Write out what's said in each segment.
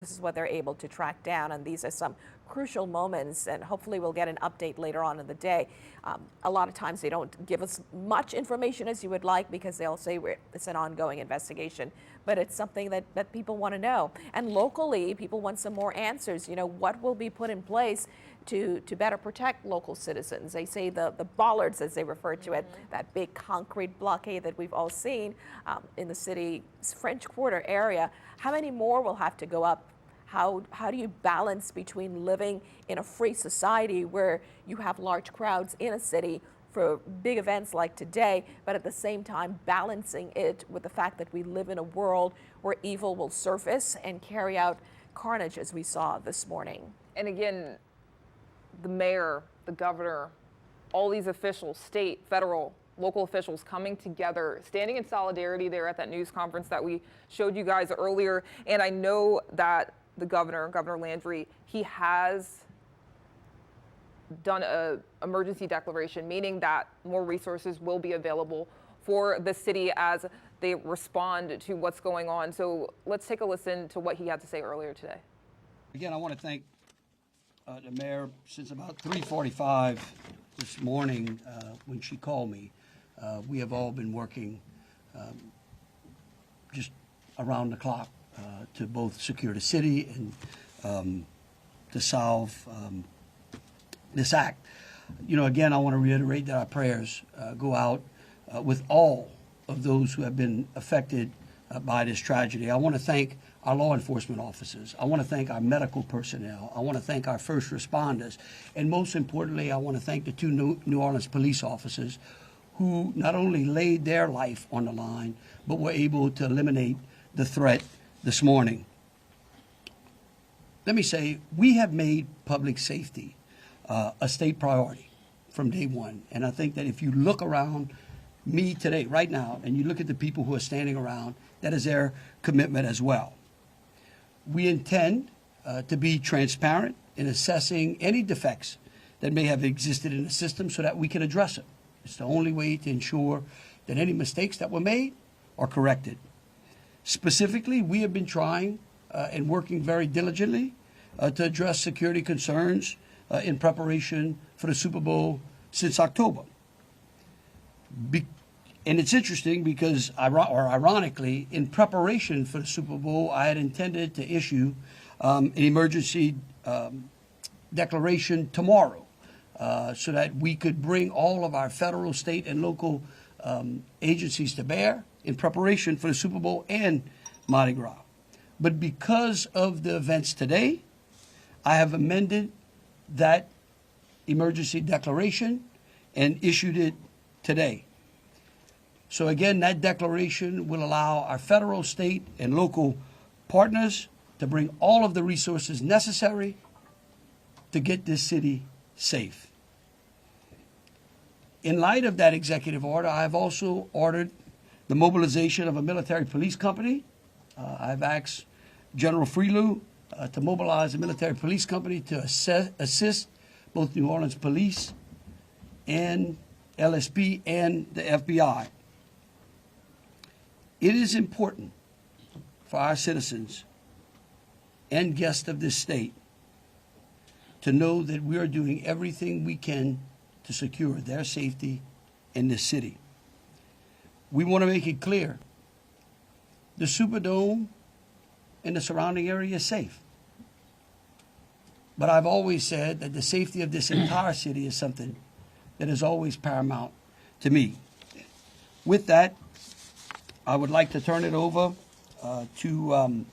this is what they're able to track down, and these are some crucial moments, and hopefully we'll get an update later on in the day. A lot of times they don't give us much information as you would like, because they'll say it's an ongoing investigation, but it's something that people want to know. And locally, people want some more answers. You know, what will be put in place to better protect local citizens? They say the bollards, as they refer to it, that big concrete blockade that we've all seen in the city's French Quarter area. How many more will have to go up? How do you balance between living in a free society where you have large crowds in a city for big events like today, but at the same time balancing it with the fact that we live in a world where evil will surface and carry out carnage, as we saw this morning? And again, the mayor, the governor, all these officials, state, federal, local officials coming together, standing in solidarity there at that news conference that we showed you guys earlier. And I know that the Governor Landry, he has done an emergency declaration, meaning that more resources will be available for the city as they respond to what's going on. So let's take a listen to what he had to say earlier today. Again, I want to thank the mayor. Since about 3:45 this morning, when she called me, we have all been working just around the clock to both secure the city and to solve this act. You know, again, I want to reiterate that our prayers go out with all of those who have been affected by this tragedy. I want to thank our law enforcement officers. I want to thank our medical personnel. I want to thank our first responders. And most importantly, I want to thank the two New Orleans police officers who not only laid their life on the line, but were able to eliminate the threat this morning. Let me say, we have made public safety a state priority from day one. And I think that if you look around me today, right now, and you look at the people who are standing around, that is their commitment as well. We intend to be transparent in assessing any defects that may have existed in the system so that we can address them. It's the only way to ensure that any mistakes that were made are corrected. Specifically, we have been trying and working very diligently to address security concerns in preparation for the Super Bowl since October. And it's interesting because, ironically, in preparation for the Super Bowl, I had intended to issue an emergency declaration tomorrow so that we could bring all of our federal, state, and local agencies to bear in preparation for the Super Bowl and Mardi Gras. But because of the events today, I have amended that emergency declaration and issued it today. So again, that declaration will allow our federal, state, and local partners to bring all of the resources necessary to get this city safe. In light of that executive order, I have also ordered the mobilization of a military police company. I've asked General Freelou to mobilize a military police company to assist both New Orleans Police and LSP and the FBI. It is important for our citizens and guests of this state to know that we are doing everything we can to secure their safety in this city. We want to make it clear, the Superdome and the surrounding area is safe. But I've always said that the safety of this entire city is something that is always paramount to me. With that, I would like to turn it over to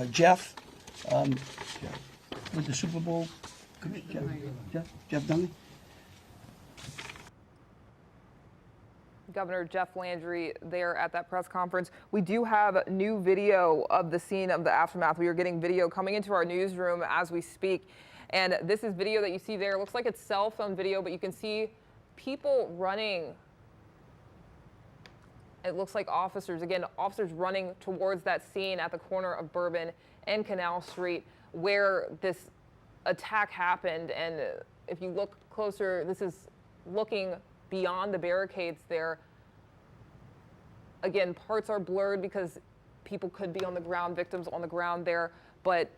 Jeff with the Super Bowl. Jeff Dunley. Governor Jeff Landry there at that press conference. We do have new video of the scene of the aftermath. We are getting video coming into our newsroom as we speak. And this is video that you see there. It looks like it's cell phone video, but you can see people running. It looks like officers running towards that scene at the corner of Bourbon and Canal Street where this attack happened. And if you look closer, this is looking beyond the barricades there. Again, parts are blurred because people could be on the ground, victims on the ground there, but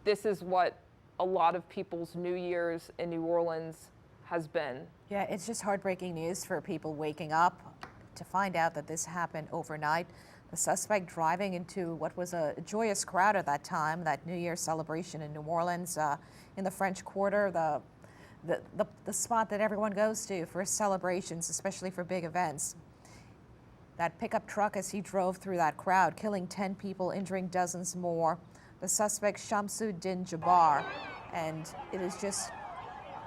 this is what a lot of people's New Year's in New Orleans has been. Yeah, it's just heartbreaking news for people waking up to find out that this happened overnight. The suspect driving into what was a joyous crowd at that time, that New Year's celebration in New Orleans, in the French Quarter, the spot that everyone goes to for celebrations, especially for big events. That pickup truck, as he drove through that crowd, killing 10 people, injuring dozens more. The suspect, Shamsuddin Jabbar, and it is just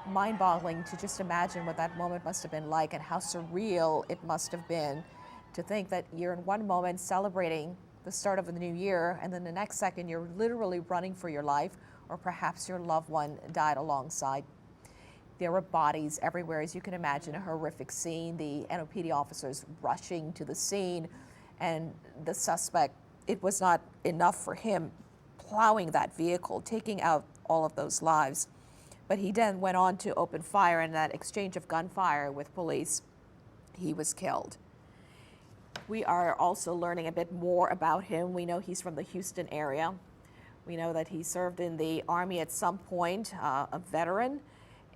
mind-boggling to just imagine what that moment must have been like and how surreal it must have been to think that you're in one moment celebrating the start of the new year, and then the next second you're literally running for your life, or perhaps your loved one died alongside. There were bodies everywhere, as you can imagine, a horrific scene. The NOPD officers rushing to the scene, and the suspect, it was not enough for him plowing that vehicle, taking out all of those lives. But he then went on to open fire, and that exchange of gunfire with police, he was killed. We are also learning a bit more about him. We know he's from the Houston area. We know that he served in the Army at some point, a veteran,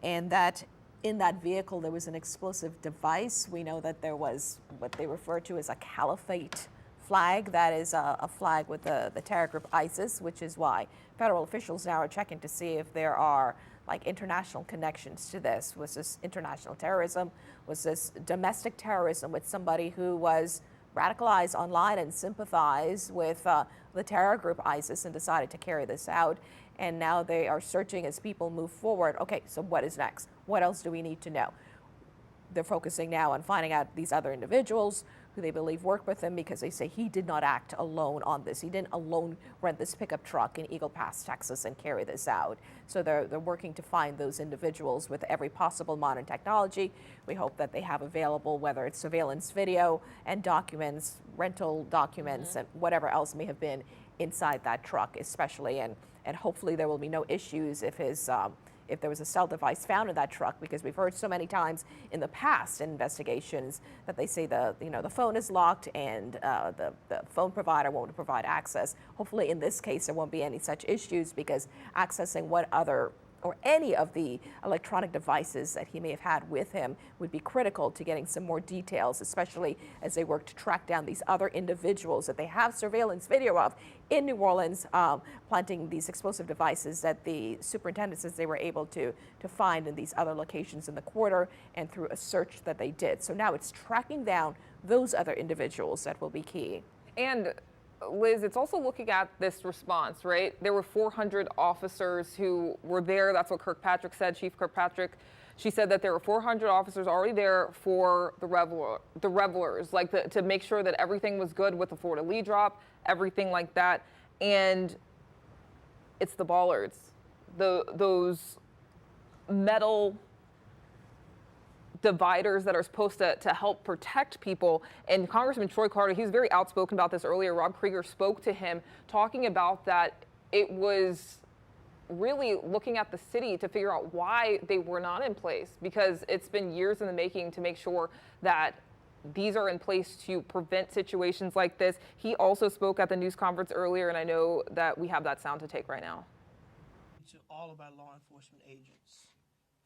and that in that vehicle there was an explosive device. We know that there was what they refer to as a caliphate flag. That is a flag with the terror group ISIS, which is why federal officials now are checking to see if there are like international connections to this. Was this international terrorism? Was this domestic terrorism with somebody who was radicalized online and sympathized with the terror group ISIS and decided to carry this out? And now they are searching as people move forward. Okay, so what is next? What else do we need to know? They're focusing now on finding out these other individuals who they believe work with him, because they say he did not act alone on this. He didn't alone rent this pickup truck in Eagle Pass, Texas, and carry this out. So they're working to find those individuals with every possible modern technology. We hope that they have available, whether it's surveillance video and documents, rental documents, and whatever else may have been inside that truck, especially. And hopefully there will be no issues if there was a stealth device found in that truck, because we've heard so many times in the past in investigations that they say the phone is locked and the phone provider won't provide access. Hopefully in this case there won't be any such issues, because accessing what other or any of the electronic devices that he may have had with him would be critical to getting some more details, especially as they work to track down these other individuals that they have surveillance video of in New Orleans, planting these explosive devices that the superintendent says they were able to find in these other locations in the quarter and through a search that they did. So now it's tracking down those other individuals that will be key. And Liz, it's also looking at this response, right? There were 400 officers who were there. That's what Kirkpatrick said, Chief Kirkpatrick. She said that there were 400 officers already there for the revelers, like to make sure that everything was good with the fleur-de-lis drop, everything like that. And it's the Bollards, those metal dividers that are supposed to help protect people. And Congressman Troy Carter, he was very outspoken about this earlier. Rob Krieger spoke to him talking about that it was really looking at the city to figure out why they were not in place, because it's been years in the making to make sure that these are in place to prevent situations like this. He also spoke at the news conference earlier, and I know that we have that sound to take right now. To all of our law enforcement agents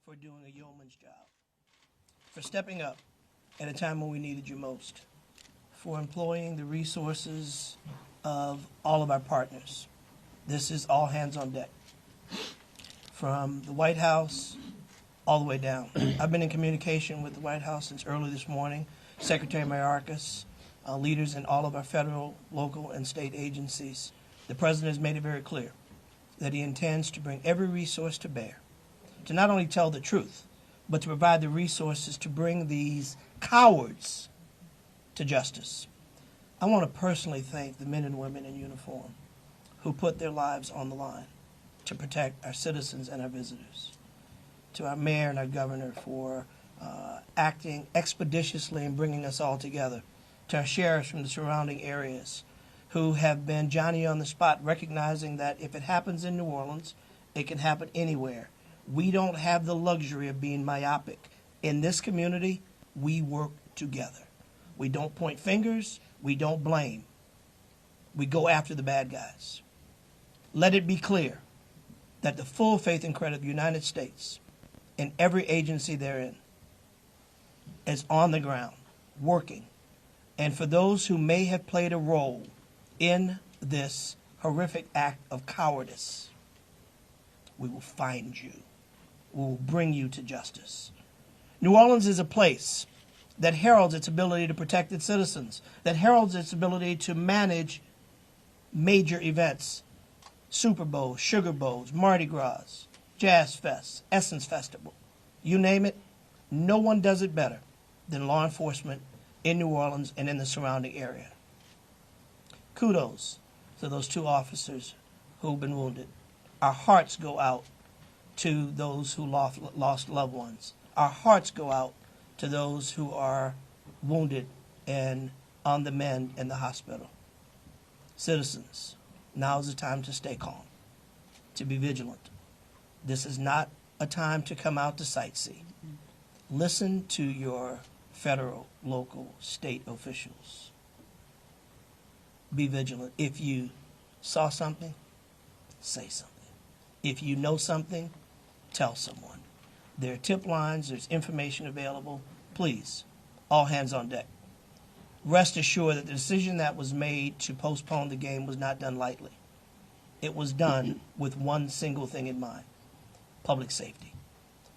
for doing a yeoman's job, for stepping up at a time when we needed you most, for employing the resources of all of our partners. This is all hands on deck. From the White House all the way down. I've been in communication with the White House since early this morning, Secretary Mayorkas, leaders in all of our federal, local, and state agencies. The President has made it very clear that he intends to bring every resource to bear to not only tell the truth, but to provide the resources to bring these cowards to justice. I want to personally thank the men and women in uniform who put their lives on the line to protect our citizens and our visitors. To our mayor and our governor for acting expeditiously and bringing us all together. To our sheriffs from the surrounding areas who have been Johnny on the spot, recognizing that if it happens in New Orleans, it can happen anywhere. We don't have the luxury of being myopic. In this community, we work together. We don't point fingers. We don't blame. We go after the bad guys. Let it be clear that the full faith and credit of the United States and every agency therein is on the ground, working. And for those who may have played a role in this horrific act of cowardice, we will find you. We will bring you to justice. New Orleans is a place that heralds its ability to protect its citizens, that heralds its ability to manage major events, Super Bowls, Sugar Bowls, Mardi Gras, Jazz Fest, Essence Festival. You name it, no one does it better than law enforcement in New Orleans and in the surrounding area. Kudos to those 2 officers who've been wounded. Our hearts go out to those who lost loved ones. Our hearts go out to those who are wounded and on the mend in the hospital. Citizens, now is the time to stay calm, to be vigilant. This is not a time to come out to sightsee. Listen to your federal, local, state officials. Be vigilant. If you saw something, say something. If you know something, tell someone. There are tip lines, there's information available. Please, all hands on deck. Rest assured that the decision that was made to postpone the game was not done lightly. It was done with one single thing in mind: public safety.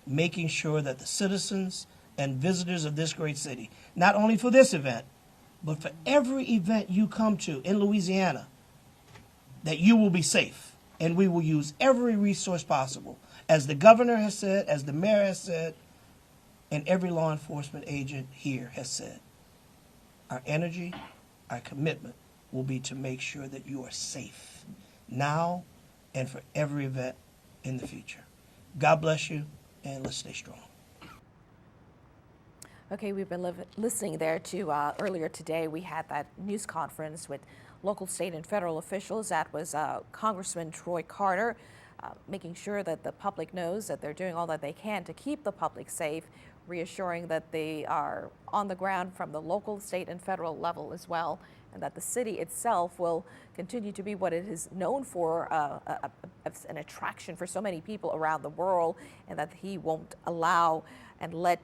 Making sure that the citizens and visitors of this great city, not only for this event, but for every event you come to in Louisiana, that you will be safe. And we will use every resource possible, as the governor has said, as the mayor has said, and every law enforcement agent here has said. Our energy, our commitment will be to make sure that you are safe now and for every event in the future. God bless you, and let's stay strong. Okay, we've been listening there to earlier today. We had that news conference with local, state, and federal officials. That was Congressman Troy Carter, making sure that the public knows that they're doing all that they can to keep the public safe, reassuring that they are on the ground from the local, state, and federal level as well, and that the city itself will continue to be what it is known for, an attraction for so many people around the world, and that he won't allow and let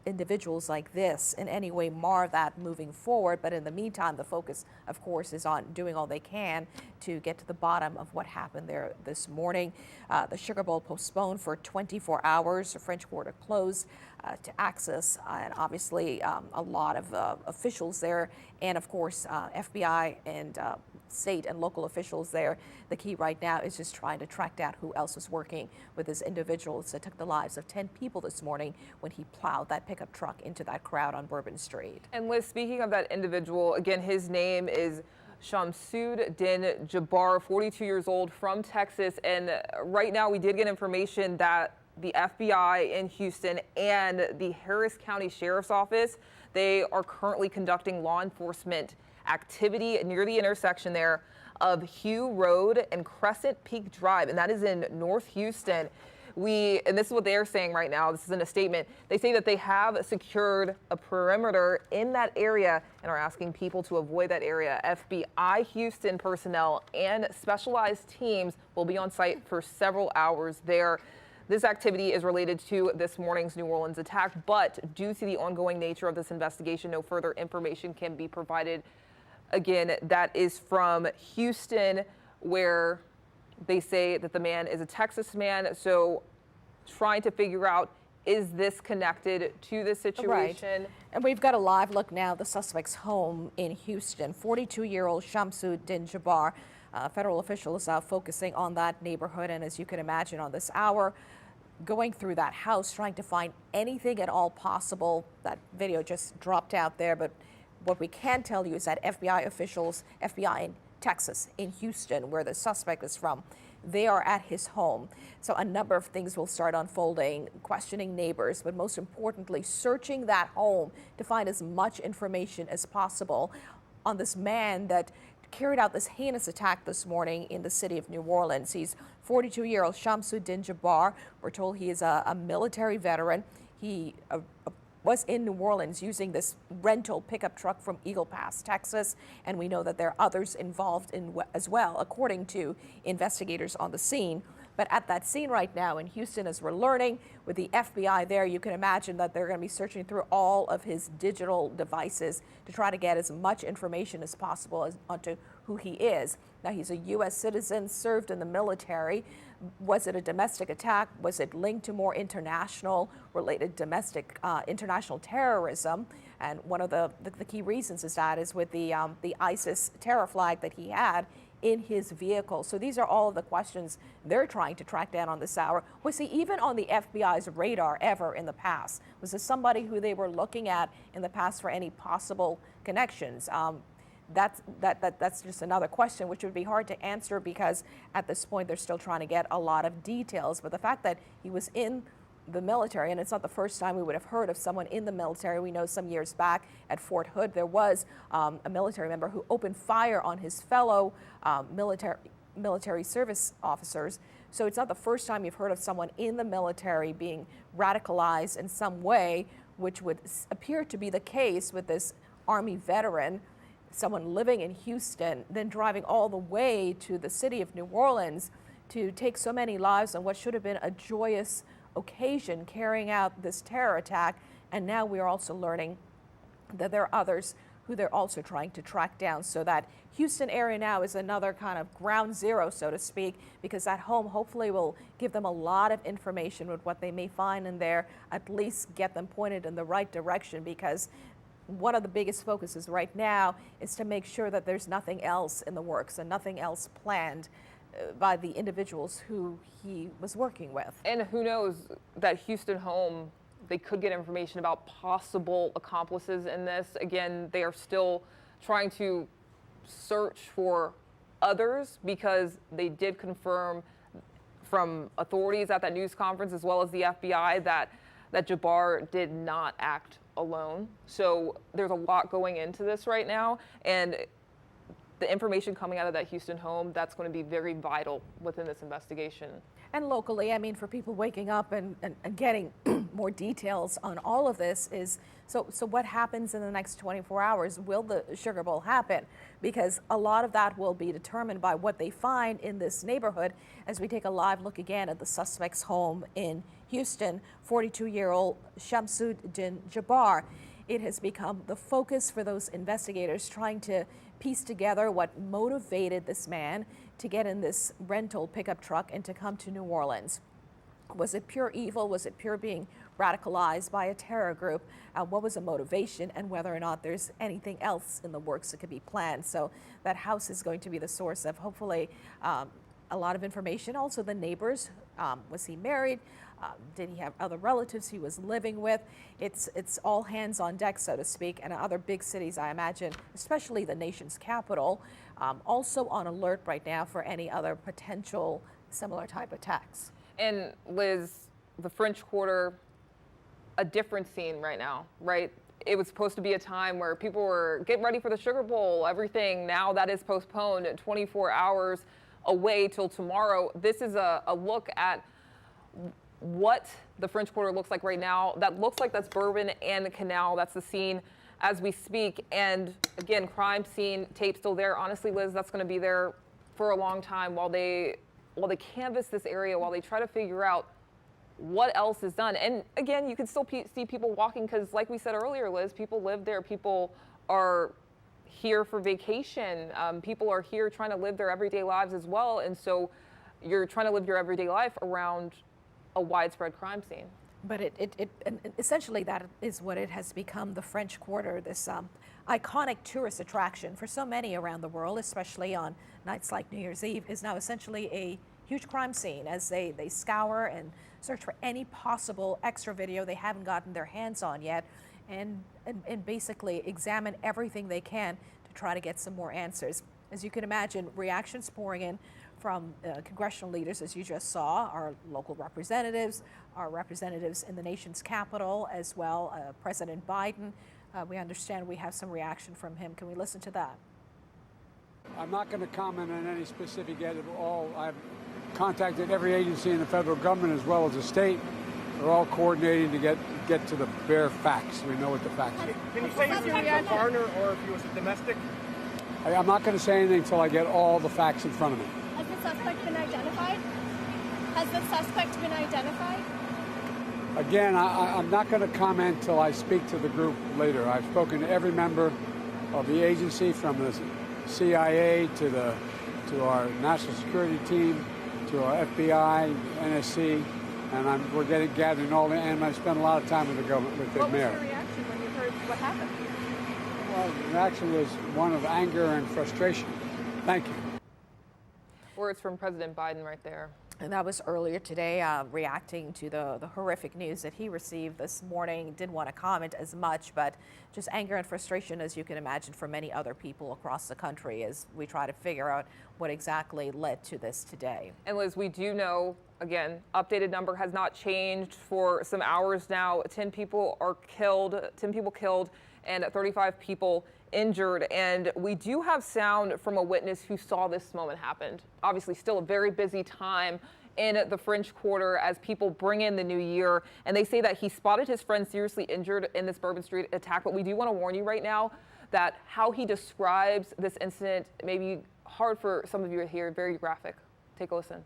individuals like this in any way mar that moving forward. But in the meantime, the focus, of course, is on doing all they can to get to the bottom of what happened there this morning. The Sugar Bowl postponed for 24 hours, the French Quarter closed to access, and obviously a lot of officials there, and of course FBI and state and local officials there. The key right now is just trying to track down who else was working with this individual that took the lives of 10 people this morning when he plowed that pickup truck into that crowd on Bourbon Street. And Liz, speaking of that individual, again, his name is Shamsud Din Jabbar, 42 years old, from Texas. And right now we did get information that the FBI in Houston and the Harris County Sheriff's Office, they are currently conducting law enforcement activity near the intersection there of Hugh Road and Crescent Peak Drive, and that is in North Houston. And this is what they're saying right now. This is in a statement. They say that they have secured a perimeter in that area and are asking people to avoid that area. FBI Houston personnel and specialized teams will be on site for several hours there. This activity is related to this morning's New Orleans attack, but due to the ongoing nature of this investigation, no further information can be provided. Again, that is from Houston, where they say that the man is a Texas man. So trying to figure out, is this connected to this situation? Right. And we've got a live look now at the suspect's home in Houston. 42-year-old Shamsud Din Jabbar. Federal officials are focusing on that neighborhood, and as you can imagine on this hour, going through that house, trying to find anything at all possible. That video just dropped out there, but what we can tell you is that FBI officials, FBI in Texas, in Houston, where the suspect is from, they are at his home. So a number of things will start unfolding, questioning neighbors, but most importantly, searching that home to find as much information as possible on this man that carried out this heinous attack this morning in the city of New Orleans. He's 42-year-old Shamsud Din Jabbar. We're told he is a military veteran. He was in New Orleans using this rental pickup truck from Eagle Pass, Texas, and we know that there are others involved as well, according to investigators on the scene. But at that scene right now in Houston, as we're learning, with the FBI there, you can imagine that they're going to be searching through all of his digital devices to try to get as much information as possible onto who he is. Now, he's a U.S. citizen, served in the military. Was it a domestic attack? Was it linked to more international terrorism? And one of the key reasons is with the ISIS terror flag that he had in his vehicle. So these are all of the questions they're trying to track down on this hour. Was he even on the FBI's radar ever in the past? Was this somebody who they were looking at in the past for any possible connections? That's just another question, which would be hard to answer because at this point they're still trying to get a lot of details. But the fact that he was in the military, and it's not the first time we would have heard of someone in the military. We know some years back at Fort Hood there was a military member who opened fire on his fellow military service officers. So it's not the first time you've heard of someone in the military being radicalized in some way, which would appear to be the case with this Army veteran, someone living in Houston, then driving all the way to the city of New Orleans to take so many lives on what should have been a joyous occasion, carrying out this terror attack. And now we are also learning that there are others who they're also trying to track down. So that Houston area now is another kind of ground zero, so to speak, because that home hopefully will give them a lot of information with what they may find in there, at least get them pointed in the right direction, because one of the biggest focuses right now is to make sure that there's nothing else in the works and nothing else planned by the individuals who he was working with. And who knows, that Houston home, they could get information about possible accomplices in this. Again, they are still trying to search for others because they did confirm from authorities at that news conference as well as the FBI that Jabbar did not act alone. So there's a lot going into this right now, and the information coming out of that Houston home, that's going to be very vital within this investigation. And locally, I mean, for people waking up and getting more details on all of this is, so what happens in the next 24 hours? Will the Sugar Bowl happen? Because a lot of that will be determined by what they find in this neighborhood as we take a live look again at the suspect's home in Houston, 42-year-old Shamsuddin Jabbar. It has become the focus for those investigators trying to piece together what motivated this man to get in this rental pickup truck and to come to New Orleans. Was it pure evil? Was it pure being radicalized by a terror group? What was the motivation, and whether or not there's anything else in the works that could be planned? So that house is going to be the source of hopefully a lot of information. Also the neighbors, was he married? Did he have other relatives he was living with? It's all hands on deck, so to speak, and other big cities, I imagine, especially the nation's capital, also on alert right now for any other potential similar type attacks. And Liz, the French Quarter, a different scene right now, right? It was supposed to be a time where people were getting ready for the Sugar Bowl, everything. Now that is postponed 24 hours away till tomorrow. This is a look at what the French Quarter looks like right now. That looks like that's Bourbon and the Canal. That's the scene as we speak. And again, crime scene tape still there. Honestly, Liz, that's going to be there for a long time while they canvass this area, while they try to figure out what else is done. And again, you can still see people walking because, like we said earlier, Liz, people live there. People are here for vacation. People are here trying to live their everyday lives as well. And so you're trying to live your everyday life around a widespread crime scene. But and essentially that is what it has become, the French Quarter, this iconic tourist attraction for so many around the world, especially on nights like New Year's Eve, is now essentially a huge crime scene as they scour and search for any possible extra video they haven't gotten their hands on yet, and basically examine everything they can to try to get some more answers. As you can imagine, reactions pouring in from congressional leaders, as you just saw, our local representatives, our representatives in the nation's capital as well, President Biden. We understand we have some reaction from him. Can we listen to that? I'm not going to comment on any specific at all. I've contacted every agency in the federal government as well as the state They're all coordinating to get to the bare facts. We know what the facts are. Can you say if you're a foreigner or if you was domestic? I'm not going to say anything until I get all the facts in front of me. Has the suspect been identified? Has the suspect been identified? Again, I'm not going to comment until I speak to the group later. I've spoken to every member of the agency, from the CIA to our national security team, to our FBI, NSC, and we're gathering all the, and I spent a lot of time with the government, with the mayor. What was your reaction when you heard what happened? Well, the reaction was one of anger and frustration. Thank you. Words from President Biden right there. And that was earlier today, reacting to the horrific news that he received this morning. Didn't want to comment as much, but just anger and frustration, as you can imagine, for many other people across the country as we try to figure out what exactly led to this today. And Liz, we do know, again, updated number has not changed for some hours now. 10 people are killed, 10 people killed, and 35 people injured. And we do have sound from a witness who saw this moment happen. Obviously, still a very busy time in the French Quarter as people bring in the new year. And they say that he spotted his friend seriously injured in this Bourbon Street attack. But we do want to warn you right now that how he describes this incident may be hard for some of you to hear, very graphic. Take a listen.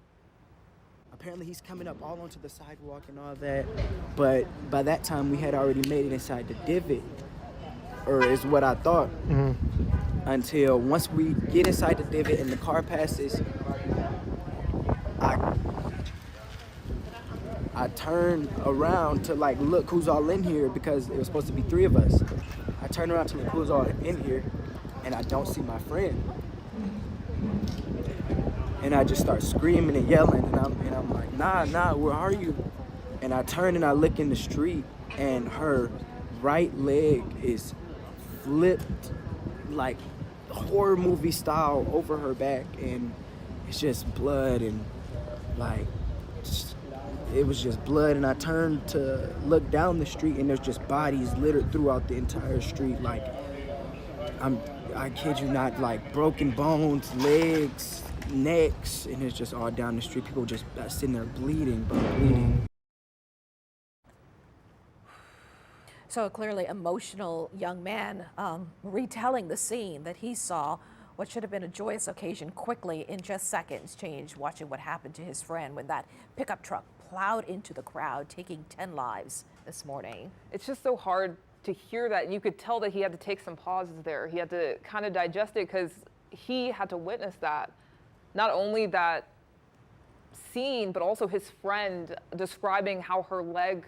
Apparently he's coming up all onto the sidewalk and all that, but by that time we had already made it inside the divot, or is what I thought. Until once we get inside the divot and the car passes, I turn around to like look who's all in here, because it was supposed to be 3 of us. I turn around to look who's all in here, and I don't see my friend. And I just start screaming and yelling, and I'm like, nah, where are you? And I turn and I look in the street, and her right leg is flipped like horror movie style over her back, and it's just blood, and like it was just blood. And I turned to look down the street, and there's just bodies littered throughout the entire street. Like I kid you not, like broken bones, legs, necks, and it's just all down the street. People just sitting there bleeding, bleeding. So a clearly emotional young man retelling the scene that he saw. What should have been a joyous occasion quickly, in just seconds, changed, watching what happened to his friend when that pickup truck plowed into the crowd, taking 10 lives this morning. It's just so hard to hear that. You could tell that he had to take some pauses there. He had to kind of digest it, because he had to witness that. Not only that scene, but also his friend describing how her leg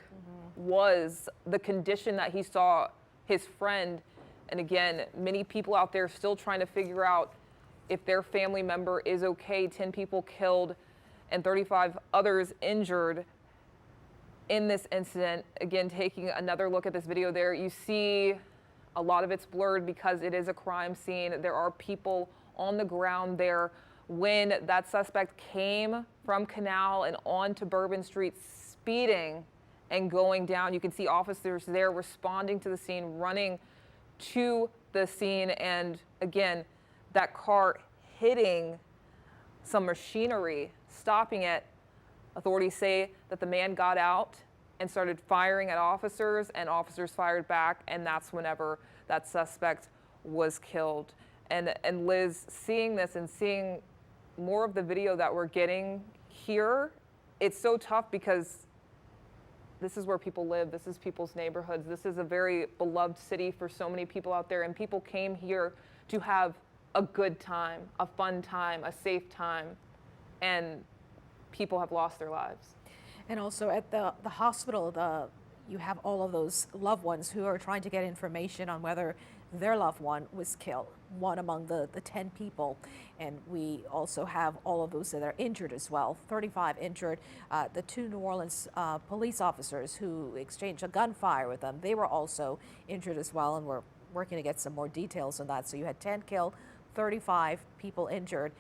was, the condition that he saw his friend. And again, many people out there still trying to figure out if their family member is okay. 10 people killed and 35 others injured in this incident. Again, taking another look at this video there, you see a lot of it's blurred because it is a crime scene. There are people on the ground there. When that suspect came from Canal and onto Bourbon Street speeding and going down, you can see officers there responding to the scene, running to the scene, and again, that car hitting some machinery, stopping it. Authorities say that the man got out and started firing at officers, and officers fired back, and that's whenever that suspect was killed. And Liz, seeing this and seeing more of the video that we're getting here, it's so tough, because this is where people live. This is people's neighborhoods. This is a very beloved city for so many people out there, and people came here to have a good time, a fun time, a safe time, and people have lost their lives. And also at the hospital, you have all of those loved ones who are trying to get information on whether their loved one was killed, one among the 10 people. And we also have all of those that are injured as well, 35 injured. The 2 New Orleans police officers who exchanged a gunfire with them, they were also injured as well, and we're working to get some more details on that. So you had 10 killed, 35 people injured.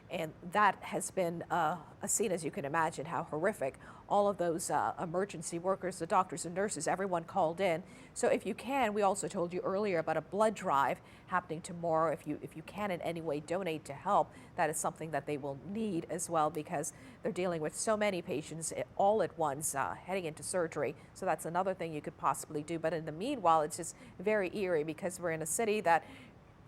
And that has been a scene, as you can imagine, how horrific. All of those emergency workers, the doctors and nurses, everyone called in. So if you can, we also told you earlier about a blood drive happening tomorrow. If you can in any way donate to help, that is something that they will need as well, because they're dealing with so many patients all at once heading into surgery. So that's another thing you could possibly do. But in the meanwhile, it's just very eerie because we're in a city that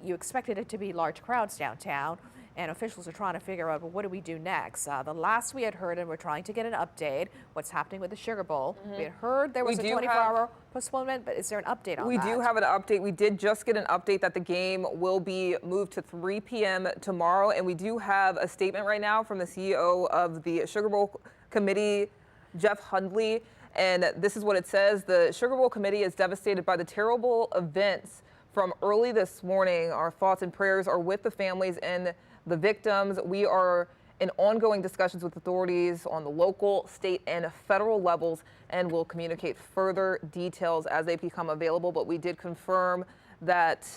you expected it to be large crowds downtown, and officials are trying to figure out, well, what do we do next? The last we had heard, and we're trying to get an update, what's happening with the Sugar Bowl. We had heard there was a 24-hour postponement, but is there an update on that? We do have an update. We did just get an update that the game will be moved to 3 p.m. tomorrow, and we do have a statement right now from the CEO of the Sugar Bowl Committee, Jeff Hundley, and this is what it says. The Sugar Bowl Committee is devastated by the terrible events from early this morning. Our thoughts and prayers are with the families and the victims. We are in ongoing discussions with authorities on the local, state, and federal levels, and will communicate further details as they become available. But we did confirm that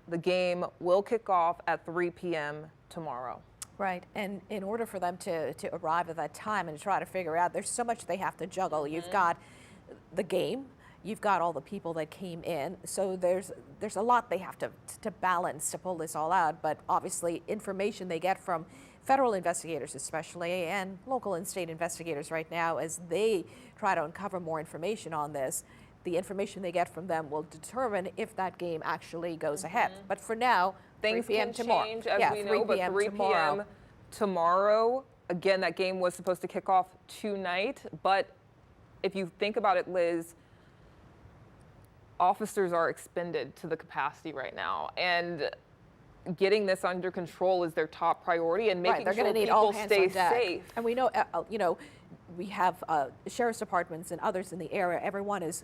the game will kick off at 3 p.m. tomorrow. Right, and in order for them to arrive at that time and to try to figure out, there's so much they have to juggle. You've got the game, you've got all the people that came in, so there's a lot they have to balance to pull this all out. But obviously, information they get from federal investigators especially, and local and state investigators right now, as they try to uncover more information on this, the information they get from them will determine if that game actually goes ahead. But for now, Things 3 p.m. can tomorrow. change, as we know, but 3 p.m. tomorrow. Again, that game was supposed to kick off tonight, but if you think about it, Liz, officers are expended to the capacity right now, and getting this under control is their top priority, and making sure people stay safe. And we know, we have sheriff's departments and others in the area. Everyone is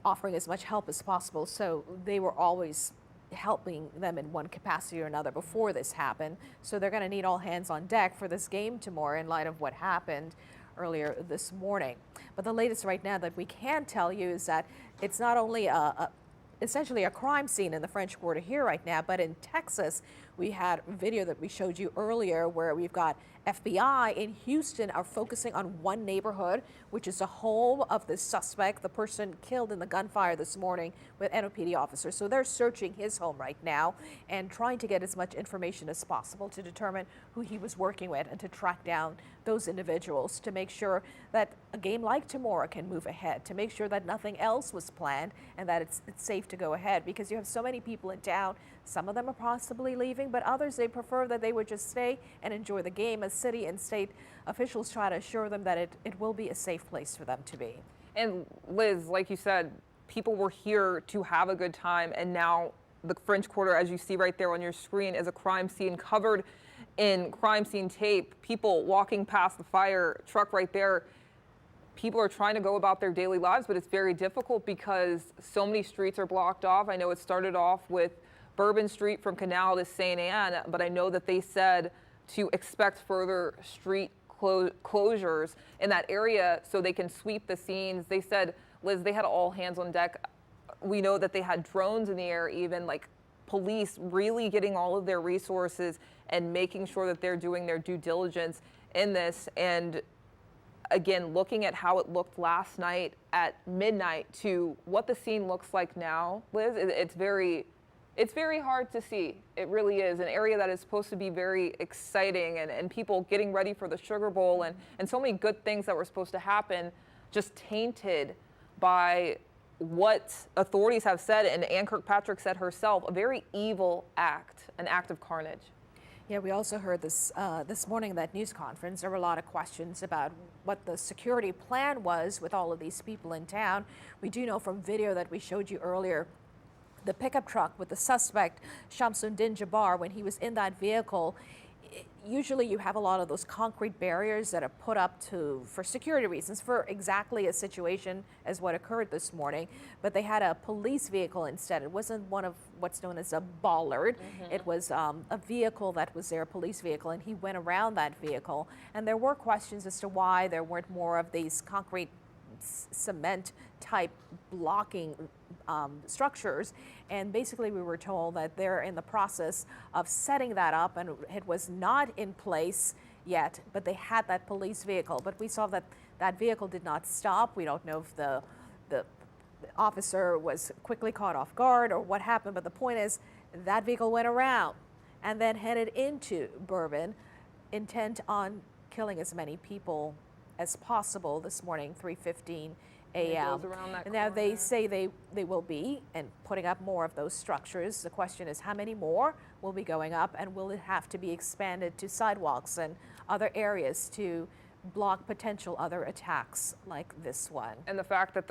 offering as much help as possible, so they were always helping them in one capacity or another before this happened. So they're going to need all hands on deck for this game tomorrow in light of what happened earlier this morning. But the latest right now that we can tell you is that it's not only essentially a crime scene in the French Quarter here right now, but in Texas, we had video that we showed you earlier where we've got FBI in Houston are focusing on one neighborhood, which is the home of the suspect, the person killed in the gunfire this morning with NOPD officers. So they're searching his home right now and trying to get as much information as possible to determine who he was working with and to track down those individuals to make sure that a game like tomorrow can move ahead, to make sure that nothing else was planned and that it's safe to go ahead, because you have so many people in town. Some of them are possibly leaving, but others, they prefer that they would just stay and enjoy the game as city and state officials try to assure them that it will be a safe place for them to be. And Liz, like you said, people were here to have a good time, and now the French Quarter, as you see right there on your screen, is a crime scene covered in crime scene tape. People walking past the fire truck right there. People are trying to go about their daily lives, but it's very difficult because so many streets are blocked off. I know it started off with Bourbon Street from Canal to St. Anne, but I know that they said to expect further street closures in that area so they can sweep the scenes. They said, Liz, they had all hands on deck. We know that they had drones in the air, even like police really getting all of their resources and making sure that they're doing their due diligence in this. And again, looking at how it looked last night at midnight to what the scene looks like now, Liz, it's very hard to see. It really is an area that is supposed to be very exciting and people getting ready for the Sugar Bowl and so many good things that were supposed to happen, just tainted by what authorities have said, and Ann Kirkpatrick said herself, a very evil act, an act of carnage. Yeah, we also heard this morning in that news conference. There were a lot of questions about what the security plan was with all of these people in town. We do know from video that we showed you earlier, the pickup truck with the suspect, Shamsuddin Jabbar, when he was in that vehicle, usually you have a lot of those concrete barriers that are put up for security reasons, for exactly a situation as what occurred this morning. But they had a police vehicle instead. It wasn't one of what's known as a Bollard. It was a vehicle that was their police vehicle, and he went around that vehicle. And there were questions as to why there weren't more of these concrete cement type blocking structures, and basically we were told that they're in the process of setting that up, and it was not in place yet, but they had that police vehicle. But we saw that that vehicle did not stop. We don't know if the officer was quickly caught off guard or what happened, but the point is that vehicle went around and then headed into Bourbon, intent on killing as many people as possible this morning, 3:15 a.m. And now they say they will be and putting up more of those structures. The question is how many more will be going up, and will it have to be expanded to sidewalks and other areas to block potential other attacks like this one? And the fact that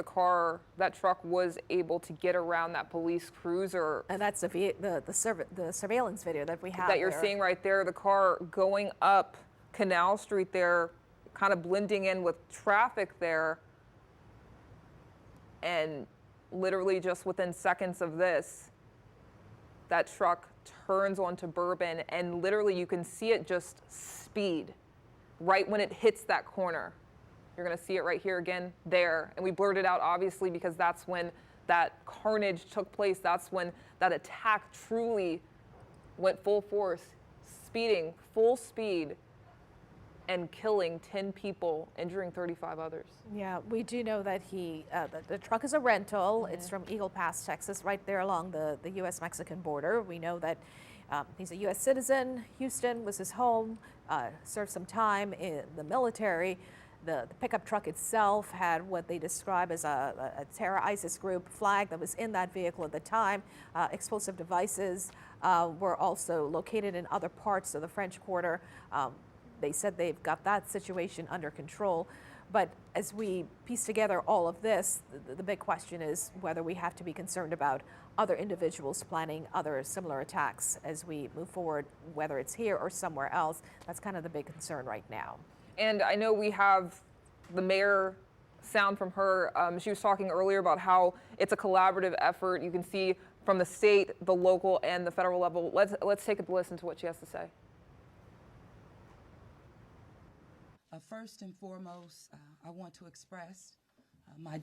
that truck was able to get around that police cruiser. And that's the surveillance video that we have that you're seeing right there, the car going up Canal Street there, kind of blending in with traffic there. And literally just within seconds of this, that truck turns onto Bourbon, and literally you can see it just speed right when it hits that corner. You're going to see it right here again there. And we blurred it out, obviously, because that's when that carnage took place. That's when that attack truly went full force, speeding, full speed, and killing 10 people, injuring 35 others. Yeah, we do know that the truck is a rental. Mm-hmm. It's from Eagle Pass, Texas, right there along the U.S.-Mexican border. We know that he's a U.S. citizen. Houston was his home, served some time in the military. The pickup truck itself had what they describe as a terror ISIS group flag that was in that vehicle at the time. Explosive devices were also located in other parts of the French Quarter. They said they've got that situation under control. But as we piece together all of this, the big question is whether we have to be concerned about other individuals planning other similar attacks as we move forward, whether it's here or somewhere else. That's kind of the big concern right now. And I know we have the mayor sound from her. She was talking earlier about how it's a collaborative effort. You can see from the state, the local, and the federal level. Let's take a listen to what she has to say. First and foremost, I want to express my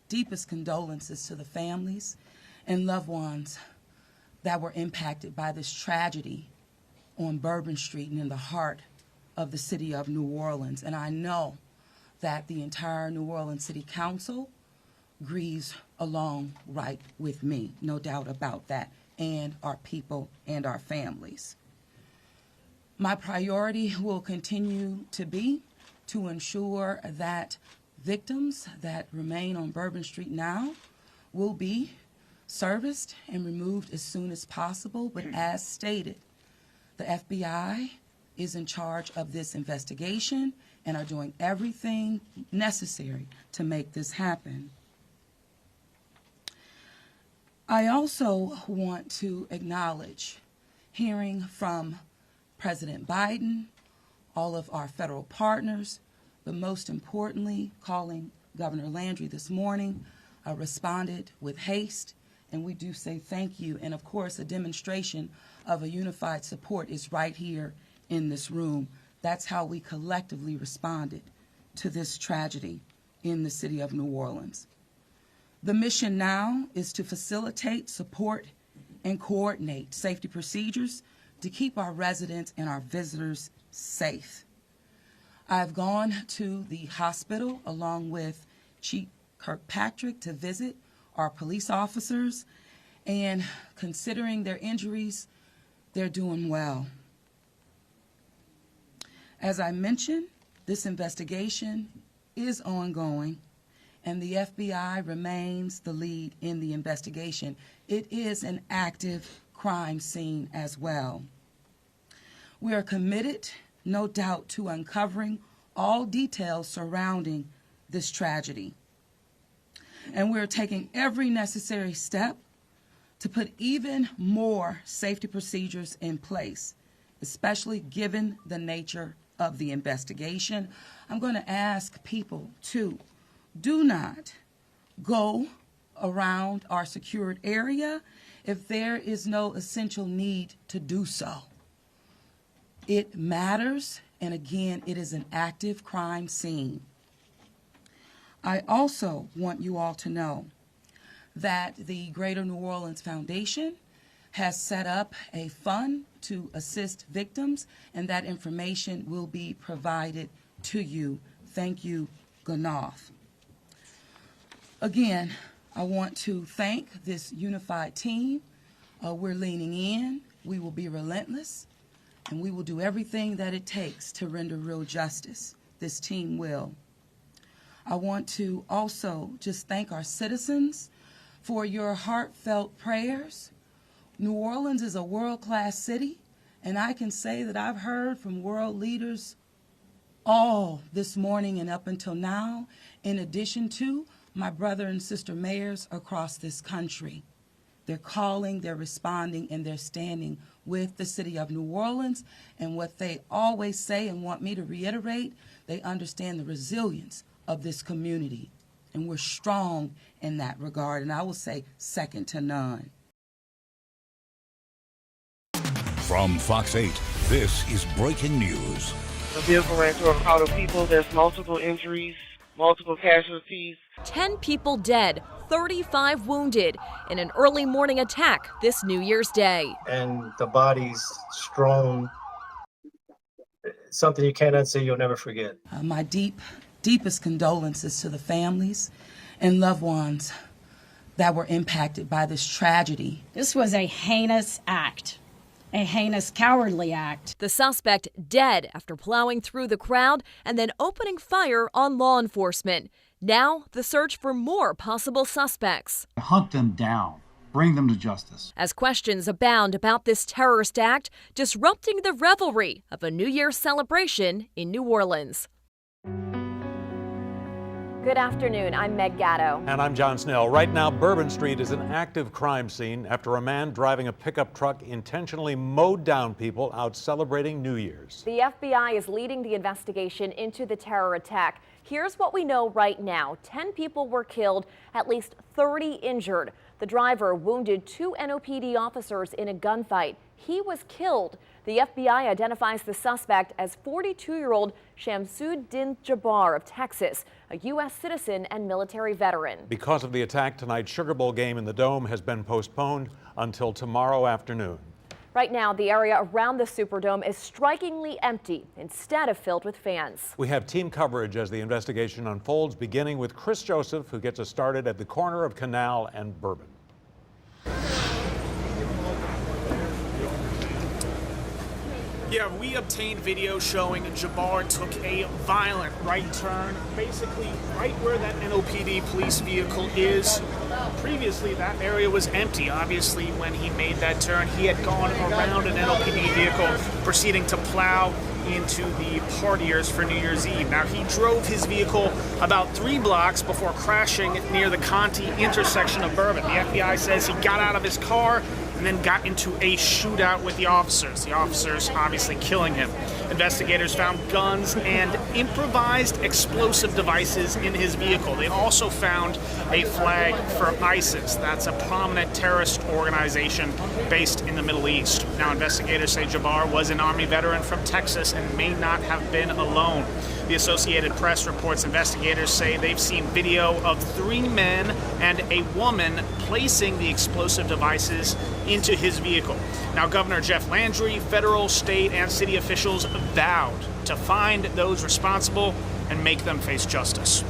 deepest condolences to the families and loved ones that were impacted by this tragedy on Bourbon Street and in the heart of the city of New Orleans. And I know that the entire New Orleans City Council grieves along right with me, no doubt about that, and our people and our families. My priority will continue to be to ensure that victims that remain on Bourbon Street now will be serviced and removed as soon as possible. But as stated, the FBI is in charge of this investigation and are doing everything necessary to make this happen. I also want to acknowledge hearing from President Biden, all of our federal partners, but most importantly, calling Governor Landry this morning, responded with haste, and we do say thank you. And of course, a demonstration of a unified support is right here in this room. That's how we collectively responded to this tragedy in the city of New Orleans. The mission now is to facilitate, support, and coordinate safety procedures to keep our residents and our visitors safe. I've gone to the hospital along with Chief Kirkpatrick to visit our police officers, and considering their injuries, they're doing well. As I mentioned, this investigation is ongoing, and the FBI remains the lead in the investigation. It is an active crime scene as well. We are committed, no doubt, to uncovering all details surrounding this tragedy. And we're taking every necessary step to put even more safety procedures in place, especially given the nature of the investigation. I'm going to ask people to do not go around our secured area if there is no essential need to do so. It matters, and again, it is an active crime scene. I also want you all to know that the Greater New Orleans Foundation has set up a fund to assist victims, and that information will be provided to you. Thank you, Ganoff. Again, I want to thank this unified team. We're leaning in, we will be relentless, and we will do everything that it takes to render real justice. This team will. I want to also just thank our citizens for your heartfelt prayers. New Orleans is a world-class city, and I can say that I've heard from world leaders all this morning and up until now, in addition to my brother and sister mayors across this country. They're calling, they're responding, and they're standing with the city of New Orleans. And what they always say and want me to reiterate, they understand the resilience of this community. And we're strong in that regard, and I will say second to none. From Fox 8, this is breaking news. The vehicle ran into a crowd of people. There's multiple injuries, multiple casualties. 10 people dead, 35 wounded in an early morning attack this New Year's Day. And the bodies strewn, something you can't unsee, you'll never forget. My deepest condolences to the families and loved ones that were impacted by this tragedy. This was a heinous act. A heinous, cowardly act. The suspect dead after plowing through the crowd and then opening fire on law enforcement. Now, the search for more possible suspects. Hunt them down. Bring them to justice. As questions abound about this terrorist act disrupting the revelry of a New Year's celebration in New Orleans. Good afternoon, I'm Meg Gatto. And I'm John Snell. Right now, Bourbon Street is an active crime scene after a man driving a pickup truck intentionally mowed down people out celebrating New Year's. The FBI is leading the investigation into the terror attack. Here's what we know right now. 10 people were killed, at least 30 injured. The driver wounded 2 NOPD officers in a gunfight. He was killed. The FBI identifies the suspect as 42-year-old Shamsuddin Jabbar of Texas, a U.S. citizen and military veteran. Because of the attack, tonight's Sugar Bowl game in the Dome has been postponed until tomorrow afternoon. Right now, the area around the Superdome is strikingly empty, instead of filled with fans. We have team coverage as the investigation unfolds, beginning with Chris Joseph, who gets us started at the corner of Canal and Bourbon. Yeah, we obtained video showing Jabbar took a violent right turn, basically right where that NOPD police vehicle is. Previously, that area was empty. Obviously, when he made that turn, he had gone around an NOPD vehicle, proceeding to plow into the partiers for New Year's Eve. Now, he drove his vehicle about 3 blocks before crashing near the Conti intersection of Bourbon. The FBI says he got out of his car and then got into a shootout with the officers. The officers obviously killing him. Investigators found guns and improvised explosive devices in his vehicle. They also found a flag for ISIS. That's a prominent terrorist organization based in the Middle East. Now, investigators say Jabbar was an Army veteran from Texas and may not have been alone. The Associated Press reports investigators say they've seen video of 3 men and a woman placing the explosive devices into his vehicle. Now, Governor Jeff Landry, federal, state, and city officials vowed to find those responsible and make them face justice.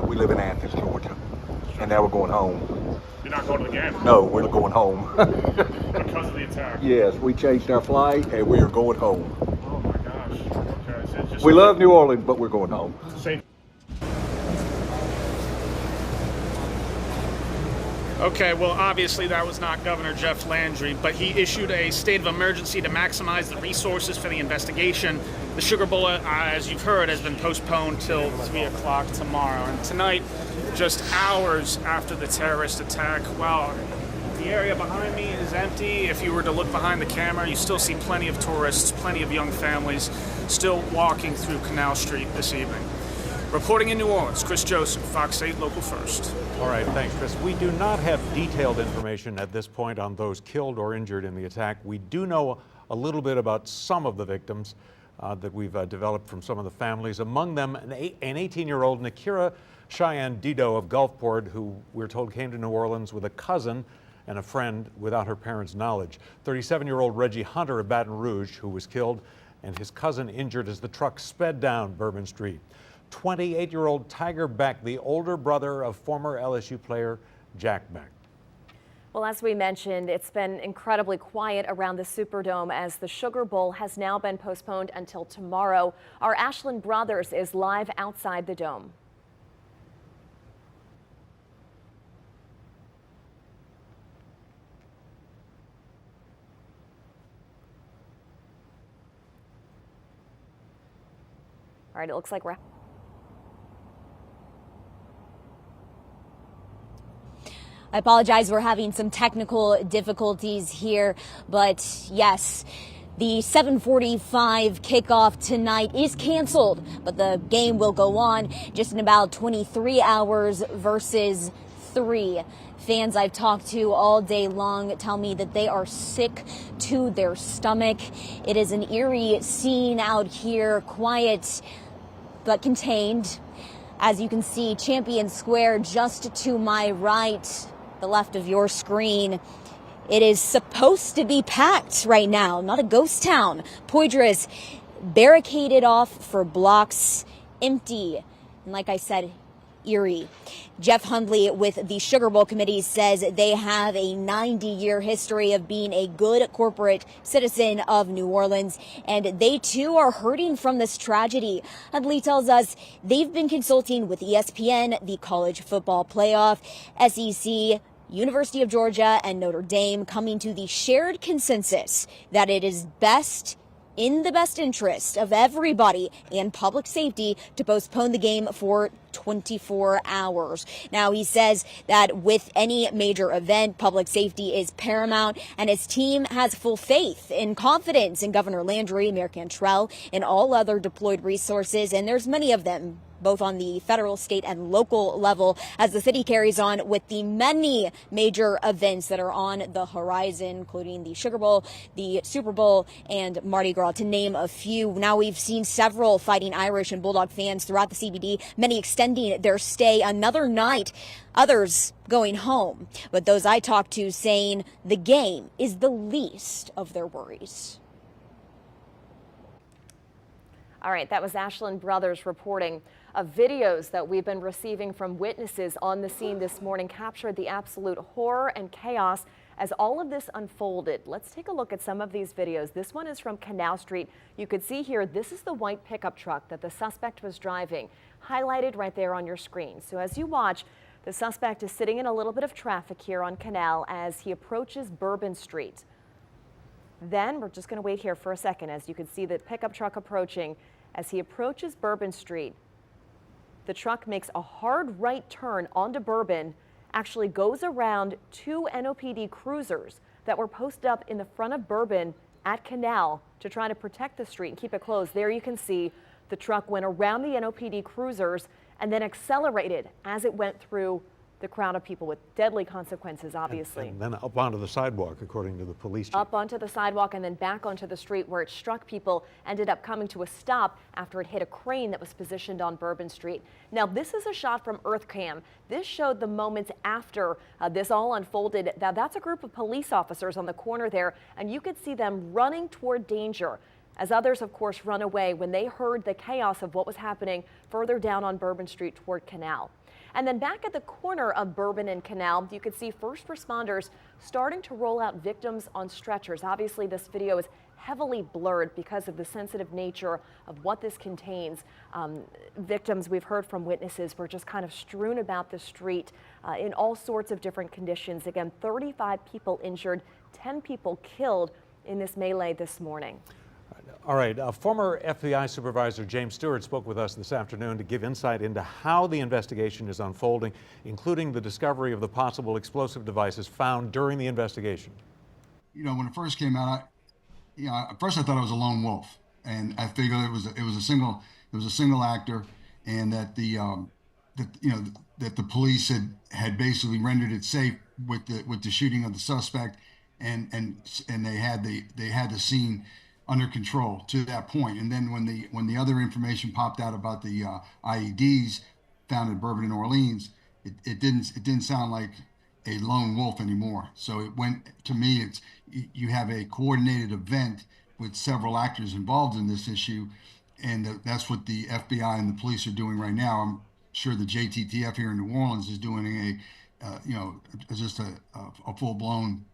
We live in Athens, Georgia, and now we're going home. You're not going to the game? No, we're going home. Because of the attack? Yes, we changed our flight and we are going home. Oh my gosh. Okay, so it's just we love New Orleans, but we're going home. Safe. Okay, well, obviously that was not Governor Jeff Landry, but he issued a state of emergency to maximize the resources for the investigation. The Sugar Bowl, as you've heard, has been postponed till 3 o'clock tomorrow. And tonight, just hours after the terrorist attack, well, the area behind me is empty. If you were to look behind the camera, you still see plenty of tourists, plenty of young families still walking through Canal Street this evening. Reporting in New Orleans, Chris Joseph, Fox 8 Local First. All right, thanks, Chris. We do not have detailed information at this point on those killed or injured in the attack. We do know a little bit about some of the victims. that we've developed from some of the families. Among them, an 18-year-old Nakira Cheyenne Dido of Gulfport, who we're told came to New Orleans with a cousin and a friend without her parents' knowledge. 37-year-old Reggie Hunter of Baton Rouge, who was killed, and his cousin injured as the truck sped down Bourbon Street. 28-year-old Tiger Beck, the older brother of former LSU player Jack Beck. Well, as we mentioned, it's been incredibly quiet around the Superdome as the Sugar Bowl has now been postponed until tomorrow. Our Ashland Brothers is live outside the dome. All right, it looks like we're... I apologize, we're having some technical difficulties here, but yes, the 7:45 kickoff tonight is canceled, but the game will go on just in about 23 hours versus 3. Fans I've talked to all day long tell me that they are sick to their stomach. It is an eerie scene out here, quiet but contained. As you can see, Champion Square just to my right, the left of your screen. It is supposed to be packed right now, not a ghost town. Poydras barricaded off for blocks, empty, and like I said, eerie. Jeff Hundley with the Sugar Bowl Committee says they have a 90-year history of being a good corporate citizen of New Orleans, and they too are hurting from this tragedy. Hundley tells us they've been consulting with ESPN, the College Football Playoff, SEC, University of Georgia, and Notre Dame, coming to the shared consensus that it is best in the best interest of everybody and public safety to postpone the game for 24 hours. Now, he says that with any major event, public safety is paramount, and his team has full faith and confidence in Governor Landry, Mayor Cantrell, and all other deployed resources, and there's many of them, both on the federal, state, and local level, as the city carries on with the many major events that are on the horizon, including the Sugar Bowl, the Super Bowl, and Mardi Gras, to name a few. Now, we've seen several Fighting Irish and Bulldog fans throughout the CBD, many extending their stay another night, others going home. But those I talked to saying the game is the least of their worries. All right, that was Ashland Brothers reporting. Videos that we've been receiving from witnesses on the scene this morning captured the absolute horror and chaos as all of this unfolded. Let's take a look at some of these videos. This one is from Canal Street. You could see here, this is the white pickup truck that the suspect was driving, highlighted right there on your screen. So as you watch, the suspect is sitting in a little bit of traffic here on Canal as he approaches Bourbon Street. Then we're just going to wait here for a second as you can see the pickup truck approaching. As he approaches Bourbon Street, the truck makes a hard right turn onto Bourbon, actually goes around 2 NOPD cruisers that were posted up in the front of Bourbon at Canal to try to protect the street and keep it closed. There you can see the truck went around the NOPD cruisers and then accelerated as it went through the crowd of people with deadly consequences, obviously. And then up onto the sidewalk, according to the police chief. Up onto the sidewalk and then back onto the street where it struck people, ended up coming to a stop after it hit a crane that was positioned on Bourbon Street. Now, this is a shot from EarthCam. This showed the moments after this all unfolded. Now, that's a group of police officers on the corner there, and you could see them running toward danger as others, of course, run away when they heard the chaos of what was happening further down on Bourbon Street toward Canal. And then back at the corner of Bourbon and Canal, you could see first responders starting to roll out victims on stretchers. Obviously, this video is heavily blurred because of the sensitive nature of what this contains. Victims, we've heard from witnesses, were just kind of strewn about the street in all sorts of different conditions. Again, 35 people injured, 10 people killed in this melee this morning. All right, former FBI Supervisor James Stewart spoke with us this afternoon to give insight into how the investigation is unfolding, including the discovery of the possible explosive devices found during the investigation. You know, when it first came out, at first I thought it was a lone wolf, and I figured it was a single actor, and that that the police had basically rendered it safe with the shooting of the suspect, and they had the scene under control to that point. And then when the other information popped out about the IEDs found in Bourbon and Orleans, it didn't sound like a lone wolf anymore. So it went, to me, you have a coordinated event with several actors involved in this issue, and that's what the FBI and the police are doing right now. I'm sure the JTTF here in New Orleans is doing just a full blown.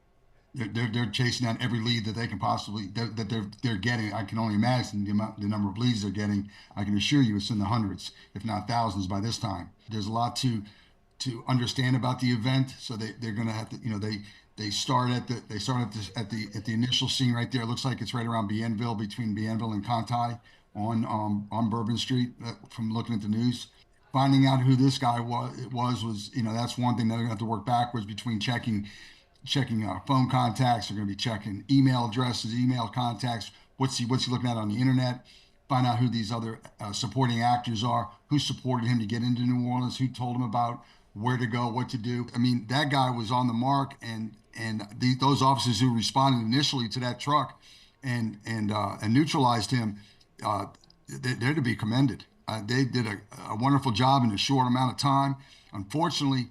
They're chasing down every lead that they can possibly that they're getting. I can only imagine the number of leads they're getting. I can assure you it's in the hundreds, if not thousands, by this time. There's a lot to understand about the event, so they're going to have to, they start at the initial scene right there. It looks like it's right around Bienville, between Bienville and Conti on Bourbon Street. From looking at the news, finding out who this guy was that's one thing. They're going to have to work backwards between checking phone contacts. They're going to be checking email addresses, email contacts. What's he looking at on the internet? Find out who these other supporting actors are, who supported him to get into New Orleans, who told him about where to go, what to do. I mean, that guy was on the mark, and those officers who responded initially to that truck and neutralized him, they're to be commended. They did a wonderful job in a short amount of time. Unfortunately,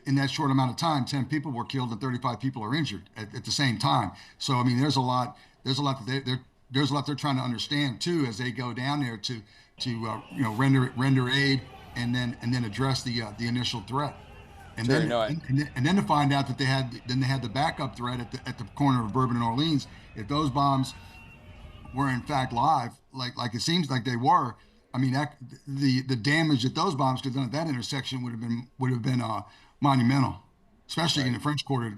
in that short amount of time, 10 people were killed and 35 people are injured at the same time. So I mean, there's a lot that they're trying to understand too as they go down there to render aid and then address the initial threat. And then to find out that they had the backup threat at the corner of Bourbon and Orleans. If those bombs were in fact live, like it seems like they were, I mean, the damage that those bombs could have done at that intersection would have been monumental, especially in the French Quarter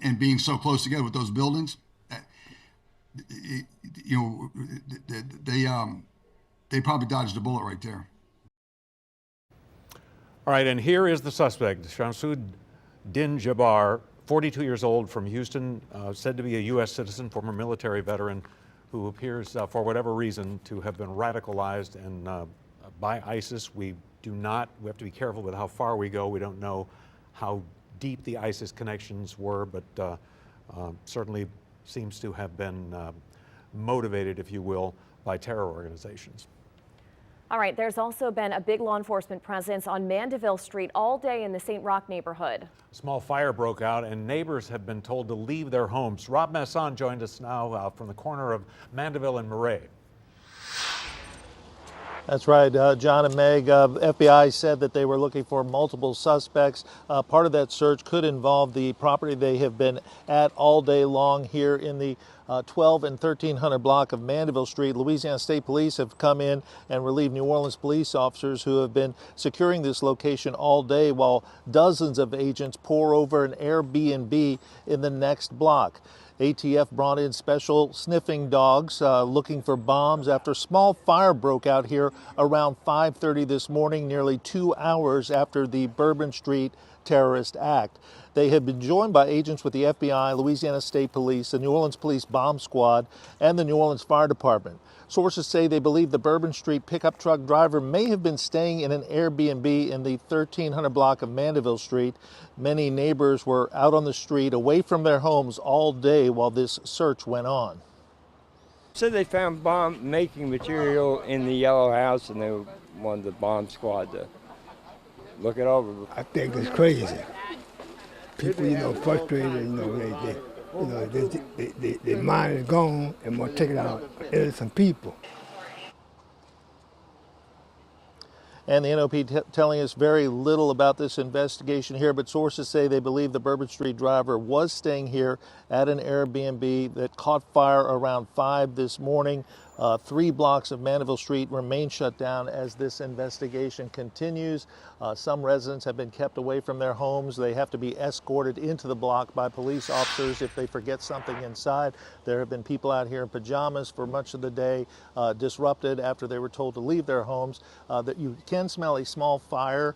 and being so close together with those buildings. They probably dodged a bullet right there. All right, and here is the suspect, Shamsud Din Jabbar, 42 years old, from Houston, said to be a U.S. citizen, former military veteran, who appears, for whatever reason, to have been radicalized and by ISIS. We have to be careful with how far we go. We don't know how deep the ISIS connections were, but certainly seems to have been motivated, if you will, by terror organizations. All right, there's also been a big law enforcement presence on Mandeville Street all day in the St. Roch neighborhood. A small fire broke out and neighbors have been told to leave their homes. Rob Masson joined us now from the corner of Mandeville and Murray. That's right, John and Meg. FBI said that they were looking for multiple suspects. Part of that search could involve the property they have been at all day long here in the 12 and 1300 block of Mandeville Street. Louisiana State Police have come in and relieved New Orleans police officers who have been securing this location all day while dozens of agents pour over an Airbnb in the next block. ATF brought in special sniffing dogs looking for bombs after a small fire broke out here around 5:30 this morning, nearly 2 hours after the Bourbon Street terrorist act. They have been joined by agents with the FBI, Louisiana State Police, the New Orleans Police Bomb Squad, and the New Orleans Fire Department. Sources say they believe the Bourbon Street pickup truck driver may have been staying in an Airbnb in the 1300 block of Mandeville Street. Many neighbors were out on the street away from their homes all day while this search went on. Said they found bomb-making material in the yellow house, and they wanted the bomb squad to look it over. I think it's crazy. People, frustrated, their mind is gone and want to take it out on innocent people. And the NOP telling us very little about this investigation here, but sources say they believe the Bourbon Street driver was staying here at an Airbnb that caught fire around 5 this morning. 3 blocks of Mandeville Street remain shut down as this investigation continues. Some residents have been kept away from their homes. They have to be escorted into the block by police officers if they forget something inside. There have been people out here in pajamas for much of the day, disrupted after they were told to leave their homes. That you can smell a small fire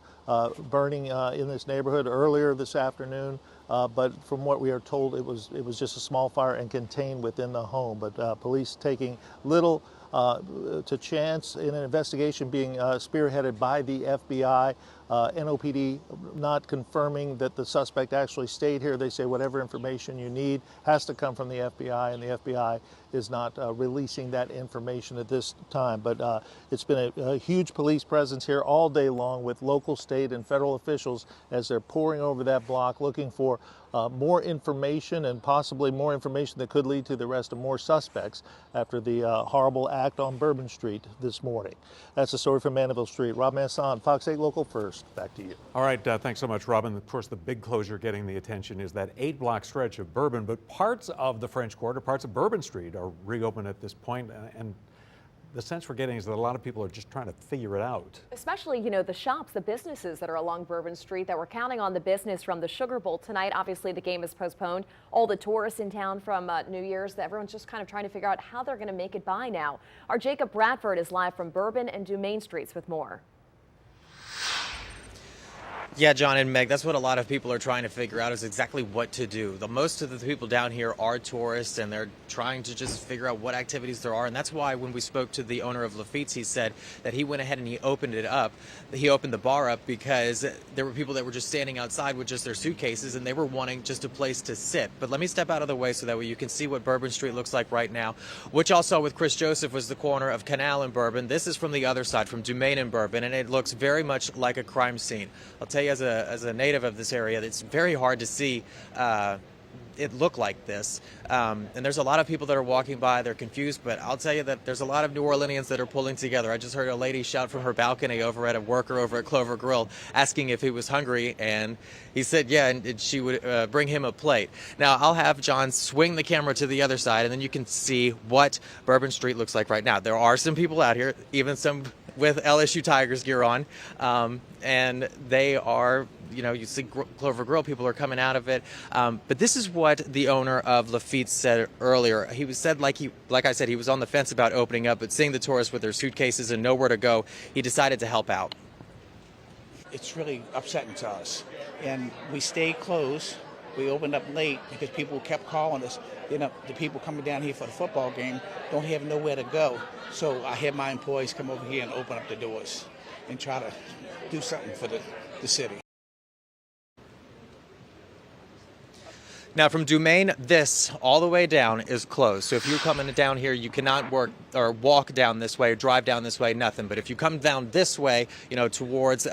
burning in this neighborhood earlier this afternoon. But from what we are told, it was just a small fire and contained within the home. But police taking little to chance in an investigation being spearheaded by the FBI. NOPD not confirming that the suspect actually stayed here. They say whatever information you need has to come from the FBI, and the FBI is not releasing that information at this time. But it's been a huge police presence here all day long with local, state, and federal officials as they're pouring over that block looking for more information and possibly more information that could lead to the arrest of more suspects after the horrible act on Bourbon Street this morning. That's the story from Mandeville Street. Rob Masson, Fox 8 Local First. Back to you. All right, thanks so much, Robin. Of course, the big closure getting the attention is that 8-block stretch of Bourbon, but parts of the French Quarter, parts of Bourbon Street are reopened at this point, and the sense we're getting is that a lot of people are just trying to figure it out. Especially, you know, the shops, the businesses that are along Bourbon Street that were counting on the business from the Sugar Bowl tonight. Obviously, the game is postponed. All the tourists in town from New Year's, everyone's just kind of trying to figure out how they're going to make it by now. Our Jacob Bradford is live from Bourbon and Dumaine Streets with more. Yeah, John and Meg, that's what a lot of people are trying to figure out is exactly what to do. Most of the people down here are tourists, and they're trying to just figure out what activities there are. And that's why when we spoke to the owner of Lafitte's, he said that he went ahead and he opened it up. He opened the bar up because there were people that were just standing outside with just their suitcases, and they were wanting just a place to sit. But let me step out of the way so that way you can see what Bourbon Street looks like right now. What y'all saw with Chris Joseph was the corner of Canal and Bourbon. This is from the other side, from Dumaine and Bourbon, and it looks very much like a crime scene. I'll tell you, as a native of this area, it's very hard to see it look like this. And there's a lot of people that are walking by, they're confused, but I'll tell you that there's a lot of New Orleanians that are pulling together. I just heard a lady shout from her balcony over at a worker over at Clover Grill asking if he was hungry, and he said yeah, and she would bring him a plate. Now I'll have John swing the camera to the other side, and then you can see what Bourbon Street looks like right now. There are some people out here, even some with LSU Tigers gear on, and they are, you know, you see Clover Grill, people are coming out of it. But this is what the owner of Lafitte said earlier. He said, like I said, he was on the fence about opening up, but seeing the tourists with their suitcases and nowhere to go, he decided to help out. It's really upsetting to us. And we stayed closed. We opened up late because people kept calling us. You know, the people coming down here for the football game don't have nowhere to go. So I had my employees come over here and open up the doors and try to do something for the city. Now from Dumaine, this all the way down is closed. So if you're coming down here, you cannot walk down this way or drive down this way, nothing. But if you come down this way, you know, towards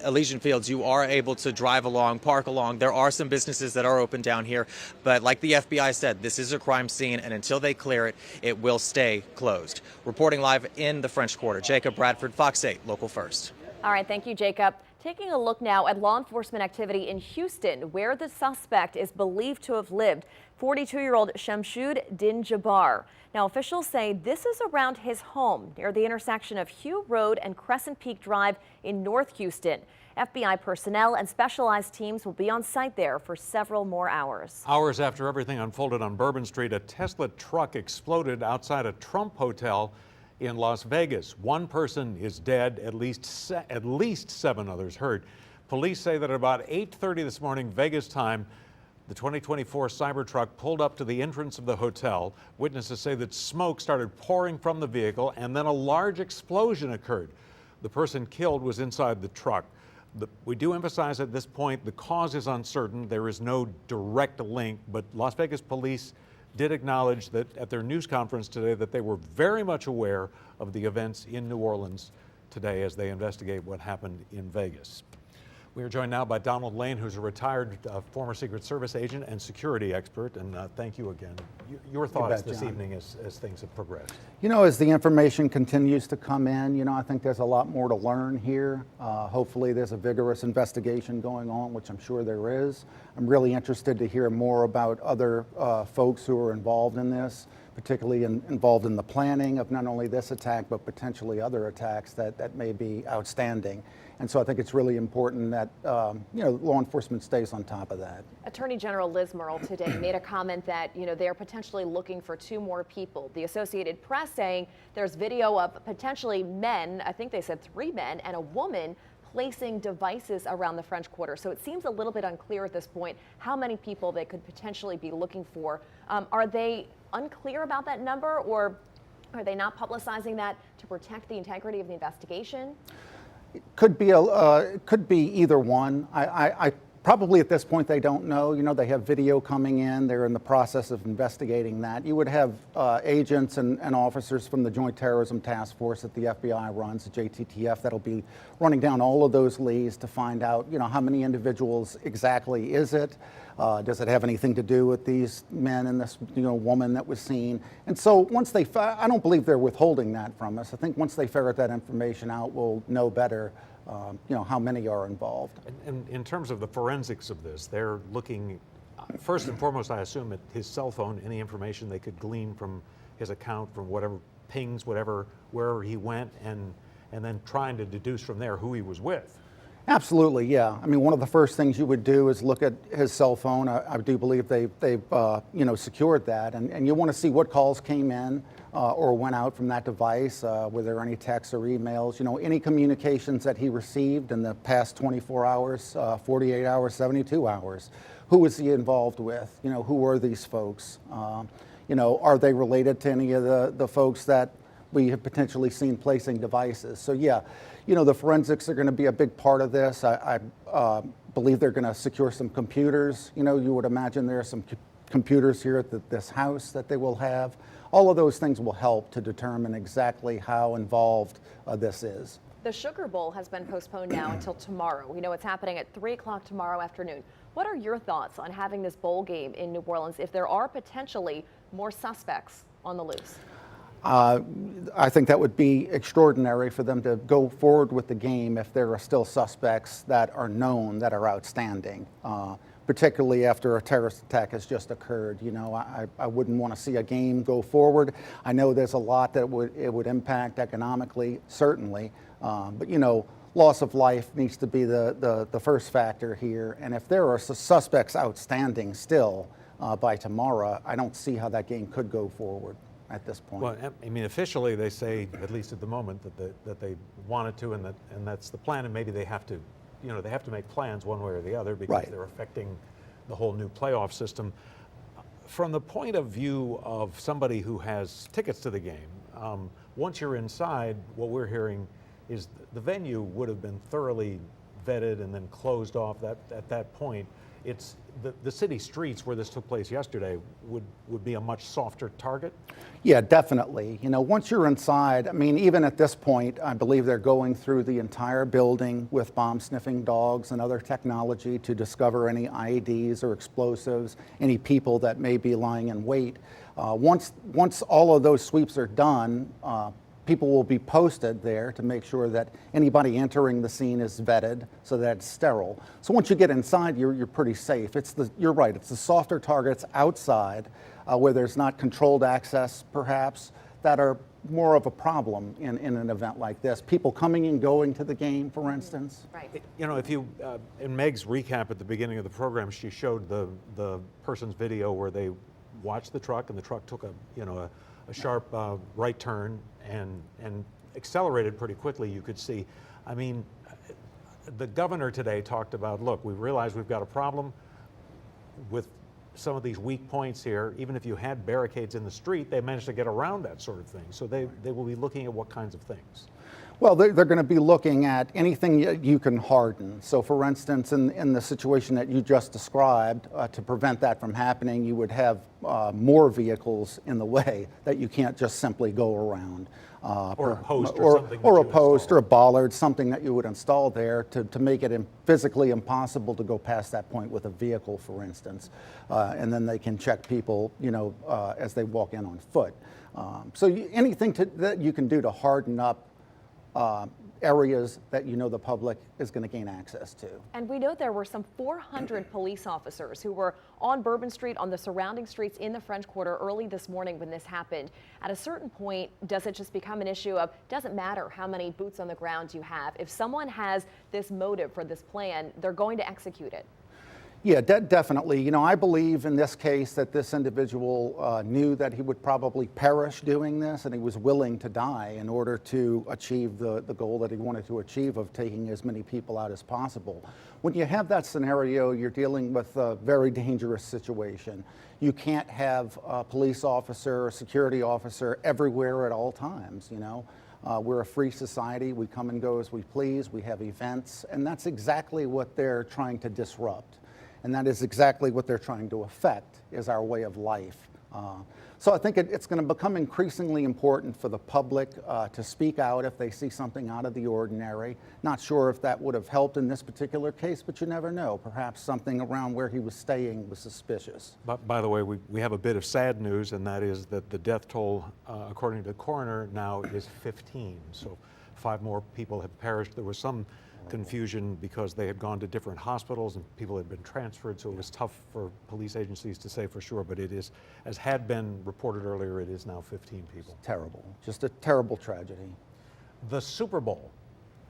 Elysian Fields, you are able to drive along, park along. There are some businesses that are open down here. But like the FBI said, this is a crime scene, and until they clear it, it will stay closed. Reporting live in the French Quarter, Jacob Bradford, Fox 8, Local First. All right, thank you, Jacob. Taking a look now at law enforcement activity in Houston, where the suspect is believed to have lived, 42-year-old Shamsud Din Jabbar. Now, officials say this is around his home near the intersection of Hugh Road and Crescent Peak Drive in North Houston. FBI personnel and specialized teams will be on site there for several more hours. Hours after everything unfolded on Bourbon Street, a Tesla truck exploded outside a Trump hotel in Las Vegas. One person is dead, at least 7 others hurt. Police say that at about 8:30 this morning, Vegas time, the 2024 Cybertruck pulled up to the entrance of the hotel. Witnesses say that smoke started pouring from the vehicle, and then a large explosion occurred. The person killed was inside the truck. We do emphasize at this point the cause is uncertain. There is no direct link, but Las Vegas police did acknowledge that at their news conference today that they were very much aware of the events in New Orleans today as they investigate what happened in Vegas. We are joined now by Donald Lane, who's a retired former Secret Service agent and security expert. And thank you again. Your thoughts this evening as things have progressed. You know, as the information continues to come in, you know, I think there's a lot more to learn here. Hopefully there's a vigorous investigation going on, which I'm sure there is. I'm really interested to hear more about other folks who are involved in this, particularly involved in the planning of not only this attack, but potentially other attacks that may be outstanding. And so I think it's really important that, you know, law enforcement stays on top of that. Attorney General Liz Murrill today made a comment that, you know, they're potentially looking for 2 more people. The Associated Press saying there's video of potentially men, I think they said 3 men, and a woman placing devices around the French Quarter. So it seems a little bit unclear at this point how many people they could potentially be looking for. Are they unclear about that number, or Are they not publicizing that to protect the integrity of the investigation? Could be either one. I probably at this point they don't know. You know, they have video coming in. They're in the process of investigating that. You would have agents and officers from the Joint Terrorism Task Force that the FBI runs, the JTTF, that'll be running down all of those leads to find out, you know, how many individuals exactly is it? Does it have anything to do with these men and this, you know, woman that was seen? And so once they, I don't believe they're withholding that from us. I think once they ferret that information out, we'll know better, you know, how many are involved. And in terms of the forensics of this, they're looking, first and foremost, I assume, at his cell phone, any information they could glean from his account, from whatever pings, whatever, wherever he went, and then trying to deduce from there who he was with. Absolutely, yeah. I mean, one of the first things you would do is look at his cell phone. I do believe they've you know, secured that, and you want to see what calls came in or went out from that device. Were there any texts or emails? You know, any communications that he received in the past 24 hours, 48 hours, 72 hours. Who was he involved with? You know, who were these folks? You know, are they related to any of the folks that we have potentially seen placing devices? So yeah, you know, the forensics are going to be a big part of this. I believe they're going to secure some computers. You know, you would imagine there are some computers here at this house that they will have. All of those things will help to determine exactly how involved this is. The Sugar Bowl has been postponed now until tomorrow. We know it's happening at 3 o'clock tomorrow afternoon. What are your thoughts on having this bowl game in New Orleans if there are potentially more suspects on the loose? I think that would be extraordinary for them to go forward with the game if there are still suspects that are known, that are outstanding, particularly after a terrorist attack has just occurred. You know, I wouldn't want to see a game go forward. I know there's a lot that it would impact economically, certainly, but you know, loss of life needs to be the first factor here. And if there are suspects outstanding still by tomorrow, I don't see how that game could go forward at this point. Well, I mean, officially they say, at least at the moment, that they wanted to, and that's the plan, and maybe they have to, you know, they have to make plans one way or the other because they're affecting the whole new playoff system. From the point of view of somebody who has tickets to the game, once you're inside, what we're hearing is the venue would have been thoroughly vetted and then closed off. At that point, it's the city streets where this took place yesterday would be a much softer target? Yeah, definitely. You know, once you're inside, I mean, even at this point, I believe they're going through the entire building with bomb sniffing dogs and other technology to discover any IEDs or explosives, any people that may be lying in wait. Once all of those sweeps are done, people will be posted there to make sure that anybody entering the scene is vetted so that it's sterile. So once you get inside, you're pretty safe. You're right, it's the softer targets outside where there's not controlled access, perhaps, that are more of a problem in an event like this. People coming and going to the game, for instance. Right. You know, if you, in Meg's recap at the beginning of the program, she showed the person's video where they watched the truck and the truck took a sharp right turn and accelerated pretty quickly, you could see. I mean, the governor today talked about, look, we realize we've got a problem with some of these weak points here. Even if you had barricades in the street, they managed to get around that sort of thing. So they will be looking at what kinds of things. Well, they're going to be looking at anything you can harden. So for instance, in the situation that you just described, to prevent that from happening, you would have more vehicles in the way that you can't just simply go around. Or a post or a post or a bollard, something that you would install there to make it physically impossible to go past that point with a vehicle, for instance. And then they can check people, you know, as they walk in on foot. So anything that you can do to harden up areas that you know the public is going to gain access to. And we know there were some 400 police officers who were on Bourbon Street, on the surrounding streets in the French Quarter early this morning when this happened. At a certain point, does it just become an issue of, doesn't matter how many boots on the ground you have, if someone has this motive for this plan, they're going to execute it? Yeah, definitely. You know, I believe in this case that this individual knew that he would probably perish doing this, and he was willing to die in order to achieve the goal that he wanted to achieve of taking as many people out as possible. When you have that scenario, you're dealing with a very dangerous situation. You can't have a police officer or security officer everywhere at all times, you know. We're a free society. We come and go as we please. We have events, and that's exactly what they're trying to disrupt. And that is exactly what they're trying to affect, is our way of life. So I think it's going to become increasingly important for the public to speak out if they see something out of the ordinary. Not sure if that would have helped in this particular case, but you never know. Perhaps something around where he was staying was suspicious. But by the way, we have a bit of sad news, and that is that the death toll, according to the coroner, now is 15. So 5 more people have perished. There was some confusion because they had gone to different hospitals and people had been transferred, so it was tough for police agencies to say for sure, but it is, as had been reported earlier, it is now 15 people. It's terrible, just a terrible tragedy. The Super Bowl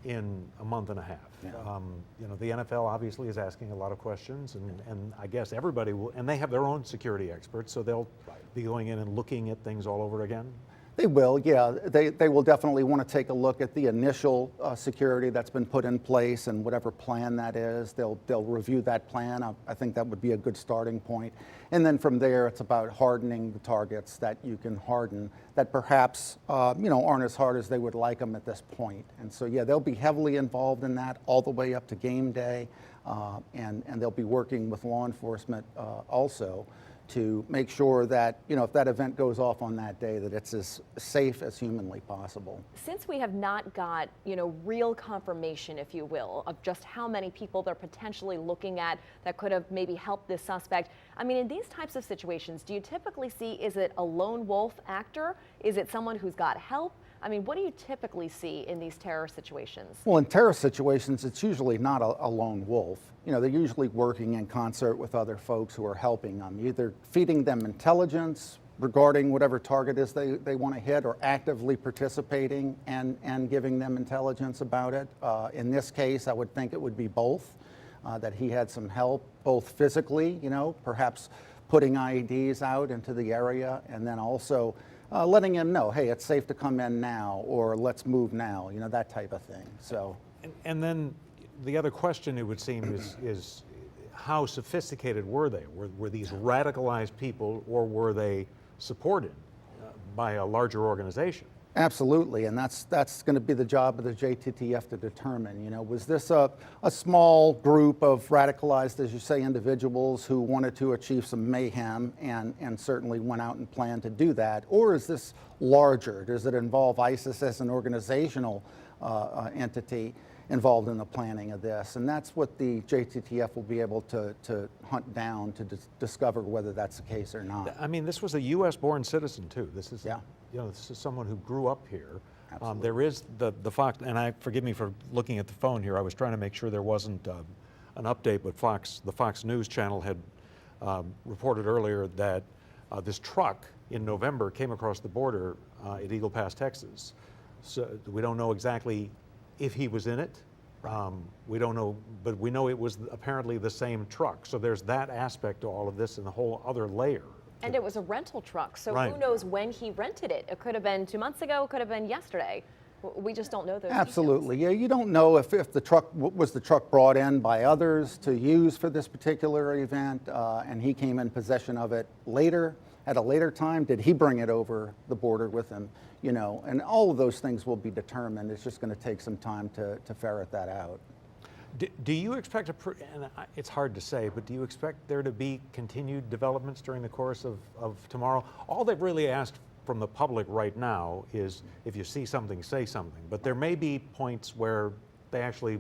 in a month and a half. Yeah. You know, the NFL obviously is asking a lot of questions, and I guess everybody will, and they have their own security experts, so they'll be going in and looking at things all over again. They will, yeah. They will definitely want to take a look at the initial security that's been put in place and whatever plan that is. They'll review that plan. I think that would be a good starting point. And then from there, it's about hardening the targets that you can harden that perhaps you know, aren't as hard as they would like them at this point. And so, yeah, they'll be heavily involved in that all the way up to game day, and they'll be working with law enforcement also to make sure that, you know, if that event goes off on that day, that it's as safe as humanly possible. Since we have not got, you know, real confirmation, if you will, of just how many people they're potentially looking at that could have maybe helped this suspect, I mean, in these types of situations, do you typically see, is it a lone wolf actor? Is it someone who's got help? I mean, what do you typically see in these terror situations? Well, in terror situations, it's usually not a lone wolf. You know, they're usually working in concert with other folks who are helping them, either feeding them intelligence regarding whatever target is they want to hit, or actively participating and giving them intelligence about it. In this case, I would think it would be both, that he had some help, both physically, you know, perhaps putting IEDs out into the area, and then also letting him know, hey, it's safe to come in now, or let's move now, you know, that type of thing. So, and then the other question, it would seem, is how sophisticated were they? Were these radicalized people, or were they supported by a larger organization? Absolutely, and that's going to be the job of the JTTF to determine. You know, was this a small group of radicalized, as you say, individuals who wanted to achieve some mayhem and certainly went out and planned to do that, or is this larger? Does it involve ISIS as an organizational entity involved in the planning of this? And that's what the JTTF will be able to hunt down to discover whether that's the case or not. I mean, this was a U.S.-born citizen too. This is, you know, this is someone who grew up here. There is the Fox, and forgive me for looking at the phone here. I was trying to make sure there wasn't an update, but the Fox News channel had reported earlier that this truck in November came across the border at Eagle Pass, Texas. So we don't know exactly if he was in it. We don't know, but we know it was apparently the same truck. So there's that aspect to all of this, and a whole other layer. And it was a rental truck, so Right. who knows when he rented it? It could have been 2 months ago, it could have been yesterday. We just don't know those Absolutely, yeah. You don't know if the truck was the truck brought in by others to use for this particular event, and he came in possession of it later, at a later time. Did he bring it over the border with him? You know, and all of those things will be determined. It's just going to take some time to ferret that out. Do you expect, and it's hard to say, but do you expect there to be continued developments during the course of tomorrow? All they've really asked from the public right now is, if you see something, say something. But there may be points where they actually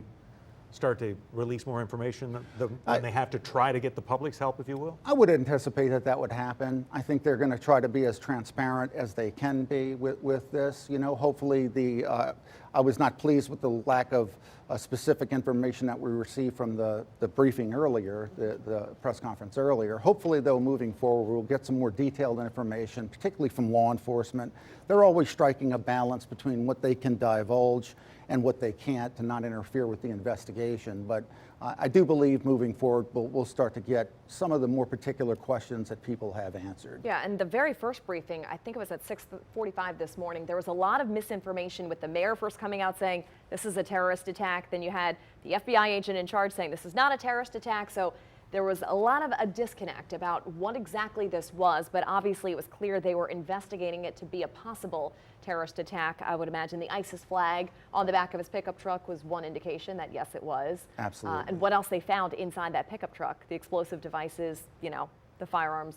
start to release more information, and they have to try to get the public's help, if you will? I would anticipate that would happen. I think they're going to try to be as transparent as they can be with this. You know, hopefully I was not pleased with the lack of specific information that we received from the briefing earlier, the press conference earlier. Hopefully, though, moving forward, we'll get some more detailed information, particularly from law enforcement. They're always striking a balance between what they can divulge and what they can't, to not interfere with the investigation. But I do believe moving forward we'll start to get some of the more particular questions that people have answered. Yeah, and the very first briefing, I think it was at 6:45 this morning, there was a lot of misinformation with the mayor first coming out saying this is a terrorist attack. Then you had the FBI agent in charge saying this is not a terrorist attack. So there was a lot of a disconnect about what exactly this was, but obviously it was clear they were investigating it to be a possible terrorist attack. I would imagine the ISIS flag on the back of his pickup truck was one indication that yes, it was. Absolutely. And what else they found inside that pickup truck? The explosive devices, you know, the firearms,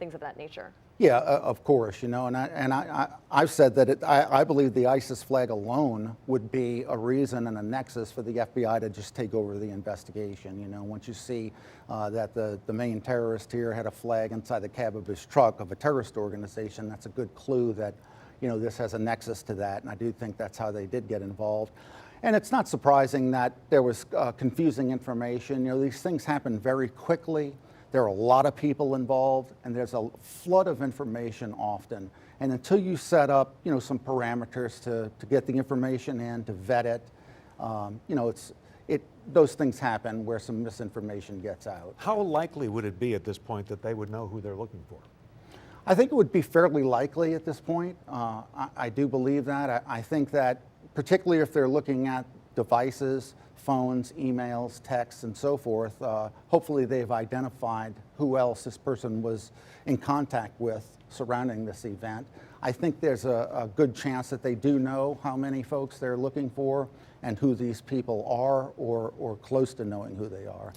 things of that nature. Yeah, of course, you know, and I've said that I believe the ISIS flag alone would be a reason and a nexus for the FBI to just take over the investigation. You know, once you see that the main terrorist here had a flag inside the cab of his truck of a terrorist organization, that's a good clue that, you know, this has a nexus to that, and I do think that's how they did get involved. And it's not surprising that there was confusing information. You know, these things happen very quickly. There are a lot of people involved, and there's a flood of information often. And until you set up, you know, some parameters to get the information in, to vet it, you know, those things happen where some misinformation gets out. How likely would it be at this point that they would know who they're looking for? I think it would be fairly likely at this point. I do believe that. I think that particularly if they're looking at devices, phones, emails, texts, and so forth, hopefully they've identified who else this person was in contact with surrounding this event. I think there's a good chance that they do know how many folks they're looking for and who these people are, or close to knowing who they are.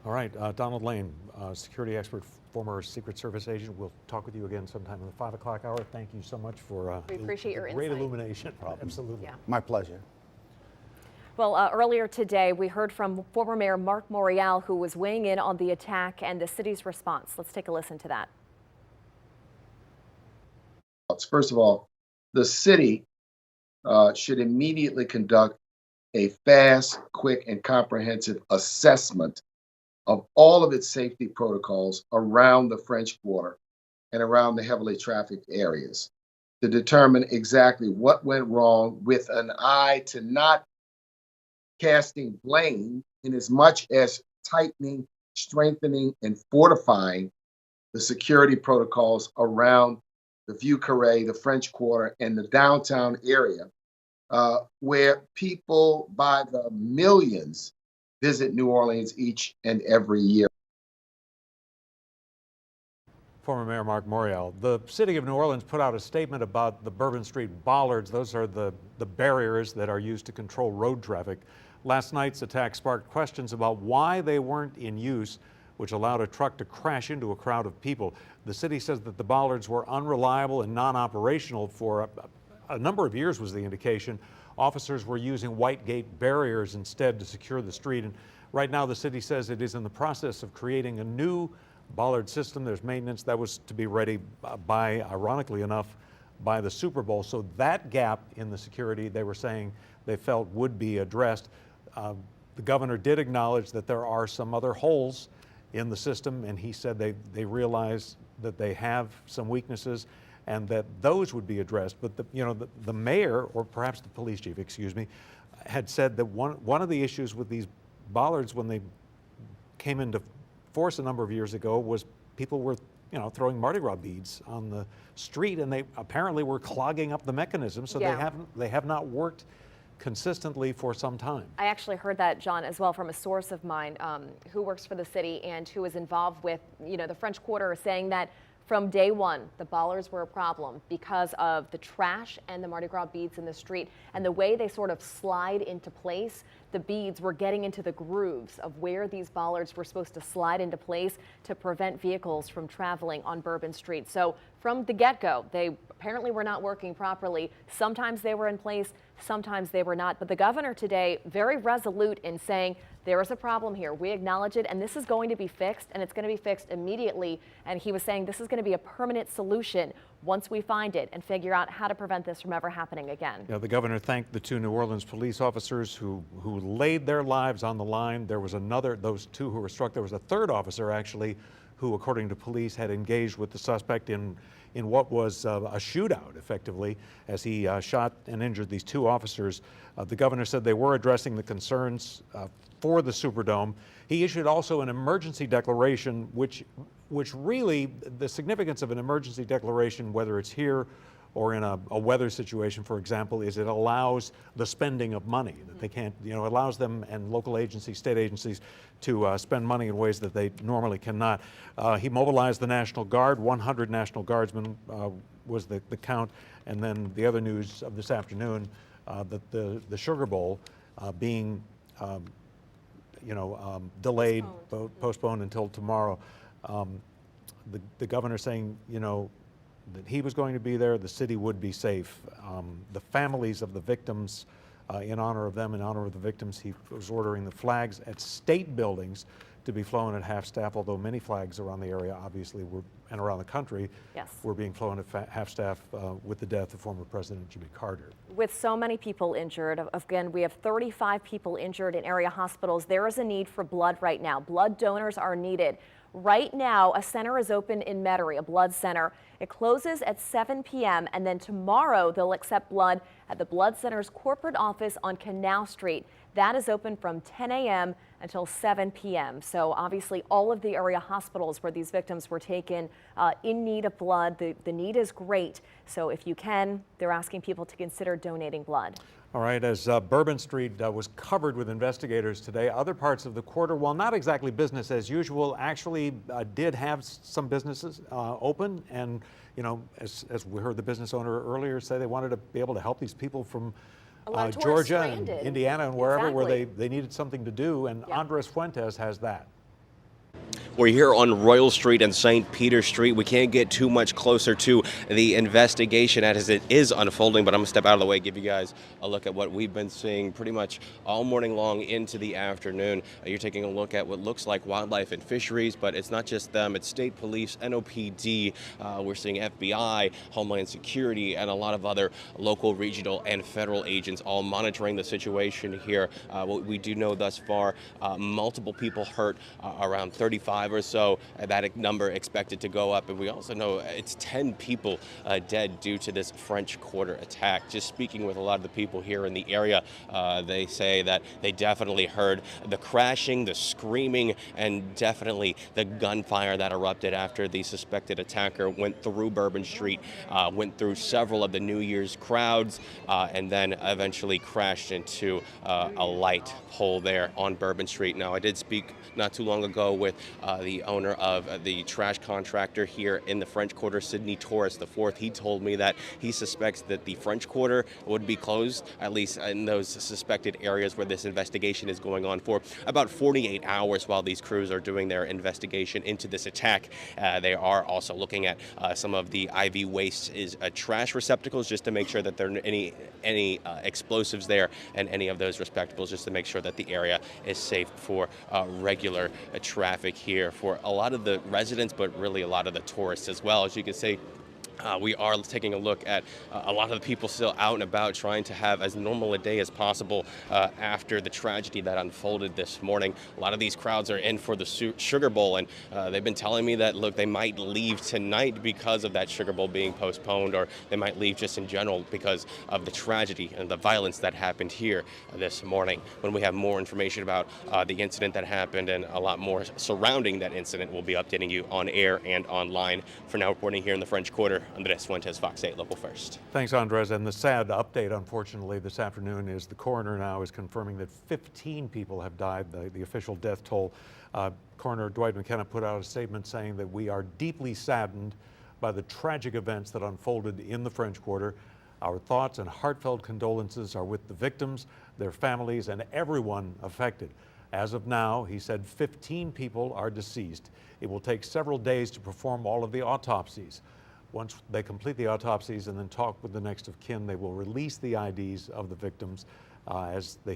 All right, Donald Lane, security expert, former Secret Service agent. We'll talk with you again sometime in the 5 o'clock hour. Thank you so much for we appreciate your great insight. illumination. Absolutely. Yeah. My pleasure. Well, earlier today, we heard from former Mayor Mark Morial, who was weighing in on the attack and the city's response. Let's take a listen to that. First of all, the city should immediately conduct a fast, quick, and comprehensive assessment of all of its safety protocols around the French Quarter and around the heavily trafficked areas to determine exactly what went wrong, with an eye to not casting blame in as much as tightening, strengthening, and fortifying the security protocols around the Vieux Carré, the French Quarter, and the downtown area, where people by the millions visit New Orleans each and every year. Former Mayor Mark Morial. The city of New Orleans put out a statement about the Bourbon Street bollards. Those are the barriers that are used to control road traffic. Last night's attack sparked questions about why they weren't in use, which allowed a truck to crash into a crowd of people. The city says that the bollards were unreliable and non-operational for a number of years, was the indication. Officers were using white gate barriers instead to secure the street. And right now the city says it is in the process of creating a new bollard system. There's maintenance that was to be ready by, ironically enough, by the Super Bowl. So that gap in the security, they were saying they felt would be addressed. The governor did acknowledge that there are some other holes in the system, and he said they realize that they have some weaknesses and that those would be addressed. But the mayor, or perhaps the police chief, excuse me, had said that one of the issues with these bollards when they came into force a number of years ago was people were throwing Mardi Gras beads on the street, and they apparently were clogging up the mechanism, so Yeah. they have not worked consistently for some time. I actually heard that, John, as well from a source of mine who works for the city and who is involved with, the French Quarter, saying that from day one, the bollards were a problem because of the trash and the Mardi Gras beads in the street, and the way they sort of slide into place. The beads were getting into the grooves of where these bollards were supposed to slide into place to prevent vehicles from traveling on Bourbon Street. So from the get-go, they apparently were not working properly. Sometimes they were in place, sometimes they were not. But the governor today, very resolute in saying there is a problem here. We acknowledge it, and this is going to be fixed, and it's going to be fixed immediately. And he was saying this is going to be a permanent solution once we find it and figure out how to prevent this from ever happening again. The governor thanked the two New Orleans police officers who laid their lives on the line. There was those two who were struck. There was a third officer actually who, according to police, had engaged with the suspect in what was a shootout, effectively, as he shot and injured these 2 officers. The governor said they were addressing the concerns for the Superdome. He issued also an emergency declaration, which really, the significance of an emergency declaration, whether it's here or in a weather situation, for example, is it allows the spending of money that they can't, allows them and local agencies, state agencies to spend money in ways that they normally cannot. He mobilized the National Guard, 100 National Guardsmen was the count. And then the other news of this afternoon, that the Sugar Bowl being, delayed, postponed until tomorrow. The governor saying, that he was going to be there, the city would be safe. The families of the victims, in honor of them, in honor of the victims, he was ordering the flags at state buildings to be flown at half-staff, although many flags around the area, obviously, and around the country, were being flown at half-staff with the death of former President Jimmy Carter. With so many people injured, again, we have 35 people injured in area hospitals. There is a need for blood right now. Blood donors are needed. Right now, a center is open in Metairie, a blood center. It closes at 7 p.m. and then tomorrow they'll accept blood at the blood center's corporate office on Canal Street. That is open from 10 a.m. until 7 p.m. So obviously all of the area hospitals where these victims were taken in need of blood, the need is great. So if you can, they're asking people to consider donating blood. All right, as Bourbon Street was covered with investigators today, other parts of the quarter, while not exactly business as usual, actually did have some businesses open. And, as we heard the business owner earlier say, they wanted to be able to help these people from Georgia and Indiana and wherever where they needed something to do. And Andres Fuentes has that. We're here on Royal Street and St. Peter Street. We can't get too much closer to the investigation as it is unfolding, but I'm going to step out of the way, give you guys a look at what we've been seeing pretty much all morning long into the afternoon. You're taking a look at what looks like wildlife and fisheries, but it's not just them. It's state police, NOPD. We're seeing FBI, Homeland Security, and a lot of other local, regional, and federal agents all monitoring the situation here. What we do know thus far, multiple people hurt, around 35 or so, that number expected to go up. And we also know it's 10 people dead due to this French Quarter attack. Just speaking with a lot of the people here in the area, they say that they definitely heard the crashing, the screaming, and definitely the gunfire that erupted after the suspected attacker went through Bourbon Street, went through several of the New Year's crowds, and then eventually crashed into a light pole there on Bourbon Street. Now, I did speak not too long ago with the owner of the trash contractor here in the French Quarter, Sidney Torres IV. He told me that he suspects that the French Quarter would be closed, at least in those suspected areas where this investigation is going on, for about 48 hours while these crews are doing their investigation into this attack. They are also looking at some of the IV waste is trash receptacles, just to make sure that there are any explosives there, and any of those receptacles, just to make sure that the area is safe for regular traffic here for a lot of the residents, but really a lot of the tourists as well. As you can see, we are taking a look at a lot of the people still out and about, trying to have as normal a day as possible after the tragedy that unfolded this morning. A lot of these crowds are in for the Sugar Bowl, and they've been telling me that, look, they might leave tonight because of that Sugar Bowl being postponed, or they might leave just in general because of the tragedy and the violence that happened here this morning. When we have more information about the incident that happened and a lot more surrounding that incident, we'll be updating you on air and online. For now, reporting here in the French Quarter, Andres Fuentes, Fox 8 Local First. Thanks, Andres. And the sad update, unfortunately, this afternoon is the coroner now is confirming that 15 people have died, the official death toll. Coroner Dwight McKenna put out a statement saying that we are deeply saddened by the tragic events that unfolded in the French Quarter. Our thoughts and heartfelt condolences are with the victims, their families, and everyone affected. As of now, he said 15 people are deceased. It will take several days to perform all of the autopsies. Once they complete the autopsies and then talk with the next of kin, they will release the IDs of the victims.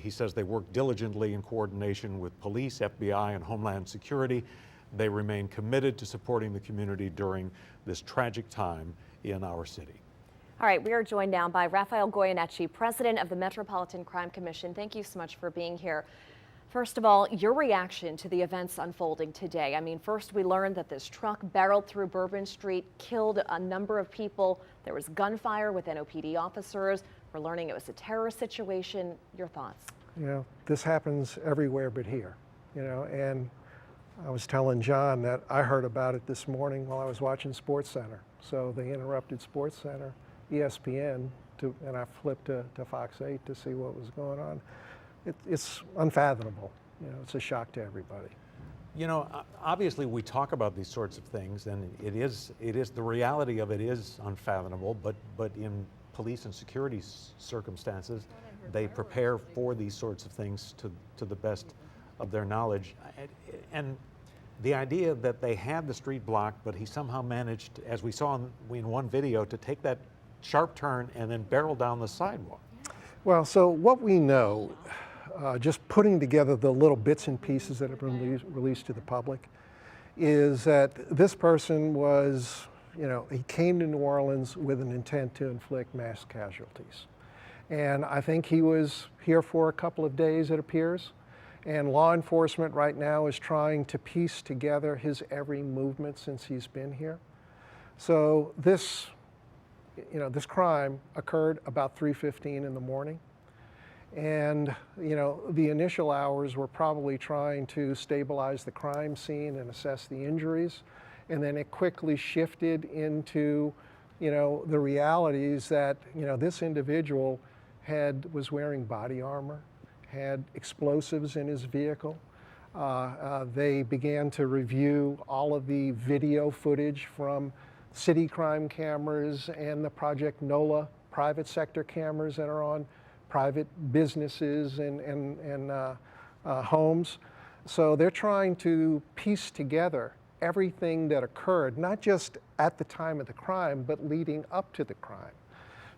He says they work diligently in coordination with police, FBI, and Homeland Security. They remain committed to supporting the community during this tragic time in our city. All right, we are joined now by Rafael Goyeneche, president of the Metropolitan Crime Commission. Thank you so much for being here. First of all, your reaction to the events unfolding today. I mean, first we learned that this truck barreled through Bourbon Street, killed a number of people. There was gunfire with NOPD officers. We're learning it was a terrorist situation. Your thoughts? You know, this happens everywhere but here, you know, and I was telling John that I heard about it this morning while I was watching SportsCenter. So they interrupted SportsCenter, ESPN, and I flipped to Fox 8 to see what was going on. It's unfathomable. You know, it's a shock to everybody. You know, obviously we talk about these sorts of things, and it is the reality of it is unfathomable. But in police and security circumstances, they prepare for these sorts of things to the best of their knowledge. And the idea that they had the street blocked, but he somehow managed, as we saw in one video, to take that sharp turn and then barrel down the sidewalk. Well, so what we know, just putting together the little bits and pieces that have been released to the public, is that this person was, you know, he came to New Orleans with an intent to inflict mass casualties. And I think he was here for a couple of days, it appears. And law enforcement right now is trying to piece together his every movement since he's been here. So this, you know, this crime occurred about 3:15 in the morning. And, you know, the initial hours were probably trying to stabilize the crime scene and assess the injuries. And then it quickly shifted into, you know, the realities that, you know, this individual was wearing body armor, had explosives in his vehicle. They began to review all of the video footage from city crime cameras and the Project NOLA private sector cameras that are on private businesses and homes. So they're trying to piece together everything that occurred, not just at the time of the crime, but leading up to the crime.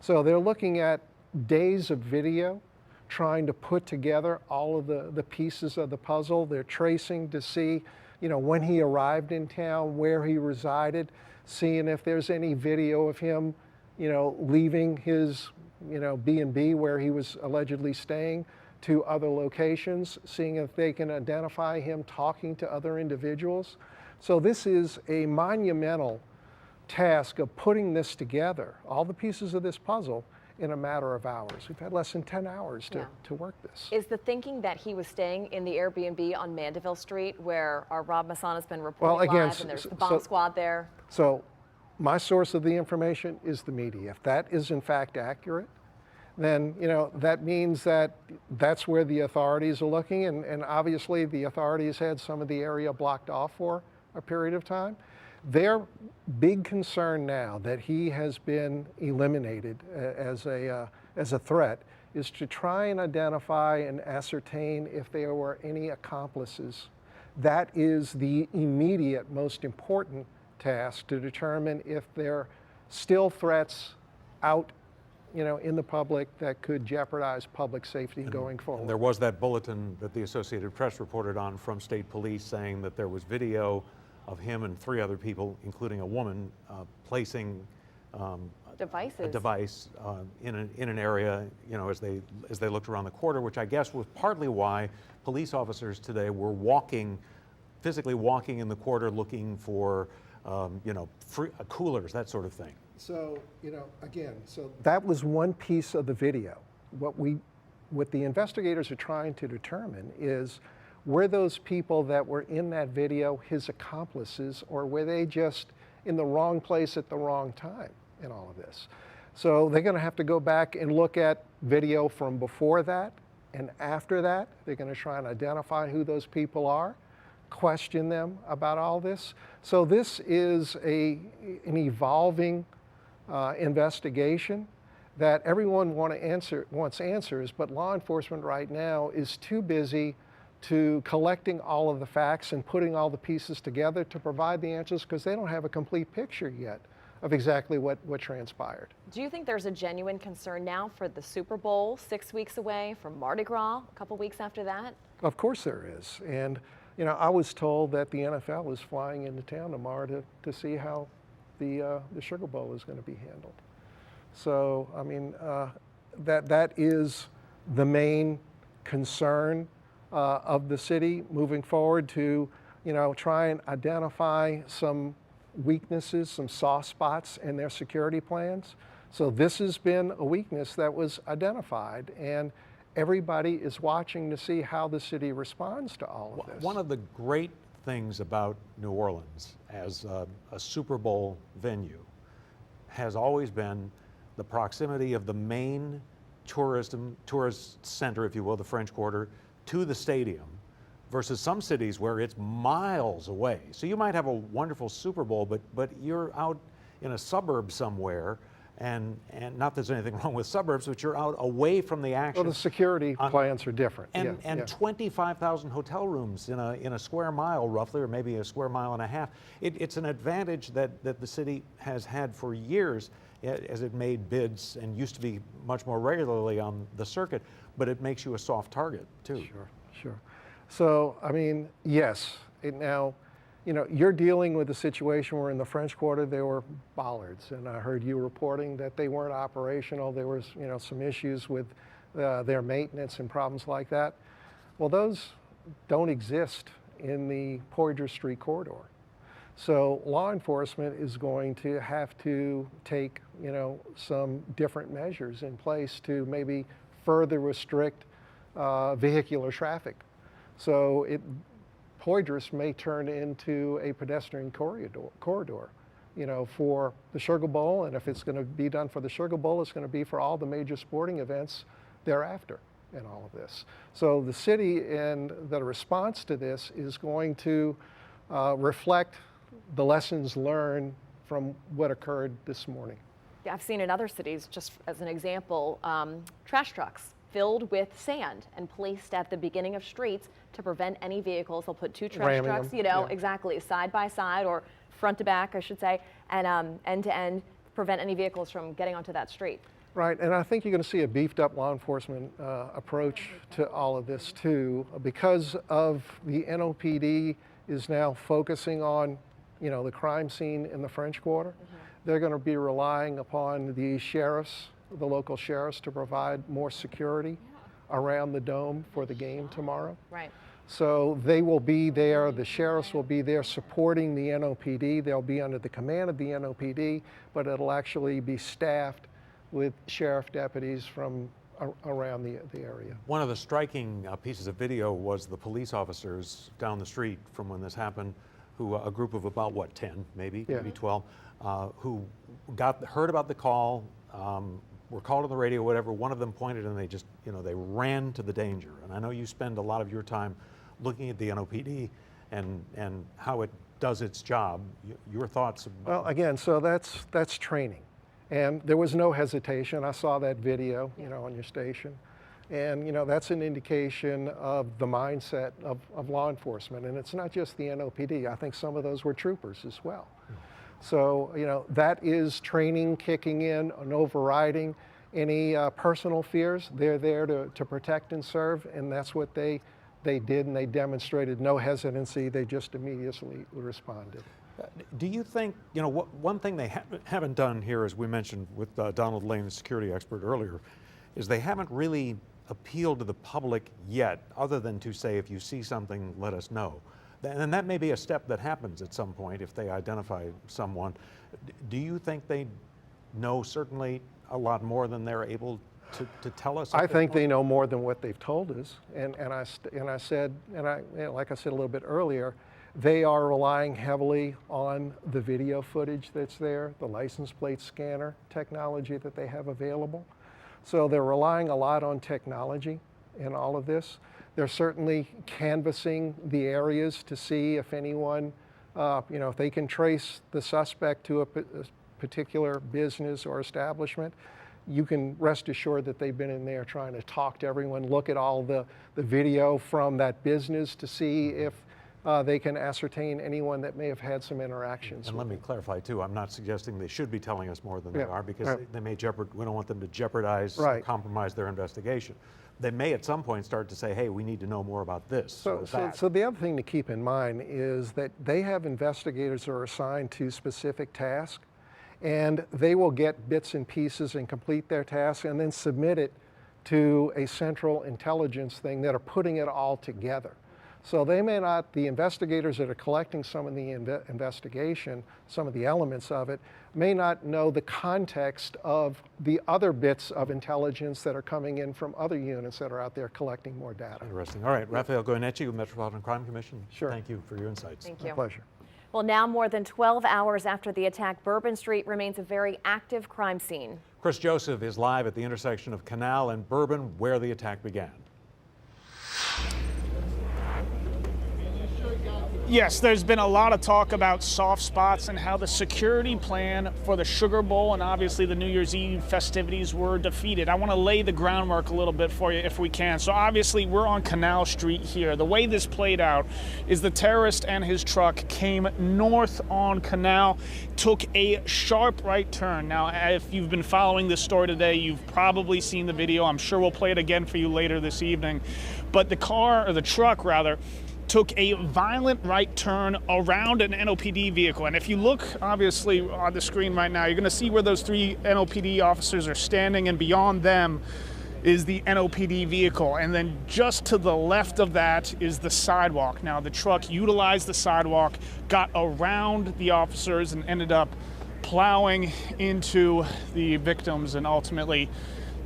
So they're looking at days of video, trying to put together all of the pieces of the puzzle. They're tracing to see, you know, when he arrived in town, where he resided, seeing if there's any video of him, you know, leaving his, you know, B&B where he was allegedly staying to other locations, seeing if they can identify him talking to other individuals. So this is a monumental task of putting this together, all the pieces of this puzzle, in a matter of hours. We've had less than 10 hours to work this. Is the thinking that he was staying in the Airbnb on Mandeville Street where our Rob Masson has been reporting live, and there's the bomb squad there? So my source of the information is the media. If that is in fact accurate, then, you know, that means that that's where the authorities are looking, and obviously the authorities had some of the area blocked off for a period of time. Their big concern now that he has been eliminated as a threat is to try and identify and ascertain if there were any accomplices. That is the immediate, most important task, to determine if there are still threats out, you know, in the public that could jeopardize public safety going forward. And there was that bulletin that the Associated Press reported on from state police saying that there was video of him and 3 other people, including a woman, placing a device in an area, you know, as they looked around the corner, which I guess was partly why police officers today were physically walking in the quarter looking for, you know, coolers, that sort of thing. So, you know, again, so that was one piece of the video. What the investigators are trying to determine is, were those people that were in that video his accomplices, or were they just in the wrong place at the wrong time in all of this? So they're going to have to go back and look at video from before that and after that. They're going to try and identify who those people are, question them about all this. So this is an evolving investigation that everyone wants answers, but law enforcement right now is too busy to collecting all of the facts and putting all the pieces together to provide the answers, because they don't have a complete picture yet of exactly what transpired. Do you think there's a genuine concern now for the Super Bowl 6 weeks away, from Mardi Gras a couple weeks after that? Of course there is. And, you know, I was told that the NFL is flying into town tomorrow to see how the Sugar Bowl is going to be handled. So, I mean, that is the main concern of the city moving forward to, try and identify some weaknesses, some soft spots in their security plans. So this has been a weakness that was identified, and everybody is watching to see how the city responds to all of this. One of the great things about New Orleans as a Super Bowl venue has always been the proximity of the main tourist center, if you will, the French Quarter, to the stadium, versus some cities where it's miles away. So you might have a wonderful Super Bowl, but you're out in a suburb somewhere, and not that there's anything wrong with suburbs, but you're out away from the action. Well, the security plans are different. And 25,000 hotel rooms in a square mile, roughly, or maybe a square mile and a half. It's an advantage that the city has had for years as it made bids and used to be much more regularly on the circuit, but it makes you a soft target, too. Sure. So, I mean, yes. Now, you're dealing with a situation where in the French Quarter there were bollards, and I heard you reporting that they weren't operational. There was, some issues with their maintenance and problems like that. Well, those don't exist in the Poydras Street corridor. So law enforcement is going to have to take, some different measures in place to maybe further restrict vehicular traffic. So Poydras may turn into a pedestrian corridor, for the Sugar Bowl, and if it's going to be done for the Sugar Bowl, it's going to be for all the major sporting events thereafter in all of this. So the city and the response to this is going to reflect the lessons learned from what occurred this morning. Yeah, I've seen in other cities, just as an example, trash trucks filled with sand and placed at the beginning of streets to prevent any vehicles. They'll put two trash trucks, exactly, side by side, or front to back, I should say, and end to end, prevent any vehicles from getting onto that street. Right, and I think you're going to see a beefed up law enforcement approach to all of this too, because of the NOPD is now focusing on, the crime scene in the French Quarter. They're going to be relying upon the sheriffs, the local sheriffs, to provide more security around the dome for the game tomorrow. Right. So they will be there, the sheriffs will be there supporting the NOPD. They'll be under the command of the NOPD, but it'll actually be staffed with sheriff deputies from around the area. One of the striking pieces of video was the police officers down the street from when this happened, who a group of about, 10, maybe 12, who heard about the call, were called on the radio, whatever. One of them pointed and they just, they ran to the danger. And I know you spend a lot of your time looking at the NOPD and how it does its job. Your thoughts? Well, again, so that's training. And there was no hesitation. I saw that video, on your station. And, that's an indication of the mindset of law enforcement. And it's not just the NOPD. I think some of those were troopers as well. So, that is training kicking in and overriding any personal fears. They're there to protect and serve, and that's what they did, and they demonstrated no hesitancy. They just immediately responded. Do you think, one thing they haven't done here, as we mentioned with Donald Lane, the security expert earlier, is they haven't really appealed to the public yet, other than to say, if you see something, let us know. And that may be a step that happens at some point if they identify someone. Do you think they know certainly a lot more than they're able to tell us? I think they know more than what they've told us. And I said, like I said a little bit earlier, they are relying heavily on the video footage that's there, the license plate scanner technology that they have available. So they're relying a lot on technology in all of this. They're certainly canvassing the areas to see if anyone, if they can trace the suspect to a particular business or establishment. You can rest assured that they've been in there trying to talk to everyone, look at all the video from that business to see if they can ascertain anyone that may have had some interactions. And let me clarify too, I'm not suggesting they should be telling us more than they are, because they may we don't want them to jeopardize, compromise their investigation. They may at some point start to say, hey, we need to know more about this. So the other thing to keep in mind is that they have investigators who are assigned to specific tasks, and they will get bits and pieces and complete their task and then submit it to a central intelligence thing that are putting it all together. So they may not, the investigators that are collecting some of the investigation, some of the elements of it, may not know the context of the other bits of intelligence that are coming in from other units that are out there collecting more data. Interesting. All right, Rafael Goyeneche with Metropolitan Crime Commission. Sure. Thank you for your insights. Thank you. My pleasure. Well, now more than 12 hours after the attack, Bourbon Street remains a very active crime scene. Chris Joseph is live at the intersection of Canal and Bourbon, where the attack began. Yes, there's been a lot of talk about soft spots and how the security plan for the Sugar Bowl and obviously the New Year's Eve festivities were defeated. I want to lay the groundwork a little bit for you if we can. So obviously we're on Canal Street here. The way this played out is the terrorist and his truck came north on Canal, took a sharp right turn. Now, if you've been following this story today, you've probably seen the video. I'm sure we'll play it again for you later this evening. But the car, or the truck rather, took a violent right turn around an NOPD vehicle. And if you look, obviously, on the screen right now, you're going to see where those 3 NOPD officers are standing, and beyond them is the NOPD vehicle. And then just to the left of that is the sidewalk. Now, the truck utilized the sidewalk, got around the officers, and ended up plowing into the victims, and ultimately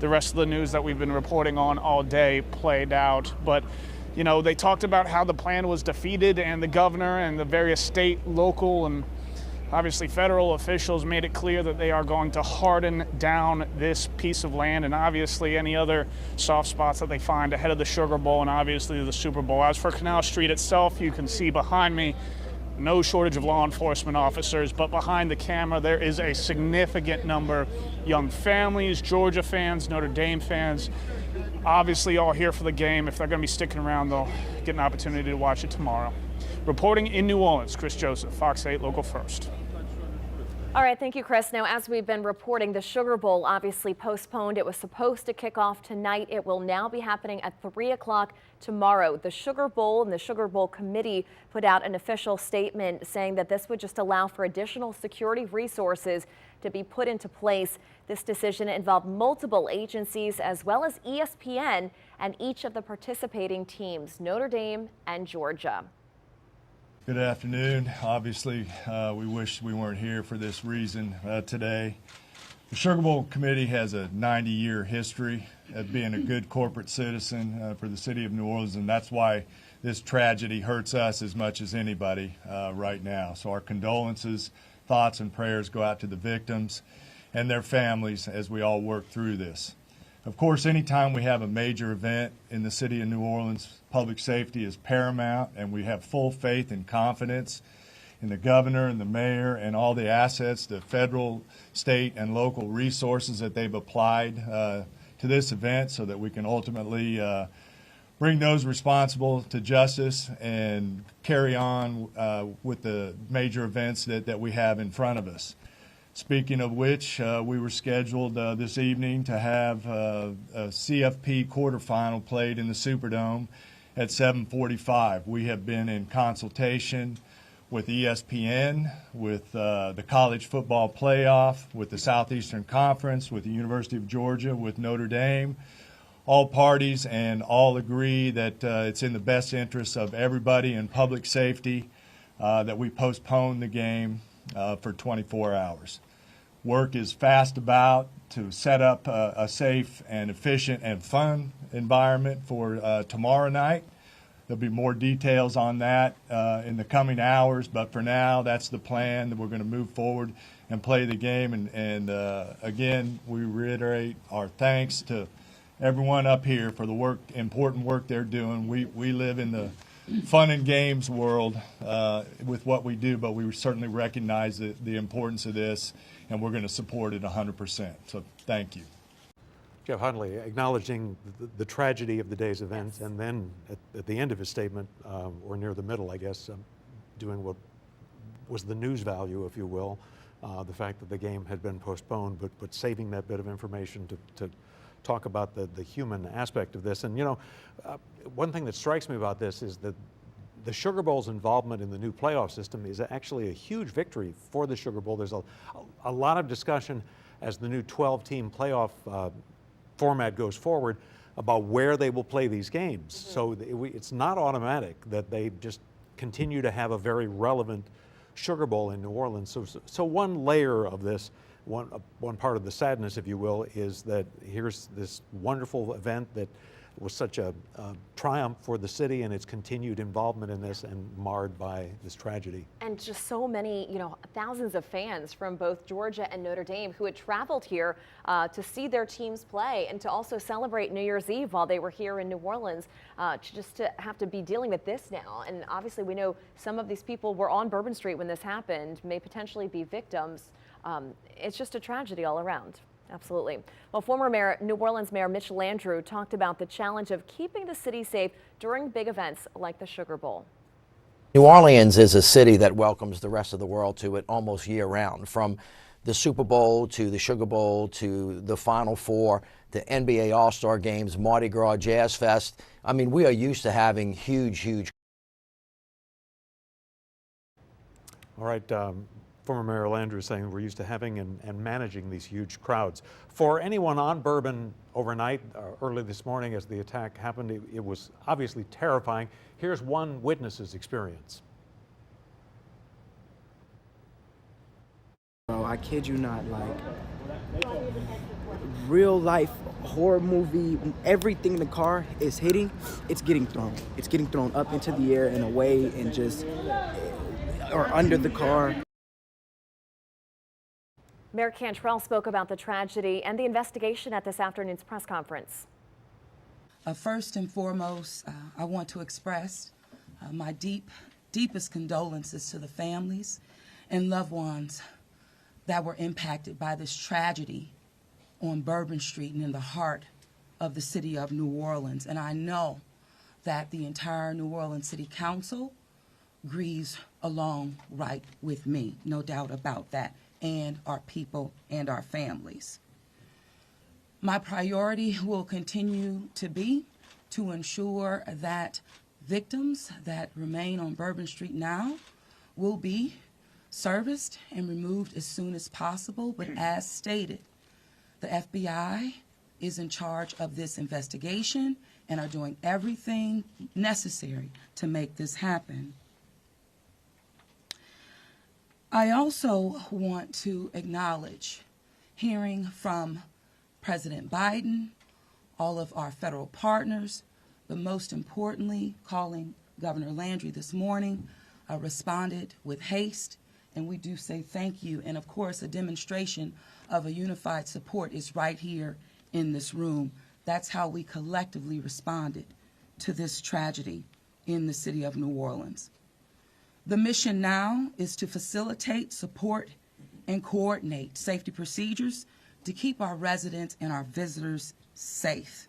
the rest of the news that we've been reporting on all day played out. But you know, they talked about how the plan was defeated, and the governor and the various state, local, and obviously federal officials made it clear that they are going to harden down this piece of land and obviously any other soft spots that they find ahead of the Sugar Bowl and obviously the Super Bowl. As for Canal Street itself, you can see behind me no shortage of law enforcement officers, but behind the camera there is a significant number of young families, Georgia fans, Notre Dame fans, obviously all here for the game. If they're going to be sticking around, they'll get an opportunity to watch it tomorrow. Reporting in New Orleans, Chris Joseph, Fox 8 Local First. All right, thank you, Chris. Now, as we've been reporting, the Sugar Bowl obviously postponed. It was supposed to kick off tonight. It will now be happening at 3 o'clock tomorrow. The Sugar Bowl and the Sugar Bowl committee put out an official statement saying that this would just allow for additional security resources to be put into place. This decision involved multiple agencies as well as ESPN and each of the participating teams, Notre Dame and Georgia. Good afternoon. Obviously, we wish we weren't here for this reason today. The Sugar Bowl Committee has a 90-year history of being a good corporate citizen for the city of New Orleans, and that's why this tragedy hurts us as much as anybody right now. So our condolences, thoughts, and prayers go out to the victims and their families as we all work through this. Of course, anytime we have a major event in the city of New Orleans, public safety is paramount, and we have full faith and confidence in the governor and the mayor and all the assets, the federal, state, and local resources that they've applied to this event so that we can ultimately bring those responsible to justice and carry on with the major events that we have in front of us. Speaking of which, we were scheduled this evening to have a CFP quarterfinal played in the Superdome at 7:45. We have been in consultation with ESPN, with the College Football Playoff, with the Southeastern Conference, with the University of Georgia, with Notre Dame, all parties, and all agree that it's in the best interest of everybody in public safety that we postpone the game for 24 hours. Work is fast about to set up a safe and efficient and fun environment for tomorrow night. There'll be more details on that in the coming hours, but for now, that's the plan, that we're going to move forward and play the game. And again, we reiterate our thanks to everyone up here for the important work they're doing. We live in the fun and games world with what we do, but we certainly recognize the importance of this, and we're going to support it 100%. So thank you. Jeff Hundley acknowledging the tragedy of the day's events, and then at the end of his statement, or near the middle, I guess, doing what was the news value, if you will, the fact that the game had been postponed, but saving that bit of information to talk about the human aspect of this. And you know, one thing that strikes me about this is that the Sugar Bowl's involvement in the new playoff system is actually a huge victory for the Sugar Bowl. There's a lot of discussion as the new 12-team playoff format goes forward about where they will play these games. So it's not automatic that they just continue to have a very relevant Sugar Bowl in New Orleans. So one layer of this, one part of the sadness, if you will, is that here's this wonderful event that was such a triumph for the city and its continued involvement in this, and marred by this tragedy. And just so many, thousands of fans from both Georgia and Notre Dame who had traveled here to see their teams play and to also celebrate New Year's Eve while they were here in New Orleans, to have to be dealing with this now. And obviously we know some of these people were on Bourbon Street when this happened, may potentially be victims. It's just a tragedy all around. Absolutely. Well, former New Orleans Mayor Mitch Landrieu talked about the challenge of keeping the city safe during big events like the Sugar Bowl. New Orleans is a city that welcomes the rest of the world to it almost year round, from the Super Bowl to the Sugar Bowl to the Final Four, to NBA All-Star games, Mardi Gras, Jazz Fest. I mean, we are used to having huge. All right. Former Mayor Landrieu saying we're used to having and managing these huge crowds. For anyone on Bourbon overnight, early this morning as the attack happened, it was obviously terrifying. Here's one witness's experience. Bro, I kid you not, like real life horror movie, everything the car is hitting, it's getting thrown. It's getting thrown up into the air and away and just, or under the car. Mayor Cantrell spoke about the tragedy and the investigation at this afternoon's press conference. First and foremost, I want to express my deepest condolences to the families and loved ones that were impacted by this tragedy on Bourbon Street and in the heart of the city of New Orleans. And I know that the entire New Orleans City Council grieves along right with me, no doubt about that, and our people and our families. My priority will continue to be to ensure that victims that remain on Bourbon Street now will be serviced and removed as soon as possible. But as stated, the FBI is in charge of this investigation and are doing everything necessary to make this happen. I also want to acknowledge hearing from President Biden, all of our federal partners, but most importantly, calling Governor Landrieu this morning, responded with haste, and we do say thank you. And of course, a demonstration of a unified support is right here in this room. That's how we collectively responded to this tragedy in the city of New Orleans. The mission now is to facilitate, support, and coordinate safety procedures to keep our residents and our visitors safe.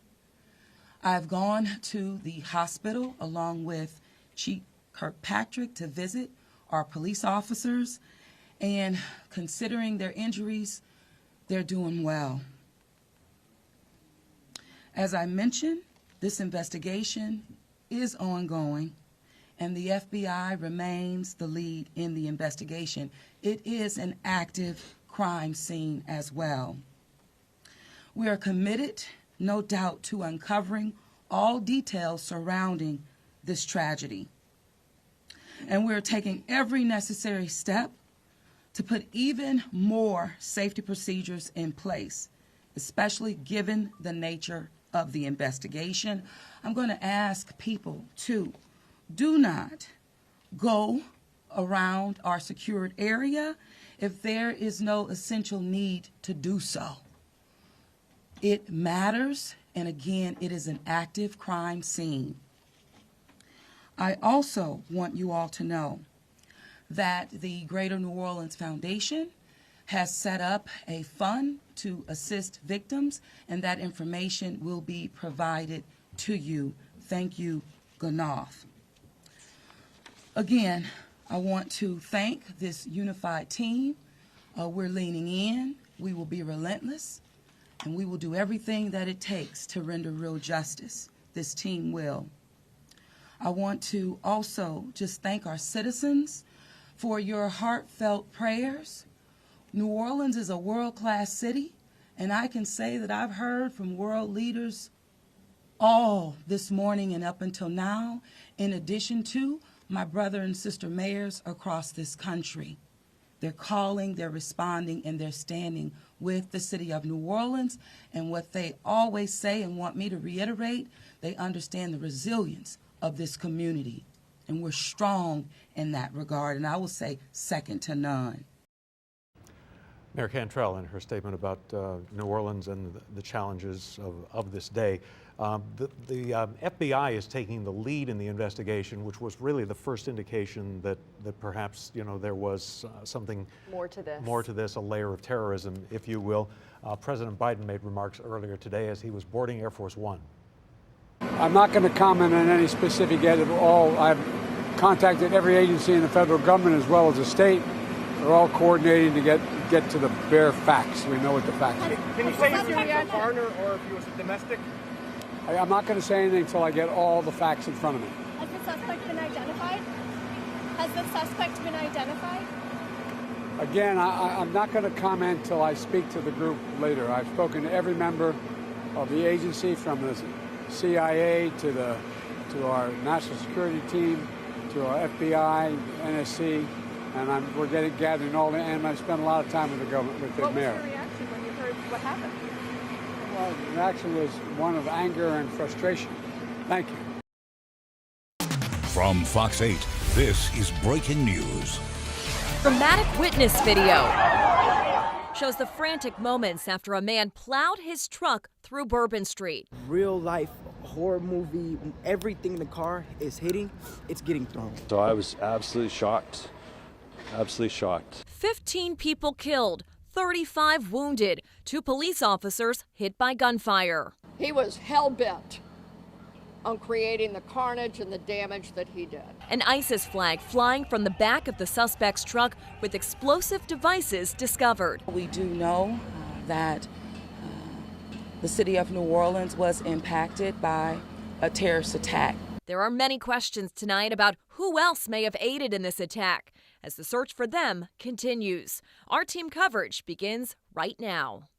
I've gone to the hospital along with Chief Kirkpatrick to visit our police officers, and considering their injuries, they're doing well. As I mentioned, this investigation is ongoing, and the FBI remains the lead in the investigation. It is an active crime scene as well. We are committed, no doubt, to uncovering all details surrounding this tragedy. And we're taking every necessary step to put even more safety procedures in place, especially given the nature of the investigation. I'm going to ask people to do not go around our secured area if there is no essential need to do so. It matters, and again, it is an active crime scene. I also want you all to know that the Greater New Orleans Foundation has set up a fund to assist victims, and that information will be provided to you. Thank you, Ganoff. Again, I want to thank this unified team. We're leaning in. We will be relentless, and we will do everything that it takes to render real justice. This team will. I want to also just thank our citizens for your heartfelt prayers. New Orleans is a world-class city, And I can say that I've heard from world leaders all this morning and up until now, in addition to my brother and sister mayors across this country. They're calling, they're responding, and they're standing with the city of New Orleans. And what they always say and want me to reiterate, they understand the resilience of this community. And we're strong in that regard, and I will say second to none. Mayor Cantrell, in her statement about New Orleans and the challenges of this day, the FBI is taking the lead in the investigation, which was really the first indication that perhaps there was something more to this, a layer of terrorism, if you will. President Biden made remarks earlier today as he was boarding Air Force One. I'm not going to comment on any specific area at all. I've contacted every agency in the federal government as well as the state. They're all coordinating to get to the bare facts. We know what the facts are. Can you say if you were a foreigner or if you was domestic? I'm not going to say anything until I get all the facts in front of me. Has the suspect been identified? Again, I'm not going to comment until I speak to the group later. I've spoken to every member of the agency, from the CIA to our national security team, to our FBI, NSC, and we're gathering all the, and I've spent a lot of time with the government, with the mayor. What was your reaction when you heard what happened? Well, the reaction was one of anger and frustration. Thank you. From Fox 8, this is breaking news. Dramatic witness video shows the frantic moments after a man plowed his truck through Bourbon Street. Real life horror movie, everything in the car is hitting, it's getting thrown. So I was absolutely shocked. Absolutely shocked. 15 people killed, 35 wounded, 2 police officers hit by gunfire. He was hell-bent on creating the carnage and the damage that he did. An ISIS flag flying from the back of the suspect's truck with explosive devices discovered. We do know that the city of New Orleans was impacted by a terrorist attack. There are many questions tonight about who else may have aided in this attack as the search for them continues. Our team coverage begins right now.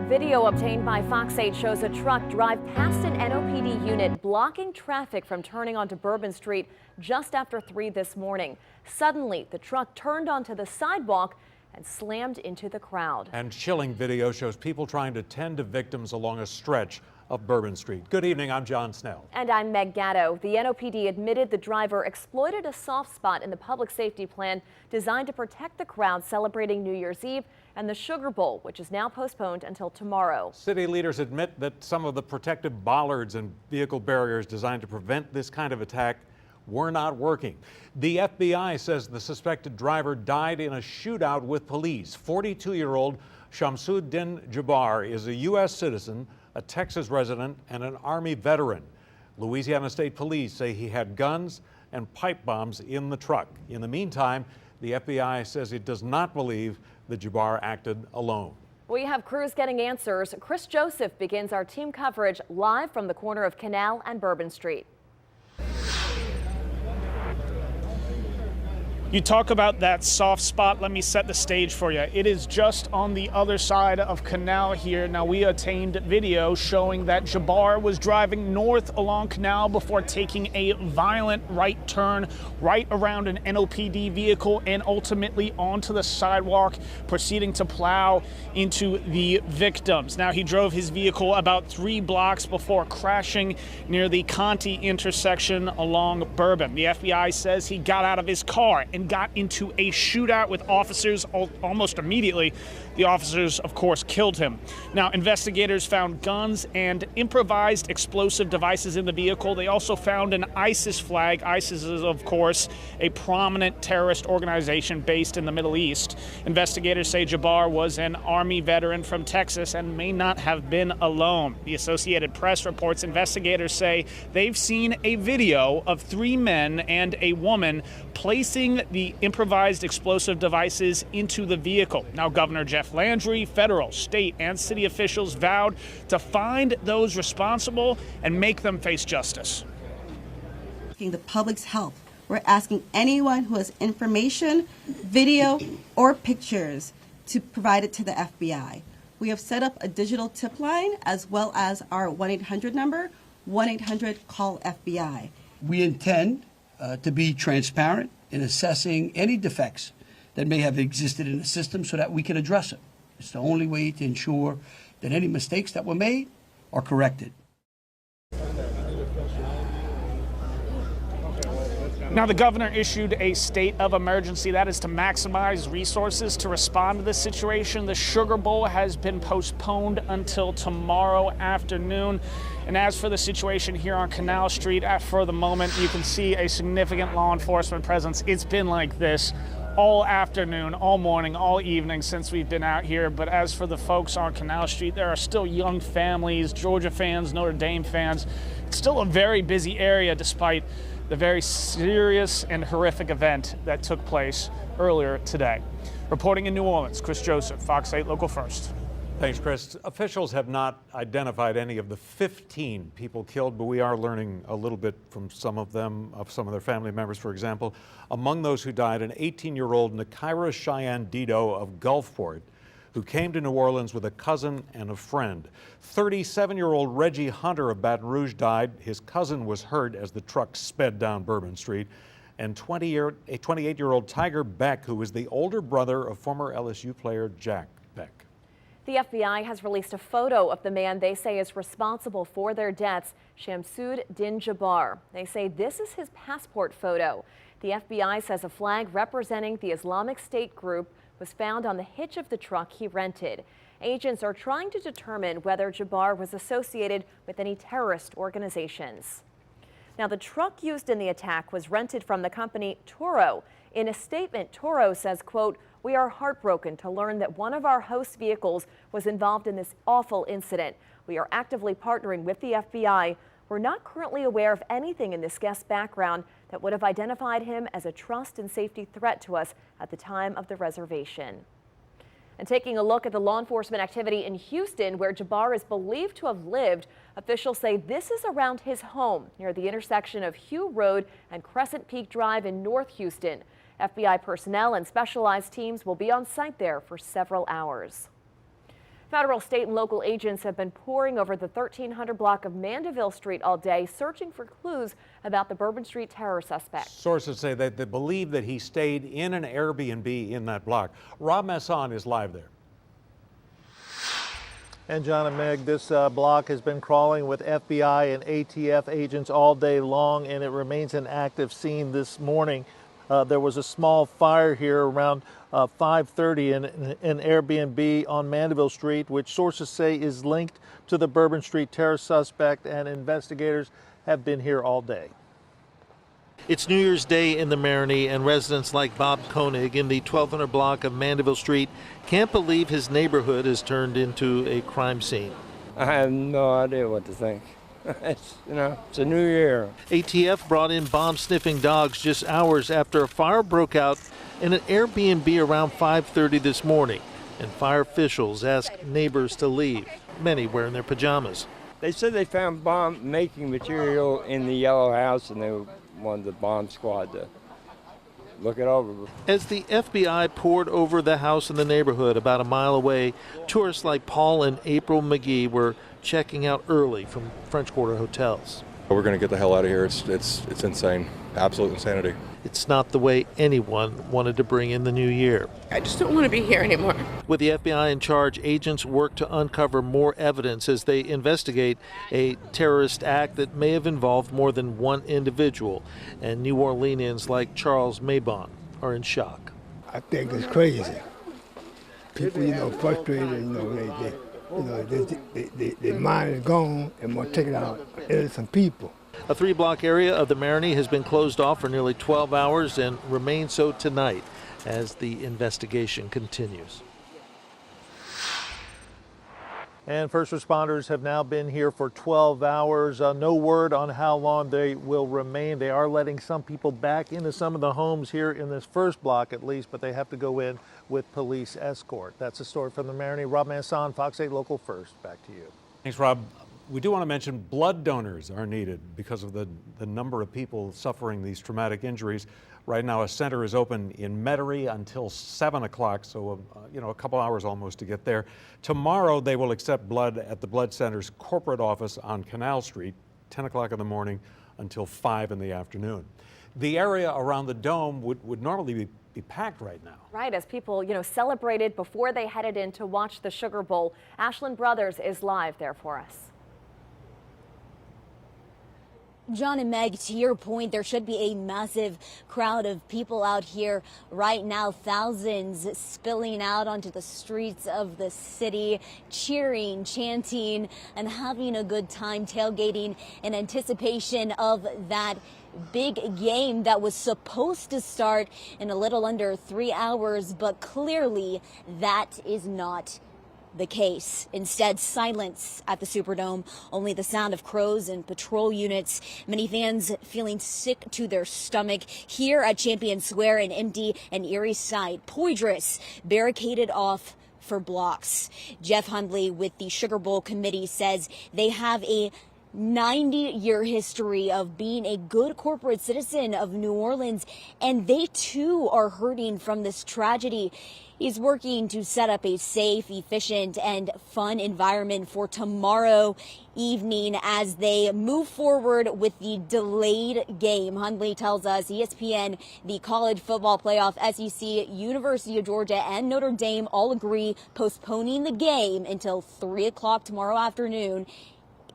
Video obtained by Fox 8 shows a truck drive past an NOPD unit blocking traffic from turning onto Bourbon Street just after 3 this morning. Suddenly, the truck turned onto the sidewalk and slammed into the crowd. And chilling video shows people trying to tend to victims along a stretch of Bourbon Street. Good evening, I'm John Snell. And I'm Meg Gatto. The NOPD admitted the driver exploited a soft spot in the public safety plan designed to protect the crowd celebrating New Year's Eve and the Sugar Bowl, which is now postponed until tomorrow. City leaders admit that some of the protective bollards and vehicle barriers designed to prevent this kind of attack were not working. The FBI says the suspected driver died in a shootout with police. 42-year-old Shamsuddin Jabbar is a U.S. citizen, a Texas resident, and an Army veteran. Louisiana State Police say he had guns and pipe bombs in the truck. In the meantime, the FBI says it does not believe that Jabbar acted alone. We have crews getting answers. Chris Joseph begins our team coverage live from the corner of Canal and Bourbon Street. You talk about that soft spot. Let me set the stage for you. It is just on the other side of Canal here. Now, we obtained video showing that Jabbar was driving north along Canal before taking a violent right turn right around an NOPD vehicle and ultimately onto the sidewalk, proceeding to plow into the victims. Now, he drove his vehicle about 3 blocks before crashing near the Conti intersection along Bourbon. The FBI says he got out of his car and got into a shootout with officers almost immediately. The officers, of course, killed him. Now, investigators found guns and improvised explosive devices in the vehicle. They also found an ISIS flag. ISIS is, of course, a prominent terrorist organization based in the Middle East. Investigators say Jabbar was an Army veteran from Texas and may not have been alone. The Associated Press reports investigators say they've seen a video of 3 men and a woman placing the improvised explosive devices into the vehicle. Now, Governor Jeff Landry, federal, state, and city officials vowed to find those responsible and make them face justice. The public's health. We're asking anyone who has information, video, or pictures to provide it to the FBI. We have set up a digital tip line as well as our 1-800 number, 1-800-CALL-FBI. We intend to be transparent in assessing any defects that may have existed in the system so that we can address it. It's the only way to ensure that any mistakes that were made are corrected. Now, the governor issued a state of emergency. That is to maximize resources to respond to this situation. The Sugar Bowl has been postponed until tomorrow afternoon. And as for the situation here on Canal Street, for the moment, you can see a significant law enforcement presence. It's been like this all afternoon, all morning, all evening since we've been out here. But as for the folks on Canal Street, there are still young families, Georgia fans, Notre Dame fans. It's still a very busy area despite the very serious and horrific event that took place earlier today. Reporting in New Orleans, Chris Joseph, Fox 8 Local First. Thanks, Chris. Officials have not identified any of the 15 people killed, but we are learning a little bit from some of them, of some of their family members, for example. Among those who died, an 18-year-old Nakira Cheyenne Dido of Gulfport, who came to New Orleans with a cousin and a friend. 37-year-old Reggie Hunter of Baton Rouge died. His cousin was hurt as the truck sped down Bourbon Street. And 28-year-old Tiger Beck, who was the older brother of former LSU player Jack Beck. The FBI has released a photo of the man they say is responsible for their deaths, Shamsud Din Jabbar. They say this is his passport photo. The FBI says a flag representing the Islamic State group was found on the hitch of the truck he rented. Agents are trying to determine whether Jabbar was associated with any terrorist organizations. Now, the truck used in the attack was rented from the company Toro. In a statement, Toro says, quote, "We are heartbroken to learn that one of our host vehicles was involved in this awful incident. We are actively partnering with the FBI. We're not currently aware of anything in this guest's background that would have identified him as a trust and safety threat to us at the time of the reservation." And taking a look at the law enforcement activity in Houston, where Jabbar is believed to have lived, officials say this is around his home near the intersection of Hugh Road and Crescent Peak Drive in North Houston. FBI personnel and specialized teams will be on site there for several hours. Federal, state, and local agents have been poring over the 1300 block of Mandeville Street all day, searching for clues about the Bourbon Street terror suspect. Sources say that they believe that he stayed in an Airbnb in that block. Rob Masson is live there. And John and Meg, this block has been crawling with FBI and ATF agents all day long, and it remains an active scene this morning. There was a small fire here around 5:30 in an Airbnb on Mandeville Street, which sources say is linked to the Bourbon Street terror suspect, and investigators have been here all day. It's New Year's Day in the Marigny, and residents like Bob Koenig in the 1200 block of Mandeville Street can't believe his neighborhood has turned into a crime scene. I have no idea what to think. It's a new year. ATF brought in bomb-sniffing dogs just hours after a fire broke out in an Airbnb around 5:30 this morning, and fire officials asked neighbors to leave, many wearing their pajamas. They said they found bomb-making material in the yellow house, and they wanted the bomb squad to look it over. As the FBI poured over the house in the neighborhood about a mile away, tourists like Paul and April McGee were checking out early from French Quarter hotels. We're going to get the hell out of here. It's insane. Absolute insanity. It's not the way anyone wanted to bring in the new year. I just don't want to be here anymore. With the FBI in charge, agents work to uncover more evidence as they investigate a terrorist act that may have involved more than one individual. And New Orleanians like Charles Maybon are in shock. I think it's crazy. People, frustrated, their mind is gone and want to take it out on innocent people. A 3-block area of the Marigny has been closed off for nearly 12 hours and remains so tonight as the investigation continues. And first responders have now been here for 12 hours. No word on how long they will remain. They are letting some people back into some of the homes here in this first block at least, but they have to go in with police escort. That's a story from the Marigny. Rob Masson, Fox 8 Local First. Back to you. Thanks, Rob. We do want to mention blood donors are needed because of the number of people suffering these traumatic injuries. Right now, a center is open in Metairie until 7 o'clock, so a couple hours almost to get there. Tomorrow, they will accept blood at the Blood Center's corporate office on Canal Street, 10 o'clock in the morning until 5 in the afternoon. The area around the Dome would normally be packed right now. Right, as people, celebrated before they headed in to watch the Sugar Bowl. Ashland Brothers is live there for us. John and Meg, to your point, there should be a massive crowd of people out here right now, thousands spilling out onto the streets of the city, cheering, chanting, and having a good time tailgating in anticipation of that big game that was supposed to start in a little under 3 hours, but clearly that is not the case. Instead, silence at the Superdome, only the sound of crows and patrol units. Many fans feeling sick to their stomach. Here at Champion Square, an empty and eerie sight. Poydras barricaded off for blocks. Jeff Hundley with the Sugar Bowl committee says they have a 90-year history of being a good corporate citizen of New Orleans, and they too are hurting from this tragedy. He's working to set up a safe, efficient, and fun environment for tomorrow evening as they move forward with the delayed game. Hundley tells us ESPN, the college football playoff, SEC, University of Georgia, and Notre Dame all agree postponing the game until 3 o'clock tomorrow afternoon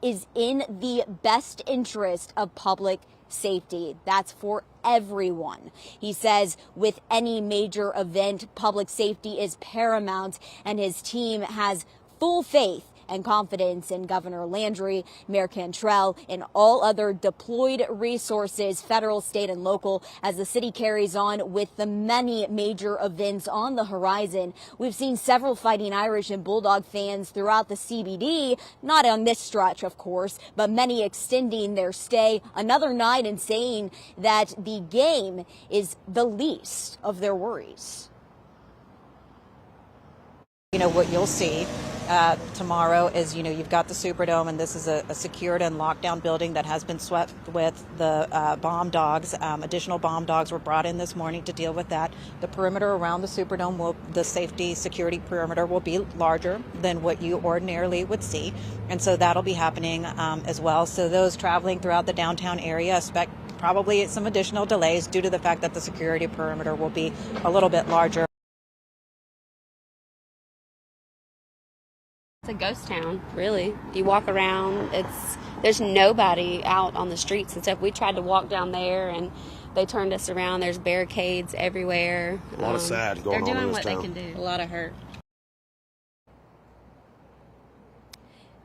is in the best interest of public safety. That's for everyone. He says with any major event, public safety is paramount, and his team has full faith and confidence in Governor Landry, Mayor Cantrell, and all other deployed resources, federal, state, and local, as the city carries on with the many major events on the horizon. We've seen several Fighting Irish and Bulldog fans throughout the CBD, not on this stretch, of course, but many extending their stay another night and saying that the game is the least of their worries. What you'll see tomorrow is, you've got the Superdome, and this is a secured and locked down building that has been swept with the bomb dogs. Additional bomb dogs were brought in this morning to deal with that. The perimeter around the Superdome, the safety security perimeter will be larger than what you ordinarily would see. And so that'll be happening as well. So those traveling throughout the downtown area expect probably some additional delays due to the fact that the security perimeter will be a little bit larger. It's a ghost town, really. You walk around, there's nobody out on the streets and stuff. We tried to walk down there and they turned us around. There's barricades everywhere. A lot of sad going on in this town. They're doing what they can do. A lot of hurt.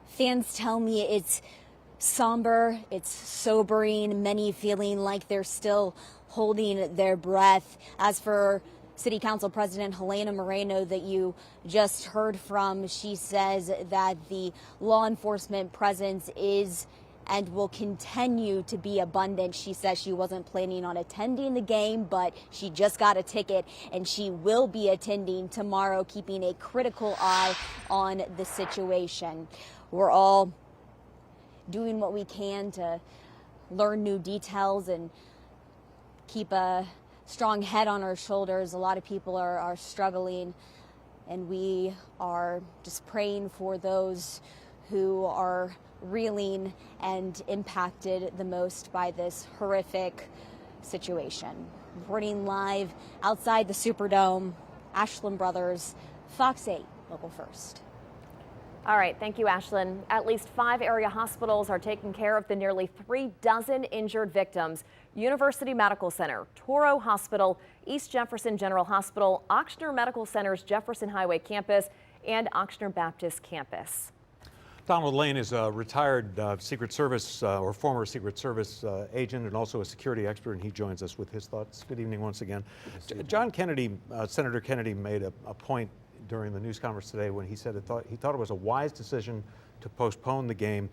Fans tell me it's somber, it's sobering, many feeling like they're still holding their breath. As for City Council President Helena Moreno that you just heard from, she says that the law enforcement presence is and will continue to be abundant. She says she wasn't planning on attending the game, but she just got a ticket and she will be attending tomorrow, keeping a critical eye on the situation. We're all doing what we can to learn new details and keep a strong head on our shoulders. A lot of people are struggling, and we are just praying for those who are reeling and impacted the most by this horrific situation. Reporting live outside the Superdome, Ashland Brothers, Fox 8, Local First. All right, thank you, Ashlyn. At least 5 area hospitals are taking care of the nearly 3 dozen injured victims. University Medical Center, Toro Hospital, East Jefferson General Hospital, Ochsner Medical Center's Jefferson Highway campus, and Ochsner Baptist campus. Donald Lane is a retired Secret Service or former Secret Service agent and also a security expert, and he joins us with his thoughts. Good evening once again. John Kennedy, Senator Kennedy made a point during the news conference today when he said he thought it was a wise decision to postpone the game.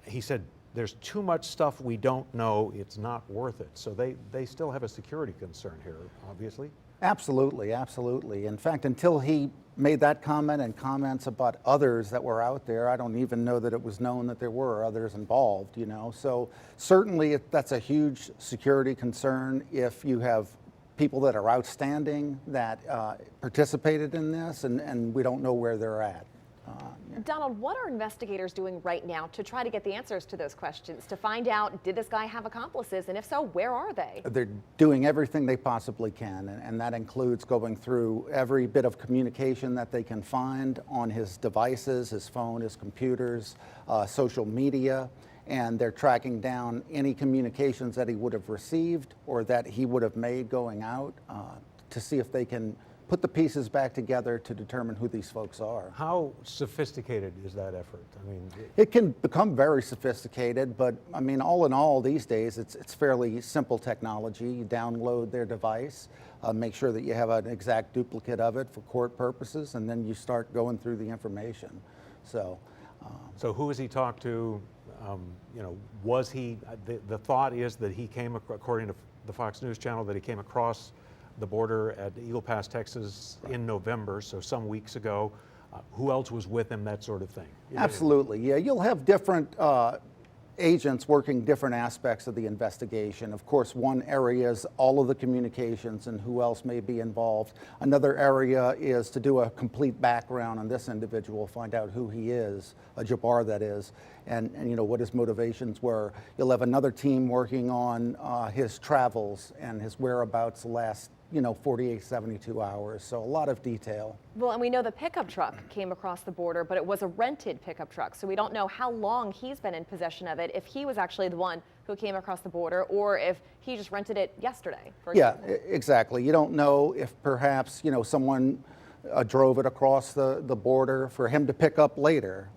He said there's too much stuff we don't know, it's not worth it. So they still have a security concern here, obviously. Absolutely, absolutely. In fact, until he made that comment and comments about others that were out there, I don't even know that it was known that there were others involved, you know. So certainly that's a huge security concern if you have people that are outstanding that participated in this and we don't know where they're at. Donald, what are investigators doing right now to try to get the answers to those questions, to find out, did this guy have accomplices, and if so, where are they? They're doing everything they possibly can, and that includes going through every bit of communication that they can find on his devices, his phone, his computers, social media, and they're tracking down any communications that he would have received or that he would have made going out to see if they can put the pieces back together to determine who these folks are. How sophisticated is that effort? I mean, it can become very sophisticated, but I mean, all in all, these days, it's fairly simple technology. You download their device, make sure that you have an exact duplicate of it for court purposes, and then you start going through the information. So who has he talked to? You know, was he? The thought is that he came, according to the Fox News Channel, that he came across the border at Eagle Pass, Texas in November, so some weeks ago. Who else was with him, that sort of thing? Absolutely, yeah. You'll have different agents working different aspects of the investigation. Of course, one area is all of the communications and who else may be involved. Another area is to do a complete background on this individual, find out who he is, Jabbar that is, and you know what his motivations were. You'll have another team working on his travels and his whereabouts the last 48, 72 hours. So a lot of detail. Well, and we know the pickup truck came across the border, but it was a rented pickup truck. So we don't know how long he's been in possession of it, if he was actually the one who came across the border or if he just rented it yesterday, for example. Yeah, exactly. You don't know if perhaps, someone drove it across the border for him to pick up later,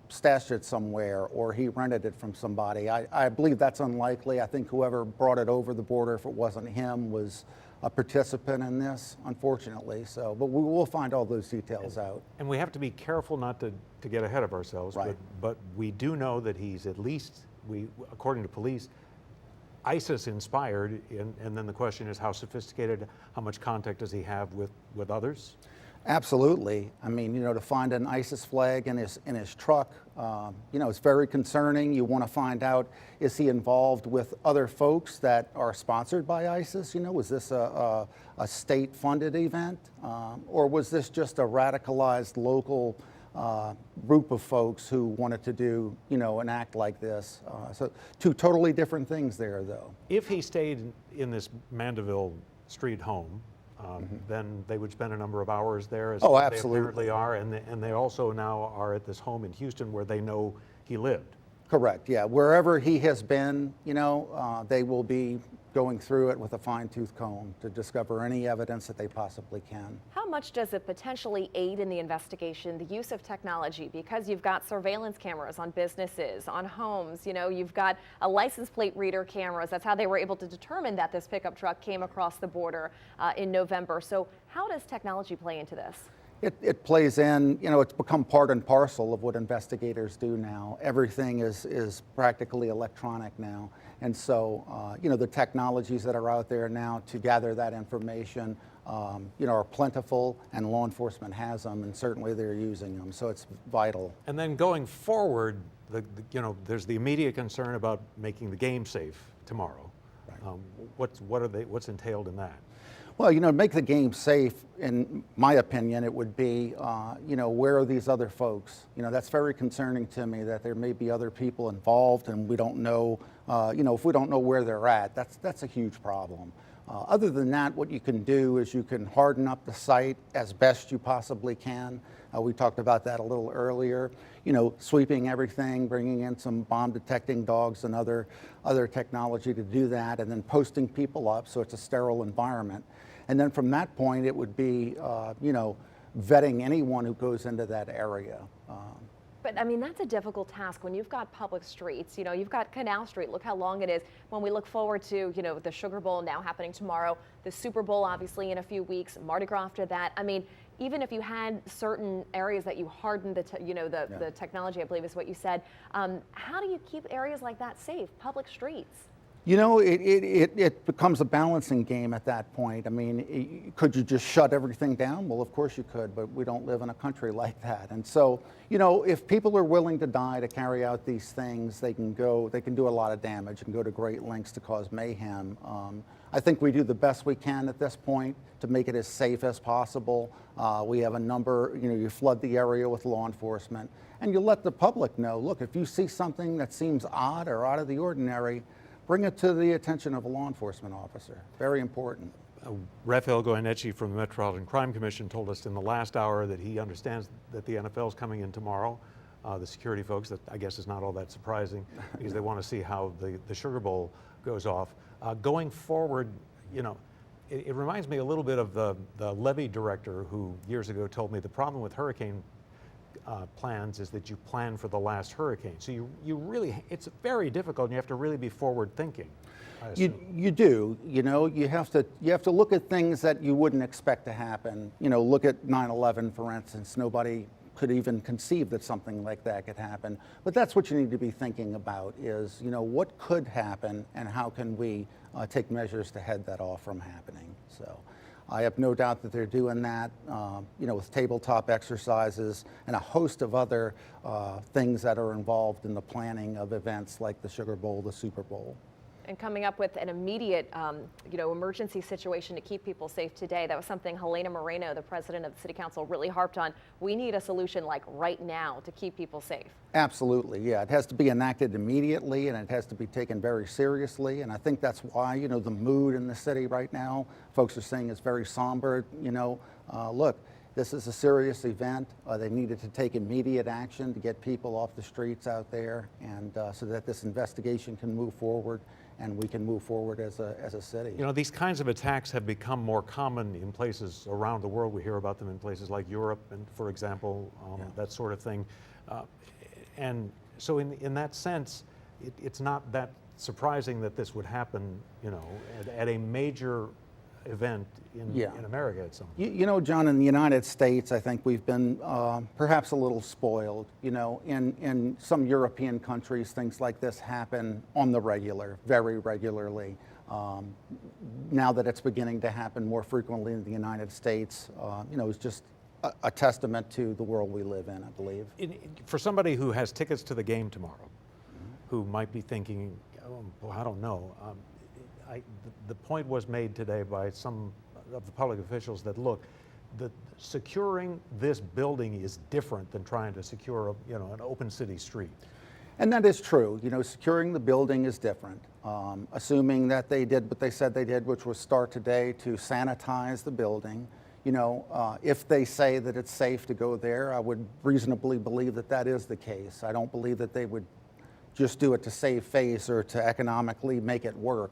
stashed it somewhere, or he rented it from somebody. I believe that's unlikely. I think whoever brought it over the border, if it wasn't him, was a participant in this, unfortunately. So, but we will find all those details out. And we have to be careful not to get ahead of ourselves, right. but we do know that he's at least, according to police, ISIS inspired, and then the question is how sophisticated, how much contact does he have with others? Absolutely. I mean, to find an ISIS flag in his truck, it's very concerning. You want to find out, is he involved with other folks that are sponsored by ISIS? Was this a state-funded event, or was this just a radicalized local group of folks who wanted to do, an act like this? So two totally different things there, though. If he stayed in this Mandeville Street home, then they would spend a number of hours there, as they apparently are, and they also now are at this home in Houston where they know he lived. Correct, yeah. Wherever he has been, they will be going through it with a fine-tooth comb to discover any evidence that they possibly can. How much does it potentially aid in the investigation, the use of technology? Because you've got surveillance cameras on businesses, on homes, you've got a license plate reader cameras. That's how they were able to determine that this pickup truck came across the border in November. So how does technology play into this? It plays in, it's become part and parcel of what investigators do now. Everything is practically electronic now. And so, the technologies that are out there now to gather that information, are plentiful, and law enforcement has them, and certainly they're using them. So it's vital. And then going forward, there's the immediate concern about making the game safe tomorrow. Right. What's entailed in that? Well, to make the game safe, in my opinion, it would be, where are these other folks? That's very concerning to me, that there may be other people involved and we don't know, if we don't know where they're at, that's a huge problem. Other than that, what you can do is you can harden up the site as best you possibly can. We talked about that a little earlier. Sweeping everything, bringing in some bomb detecting dogs and other technology to do that, and then posting people up so it's a sterile environment. And then from that point, it would be, vetting anyone who goes into that area. But I mean, that's a difficult task when you've got public streets. You've got Canal Street. Look how long it is. When we look forward to, the Sugar Bowl now happening tomorrow, the Super Bowl obviously in a few weeks, Mardi Gras after that. I mean, even if you had certain areas that you hardened the technology, I believe is what you said. How do you keep areas like that safe, public streets? You know, it becomes a balancing game at that point. I mean, could you just shut everything down? Well, of course you could, but we don't live in a country like that. And so, you know, if people are willing to die to carry out these things, they can do a lot of damage and go to great lengths to cause mayhem. I think we do the best we can at this point to make it as safe as possible. We have a number, you know, you flood the area with law enforcement, and you let the public know, look, if you see something that seems odd or out of the ordinary, bring it to the attention of a law enforcement officer. Very important. Raphael Goyeneche from the Metropolitan Crime Commission told us in the last hour that he understands that the NFL is coming in tomorrow. The security folks, that I guess is not all that surprising because they want to see how the Sugar Bowl goes off. Going forward, you know, it reminds me a little bit of the levee director who years ago told me the problem with hurricane plans is that you plan for the last hurricane. So you really, it's very difficult and you have to really be forward thinking. You do, you know, you have to look at things that you wouldn't expect to happen. You know, look at 9/11, for instance. Nobody could even conceive that something like that could happen. But that's what you need to be thinking about is, you know, what could happen and how can we take measures to head that off from happening. So I have no doubt that they're doing that, you know, with tabletop exercises and a host of other things that are involved in the planning of events like the Sugar Bowl, the Super Bowl. And coming up with an immediate, you know, emergency situation to keep people safe today. That was something Helena Moreno, the president of the City Council, really harped on. We need a solution like right now to keep people safe. Absolutely, yeah. It has to be enacted immediately and it has to be taken very seriously. And I think that's why, you know, the mood in the city right now, folks are saying it's very somber. You know, look, this is a serious event. They needed to take immediate action to get people off the streets out there and so that this investigation can move forward and we can move forward as a city. You know, these kinds of attacks have become more common in places around the world. We hear about them in places like Europe, and for example, that sort of thing. And so in that sense, it's not that surprising that this would happen, you know, at a major event in America at some point. You know, John, in the United States, I think we've been perhaps a little spoiled. You know, in some European countries, things like this happen on the regular, very regularly. Now that it's beginning to happen more frequently in the United States, you know, it's just a testament to the world we live in, I believe. For somebody who has tickets to the game tomorrow, who might be thinking, oh, well, I don't know, the point was made today by some of the public officials that, look, securing this building is different than trying to secure, you know, an open city street. And that is true. You know, securing the building is different. Assuming that they did what they said they did, which was start today to sanitize the building. You know, if they say that it's safe to go there, I would reasonably believe that that is the case. I don't believe that they would just do it to save face or to economically make it work.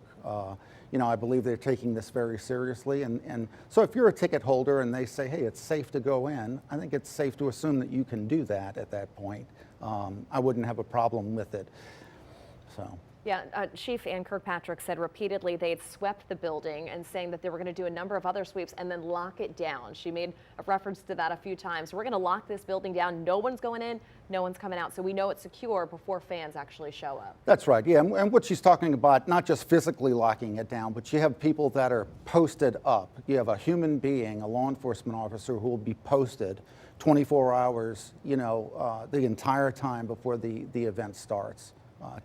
You know, I believe they're taking this very seriously. And so if you're a ticket holder and they say, hey, it's safe to go in, I think it's safe to assume that you can do that at that point. I wouldn't have a problem with it. So. Yeah, Chief Ann Kirkpatrick said repeatedly they'd swept the building and saying that they were going to do a number of other sweeps and then lock it down. She made a reference to that a few times. We're going to lock this building down. No one's going in, no one's coming out. So we know it's secure before fans actually show up. That's right, yeah. And what she's talking about, not just physically locking it down, but you have people that are posted up. You have a human being, a law enforcement officer who will be posted 24 hours, you know, the entire time before the event starts.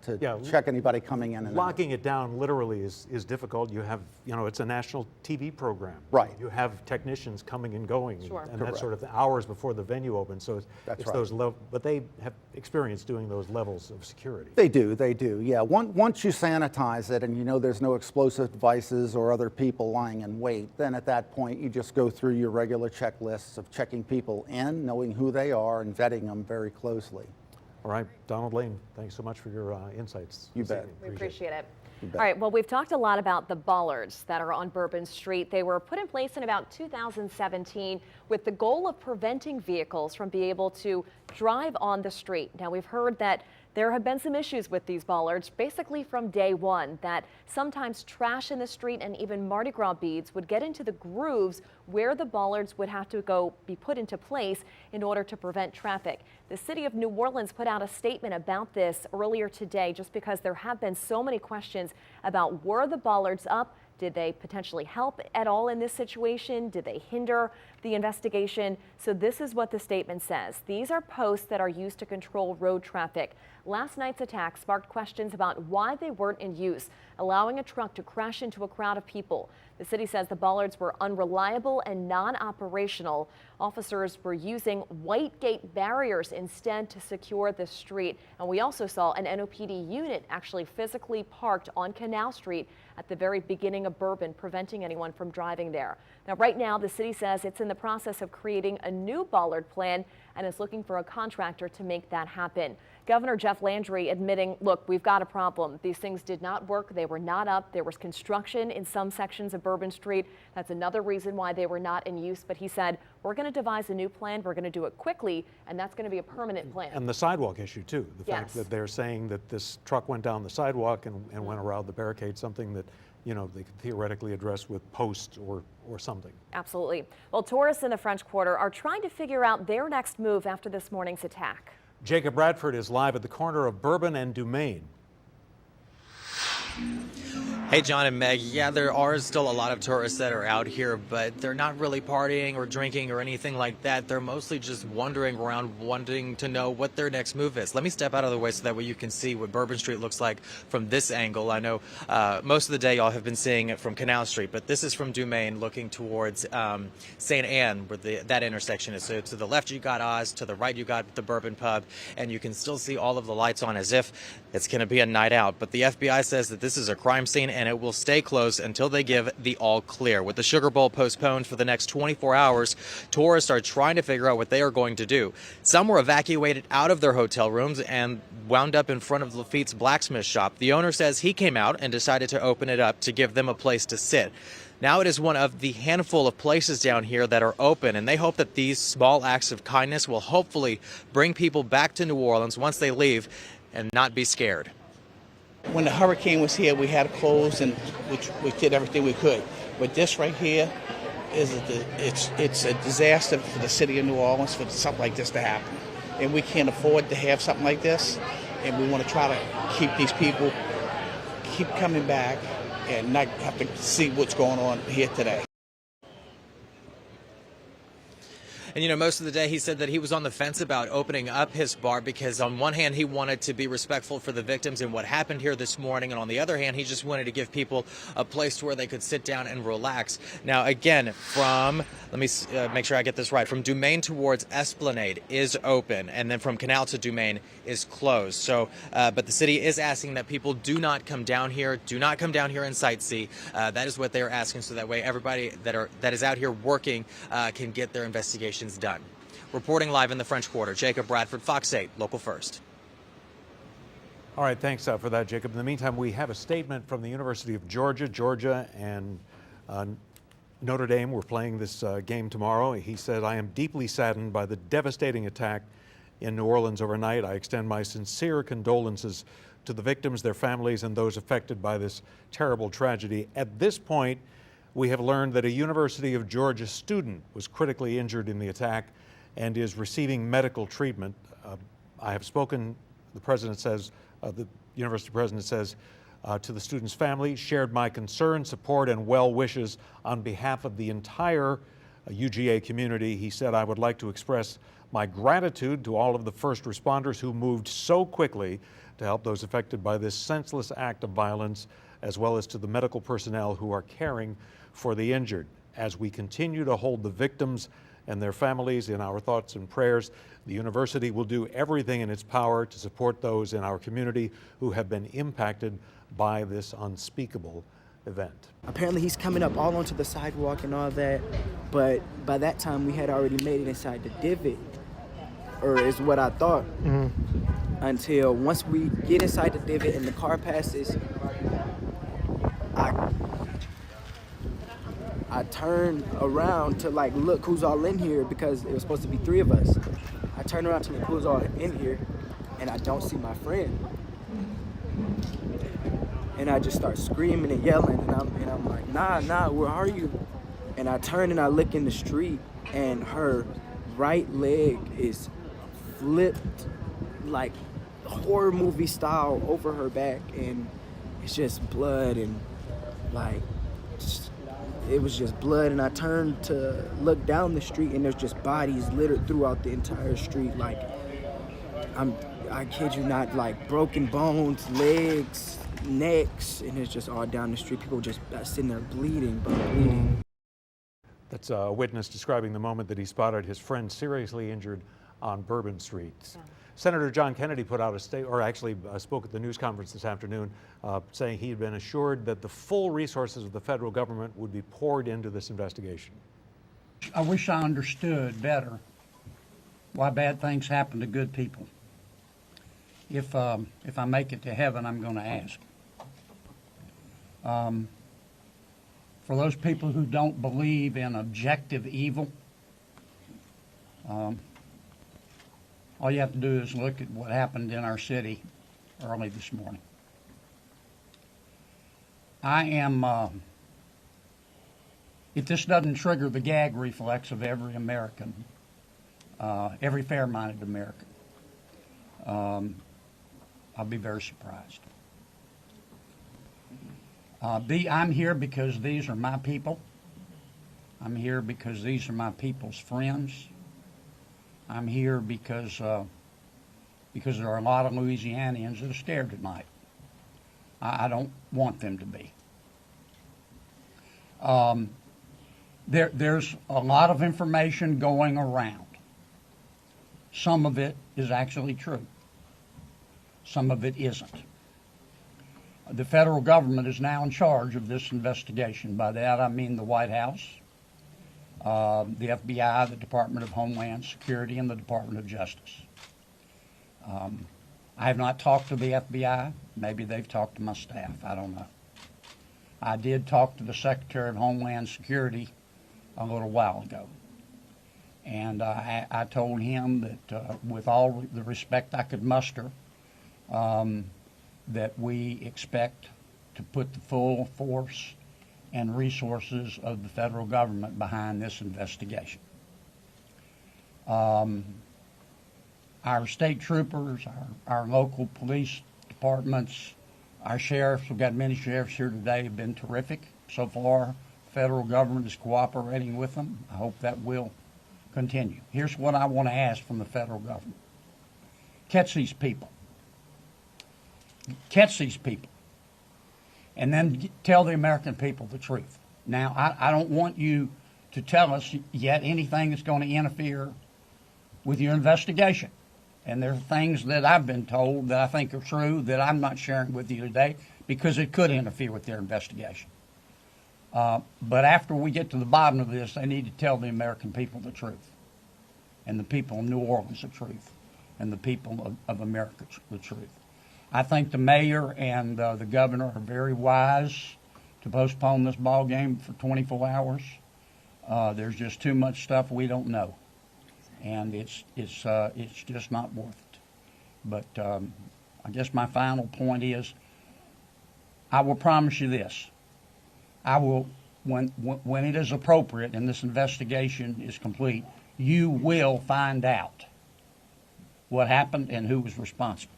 To check anybody coming in. And locking it down literally is difficult. You have, you know, it's a national TV program. Right. You have technicians coming and going and that sort of thing, hours before the venue opens. So it's those but they have experience doing those levels of security. They do, yeah. Once you sanitize it and you know there's no explosive devices or other people lying in wait, then at that point you just go through your regular checklists of checking people in, knowing who they are, and vetting them very closely. All right, Donald Lane, thanks so much for your insights. You bet. We appreciate it. All right, well, we've talked a lot about the bollards that are on Bourbon Street. They were put in place in about 2017 with the goal of preventing vehicles from being able to drive on the street. Now, we've heard that There have been some issues with these bollards basically from day one, that sometimes trash in the street and even Mardi Gras beads would get into the grooves where the bollards would have to be put into place in order to prevent traffic. The city of New Orleans put out a statement about this earlier today just because there have been so many questions about were the bollards up? Did they potentially help at all in this situation? Did they hinder the investigation? So this is what the statement says. These are posts that are used to control road traffic. Last night's attack sparked questions about why they weren't in use, allowing a truck to crash into a crowd of people. The city says the bollards were unreliable and non-operational. Officers were using white gate barriers instead to secure the street. And we also saw an NOPD unit actually physically parked on Canal Street at the very beginning of Bourbon, preventing anyone from driving there. Now, right now, the city says it's in the process of creating a new bollard plan and is looking for a contractor to make that happen. Governor Jeff Landry admitting, look, we've got a problem. These things did not work. They were not up. There was construction in some sections of Bourbon Street. That's another reason why they were not in use. But he said, we're going to devise a new plan. We're going to do it quickly, and that's going to be a permanent plan. And the sidewalk issue, too. The fact that they're saying that this truck went down the sidewalk and went around the barricade, something that, you know, they could theoretically address with posts or something. Absolutely. Well, tourists in the French Quarter are trying to figure out their next move after this morning's attack. Jacob Bradford is live at the corner of Bourbon and Dumaine. Hey, John and Meg. Yeah, there are still a lot of tourists that are out here, but they're not really partying or drinking or anything like that. They're mostly just wandering around, wanting to know what their next move is. Let me step out of the way so that way you can see what Bourbon Street looks like from this angle. I know most of the day y'all have been seeing it from Canal Street, but this is from Dumaine looking towards St. Anne, where that intersection is. So to the left you got Oz, to the right you got the Bourbon Pub, and you can still see all of the lights on as if it's going to be a night out. But the FBI says that this is a crime scene and it will stay closed until they give the all clear. With the Sugar Bowl postponed for the next 24 hours, tourists are trying to figure out what they are going to do. Some were evacuated out of their hotel rooms and wound up in front of Lafitte's blacksmith shop. The owner says he came out and decided to open it up to give them a place to sit. Now it is one of the handful of places down here that are open, and they hope that these small acts of kindness will hopefully bring people back to New Orleans once they leave and not be scared. When the hurricane was here, we had to close, and we did everything we could. But this right here it's a disaster for the city of New Orleans for something like this to happen. And we can't afford to have something like this. And we want to try to keep these people keep coming back and not have to see what's going on here today. And, you know, most of the day he said that he was on the fence about opening up his bar because on one hand he wanted to be respectful for the victims and what happened here this morning, and on the other hand he just wanted to give people a place where they could sit down and relax. Now again, from, let me make sure I get this right, from Dumaine towards Esplanade is open, and then from Canal to Dumaine is closed. So, but the city is asking that people do not come down here, and sightsee. That is what they are asking, so that way everybody that is out here working can get their investigations done. Reporting live in the French Quarter, Jacob Bradford, Fox 8, Local First. All right, thanks for that, Jacob. In the meantime, we have a statement from the University of Georgia. Georgia and Notre Dame were playing this game tomorrow. He said, "I am deeply saddened by the devastating attack in New Orleans overnight. I extend my sincere condolences to the victims, their families, and those affected by this terrible tragedy. At this point, we have learned that a University of Georgia student was critically injured in the attack and is receiving medical treatment. I have spoken," the president says, the university president says, "to the student's family, shared my concern, support, and well wishes on behalf of the entire UGA community." He said, "I would like to express my gratitude to all of the first responders who moved so quickly to help those affected by this senseless act of violence, as well as to the medical personnel who are caring for the injured. As we continue to hold the victims and their families in our thoughts and prayers, the university will do everything in its power to support those in our community who have been impacted by this unspeakable event." Apparently he's coming up all onto the sidewalk and all that, but by that time we had already made it inside the divot, or is what I thought. Until once we get inside the divot and the car passes, I turned around to like look who's all in here because it was supposed to be 3 of us. I turned around to look who's all in here, and I don't see my friend. And I just start screaming and yelling, and I'm like, nah, where are you? And I turn and I look in the street, and her right leg is flipped like horror movie style over her back, and it's just blood, and like it was just blood. And I turned to look down the street, and there's just bodies littered throughout the entire street. Like I kid you not, like broken bones, legs, necks, and it's just all down the street. People just sitting there bleeding, bro, bleeding. That's a witness describing the moment that he spotted his friend seriously injured on Bourbon Street. Yeah. Senator John Kennedy put out a statement, or actually spoke at the news conference this afternoon, saying he had been assured that the full resources of the federal government would be poured into this investigation. I wish I understood better why bad things happen to good people. If I make it to heaven, I'm going to ask. For those people who don't believe in objective evil, all you have to do is look at what happened in our city early this morning. I am, if this doesn't trigger the gag reflex of every American, every fair-minded American, I'll be very surprised. I'm here because these are my people. I'm here because these are my people's friends. I'm here because there are a lot of Louisianians that are scared tonight. I don't want them to be. There's a lot of information going around. Some of it is actually true. Some of it isn't. The federal government is now in charge of this investigation. By that I mean the White House, the FBI, the Department of Homeland Security, and the Department of Justice. I have not talked to the FBI. Maybe they've talked to my staff. I don't know. I did talk to the Secretary of Homeland Security a little while ago. And I told him that with all the respect I could muster, that we expect to put the full force and resources of the federal government behind this investigation. Our state troopers, our local police departments, our sheriffs, we've got many sheriffs here today, have been terrific so far. The federal government is cooperating with them. I hope that will continue. Here's what I want to ask from the federal government. Catch these people. Catch these people. And then tell the American people the truth. Now, I don't want you to tell us yet anything that's going to interfere with your investigation. And there are things that I've been told that I think are true that I'm not sharing with you today because it could interfere with their investigation. But after we get to the bottom of this, they need to tell the American people the truth, and the people of New Orleans the truth, and the people of America the truth. I think the mayor and the governor are very wise to postpone this ball game for 24 hours. There's just too much stuff we don't know, and it's just not worth it. But I guess my final point is, I will promise you this: I will, when it is appropriate and this investigation is complete, you will find out what happened and who was responsible.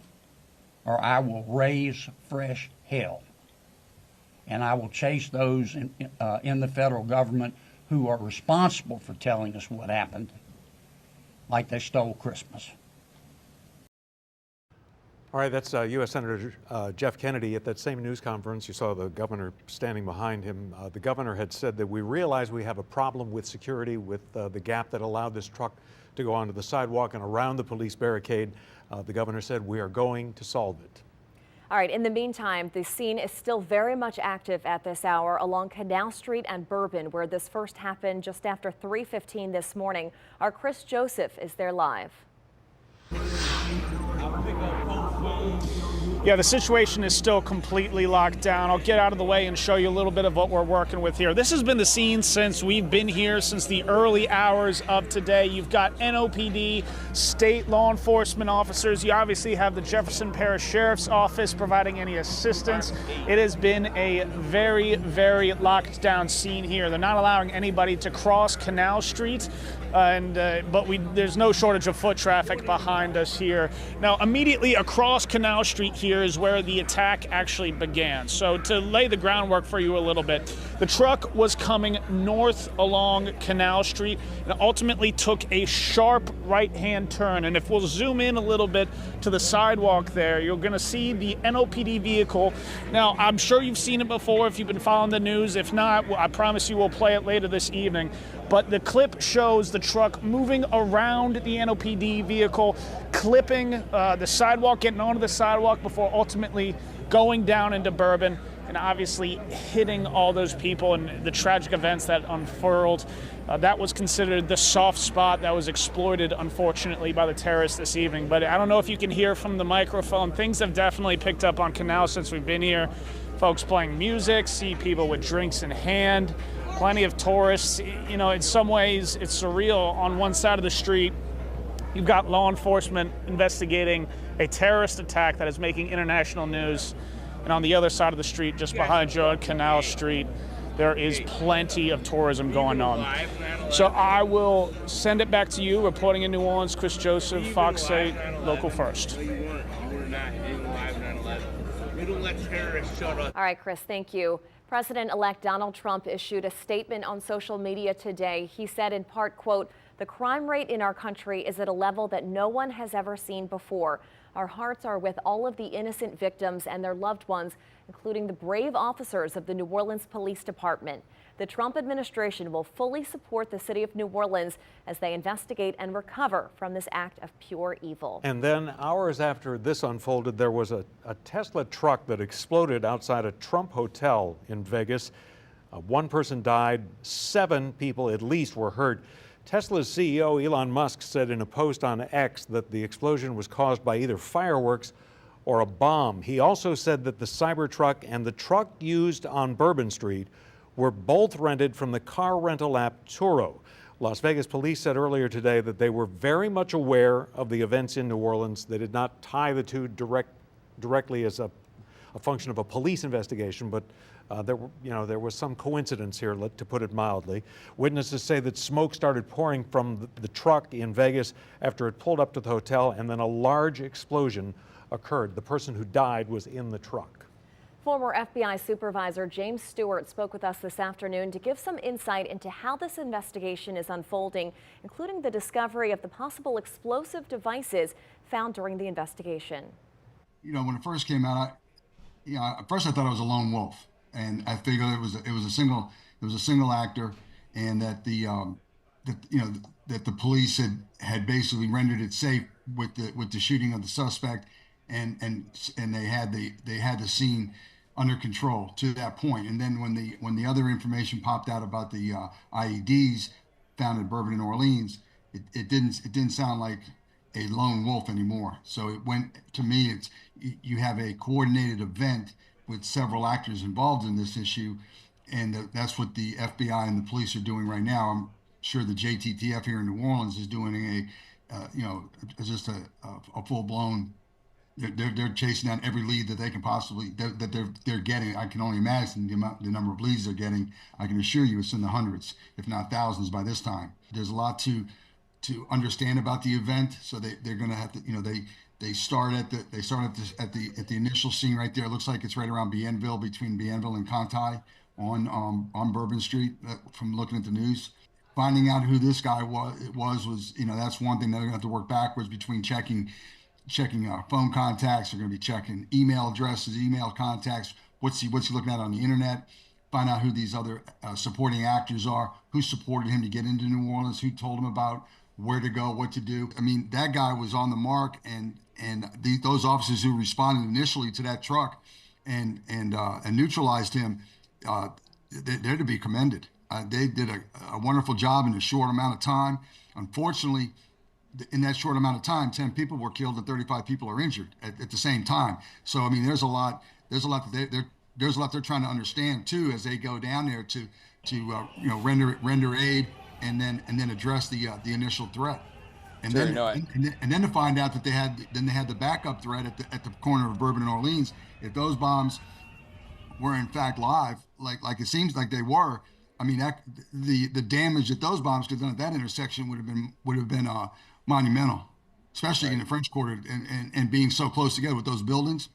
Or I will raise fresh hell. And I will chase those in the federal government who are responsible for telling us what happened, like they stole Christmas. All right, that's U.S. Senator Jeff Kennedy. At that same news conference, you saw the governor standing behind him. The governor had said that we realize we have a problem with security, with the gap that allowed this truck to go onto the sidewalk and around the police barricade. The governor said we are going to solve it. All right, in the meantime, the scene is still very much active at this hour along Canal Street and Bourbon, where this first happened just after 3:15 this morning. Our Chris Joseph is there live. Yeah, the situation is still completely locked down. I'll get out of the way and show you a little bit of what we're working with here. This has been the scene since we've been here, since the early hours of today. You've got NOPD, state law enforcement officers. You obviously have the Jefferson Parish Sheriff's Office providing any assistance. It has been a very, very locked down scene here. They're not allowing anybody to cross Canal Street. But there's no shortage of foot traffic behind us here. Now, immediately across Canal Street here is where the attack actually began. So to lay the groundwork for you a little bit, the truck was coming north along Canal Street and ultimately took a sharp right-hand turn. And if we'll zoom in a little bit to the sidewalk there, you're going to see the NOPD vehicle. Now, I'm sure you've seen it before if you've been following the news. If not, I promise you we'll play it later this evening. But the clip shows the truck moving around the NOPD vehicle, clipping the sidewalk, getting onto the sidewalk before ultimately going down into Bourbon and obviously hitting all those people and the tragic events that unfurled. That was considered the soft spot that was exploited, unfortunately, by the terrorists this evening. But I don't know if you can hear from the microphone. Things have definitely picked up on Canal since we've been here. Folks playing music, see people with drinks in hand. Plenty of tourists. You know, in some ways, it's surreal. On one side of the street, you've got law enforcement investigating a terrorist attack that is making international news. And on the other side of the street, just behind you on Canal Street, there is plenty of tourism going on. So I will send it back to you. Reporting in New Orleans, Chris Joseph, Fox 8, Local First. All right, Chris, thank you. President-elect Donald Trump issued a statement on social media today. He said in part, quote, "The crime rate in our country is at a level that no one has ever seen before. Our hearts are with all of the innocent victims and their loved ones, including the brave officers of the New Orleans Police Department. The Trump administration will fully support the city of New Orleans as they investigate and recover from this act of pure evil." And then hours after this unfolded, there was a Tesla truck that exploded outside a Trump hotel in Vegas. One person died, 7 people at least were hurt. Tesla's CEO Elon Musk said in a post on X that the explosion was caused by either fireworks or a bomb. He also said that the Cybertruck and the truck used on Bourbon Street were both rented from the car rental app Turo. Las Vegas police said earlier today that they were very much aware of the events in New Orleans. They did not tie the two directly as a function of a police investigation, but there was some coincidence here, to put it mildly. Witnesses say that smoke started pouring from the truck in Vegas after it pulled up to the hotel, and then a large explosion occurred. The person who died was in the truck. Former FBI Supervisor James Stewart spoke with us this afternoon to give some insight into how this investigation is unfolding, including the discovery of the possible explosive devices found during the investigation. You know, when it first came out, at first I thought it was a lone wolf, and I figured it was a single actor, and that that the police had basically rendered it safe with the shooting of the suspect, and they had the scene under control to that point. And then when the other information popped out about the IEDs found at Bourbon and Orleans, it didn't sound like a lone wolf anymore. So it went, to me, you have a coordinated event with several actors involved in this issue, and that's what the FBI and the police are doing right now. I'm sure the JTTF here in New Orleans is doing just a full-blown. They're chasing down every lead that they can possibly that they're getting. I can only imagine the number of leads they're getting. I can assure you it's in the hundreds, if not thousands, by this time. There's a lot to understand about the event, so they're going to have to. They start at the initial scene right there. It looks like it's right around Bienville, between Bienville and Conti, on Bourbon Street. From looking at the news, finding out who this guy was that's one thing. They're going to have to work backwards between checking phone contacts. They're going to be checking email addresses, email contacts. What's he looking at on the internet? Find out who these other supporting actors are, who supported him to get into New Orleans, who told him about where to go, what to do. I mean, that guy was on the mark, and those officers who responded initially to that truck and neutralized him, they're to be commended. They did a wonderful job in a short amount of time. Unfortunately, in that short amount of time, 10 people were killed and 35 people are injured at the same time. So I mean, there's a lot they're trying to understand too as they go down there to render aid and then address the initial threat. And then to find out that they had the backup threat at the corner of Bourbon and Orleans. If those bombs were in fact live, like it seems like they were, I mean, the damage that those bombs could have done at that intersection would have been monumental, especially in the French Quarter and being so close together with those buildings.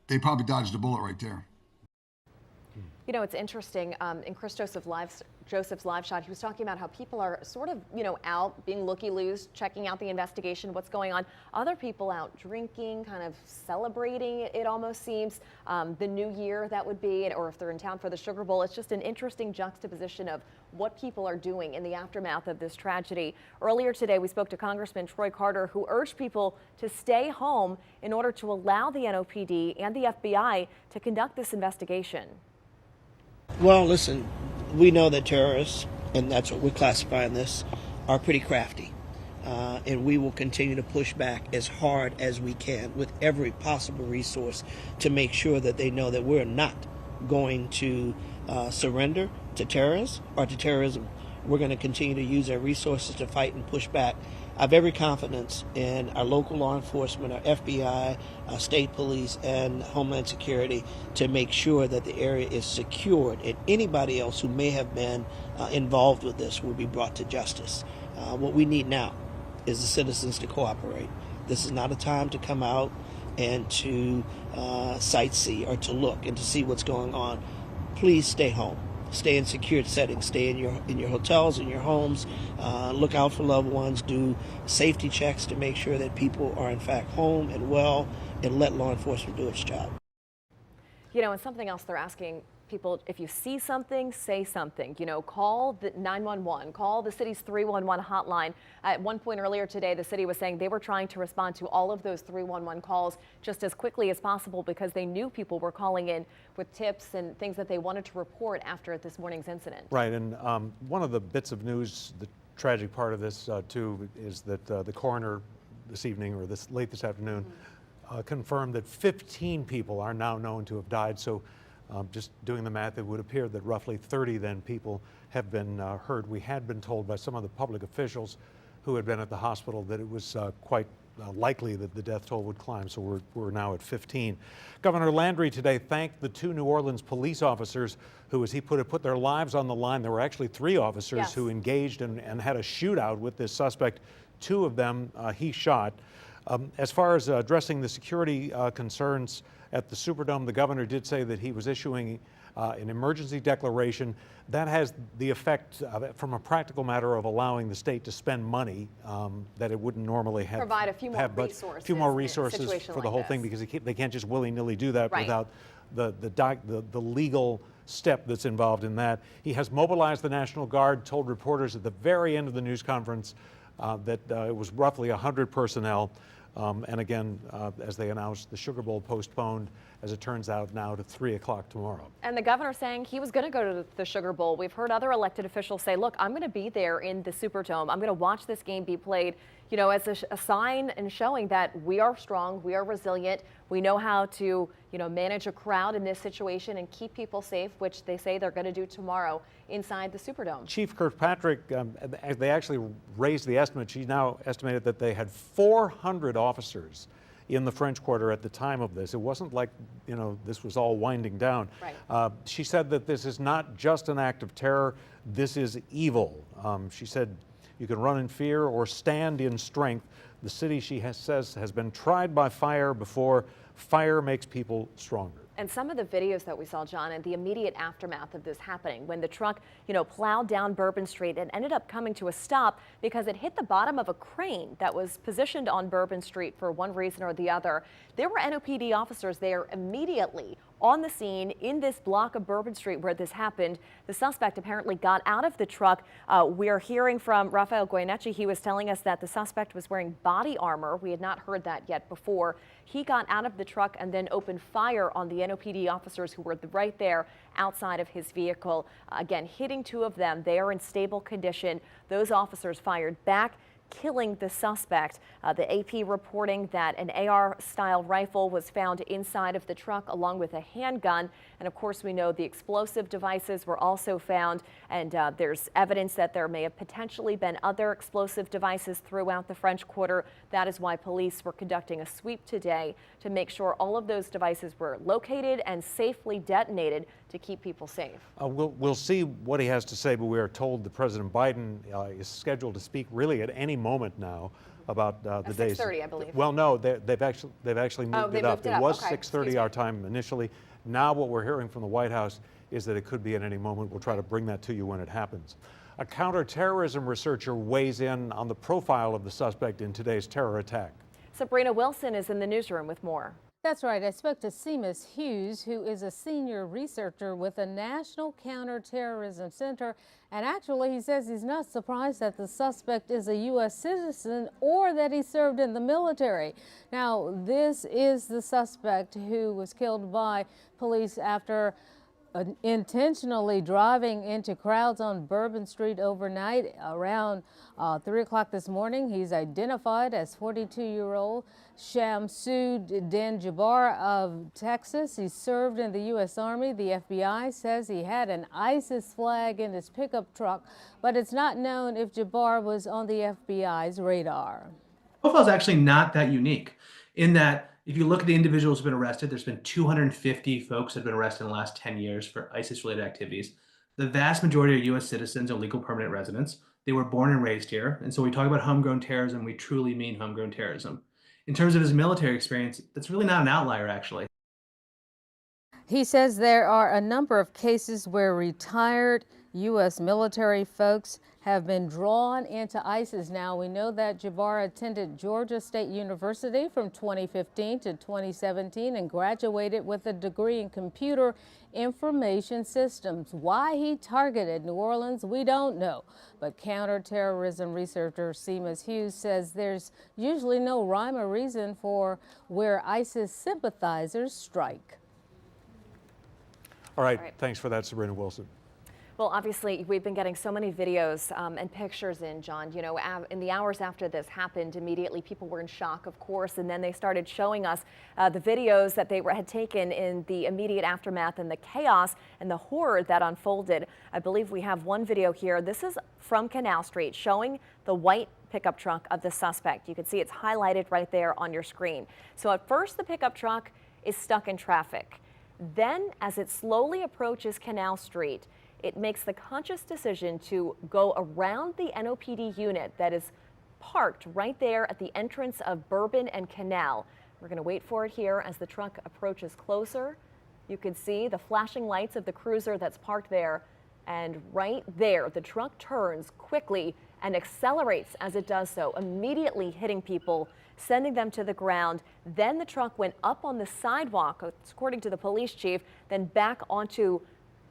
They probably dodged a bullet right there. You know, it's interesting. In Chris Joseph's live shot, he was talking about how people are sort of, out being looky-loos, checking out the investigation, what's going on. Other people out drinking, kind of celebrating, it almost seems. The new year, that would be, or if they're in town for the Sugar Bowl. It's just an interesting juxtaposition of what people are doing in the aftermath of this tragedy. Earlier today, we spoke to Congressman Troy Carter, who urged people to stay home in order to allow the NOPD and the FBI to conduct this investigation. Well, listen, we know that terrorists, and that's what we're classifying this, are pretty crafty. And we will continue to push back as hard as we can with every possible resource to make sure that they know that we're not going to surrender to terrorists or to terrorism. We're going to continue to use our resources to fight and push back. I have every confidence in our local law enforcement, our FBI, our state police, and Homeland Security to make sure that the area is secured and anybody else who may have been involved with this will be brought to justice. What we need now is the citizens to cooperate. This is not a time to come out and to sightsee or to look and to see what's going on. Please stay home. Stay in secured settings. Stay in your hotels, in your homes. Look out for loved ones. Do safety checks to make sure that people are in fact home and well, and let law enforcement do its job. And something else they're asking people, if you see something, say something. Call the 911, call the city's 311 hotline. At one point earlier today, the city was saying they were trying to respond to all of those 311 calls just as quickly as possible because they knew people were calling in with tips and things that they wanted to report after this morning's incident. Right, and one of the bits of news, the tragic part of this too, is that the coroner this evening or late this afternoon confirmed that 15 people are now known to have died. So just doing the math, it would appear that roughly 30 then people have been hurt. We had been told by some of the public officials who had been at the hospital that it was quite likely that the death toll would climb, so we're now at 15. Governor Landry today thanked the 2 New Orleans police officers who, as he put it, put their lives on the line. There were actually 3 officers who engaged and had a shootout with this suspect. 2 of them he shot. As far as addressing the security concerns at the Superdome, the governor did say that he was issuing an emergency declaration. That has the effect, from a practical matter, of allowing the state to spend money that it wouldn't normally have. Provide a few more resources for the whole thing, because they can't just willy-nilly do that without the legal step that's involved in that. He has mobilized the National Guard, told reporters at the very end of the news conference that it was roughly 100 personnel. And again, as they announced, the Sugar Bowl postponed, as it turns out now, to 3 o'clock tomorrow. And the governor saying he was going to go to the Sugar Bowl. We've heard other elected officials say, look, I'm going to be there in the Superdome. I'm going to watch this game be played, as a sign and showing that we are strong, we are resilient, we know how to, manage a crowd in this situation and keep people safe, which they say they're going to do tomorrow inside the Superdome. Chief Kirkpatrick, they actually raised the estimate. She now estimated that they had 400 officers in the French Quarter at the time of this. It wasn't like, this was all winding down. Right. She said that this is not just an act of terror, this is evil. She said you can run in fear or stand in strength. The city, she says, has been tried by fire before. Fire makes people stronger. And some of the videos that we saw, John, and the immediate aftermath of this happening, when the truck, plowed down Bourbon Street and ended up coming to a stop because it hit the bottom of a crane that was positioned on Bourbon Street for one reason or the other. There were NOPD officers there immediately On the scene in this block of Bourbon Street where this happened, the suspect apparently got out of the truck. We're hearing from Rafael Goyeneche. He was telling us that the suspect was wearing body armor. We had not heard that yet before. He got out of the truck and then opened fire on the NOPD officers who were right there outside of his vehicle. Again, hitting two of them. They are in stable condition. Those officers fired back, killing the suspect. The AP reporting that an AR-style rifle was found inside of the truck along with a handgun. And of course, we know the explosive devices were also found. And there's evidence that there may have potentially been other explosive devices throughout the French Quarter. That is why police were conducting a sweep today to make sure all of those devices were located and safely detonated to keep people safe. We'll see what he has to say, but we are told that President Biden is scheduled to speak really at any moment now about the days. 6:30, I believe. Well, no, they've actually moved it up. It was Okay. 6:30 our time initially. Now what we're hearing from the White House is that it could be at any moment. We'll try to bring that to you when it happens. A counterterrorism researcher weighs in on the profile of the suspect in today's terror attack. Sabrina Wilson is in the newsroom with more. That's right. I spoke to Seamus Hughes, who is a senior researcher with the National Counterterrorism Center. And actually, he says he's not surprised that the suspect is a U.S. citizen or that he served in the military. Now, this is the suspect who was killed by police after intentionally driving into crowds on Bourbon Street overnight around 3 o'clock this morning. He's identified as 42-year-old Shamsud Den Jabbar of Texas. He served in the U.S. Army. The FBI says he had an ISIS flag in his pickup truck, but it's not known if Jabbar was on the FBI's radar. The profile is actually not that unique in that if you look at the individuals who've been arrested, there's been 250 folks that have been arrested in the last 10 years for ISIS-related activities. The vast majority are U.S. citizens or legal permanent residents. They were born and raised here. And so when we talk about homegrown terrorism, we truly mean homegrown terrorism. In terms of his military experience, that's really not an outlier, actually. He says there are a number of cases where retired U.S. military folks have been drawn into ISIS. Now, we know that Jabbar attended Georgia State University from 2015 to 2017 and graduated with a degree in computer information systems. Why he targeted New Orleans, we don't know. But counterterrorism researcher Seamus Hughes says there's usually no rhyme or reason for where ISIS sympathizers strike. All right. Thanks for that, Sabrina Wilson. Well, obviously, we've been getting so many videos and pictures in, John. You know, in the hours after this happened, immediately people were in shock, of course, and then they started showing us the videos that they had taken in the immediate aftermath and the chaos and the horror that unfolded. I believe we have one video here. This is from Canal Street showing the white pickup truck of the suspect. You can see it's highlighted right there on your screen. So at first, the pickup truck is stuck in traffic. Then, as it slowly approaches Canal Street, it makes the conscious decision to go around the NOPD unit that is parked right there at the entrance of Bourbon and Canal. We're going to wait for it here as the truck approaches closer. You can see the flashing lights of the cruiser that's parked there. And right there, the truck turns quickly and accelerates as it does so, immediately hitting people, sending them to the ground. Then the truck went up on the sidewalk, according to the police chief, then back onto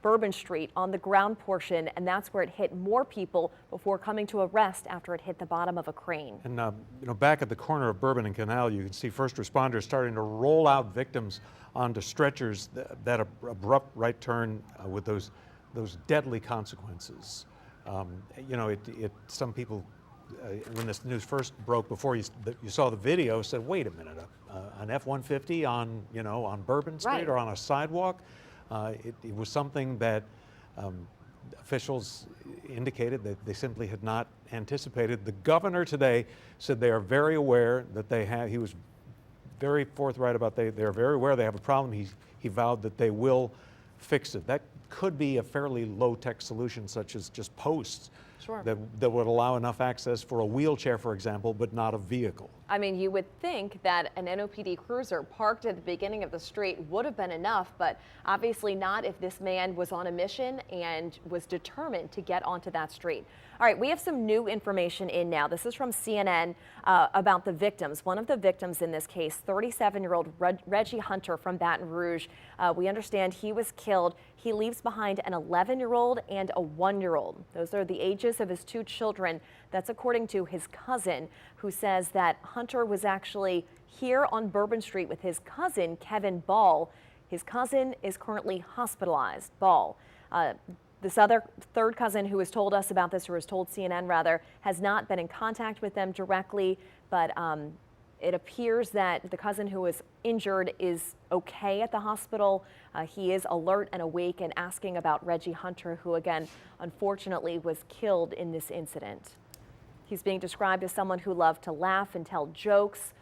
Bourbon Street on the ground portion, and that's where it hit more people before coming to a rest after it hit the bottom of a crane. And you know, back at the corner of Bourbon and Canal, you can see first responders starting to roll out victims onto stretchers. That abrupt right turn with those deadly consequences. You know, some people, when this news first broke, before you saw the video, said, "Wait a minute, an F-150 on Bourbon Street or on a sidewalk?" It was something that officials indicated that they simply had not anticipated. The governor today said they are very aware that they have. He was very forthright about they are very aware they have a problem. He vowed that they will fix it. That could be a fairly low-tech solution, such as just posts Sure. that would allow enough access for a wheelchair, for example, but not a vehicle. I mean, you would think that an NOPD cruiser parked at the beginning of the street would have been enough, but obviously not if this man was on a mission and was determined to get onto that street. All right, we have some new information in now. This is from CNN about the victims. One of the victims in this case, 37-year-old Reggie Hunter from Baton Rouge. We understand he was killed. He leaves behind an 11-year-old and a 1-year-old. Those are the ages of his two children. That's according to his cousin, who says that Hunter was actually here on Bourbon Street with his cousin, Kevin Ball. His cousin is currently hospitalized. Ball. This other third cousin who has told us about this, or has told CNN rather, has not been in contact with them directly, but it appears that the cousin who was injured is okay at the hospital. He is alert and awake and asking about Reggie Hunter, who again, unfortunately, was killed in this incident. He's being described as someone who loved to laugh and tell jokes.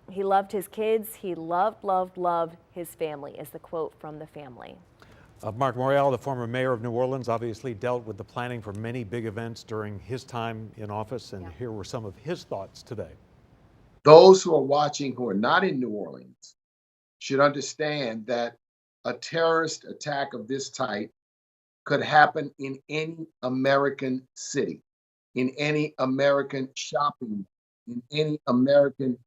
He loved his kids. He loved his family, is the quote from the family. Mark Morial, the former mayor of New Orleans, obviously dealt with the planning for many big events during his time in office, and here were some of his thoughts today. Those who are watching who are not in New Orleans should understand that a terrorist attack of this type could happen in any American city, in any American shopping, in any American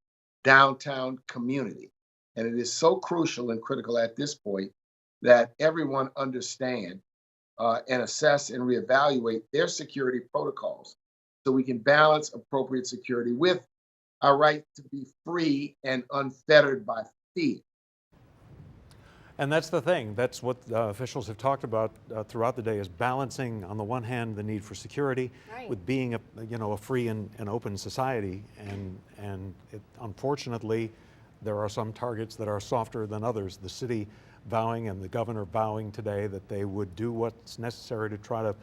downtown community. And it is so crucial and critical at this point that everyone understand and assess and reevaluate their security protocols so we can balance appropriate security with our right to be free and unfettered by fear. And that's the thing. That's what officials have talked about throughout the day, is balancing, on the one hand, the need for security with being a free and open society. And Unfortunately, there are some targets that are softer than others. The city vowing and the governor vowing today that they would do what's necessary to try to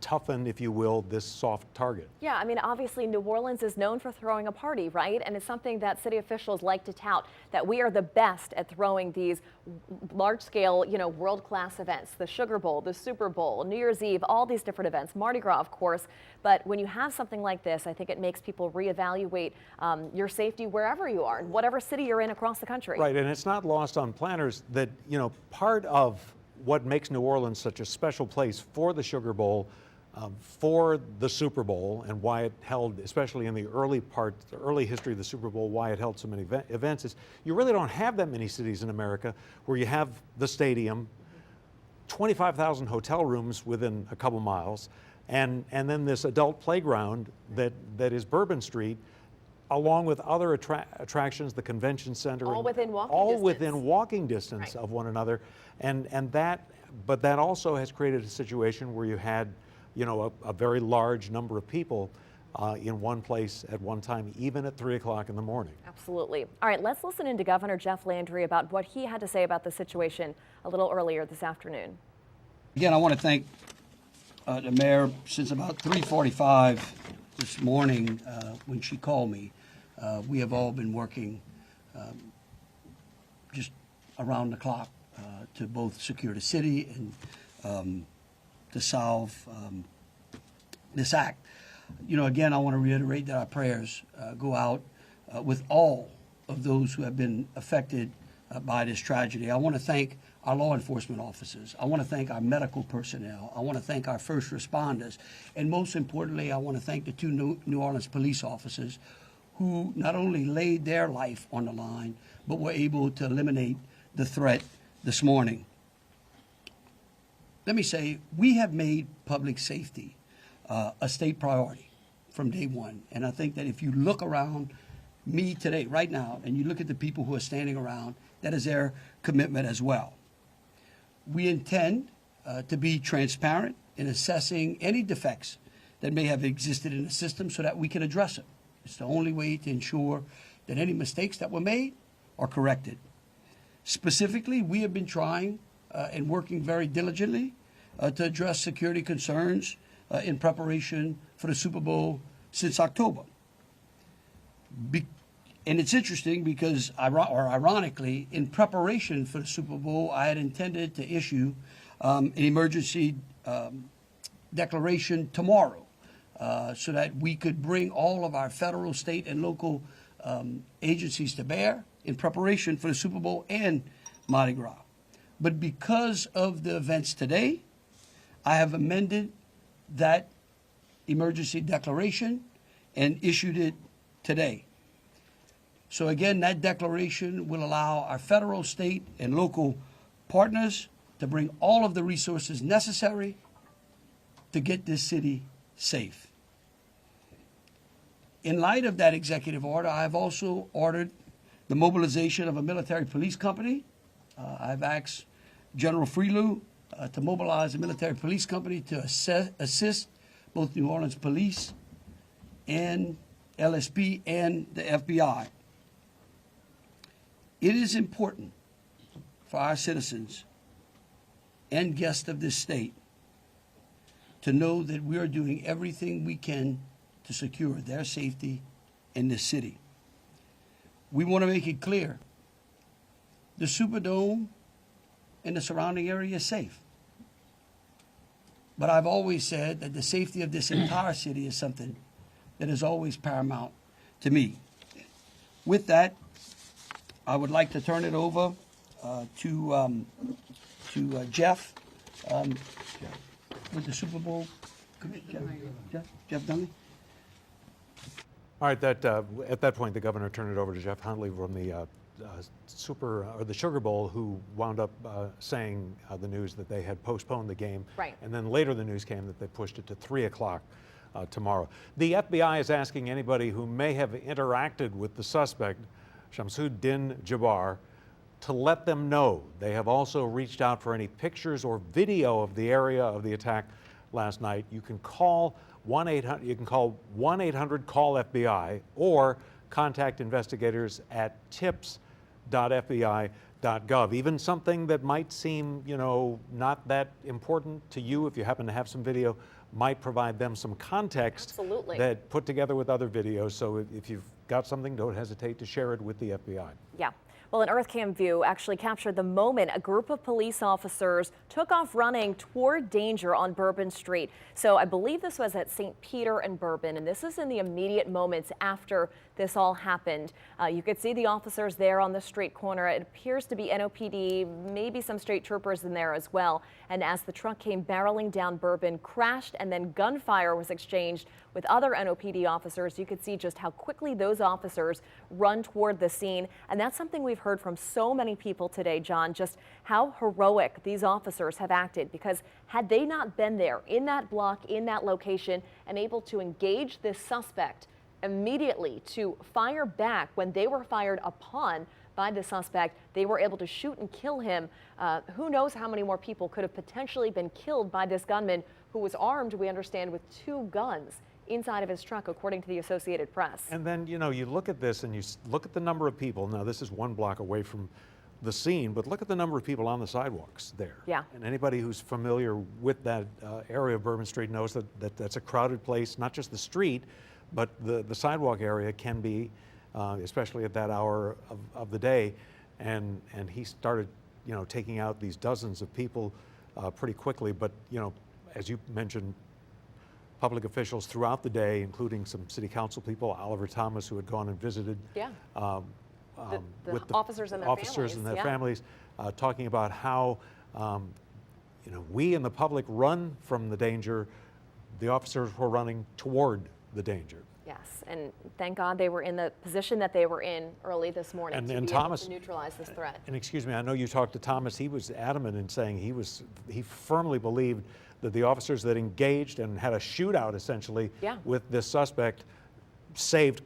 toughen, if you will, this soft target. Yeah, I mean, obviously New Orleans is known for throwing a party, right? And it's something that city officials like to tout, that we are the best at throwing these large-scale, world-class events. The Sugar Bowl, the Super Bowl, New Year's Eve, all these different events, Mardi Gras, of course. But when you have something like this, I think it makes people reevaluate your safety wherever you are, in whatever city you're in across the country. Right, and it's not lost on planners that, part of what makes New Orleans such a special place for the Sugar Bowl, for the Super Bowl, and why it held, especially in the early history of the Super Bowl, why it held so many events, is you really don't have that many cities in America where you have the stadium, 25,000 hotel rooms within a couple miles, and then this adult playground that is Bourbon Street, along with other attractions, the convention center, all within walking distance of one another, but that also has created a situation where you had, a very large number of people in one place at one time, even at 3 o'clock in the morning. Absolutely. All right, let's listen into Governor Jeff Landry about what he had to say about the situation a little earlier this afternoon. Again, I want to thank the mayor. Since about 3:45 this morning, when she called me, we have all been working just around the clock to both secure the city and to solve this act. Again, I want to reiterate that our prayers go out with all of those who have been affected by this tragedy. I want to thank our law enforcement officers. I want to thank our medical personnel. I want to thank our first responders. And most importantly, I want to thank the two New Orleans police officers who not only laid their life on the line, but were able to eliminate the threat this morning. Let me say, we have made public safety a state priority from day one. And I think that if you look around me today, right now, and you look at the people who are standing around, that is their commitment as well. We intend to be transparent in assessing any defects that may have existed in the system so that we can address them. It's the only way to ensure that any mistakes that were made are corrected. Specifically, we have been trying and working very diligently to address security concerns in preparation for the Super Bowl since October. And it's interesting because, ironically, in preparation for the Super Bowl, I had intended to issue an emergency declaration tomorrow so that we could bring all of our federal, state, and local agencies to bear in preparation for the Super Bowl and Mardi Gras. But because of the events today, I have amended that emergency declaration and issued it today. So again, that declaration will allow our federal, state, and local partners to bring all of the resources necessary to get this city safe. In light of that executive order, I have also ordered the mobilization of a military police company. I've asked General Freelou to mobilize a military police company to assist both New Orleans Police and LSP and the FBI. It is important for our citizens and guests of this state to know that we are doing everything we can to secure their safety in this city. We want to make it clear, the Superdome and the surrounding area is safe. But I've always said that the safety of this entire city is something that is always paramount to me. With that, I would like to turn it over to Jeff with the Super Bowl. Jeff Dunley. All right. At that point, the governor turned it over to Jeff Huntley from the the Sugar Bowl, who wound up saying the news that they had postponed the game. Right. And then later the news came that they pushed it to 3 o'clock tomorrow. The FBI is asking anybody who may have interacted with the suspect, Shamsuddin Jabbar, to let them know. They have also reached out for any pictures or video of the area of the attack last night. You can call 1-800-CALL-FBI or contact investigators at tips.fbi.gov. Even something that might seem, not that important to you, if you happen to have some video, might provide them some context. Absolutely. That put together with other videos. So if you've got something, don't hesitate to share it with the FBI. Yeah. Well, an EarthCam view actually captured the moment a group of police officers took off running toward danger on Bourbon Street. So I believe this was at St. Peter and Bourbon, and this is in the immediate moments after this all happened. You could see the officers there on the street corner. It appears to be NOPD, maybe some state troopers in there as well. And as the truck came barreling down Bourbon, crashed, and then gunfire was exchanged with other NOPD officers, you could see just how quickly those officers run toward the scene. And that's something we've heard from so many people today, John, just how heroic these officers have acted, because had they not been there in that block, in that location, and able to engage this suspect immediately to fire back when they were fired upon by the suspect, they were able to shoot and kill him. Who knows how many more people could have potentially been killed by this gunman, who was armed, we understand, with 2 guns inside of his truck, according to the Associated Press. And then, you look at this and you look at the number of people. Now, this is 1 block away from the scene, but look at the number of people on the sidewalks there. Yeah. And anybody who's familiar with that area of Bourbon Street knows that that's a crowded place, not just the street, but the sidewalk area can be, especially at that hour of the day. And he started, taking out these dozens of people pretty quickly. But, as you mentioned, public officials throughout the day, including some city council people, Oliver Thomas, who had gone and visited with the officers and their families, talking about how we in the public run from the danger. The officers were running toward the danger. Yes, and thank God they were in the position that they were in early this morning to be able to neutralize this threat. And excuse me, I know you talked to Thomas. He was adamant in saying he firmly believed that the officers that engaged and had a shootout essentially with this suspect saved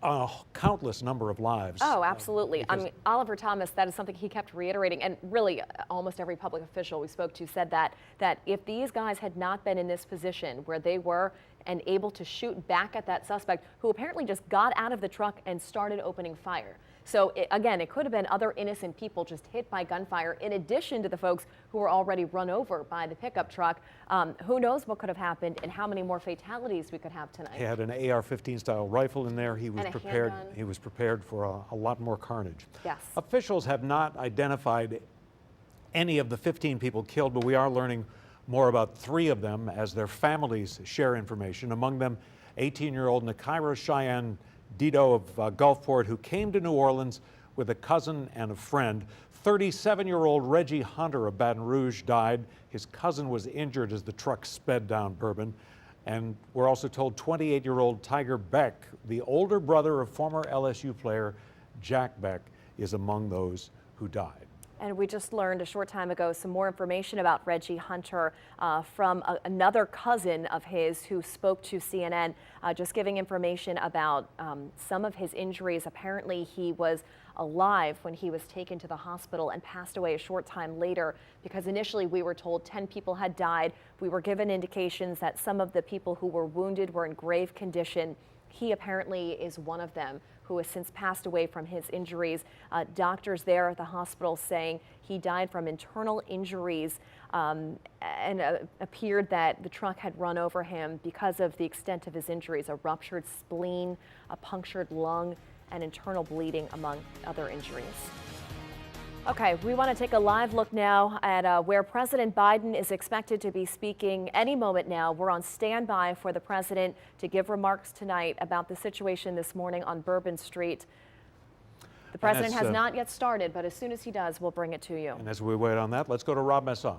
a countless number of lives. Oh, absolutely. I mean, Oliver Thomas, that is something he kept reiterating, and really almost every public official we spoke to said that if these guys had not been in this position where they were and able to shoot back at that suspect, who apparently just got out of the truck and started opening fire. So again, it could have been other innocent people just hit by gunfire, in addition to the folks who were already run over by the pickup truck. Who knows what could have happened and how many more fatalities we could have tonight. He had an AR-15 style rifle in there. He was prepared. He was prepared for a lot more carnage. Yes. Officials have not identified any of the 15 people killed, but we are learning More about 3 of them as their families share information. Among them, 18-year-old Nakira Cheyenne Dido of Gulfport, who came to New Orleans with a cousin and a friend. 37-year-old Reggie Hunter of Baton Rouge died. His cousin was injured as the truck sped down Bourbon. And we're also told 28-year-old Tiger Beck, the older brother of former LSU player Jack Beck, is among those who died. And we just learned a short time ago some more information about Reggie Hunter from another cousin of his who spoke to CNN, just giving information about some of his injuries. Apparently, he was alive when he was taken to the hospital and passed away a short time later, because initially we were told 10 people had died. We were given indications that some of the people who were wounded were in grave condition. He apparently is one of them, who has since passed away from his injuries. Doctors there at the hospital saying he died from internal injuries and appeared that the truck had run over him because of the extent of his injuries, a ruptured spleen, a punctured lung, and internal bleeding, among other injuries. Okay, we want to take a live look now at where President Biden is expected to be speaking any moment now. We're on standby for the president to give remarks tonight about the situation this morning on Bourbon Street. The president has not yet started, but as soon as he does, we'll bring it to you. And as we wait on that, let's go to Rob Masson.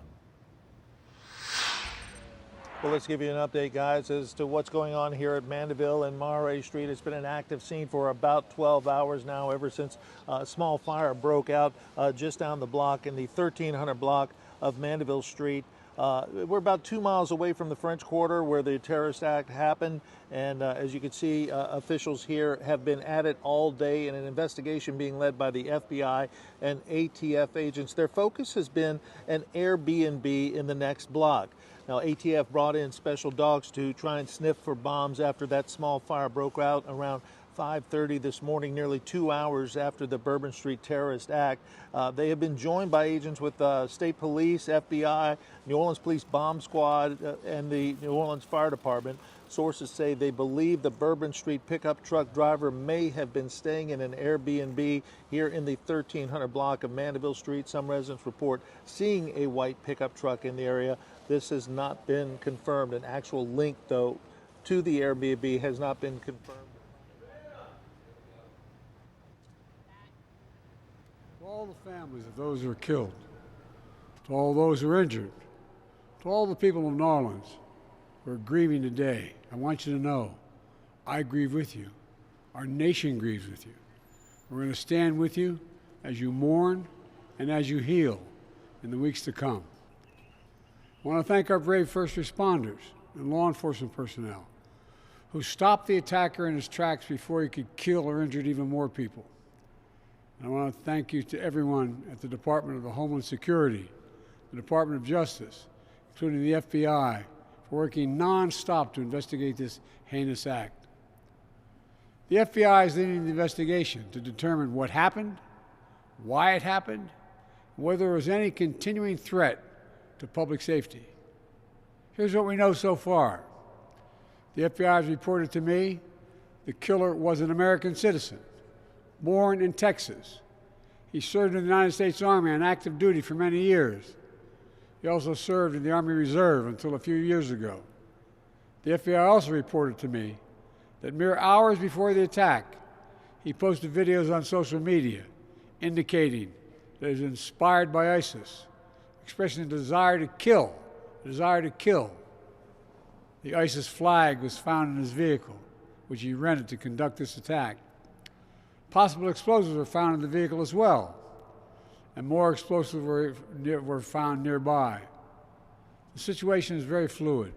Well, let's give you an update, guys, as to what's going on here at Mandeville and Mare Street. It's been an active scene for about 12 hours now, ever since a small fire broke out just down the block in the 1300 block of Mandeville Street. We're about 2 miles away from the French Quarter where the terrorist act happened. And as you can see, officials here have been at it all day in an investigation being led by the FBI and ATF agents. Their focus has been an Airbnb in the next block. Now, ATF brought in special dogs to try and sniff for bombs after that small fire broke out around 5:30 this morning, nearly 2 hours after the Bourbon Street terrorist act. They have been joined by agents with state police, FBI, New Orleans Police Bomb Squad, and the New Orleans Fire Department. Sources say they believe the Bourbon Street pickup truck driver may have been staying in an Airbnb here in the 1300 block of Mandeville Street. Some residents report seeing a white pickup truck in the area. This has not been confirmed. An actual link, though, to the Airbnb has not been confirmed. To all the families of those who are killed, to all those who are injured, to all the people of New Orleans who are grieving today, I want you to know I grieve with you. Our nation grieves with you. We're going to stand with you as you mourn and as you heal in the weeks to come. I want to thank our brave first responders and law enforcement personnel who stopped the attacker in his tracks before he could kill or injure even more people. And I want to thank you to everyone at the Department of Homeland Security, the Department of Justice, including the FBI, for working nonstop to investigate this heinous act. The FBI is leading the investigation to determine what happened, why it happened, and whether there was any continuing threat to public safety. Here's what we know so far. The FBI has reported to me the killer was an American citizen, born in Texas. He served in the United States Army on active duty for many years. He also served in the Army Reserve until a few years ago. The FBI also reported to me that mere hours before the attack, he posted videos on social media indicating that he was inspired by ISIS, expressing a desire to kill, The ISIS flag was found in his vehicle, which he rented to conduct this attack. Possible explosives were found in the vehicle as well, and more explosives were found nearby. The situation is very fluid,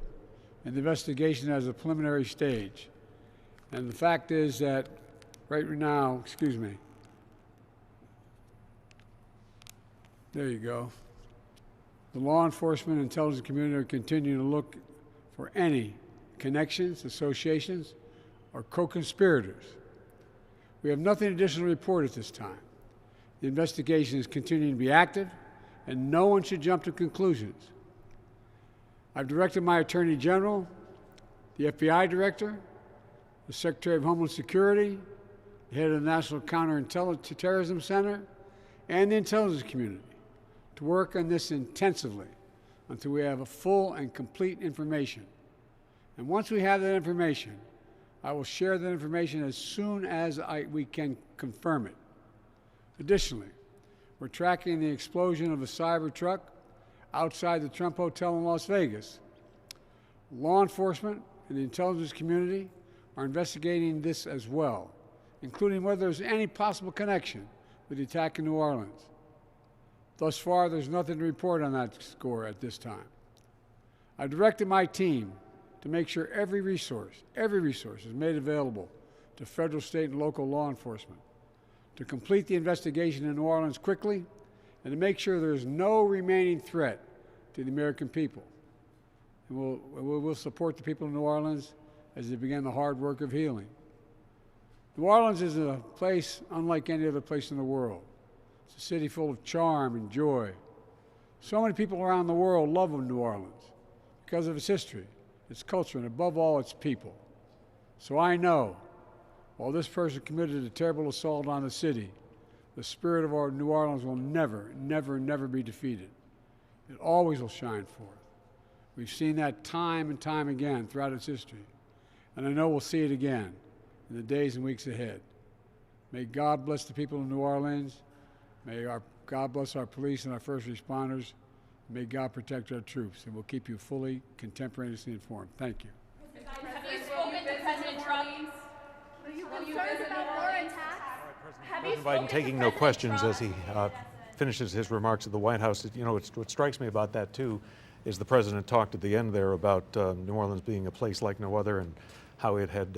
and the investigation has a preliminary stage. And the fact is that right now, there you go. The law enforcement and intelligence community are continuing to look for any connections, associations, or co-conspirators. We have nothing additional to report at this time. The investigation is continuing to be active, and no one should jump to conclusions. I've directed my Attorney General, the FBI Director, the Secretary of Homeland Security, the head of the National Counterterrorism Center, and the intelligence community to work on this intensively until we have a full and complete information. And once we have that information, I will share that information as soon as we can confirm it. Additionally, we're tracking the explosion of a cyber truck outside the Trump Hotel in Las Vegas. Law enforcement and the intelligence community are investigating this as well, including whether there's any possible connection with the attack in New Orleans. Thus far, there's nothing to report on that score at this time. I directed my team to make sure every resource is made available to federal, state, and local law enforcement to complete the investigation in New Orleans quickly and to make sure there's no remaining threat to the American people. And we'll support the people of New Orleans as they begin the hard work of healing. New Orleans is a place unlike any other place in the world. It's a city full of charm and joy. So many people around the world love New Orleans because of its history, its culture, and above all, its people. So I know, while this person committed a terrible assault on the city, the spirit of our New Orleans will never, never, never be defeated. It always will shine forth. We've seen that time and time again throughout its history, and I know we'll see it again in the days and weeks ahead. May God bless the people of New Orleans. May God bless our police and our first responders. May God protect our troops, and we'll keep you fully, contemporaneously informed. Thank you. Have you spoken to President Trump? Are you concerned about more attacks? President Biden taking no questions as he finishes his remarks at the White House. You know, what strikes me about that, too, is the president talked at the end there about New Orleans being a place like no other and how it had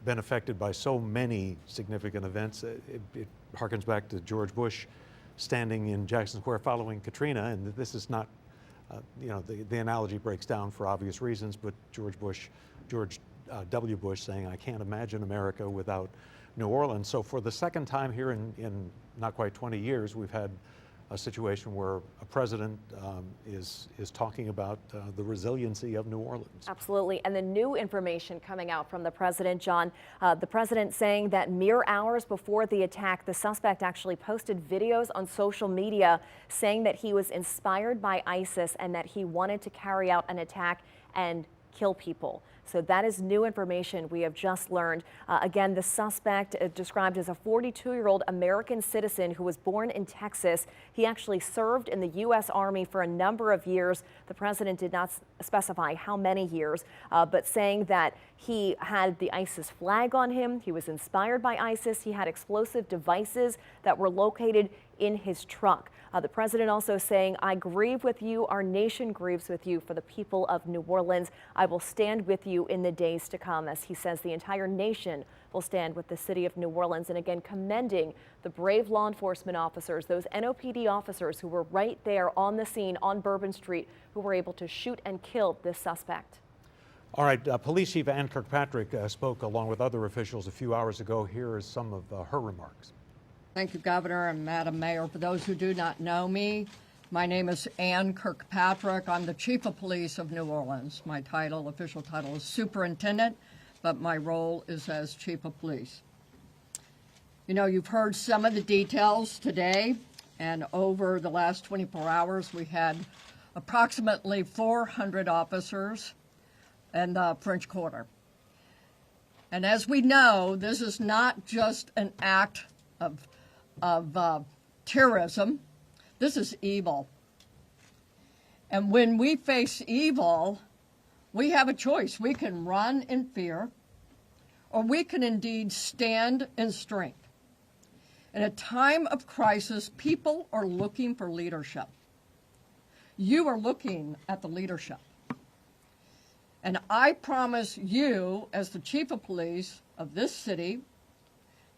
been affected by so many significant events. It harkens back to George Bush standing in Jackson Square following Katrina, and this is not, the analogy breaks down for obvious reasons, but George W. Bush saying, I can't imagine America without New Orleans. So for the second time here in not quite 20 years, we've had a situation where a president is talking about the resiliency of New Orleans. Absolutely. And the new information coming out from the president, John, the president saying that mere hours before the attack, the suspect actually posted videos on social media saying that he was inspired by ISIS and that he wanted to carry out an attack and kill people. So that is new information we have just learned. Again, the suspect described as a 42-year-old American citizen who was born in Texas. He actually served in the U.S. Army for a number of years. The president did not specify how many years, but saying that he had the ISIS flag on him. He was inspired by ISIS. He had explosive devices that were located in his truck. The president also saying, I grieve with you, our nation grieves with you for the people of New Orleans. I will stand with you in the days to come. As he says, the entire nation will stand with the city of New Orleans. And again, commending the brave law enforcement officers, those NOPD officers who were right there on the scene on Bourbon Street, who were able to shoot and kill this suspect. All right, Police Chief Ann Kirkpatrick spoke along with other officials a few hours ago. Here is some of her remarks. Thank you, Governor and Madam Mayor. For those who do not know me, my name is Ann Kirkpatrick. I'm the Chief of Police of New Orleans. My official title is Superintendent, but my role is as Chief of Police. You know, you've heard some of the details today, and over the last 24 hours, we had approximately 400 officers in the French Quarter. And as we know, this is not just an act of terrorism. This is evil. And when we face evil, we have a choice. We can run in fear, or we can indeed stand in strength. In a time of crisis, people are looking for leadership. You are looking at the leadership. And I promise you, as the Chief of Police of this city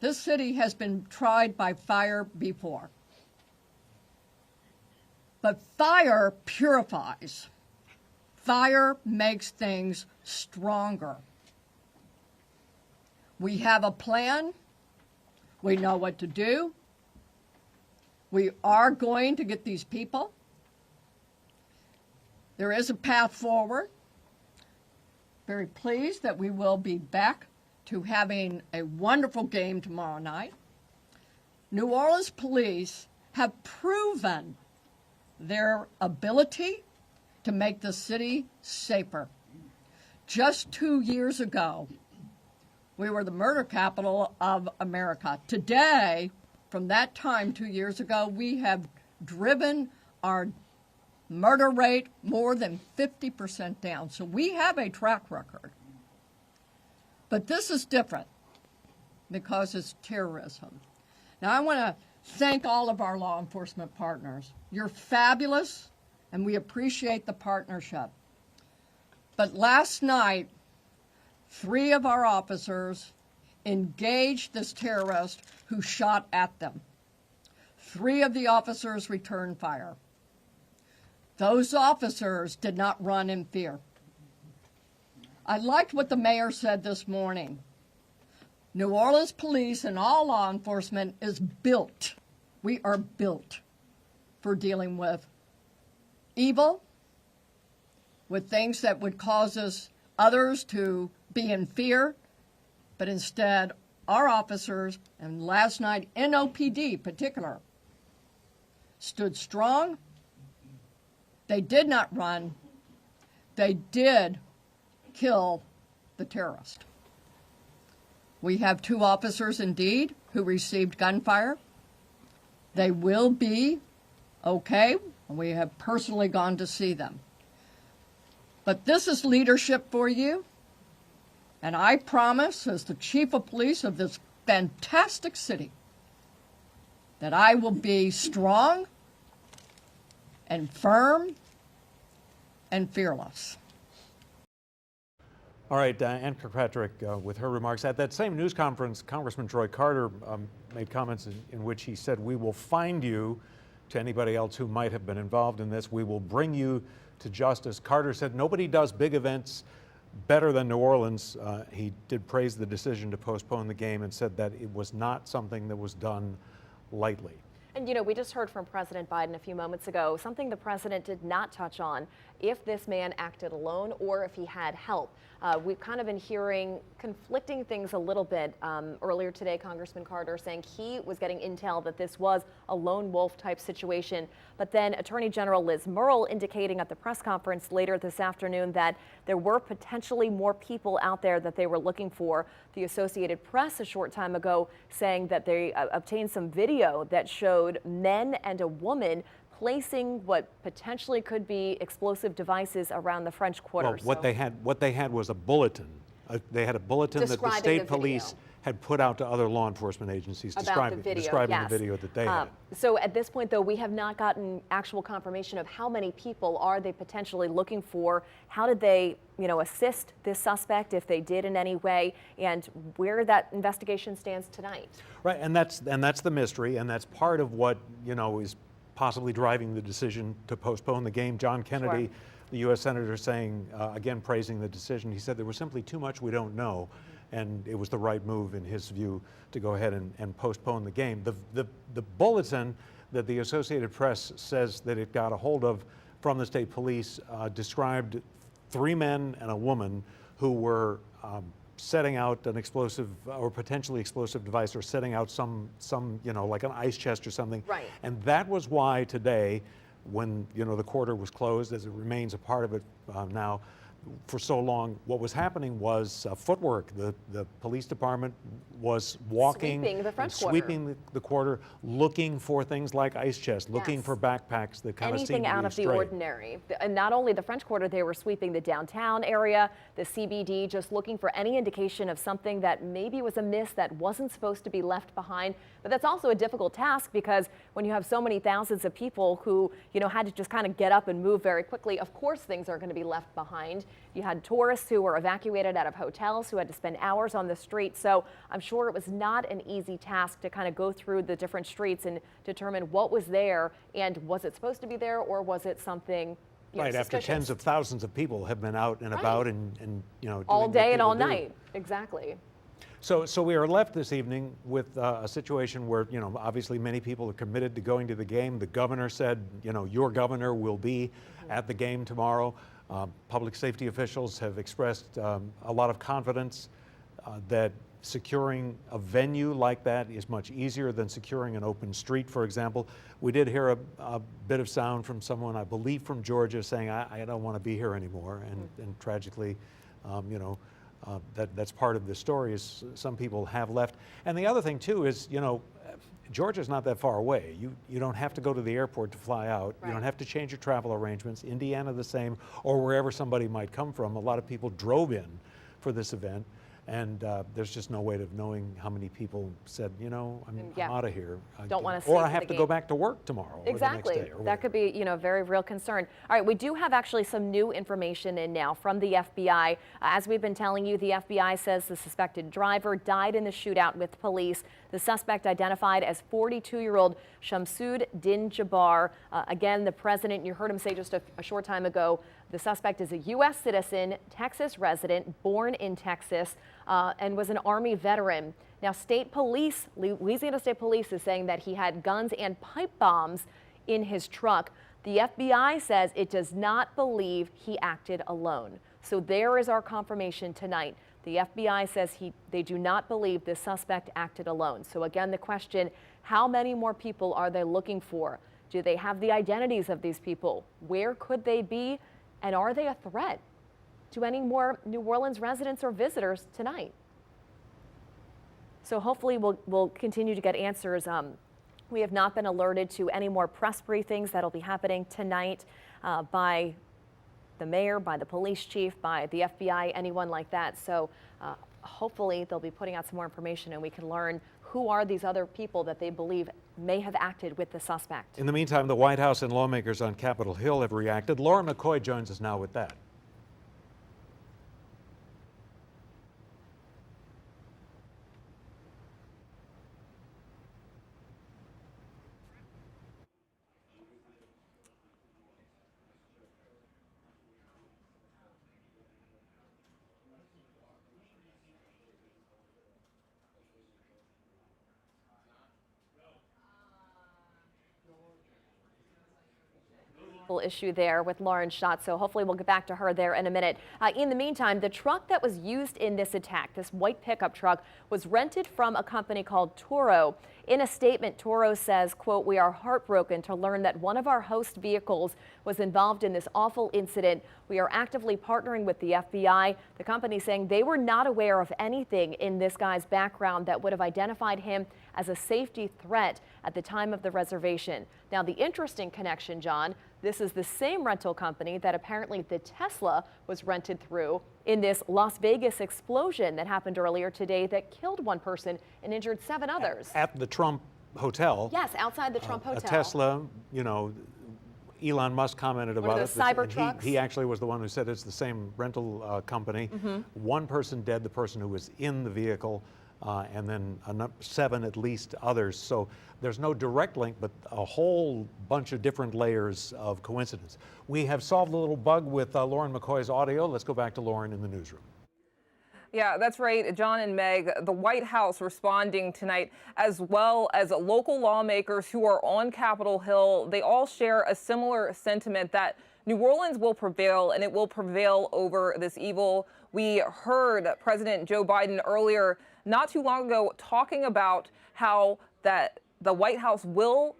has been tried by fire before. But fire purifies. Fire makes things stronger. We have a plan. We know what to do. We are going to get these people. There is a path forward. Very pleased that we will be back to having a wonderful game tomorrow night. New Orleans police have proven their ability to make the city safer. Just 2 years ago, we were the murder capital of America. Today, from that time 2 years ago, we have driven our murder rate more than 50% down. So we have a track record. But this is different because it's terrorism. Now, I want to thank all of our law enforcement partners. You're fabulous, and we appreciate the partnership. But last night, 3 of our officers engaged this terrorist who shot at them. 3 of the officers returned fire. Those officers did not run in fear. I liked what the mayor said this morning. New Orleans police and all law enforcement is built. We are built for dealing with evil, with things that would cause others to be in fear, but instead our officers, and last night NOPD in particular, stood strong. They did not run. They did kill the terrorist. We have 2 officers indeed who received gunfire. They will be okay. We have personally gone to see them. But this is leadership for you. And I promise, as the chief of police of this fantastic city, that I will be strong and firm and fearless. All right, Ann Kirkpatrick with her remarks. At that same news conference, Congressman Troy Carter made comments in which he said, "We will find you," to anybody else who might have been involved in this. "We will bring you to justice." Carter said nobody does big events better than New Orleans. He did praise the decision to postpone the game and said that it was not something that was done lightly. And, you know, we just heard from President Biden a few moments ago, something the president did not touch on, if this man acted alone or if he had help. We've kind of been hearing conflicting things a little bit. Earlier today, Congressman Carter saying he was getting intel that this was a lone wolf type situation. But then Attorney General Liz Murrill indicating at the press conference later this afternoon that there were potentially more people out there that they were looking for. The Associated Press a short time ago saying that they obtained some video that showed men and a woman placing what potentially could be explosive devices around the French Quarter. Well, what they had was a bulletin. They had a bulletin that the state police had put out to other law enforcement agencies describing the video that they had. So at this point, though, we have not gotten actual confirmation of how many people are they potentially looking for. How did they, assist this suspect, if they did in any way, and where that investigation stands tonight. Right, and that's the mystery, and that's part of what is possibly driving the decision to postpone the game. John Kennedy, the U.S. Senator, saying, again, praising the decision. He said there was simply too much we don't know, and it was the right move, in his view, to go ahead and postpone the game. The bulletin that the Associated Press says that it got a hold of from the state police described 3 men and a woman who were setting out an explosive or potentially explosive device, or setting out some like an ice chest or something. Right. And that was why today, when the quarter was closed, as it remains a part of it now for so long, what was happening was footwork. The police department was walking, sweeping the quarter, looking for things like ice chests, looking for backpacks that kind of seemed to be anything out of the ordinary. And not only the French Quarter, they were sweeping the downtown area, the CBD, just looking for any indication of something that maybe was amiss, that wasn't supposed to be left behind. But that's also a difficult task, because when you have so many thousands of people who, had to just kind of get up and move very quickly, of course things are going to be left behind. You had tourists who were evacuated out of hotels, who had to spend hours on the street. So I'm sure it was not an easy task to kind of go through the different streets and determine what was there, and was it supposed to be there, or was it something right, after tens of thousands of people have been out and about and all day and all do. night. Exactly. So we are left this evening with a situation where, obviously many people are committed to going to the game. The governor said, your governor will be at the game tomorrow. Public safety officials have expressed a lot of confidence that Securing a venue like that is much easier than securing an open street, for example. We did hear a bit of sound from someone, I believe from Georgia, saying, I don't want to be here anymore. And tragically, that's part of the story, is some people have left. And the other thing, too, is, Georgia's not that far away. You don't have to go to the airport to fly out. Right. You don't have to change your travel arrangements. Indiana the same, or wherever somebody might come from. A lot of people drove in for this event. And there's just no way of knowing how many people said, I'm out of here. Don't want to or I have to go back to work tomorrow. Exactly. Or the next day, or that could be, a very real concern. All right, we do have actually some new information in now from the FBI. As we've been telling you, the FBI says the suspected driver died in the shootout with police. The suspect identified as 42-year-old Shamsud Din Jabbar. Again, the president, you heard him say just a short time ago, the suspect is a U.S. citizen, Texas resident, born in Texas, and was an Army veteran. Now, Louisiana State Police is saying that he had guns and pipe bombs in his truck. The FBI says it does not believe he acted alone. So there is our confirmation tonight. The FBI says they do not believe the suspect acted alone. So again, the question, how many more people are they looking for? Do they have the identities of these people? Where could they be? And are they a threat to any more New Orleans residents or visitors tonight? So hopefully we'll continue to get answers. We have not been alerted to any more press briefings that'll be happening tonight by the mayor, by the police chief, by the FBI, anyone like that. So hopefully they'll be putting out some more information and we can learn who are these other people that they believe may have acted with the suspect. In the meantime, the White House and lawmakers on Capitol Hill have reacted. Laura McCoy joins us now with that. Issue there with Lauren Schott, so hopefully we'll get back to her there in a minute. In the meantime, the truck that was used in this attack, this white pickup truck, was rented from a company called Toro. In a statement, Toro says, quote, "We are heartbroken to learn that one of our host vehicles was involved in this awful incident. We are actively partnering with the FBI." The company saying they were not aware of anything in this guy's background that would have identified him as a safety threat at the time of the reservation. Now, the interesting connection, John, this is the same rental company that apparently the Tesla was rented through in this Las Vegas explosion that happened earlier today that killed one person and injured 7 others. At the Trump Hotel. Yes, outside the Trump Hotel. A Tesla, Elon Musk commented about it. One of those cyber trucks. He actually was the one who said it's the same rental company. One person dead, the person who was in the vehicle, and then 7 at least others. So there's no direct link, but a whole bunch of different layers of coincidence. We have solved a little bug with Lauren McCoy's audio. Let's go back to Lauren in the newsroom. Yeah, that's right, John and Meg. The White House responding tonight, as well as local lawmakers who are on Capitol Hill. They all share a similar sentiment that New Orleans will prevail, and it will prevail over this evil. We heard President Joe Biden earlier, not too long ago, talking about how that the White House will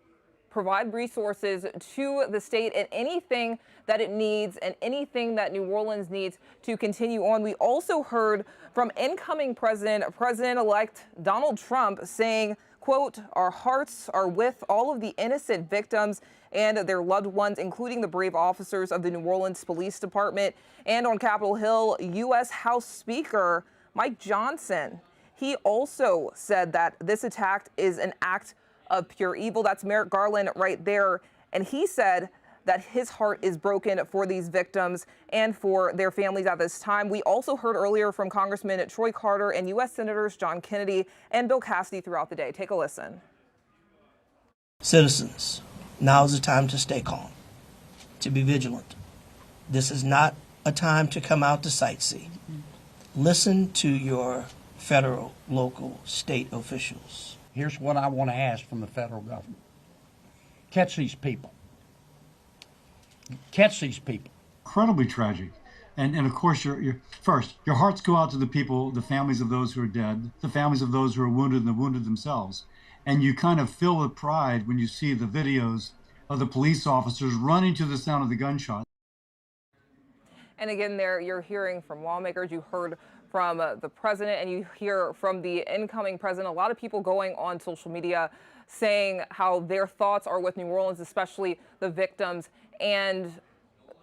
provide resources to the state and anything that it needs and anything that New Orleans needs to continue on. We also heard from incoming President-elect Donald Trump saying, quote, "Our hearts are with all of the innocent victims and their loved ones, including the brave officers of the New Orleans Police Department." And on Capitol Hill, U.S. House Speaker Mike Johnson, he also said that this attack is an act of pure evil. That's Merrick Garland right there. And he said that his heart is broken for these victims and for their families at this time. We also heard earlier from Congressman Troy Carter and U.S. Senators John Kennedy and Bill Cassidy throughout the day. Take a listen. Citizens, now is the time to stay calm, to be vigilant. This is not a time to come out to sightsee. Listen to your federal, local, state officials. Here's what I want to ask from the federal government. Catch these people. Catch these people. Incredibly tragic. And of course, your hearts go out to the people, the families of those who are dead, the families of those who are wounded and the wounded themselves. And you kind of fill with pride when you see the videos of the police officers running to the sound of the gunshot. And again, there you're hearing from lawmakers, you heard from the president, and you hear from the incoming president. A lot of people going on social media saying how their thoughts are with New Orleans, especially the victims and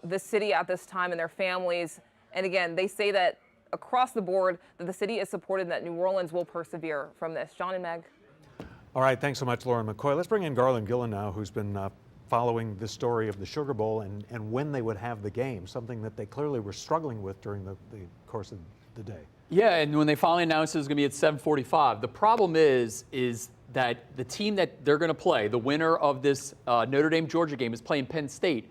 the city at this time and their families. And again, they say that across the board that the city is supported, that New Orleans will persevere from this. John and Meg. All right, thanks so much, Lauren McCoy. Let's bring in Garland Gillen now, who's been following the story of the Sugar Bowl and when they would have the game, something that they clearly were struggling with during the course of the day. Yeah, and when they finally announced it was going to be at 7:45, the problem is that the team that they're going to play, the winner of this Notre Dame-Georgia game, is playing Penn State.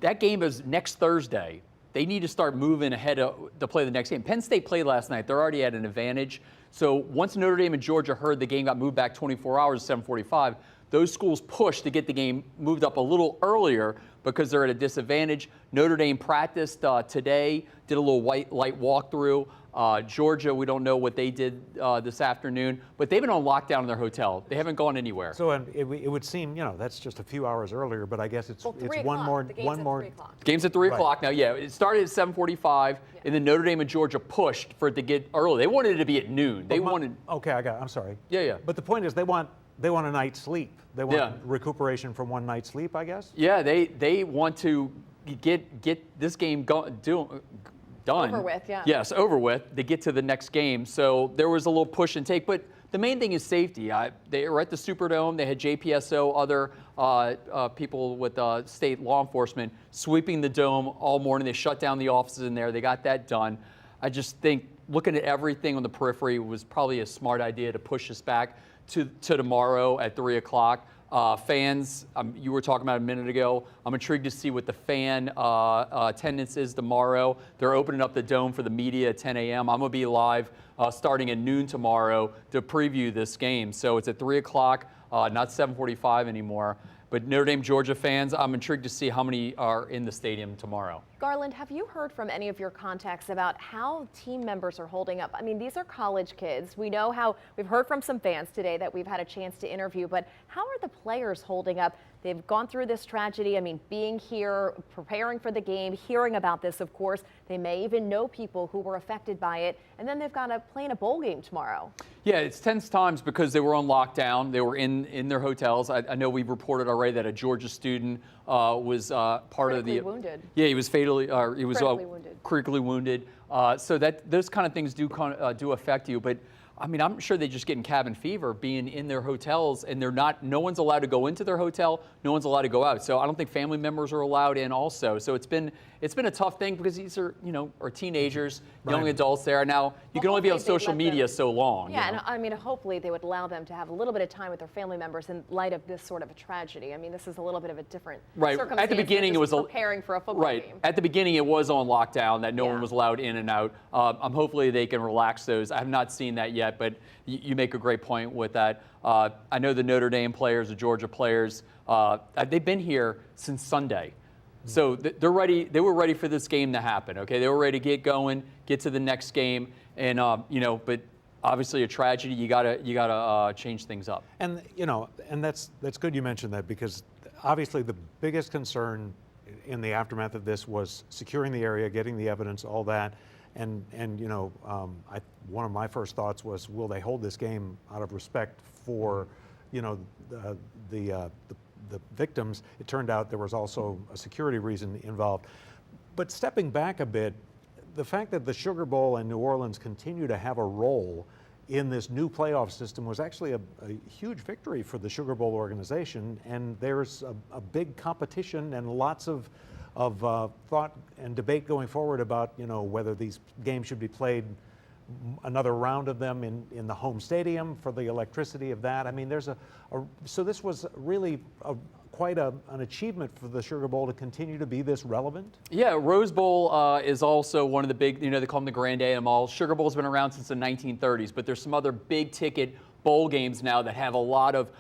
That game is next Thursday. They need to start moving ahead to play the next game. Penn State played last night. They're already at an advantage. So once Notre Dame and Georgia heard the game got moved back 24 hours, 7:45, those schools pushed to get the game moved up a little earlier because they're at a disadvantage. Notre Dame practiced today, did a little light walkthrough. Georgia, we don't know what they did this afternoon, but they've been on lockdown in their hotel. They haven't gone anywhere. So it would seem, that's just a few hours earlier, but I guess it's one more. The game's at 3 o'clock now. Yeah, it started at 7:45, and then Notre Dame and Georgia pushed for it to get early. They wanted it to be at noon. Okay, I'm sorry. Yeah. But the point is, they want a night's sleep. They want recuperation from one night's sleep, I guess. Yeah, they want to get this game done. Over with, yeah. Yes, over with. They get to the next game. So there was a little push and take, but the main thing is safety. They were at the Superdome. They had JPSO, other people with state law enforcement sweeping the dome all morning. They shut down the offices in there. They got that done. I just think looking at everything on the periphery was probably a smart idea to push us back to tomorrow at 3 o'clock. Fans, you were talking about a minute ago. I'm intrigued to see what the fan attendance is tomorrow. They're opening up the dome for the media at 10 a.m. I'm going to be live starting at noon tomorrow to preview this game. So it's at 3 o'clock, not 7:45 anymore. But Notre Dame, Georgia fans, I'm intrigued to see how many are in the stadium tomorrow. Garland, have you heard from any of your contacts about how team members are holding up? I mean, these are college kids. We know how we've heard from some fans today that we've had a chance to interview, but how are the players holding up? They've gone through this tragedy. I mean, being here, preparing for the game, hearing about this, of course. They may even know people who were affected by it. And then they've got to play in a bowl game tomorrow. Yeah, it's tense times because they were on lockdown. They were in their hotels. I know we've reported already that a Georgia student was part of the... wounded. Yeah, he was fatally... he was wounded. Critically wounded. So that those kind of things do affect you. But I mean, I'm sure they just get in cabin fever being in their hotels, and no one's allowed to go into their hotel, no one's allowed to go out. So I don't think family members are allowed in also. So it's been a tough thing because these are teenagers, young adults there. Now, you can only be on social media so long. Yeah, and I mean, hopefully they would allow them to have a little bit of time with their family members in light of this sort of a tragedy. I mean, this is a little bit of a different circumstance. At the beginning, it was preparing for a football game. At the beginning, it was on lockdown that no one was allowed in and out. Hopefully they can relax those. I have not seen that yet, but you make a great point with that. I know the Notre Dame players, the Georgia players, they've been here since Sunday. So they're ready. They were ready for this game to happen. Okay, they were ready to get going, get to the next game, and but obviously a tragedy. You gotta change things up. And and that's good you mentioned that, because obviously the biggest concern in the aftermath of this was securing the area, getting the evidence, all that, and one of my first thoughts was, will they hold this game out of respect for the victims? It turned out there was also a security reason involved. But stepping back a bit, the fact that the Sugar Bowl and New Orleans continue to have a role in this new playoff system was actually a huge victory for the Sugar Bowl organization. And there's a big competition and lots of thought and debate going forward about whether these games should be played, another round of them in the home stadium for the electricity of that. I mean, so this was really quite an achievement for the Sugar Bowl to continue to be this relevant. Yeah, Rose Bowl is also one of the big, they call them the Grand A of all. Sugar Bowl's been around since the 1930s, but there's some other big ticket bowl games now that have a lot of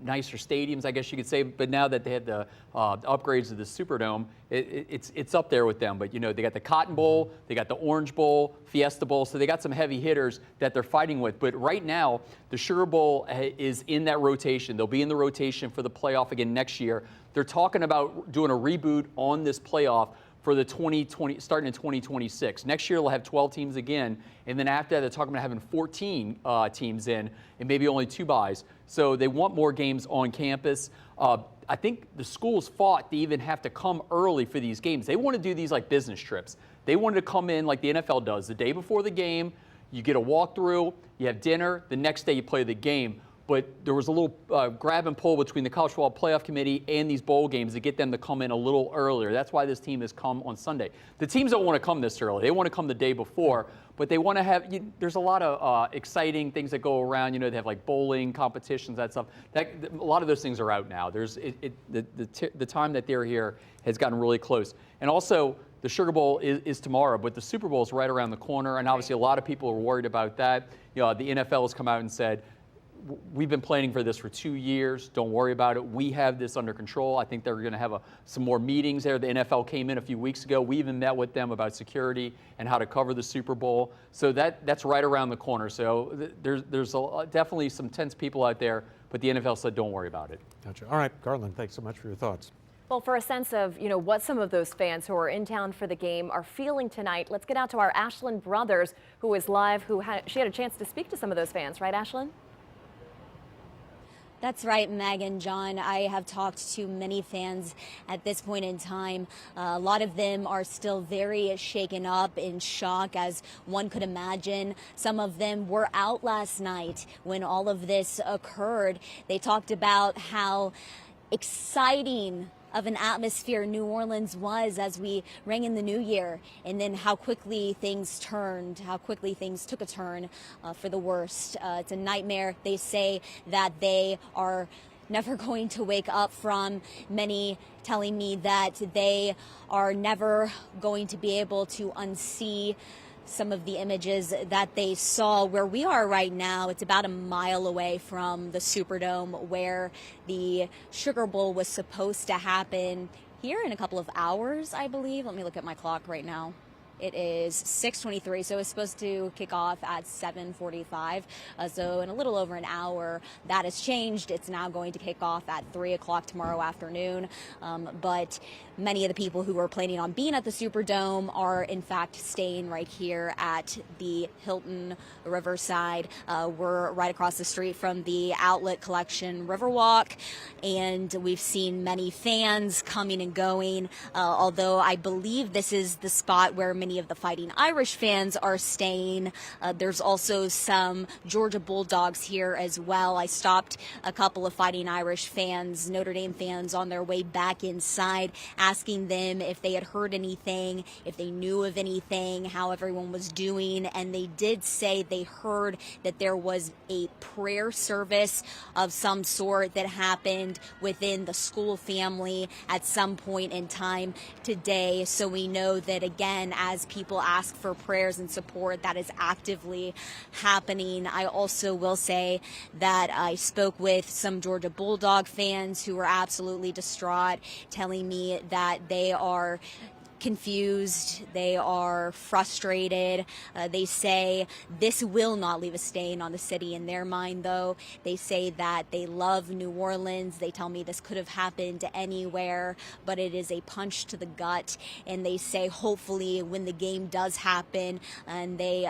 nicer stadiums, I guess you could say. But now that they had the upgrades to the Superdome, it's up there with them. But, you know, they got the Cotton Bowl, they got the Orange Bowl, Fiesta Bowl, so they got some heavy hitters that they're fighting with. But right now, the Sugar Bowl is in that rotation. They'll be in the rotation for the playoff again next year. They're talking about doing a reboot on this playoff for the 2020, starting in 2026. Next year, they'll have 12 teams again, and then after that, they're talking about having 14 teams in, and maybe only 2 byes. So they want more games on campus. I think the schools fought to even have to come early for these games. They want to do these like business trips. They wanted to come in like the NFL does, the day before the game, you get a walkthrough, you have dinner, the next day you play the game. But there was a little grab and pull between the College Football Playoff Committee and these bowl games to get them to come in a little earlier. That's why this team has come on Sunday. The teams don't want to come this early. They want to come the day before, but they want to have, there's a lot of exciting things that go around. You know, they have like bowling competitions, that stuff. A lot of those things are out now. The time that they're here has gotten really close. And also, the Sugar Bowl is tomorrow, but the Super Bowl is right around the corner, and obviously a lot of people are worried about that. You know, the NFL has come out and said, we've been planning for this for 2 years. Don't worry about it. We have this under control. I think they're going to have some more meetings there. The NFL came in a few weeks ago. We even met with them about security and how to cover the Super Bowl. So that's right around the corner. So there's definitely some tense people out there, but the NFL said don't worry about it. Gotcha. All right, Garland, thanks so much for your thoughts. Well, for a sense of, you know, what some of those fans who are in town for the game are feeling tonight, let's get out to our Ashlyn Brothers, who is live, she had a chance to speak to some of those fans, right, Ashlyn? That's right, Meg and John. I have talked to many fans at this point in time. A lot of them are still very shaken up, in shock, as one could imagine. Some of them were out last night when all of this occurred. They talked about how exciting of an atmosphere New Orleans was as we rang in the new year, and then how quickly things turned, how quickly things took a turn for the worst. It's a nightmare. They say that they are never going to wake up from, many telling me that they are never going to be able to unsee some of the images that they saw. Where we are right now, it's about a mile away from the Superdome, where the Sugar Bowl was supposed to happen here in a couple of hours, I believe. Let me look at my clock right now. It is 6:23, so it's supposed to kick off at 7:45. So in a little over an hour, that has changed. It's now going to kick off at 3 o'clock tomorrow afternoon. But many of the people who are planning on being at the Superdome are, in fact, staying right here at the Hilton Riverside. We're right across the street from the Outlet Collection Riverwalk, and we've seen many fans coming and going, although I believe this is the spot where many of the Fighting Irish fans are staying. There's also some Georgia Bulldogs here as well. I stopped a couple of Fighting Irish fans, Notre Dame fans, on their way back inside, asking them if they had heard anything, if they knew of anything, how everyone was doing, and they did say they heard that there was a prayer service of some sort that happened within the school family at some point in time today. So we know that, again, as people ask for prayers and support, that is actively happening. I also will say that I spoke with some Georgia Bulldog fans who were absolutely distraught, telling me that they are confused, they are frustrated. They say this will not leave a stain on the city in their mind, though. They say that they love New Orleans. They tell me this could have happened anywhere, but it is a punch to the gut. And they say hopefully when the game does happen and they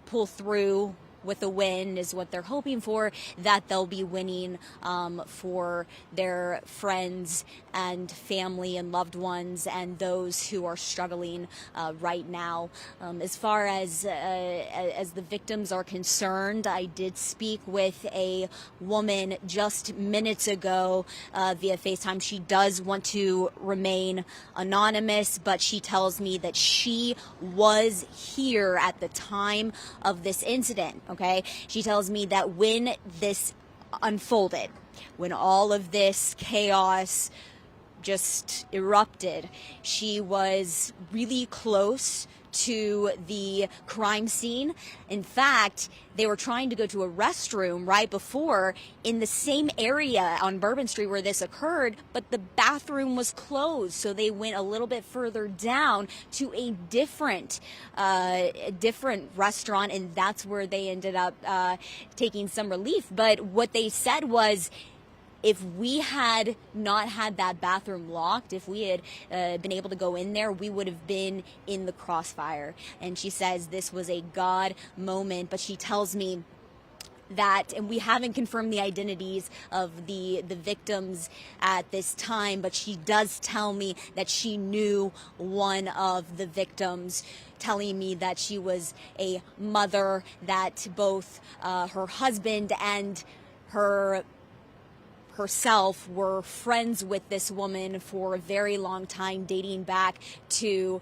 pull through with a win, is what they're hoping for, that they'll be winning for their friends and family and loved ones and those who are struggling right now. As far as the victims are concerned, I did speak with a woman just minutes ago via FaceTime. She does want to remain anonymous, but she tells me that she was here at the time of this incident. Okay, she tells me that when this unfolded, when all of this chaos just erupted, she was really close to the crime scene. In fact, they were trying to go to a restroom right before in the same area on Bourbon Street where this occurred, but the bathroom was closed. So they went a little bit further down to a different restaurant, and that's where they ended up taking some relief. But what they said was, if we had not had that bathroom locked, if we had been able to go in there, we would have been in the crossfire. And she says this was a God moment, but she tells me that, and we haven't confirmed the identities of the victims at this time, but she does tell me that she knew one of the victims, telling me that she was a mother, that both her husband and herself were friends with this woman for a very long time, dating back to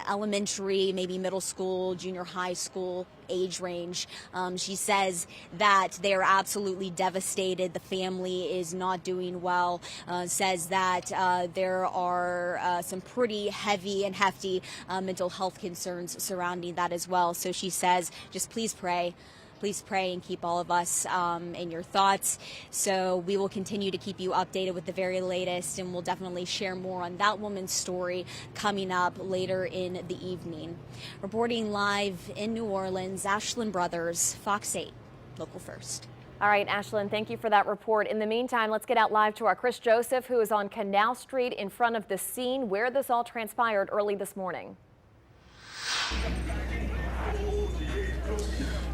elementary, maybe middle school, junior high school age range. She says that they're absolutely devastated. The family is not doing well. Says that there are some pretty heavy and hefty mental health concerns surrounding that as well. So she says, just please pray. Please pray and keep all of us in your thoughts. So we will continue to keep you updated with the very latest, and we'll definitely share more on that woman's story coming up later in the evening. Reporting live in New Orleans, Ashlyn Brothers, Fox 8, Local First. All right, Ashlyn, thank you for that report. In the meantime, let's get out live to our Chris Joseph, who is on Canal Street in front of the scene where this all transpired early this morning.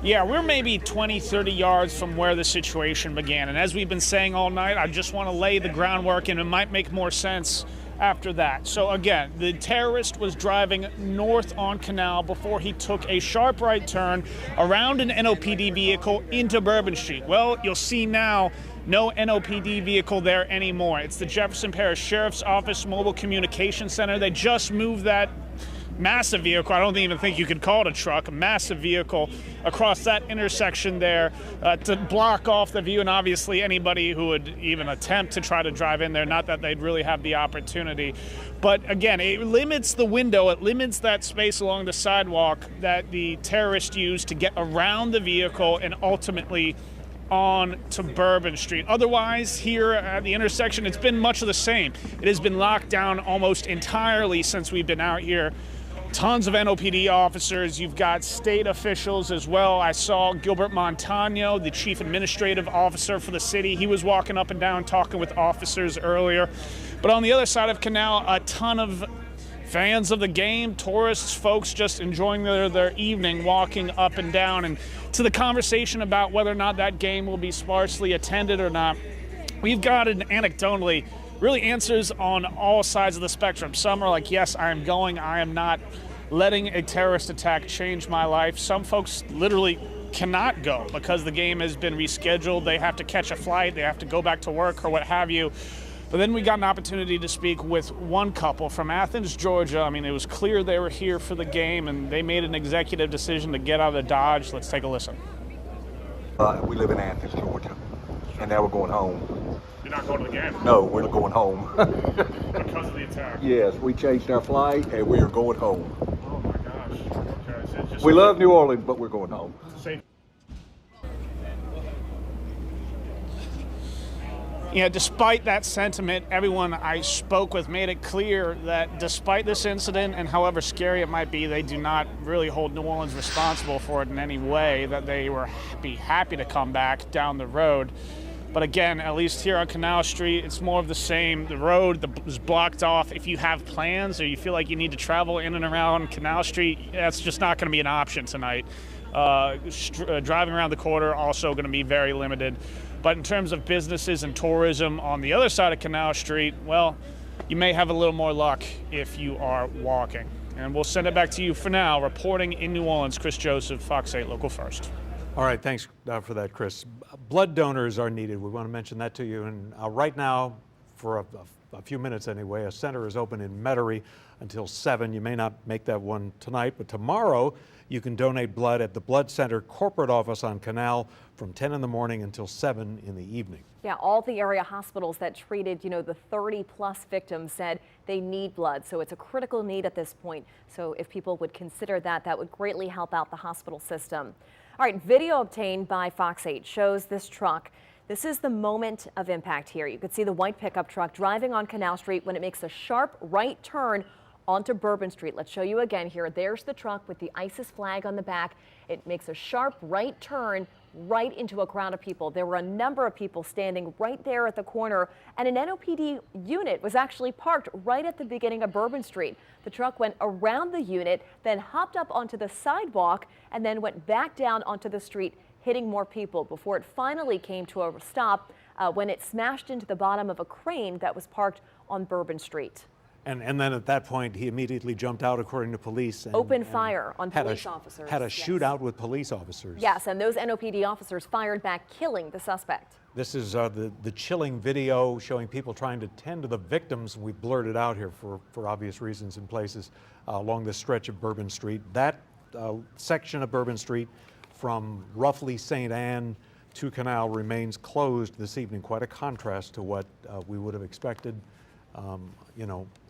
Yeah, we're maybe 20, 30 yards from where the situation began. And as we've been saying all night, I just want to lay the groundwork, and it might make more sense after that. So again, the terrorist was driving north on Canal before he took a sharp right turn around an NOPD vehicle into Bourbon Street. Well, you'll see now, no NOPD vehicle there anymore. It's the Jefferson Parish Sheriff's Office Mobile Communication Center. They just moved that massive vehicle, I don't even think you could call it a truck, a massive vehicle across that intersection there to block off the view, and obviously anybody who would even attempt to try to drive in there, not that they'd really have the opportunity. But again, it limits the window, it limits that space along the sidewalk that the terrorist used to get around the vehicle and ultimately on to Bourbon Street. Otherwise, here at the intersection, it's been much of the same. It has been locked down almost entirely since we've been out here. Tons of NOPD officers. You've got state officials as well. I saw Gilbert Montano, the chief administrative officer for the city. He was walking up and down talking with officers earlier. But on the other side of Canal, a ton of fans of the game, tourists, folks just enjoying their evening, walking up and down. And to the conversation about whether or not that game will be sparsely attended or not, we've got an anecdotally really answers on all sides of the spectrum. Some are like, yes, I am going. I am not letting a terrorist attack change my life. Some folks literally cannot go because the game has been rescheduled. They have to catch a flight. They have to go back to work or what have you. But then we got an opportunity to speak with one couple from Athens, Georgia. I mean, it was clear they were here for the game, and they made an executive decision to get out of Dodge. Let's take a listen. We live in Athens, Georgia, and now we're going home. You're not going to the game? No, we're going home. Because of the attack? Yes, we changed our flight, and we are going home. Oh, my gosh. Okay. So just we love New Orleans, but we're going home. Safe. You know, despite that sentiment, everyone I spoke with made it clear that despite this incident and however scary it might be, they do not really hold New Orleans responsible for it in any way, that they were happy to come back down the road. But again, at least here on Canal Street, it's more of the same. The road is blocked off. If you have plans or you feel like you need to travel in and around Canal Street, that's just not going to be an option tonight. Driving around the corridor also going to be very limited. But in terms of businesses and tourism on the other side of Canal Street, well, you may have a little more luck if you are walking. And we'll send it back to you for now. Reporting in New Orleans, Chris Joseph, Fox 8 Local First. All right, thanks for that, Chris. Blood donors are needed. We want to mention that to you. And right now, for a few minutes anyway. A center is open in Metairie until 7. You may not make that one tonight, but tomorrow you can donate blood at the Blood Center corporate office on Canal from 10 in the morning until 7 in the evening. Yeah, all the area hospitals that treated, the 30+ victims said they need blood. So it's a critical need at this point. So if people would consider that, that would greatly help out the hospital system. All right, video obtained by Fox 8 shows this truck. This is the moment of impact here. You could see the white pickup truck driving on Canal Street when it makes a sharp right turn onto Bourbon Street. Let's show you again here. There's the truck with the ISIS flag on the back. It makes a sharp right turn right into a crowd of people. There were a number of people standing right there at the corner, and an NOPD unit was actually parked right at the beginning of Bourbon Street. The truck went around the unit, then hopped up onto the sidewalk, and then went back down onto the street, hitting more people before it finally came to a stop when it smashed into the bottom of a crane that was parked on Bourbon Street. And then at that point, he immediately jumped out, according to police. Opened fire on police officers. Had a shootout with police officers. Yes, and those NOPD officers fired back, killing the suspect. This is the chilling video showing people trying to tend to the victims. We blurred it out here for obvious reasons in places along this stretch of Bourbon Street. That section of Bourbon Street from roughly St. Anne to Canal remains closed this evening. Quite a contrast to what we would have expected.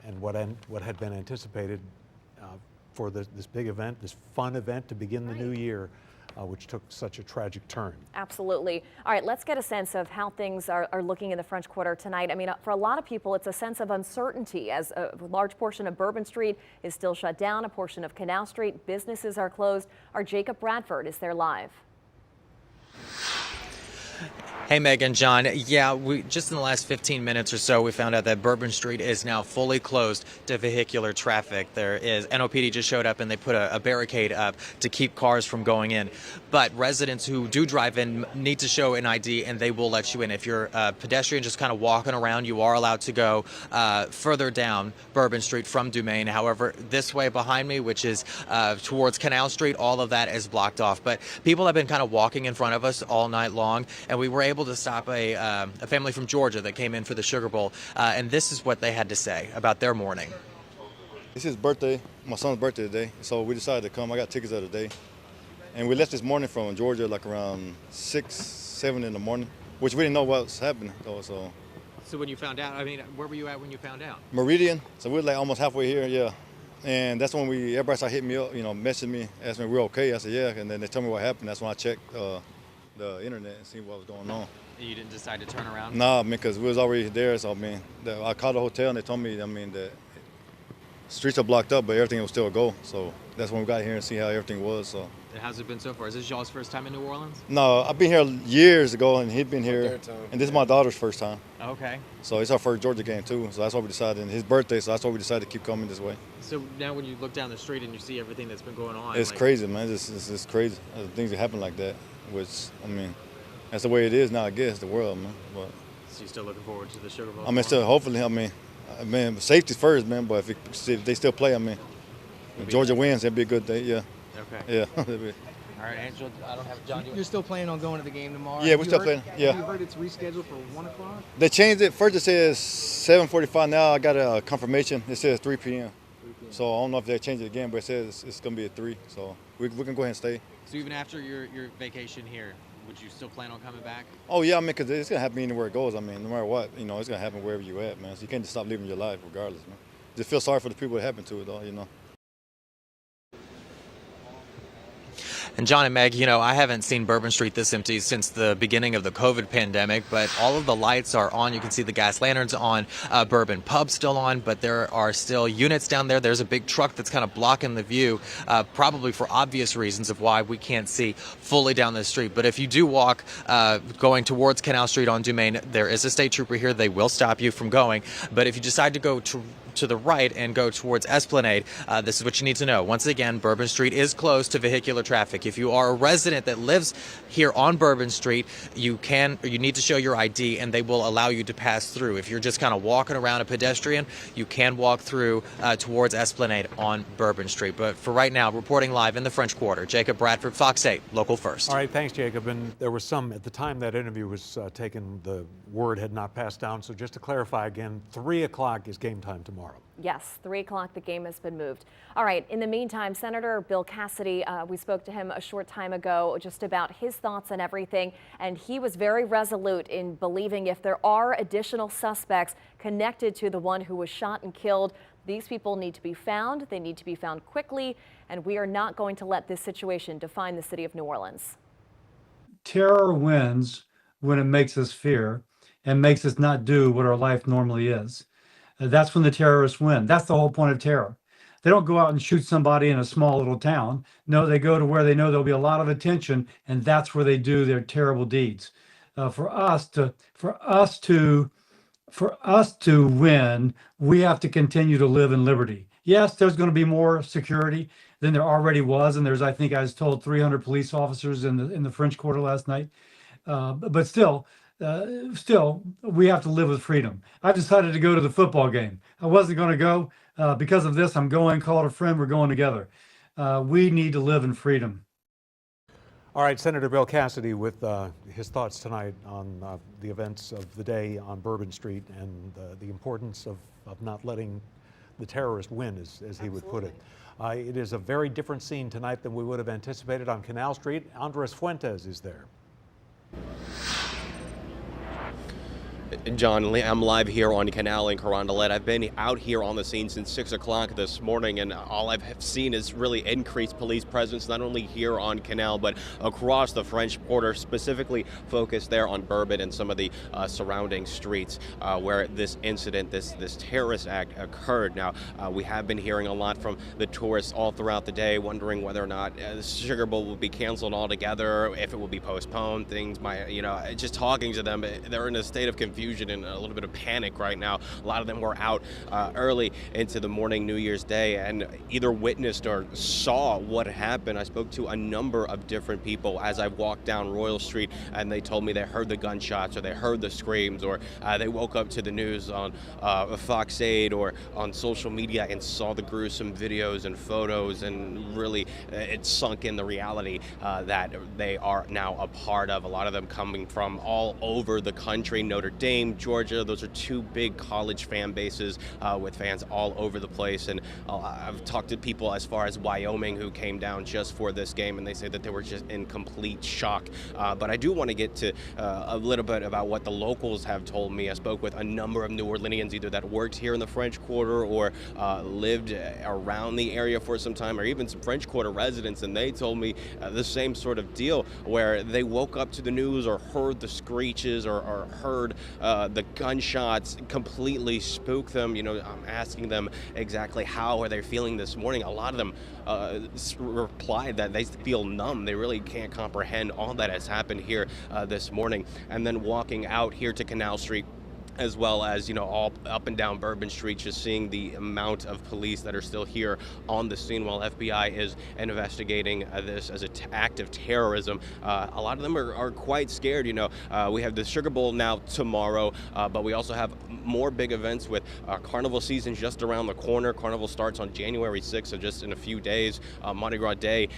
And what had been anticipated for this big event, this fun event to begin the new year, which took such a tragic turn. Absolutely. All right, let's get a sense of how things are looking in the French Quarter tonight. I mean, for a lot of people, it's a sense of uncertainty as a large portion of Bourbon Street is still shut down, a portion of Canal Street, businesses are closed. Our Jacob Bradford is there live. Hey, Meg and John. Yeah, we just in the last 15 minutes or so, we found out that Bourbon Street is now fully closed to vehicular traffic. There is NOPD just showed up and they put a barricade up to keep cars from going in. But residents who do drive in need to show an ID and they will let you in. If you're a pedestrian just kind of walking around, you are allowed to go further down Bourbon Street from Dumaine. However, this way behind me, which is towards Canal Street, all of that is blocked off. But people have been kind of walking in front of us all night long, and we were able to stop a family from Georgia that came in for the Sugar Bowl, and this is what they had to say about their morning. It's his birthday, my son's birthday today, so we decided to come. I got tickets the other day, and we left this morning from Georgia like around 6, 7 in the morning, which we didn't know what was happening though. So when you found out, I mean, where were you at when you found out? Meridian, so we were like almost halfway here, yeah. And that's when everybody started hitting me up, messaging me, asking me we're okay. I said yeah, and then they told me what happened. That's when I checked the internet and see what was going on. You didn't decide to turn around? Nah, because we was already there. So I called the hotel and they told me, the streets are blocked up, but everything will still go. So that's when we got here and see how everything was. So. And how's it been so far? Is this y'all's first time in New Orleans? No, I've been here years ago, and he'd been here, and this is my daughter's first time. Okay. So it's our first Georgia game too. So that's why we decided, and his birthday. So that's why we decided to keep coming this way. So now, when you look down the street and you see everything that's been going on, it's crazy, man. It's crazy. Things that happen like that, which that's the way it is now. I guess the world, man. But so you still looking forward to the Sugar Bowl? Still hopefully. Safety's first, man. But if they still play, if Georgia wins, that'd be a good day. Yeah. Okay. Yeah. All right, Angela, I don't have John. You're still planning on going to the game tomorrow? Yeah, we're still playing. Yeah. Have you heard it's rescheduled for 1 o'clock? They changed it. First it says 7:45. Now I got a confirmation. It says 3 p.m. So I don't know if they changed it again, but it says it's going to be at 3. So we can go ahead and stay. So even after your vacation here, would you still plan on coming back? Oh yeah, because it's going to happen anywhere it goes. No matter what, it's going to happen wherever you at, man. So you can't just stop living your life regardless, man. Just feel sorry for the people that happened to it, though, And John and Meg, I haven't seen Bourbon Street this empty since the beginning of the COVID pandemic, but all of the lights are on. You can see the gas lanterns on, Bourbon Pub still on, but there are still units down there. There's a big truck that's kind of blocking the view, probably for obvious reasons of why we can't see fully down the street. But if you do walk going towards Canal Street on Dumaine, there is a state trooper here. They will stop you from going. But if you decide to go to the right and go towards Esplanade, this is what you need to know. Once again, Bourbon Street is closed to vehicular traffic. If you are a resident that lives here on Bourbon Street, you need to show your ID and they will allow you to pass through. If you're just kind of walking around a pedestrian, you can walk through towards Esplanade on Bourbon Street. But for right now, reporting live in the French Quarter, Jacob Bradford, Fox 8, Local First. All right, thanks, Jacob. And there was some, at the time that interview was taken, the word had not passed down. So just to clarify again, 3 o'clock is game time tomorrow. Yes, 3 o'clock, the game has been moved. All right, in the meantime, Senator Bill Cassidy, we spoke to him a short time ago just about his thoughts on everything, and he was very resolute in believing if there are additional suspects connected to the one who was shot and killed, these people need to be found, they need to be found quickly, and we are not going to let this situation define the city of New Orleans. Terror wins when it makes us fear and makes us not do what our life normally is. That's when the terrorists win. That's the whole point of terror. They don't go out and shoot somebody in a small little town. No, they go to where they know there'll be a lot of attention, and that's where they do their terrible deeds. For us to win, we have to continue to live in liberty. Yes, there's going to be more security than there already was, and there's, I think I was told, 300 police officers in the French Quarter last night. But still, we have to live with freedom. I decided to go to the football game. I wasn't going to go because of this. I'm going, called a friend, we're going together. We need to live in freedom. All right, Senator Bill Cassidy with his thoughts tonight on the events of the day on Bourbon Street and the importance of not letting the terrorist win, as he would put it. It is a very different scene tonight than we would have anticipated on Canal Street. Andres Fuentes is there. John, I'm live here on Canal in Carondelet. I've been out here on the scene since 6 o'clock this morning, and all I've seen is really increased police presence, not only here on Canal, but across the French Quarter, specifically focused there on Bourbon and some of the surrounding streets where this incident, this terrorist act occurred. Now, we have been hearing a lot from the tourists all throughout the day, wondering whether or not the Sugar Bowl will be canceled altogether, if it will be postponed. Things might, just talking to them, they're in a state of confusion and a little bit of panic right now. A lot of them were out early into the morning New Year's Day and either witnessed or saw what happened. I spoke to a number of different people as I walked down Royal Street, and they told me they heard the gunshots or they heard the screams, or they woke up to the news on Fox 8 or on social media and saw the gruesome videos and photos, and really it sunk in the reality that they are now a part of. A lot of them coming from all over the country, Notre Dame, Georgia. Those are 2 big college fan bases with fans all over the place. And I've talked to people as far as Wyoming who came down just for this game, and they say that they were just in complete shock. But I do want to get to a little bit about what the locals have told me. I spoke with a number of New Orleanians, either that worked here in the French Quarter or lived around the area for some time, or even some French Quarter residents, and they told me the same sort of deal, where they woke up to the news or heard the screeches or heard the gunshots completely spook them. I'm asking them exactly how are they feeling this morning. A lot of them replied that they feel numb. They really can't comprehend all that has happened here this morning. And then walking out here to Canal Street, as well as, all up and down Bourbon Street, just seeing the amount of police that are still here on the scene while FBI is investigating this as an act of terrorism. A lot of them are quite scared. We have the Sugar Bowl now tomorrow, but we also have more big events with Carnival season just around the corner. Carnival starts on January 6th, so just in a few days. Mardi Gras Day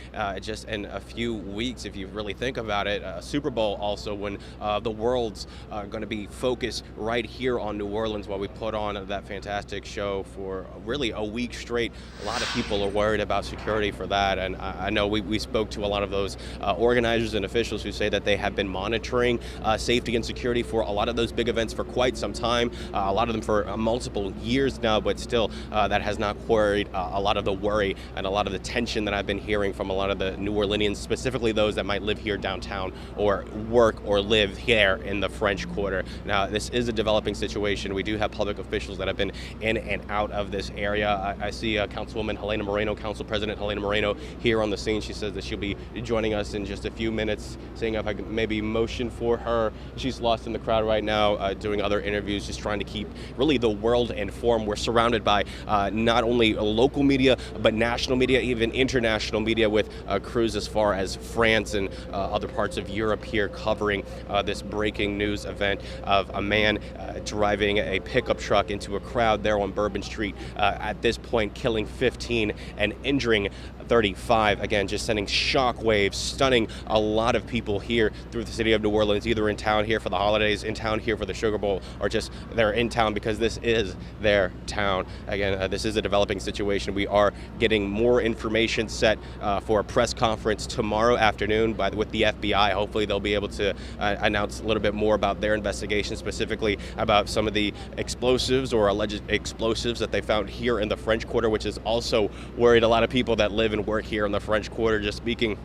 just in a few weeks, if you really think about it. Super Bowl also, when the world's going to be focused right here on New Orleans while we put on that fantastic show for really a week straight. A lot of people are worried about security for that, and I know we spoke to a lot of those organizers and officials who say that they have been monitoring safety and security for a lot of those big events for quite some time, a lot of them for multiple years now, but still that has not queried a lot of the worry and a lot of the tension that I've been hearing from a lot of the New Orleanians, specifically those that might live here downtown or work or live here in the French Quarter. Now, this is a development developing situation. We do have public officials that have been in and out of this area. I see Councilwoman Helena Moreno, Council President Helena Moreno, here on the scene. She says that she'll be joining us in just a few minutes, seeing if I could maybe motion for her. She's lost in the crowd right now, doing other interviews, just trying to keep really the world informed. We're surrounded by not only local media, but national media, even international media, with crews as far as France and other parts of Europe here covering this breaking news event of a man driving a pickup truck into a crowd there on Bourbon Street, at this point killing 15 and injuring 35. Again, just sending shock waves, stunning a lot of people here through the city of New Orleans, either in town here for the holidays, in town here for the Sugar Bowl, or just they're in town because this is their town. Again, this is a developing situation. We are getting more information set for a press conference tomorrow afternoon with the FBI. Hopefully they'll be able to announce a little bit more about their investigation, specifically about some of the explosives or alleged explosives that they found here in the French Quarter, which has also worried a lot of people that live and work here in the French Quarter. Just speaking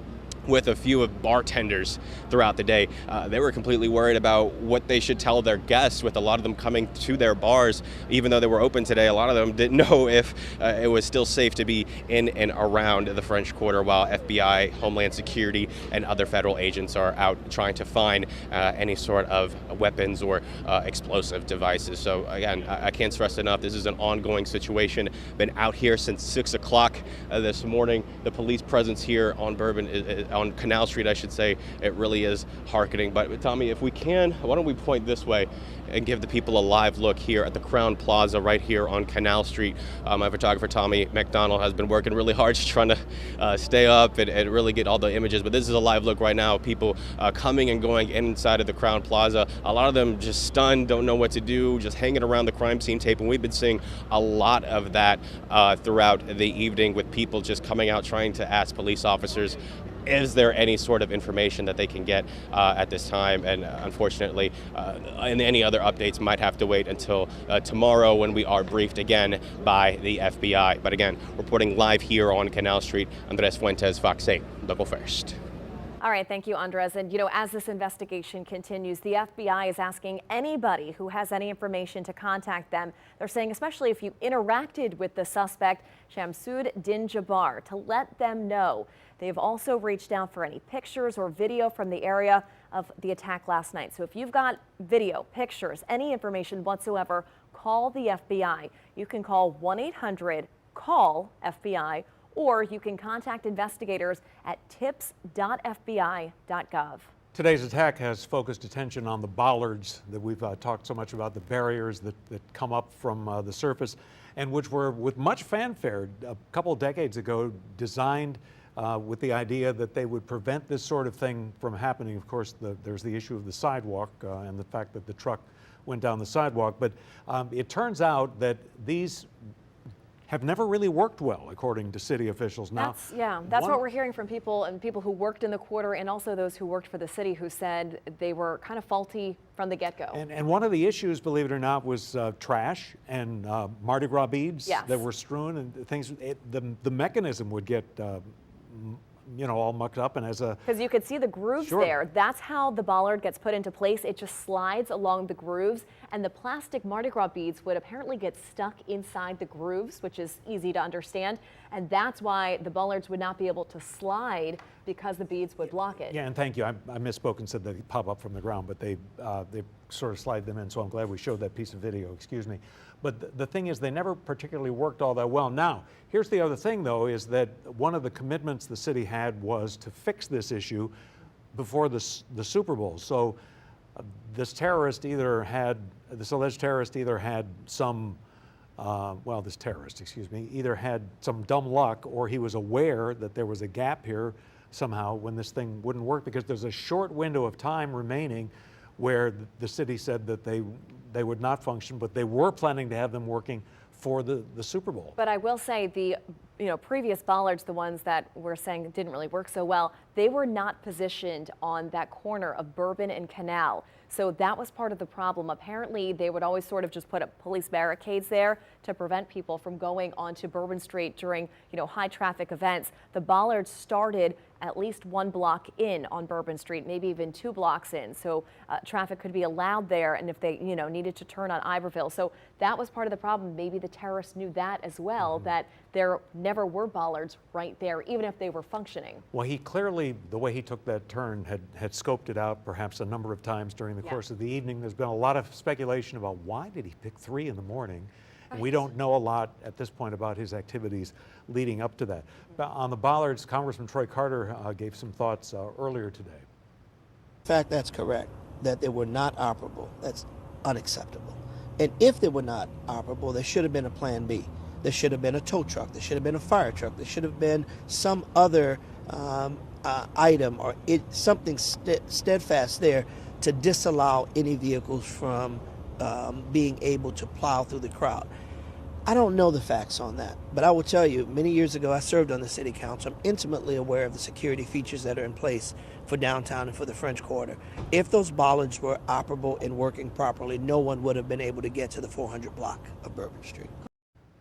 with a few of bartenders throughout the day, they were completely worried about what they should tell their guests, with a lot of them coming to their bars. Even though they were open today, a lot of them didn't know if it was still safe to be in and around the French Quarter, while FBI, Homeland Security, and other federal agents are out trying to find any sort of weapons or explosive devices. So again, I can't stress enough, this is an ongoing situation. Been out here since 6 o'clock this morning. The police presence here on on Canal Street, I should say, it really is hearkening. But Tommy, if we can, why don't we point this way and give the people a live look here at the Crown Plaza right here on Canal Street. My photographer, Tommy McDonald, has been working really hard, just trying to stay up and really get all the images. But this is a live look right now. People coming and going inside of the Crown Plaza. A lot of them just stunned, don't know what to do, just hanging around the crime scene tape. And we've been seeing a lot of that throughout the evening, with people just coming out trying to ask police officers, is there any sort of information that they can get at this time? And unfortunately, and any other updates might have to wait until tomorrow, when we are briefed again by the FBI. But again, reporting live here on Canal Street, Andres Fuentes, Fox 8, Local First. All right, thank you, Andres. And, as this investigation continues, the FBI is asking anybody who has any information to contact them. They're saying, especially if you interacted with the suspect, Shamsud Din Jabbar, to let them know. They've also reached out for any pictures or video from the area of the attack last night. So if you've got video, pictures, any information whatsoever, call the FBI. You can call 1-800-CALL-FBI, or you can contact investigators at tips.fbi.gov. Today's attack has focused attention on the bollards that we've talked so much about, the barriers that come up from the surface, and which were, with much fanfare, a couple of decades ago, designed with the idea that they would prevent this sort of thing from happening. Of course, there's the issue of the sidewalk and the fact that the truck went down the sidewalk. But it turns out that these have never really worked well, according to city officials. Now, that's what we're hearing from people, and people who worked in the quarter, and also those who worked for the city, who said they were kind of faulty from the get-go. And one of the issues, believe it or not, was trash and Mardi Gras beads that were strewn and things. The mechanism would get all mucked up, and because you could see the grooves there. That's how the bollard gets put into place. It just slides along the grooves, and the plastic Mardi Gras beads would apparently get stuck inside the grooves, which is easy to understand, and that's why the bollards would not be able to slide, because the beads would block it. Yeah, and thank you. I misspoke and said they pop up from the ground, but they sort of slide them in, so I'm glad we showed that piece of video, excuse me. But the thing is, they never particularly worked all that well. Now, here's the other thing, though, is that one of the commitments the city had was to fix this issue before the Super Bowl. So this alleged terrorist either had some either had some dumb luck, or he was aware that there was a gap here somehow when this thing wouldn't work, because there's a short window of time remaining where the city said that they would not function, but they were planning to have them working for the Super Bowl. But I will say, the previous bollards, the ones that we're saying didn't really work so well, they were not positioned on that corner of Bourbon and Canal. So that was part of the problem. Apparently, they would always sort of just put up police barricades there to prevent people from going onto Bourbon Street during, high traffic events. The bollards started at least 1 block in on Bourbon Street, maybe even 2 blocks in. So traffic could be allowed there, and if they, needed to turn on Iberville. So that was part of the problem. Maybe the terrorists knew that as well, that there never were bollards right there, even if they were functioning. Well, he clearly, the way he took that turn, had scoped it out perhaps a number of times during the course of the evening. There's been a lot of speculation about why did he pick 3 in the morning. And we don't know a lot at this point about his activities leading up to that. But on the bollards, Congressman Troy Carter gave some thoughts earlier today. In fact, that's correct, that they were not operable. That's unacceptable. And if they were not operable, there should have been a plan B. There should have been a tow truck. There should have been a fire truck. There should have been some other item or something steadfast there to disallow any vehicles from being able to plow through the crowd. I don't know the facts on that, but I will tell you, many years ago I served on the city council. I'm intimately aware of the security features that are in place for downtown and for the French Quarter. If those bollards were operable and working properly, no one would have been able to get to the 400 block of Bourbon Street.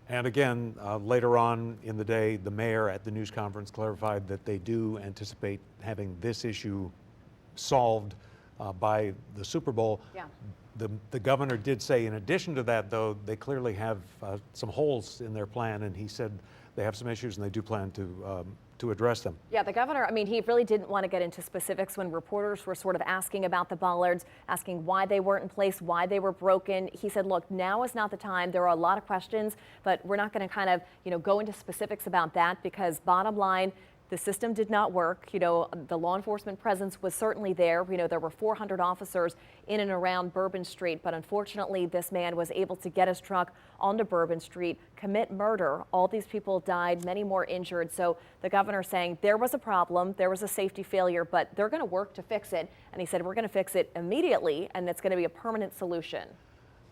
And again, later on in the day, the mayor at the news conference clarified that they do anticipate having this issue solved by the Super Bowl. Yeah. The governor did say, in addition to that, though, they clearly have some holes in their plan, and he said they have some issues and they do plan to address them. Yeah, the governor, he really didn't want to get into specifics when reporters were sort of asking about the bollards, asking why they weren't in place, why they were broken. He said, look, now is not the time. There are a lot of questions, but we're not going to kind of, go into specifics about that, because bottom line, the system did not work. The law enforcement presence was certainly there. There were 400 officers in and around Bourbon Street, but unfortunately this man was able to get his truck onto Bourbon Street, commit murder. All these people died, many more injured. So the governor saying there was a problem, there was a safety failure, but they're going to work to fix it. And he said, we're going to fix it immediately, and it's going to be a permanent solution.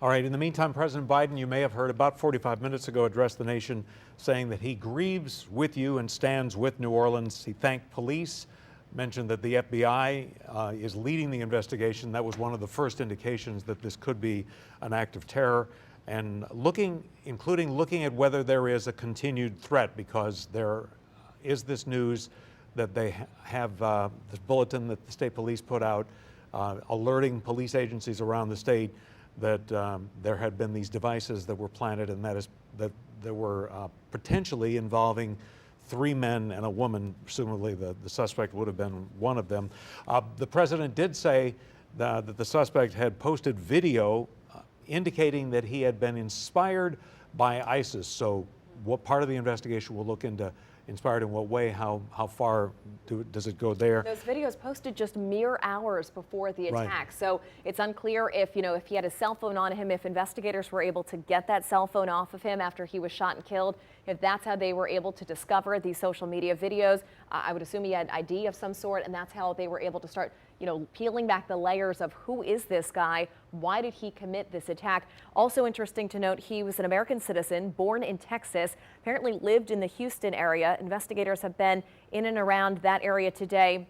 All right, in the meantime, President Biden, you may have heard about 45 minutes ago, addressed the nation saying that he grieves with you and stands with New Orleans. He thanked police, mentioned that the FBI is leading the investigation. That was one of the first indications that this could be an act of terror, and including looking at whether there is a continued threat, because there is this news that they have this bulletin that the state police put out alerting police agencies around the state that there had been these devices that were planted, and that there were potentially involving 3 men and a woman. Presumably the suspect would have been one of them. The president did say that the suspect had posted video indicating that he had been inspired by ISIS. So what part of the investigation will look into inspired in what way, how far does it go there? Those videos posted just mere hours before the attack. Right. So it's unclear if, if he had a cell phone on him, if investigators were able to get that cell phone off of him after he was shot and killed, if that's how they were able to discover these social media videos. I would assume he had ID of some sort, and that's how they were able to start, peeling back the layers of who is this guy? Why did he commit this attack? Also interesting to note, he was an American citizen, born in Texas, apparently lived in the Houston area. Investigators have been in and around that area today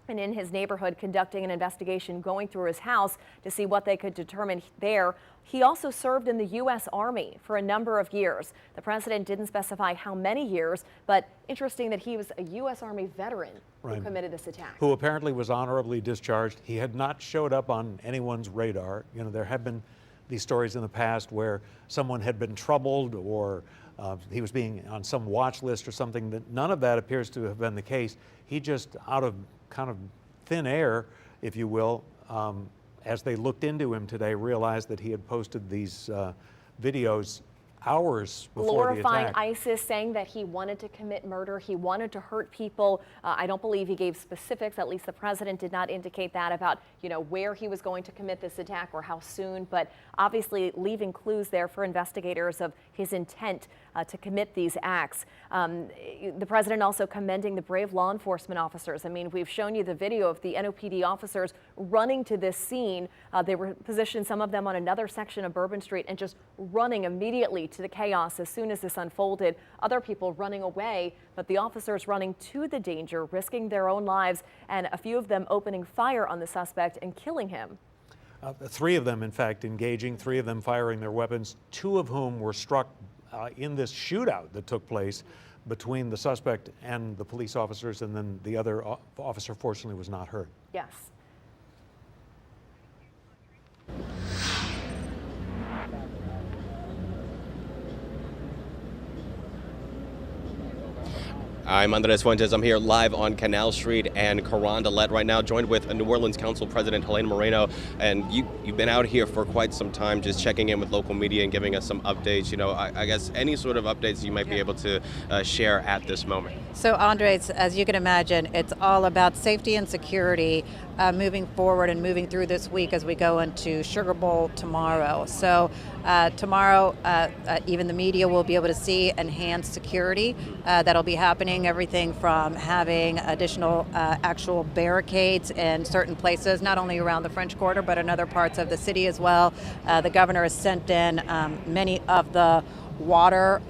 and in his neighborhood conducting an investigation, going through his house to see what they could determine there. He also served in the U.S. Army for a number of years. The president didn't specify how many years, but interesting that he was a U.S. Army veteran who committed this attack. Who apparently was honorably discharged. He had not showed up on anyone's radar. There have been these stories in the past where someone had been troubled, or he was being on some watch list or something. That none of that appears to have been the case. He just, out of kind of thin air, if you will, as they looked into him today, realized that he had posted these videos hours before the glorifying attack. ISIS, saying that he wanted to commit murder, he wanted to hurt people. I don't believe he gave specifics, at least the president did not indicate that about, where he was going to commit this attack or how soon, but obviously leaving clues there for investigators of his intent to commit these acts. The president also commending the brave law enforcement officers. I mean, we've shown you the video of the NOPD officers running to this scene. They were positioned, some of them on another section of Bourbon Street, and just running immediately to the chaos as soon as this unfolded. Other people running away, but the officers running to the danger, risking their own lives, and a few of them opening fire on the suspect and killing him. 3 of them, in fact, engaging, 3 of them firing their weapons, 2 of whom were struck in this shootout that took place between the suspect and the police officers, and then the other officer fortunately was not hurt. Yes. I'm Andres Fuentes. I'm here live on Canal Street and Carondelet right now, joined with New Orleans Council President Helena Moreno. And you've been out here for quite some time, just checking in with local media and giving us some updates. You know, I guess any sort of updates you might be able to share at this moment. So, Andres, as you can imagine, it's all about safety and security moving forward and moving through this week as we go into Sugar Bowl tomorrow. So tomorrow, even the media will be able to see enhanced security that'll be happening, everything from having additional actual barricades in certain places, not only around the French Quarter, but in other parts of the city as well. The governor has sent in many of the water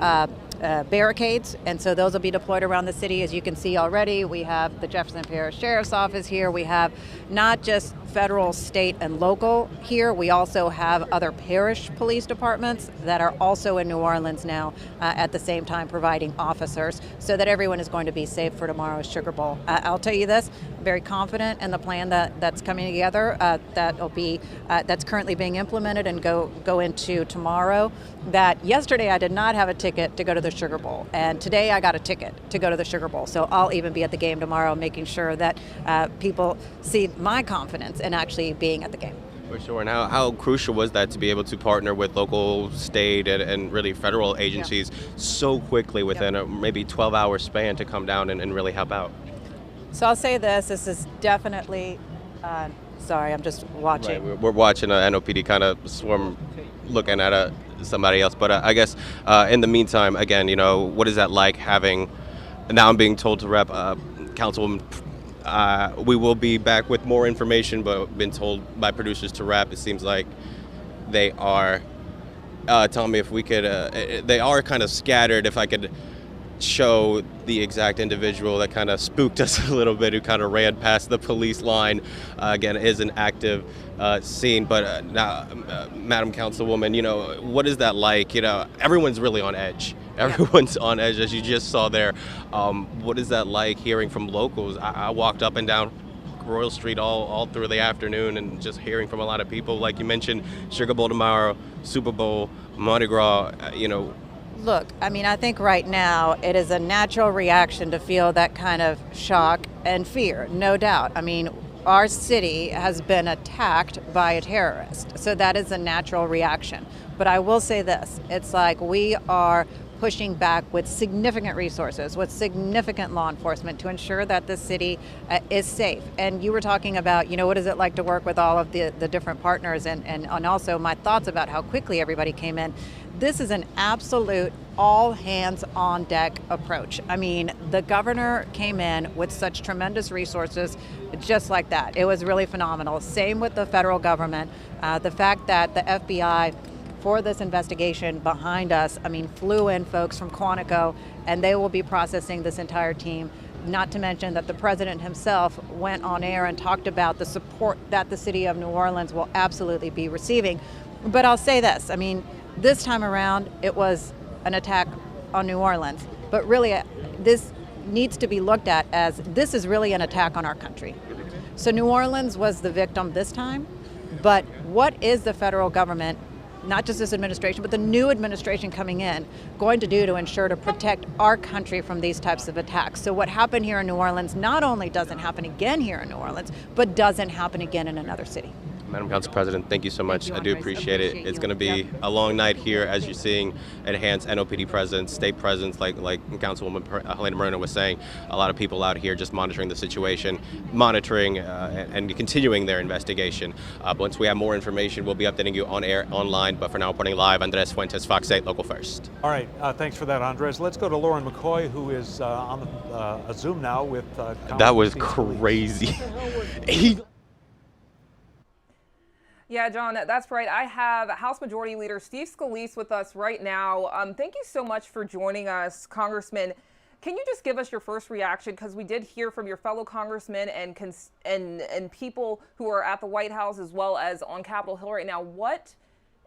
barricades, and so those will be deployed around the city. As you can see already, we have the Jefferson Parish Sheriff's Office here. We have not just federal, state, and local here. We also have other parish police departments that are also in New Orleans now at the same time providing officers so that everyone is going to be safe for tomorrow's Sugar Bowl. I'll tell you this, I'm very confident in the plan that's coming together that's currently being implemented and go into tomorrow. That yesterday I did not have a ticket to go to the Sugar Bowl, and today I got a ticket to go to the Sugar Bowl. So I'll even be at the game tomorrow, making sure that people see my confidence in actually being at the game. For sure. And how crucial was that to be able to partner with local, state, and really federal agencies so quickly within a maybe 12-hour span to come down and really help out? So I'll say this is definitely, sorry, I'm just watching. Right, we're watching an NOPD kind of swarm looking at somebody else. But I guess in the meantime, again, you know, what is that like having, now I'm being told to rep Councilwoman, we will be back with more information, but been told by producers to wrap. It seems like they are telling me if we could, they are kind of scattered. If I could show the exact individual that kind of spooked us a little bit, who kind of ran past the police line. Again, it is an active scene, but now, Madam Councilwoman, you know, what is that like? You know, everyone's really on edge. Everyone's on edge, as you just saw there. What is that like hearing from locals? I walked up and down Royal Street all through the afternoon and just hearing from a lot of people. Like you mentioned, Sugar Bowl tomorrow, Super Bowl, Mardi Gras, you know. Look, I mean, I think right now it is a natural reaction to feel that kind of shock and fear, no doubt. I mean, our city has been attacked by a terrorist, so that is a natural reaction. But I will say this, it's like we are pushing back with significant resources, with significant law enforcement to ensure that the city is safe. And you were talking about, you know, what is it like to work with all of the different partners, and also my thoughts about how quickly everybody came in. This is an absolute all hands on deck approach. I mean, the governor came in with such tremendous resources just like that. It was really phenomenal. Same with the federal government. The fact that the FBI, for this investigation behind us, I mean, flew in folks from Quantico, and they will be processing this entire team. Not to mention that the president himself went on air and talked about the support that the city of New Orleans will absolutely be receiving. But I'll say this, I mean, this time around, it was an attack on New Orleans, but really this needs to be looked at as this is really an attack on our country. So New Orleans was the victim this time, but what is the federal government, not just this administration, but the new administration coming in, going to do to ensure to protect our country from these types of attacks? So what happened here in New Orleans not only doesn't happen again here in New Orleans, but doesn't happen again in another city. Madam Council President, thank you so much. I do appreciate it. It's going to be a long night here, as you're seeing enhanced NOPD presence, state presence, like Councilwoman Helena Moreno was saying. A lot of people out here just monitoring the situation, monitoring and continuing their investigation. Once we have more information, we'll be updating you on air, online. But for now, reporting live, Andres Fuentes, Fox 8, Local First. All right, thanks for that, Andres. Let's go to Lauren McCoy, who is on a Zoom now with. That was crazy. Yeah, John, that's right. I have House Majority Leader Steve Scalise with us right now. Thank you so much for joining us, Congressman. Can you just give us your first reaction? Because we did hear from your fellow congressmen and people who are at the White House as well as on Capitol Hill right now. What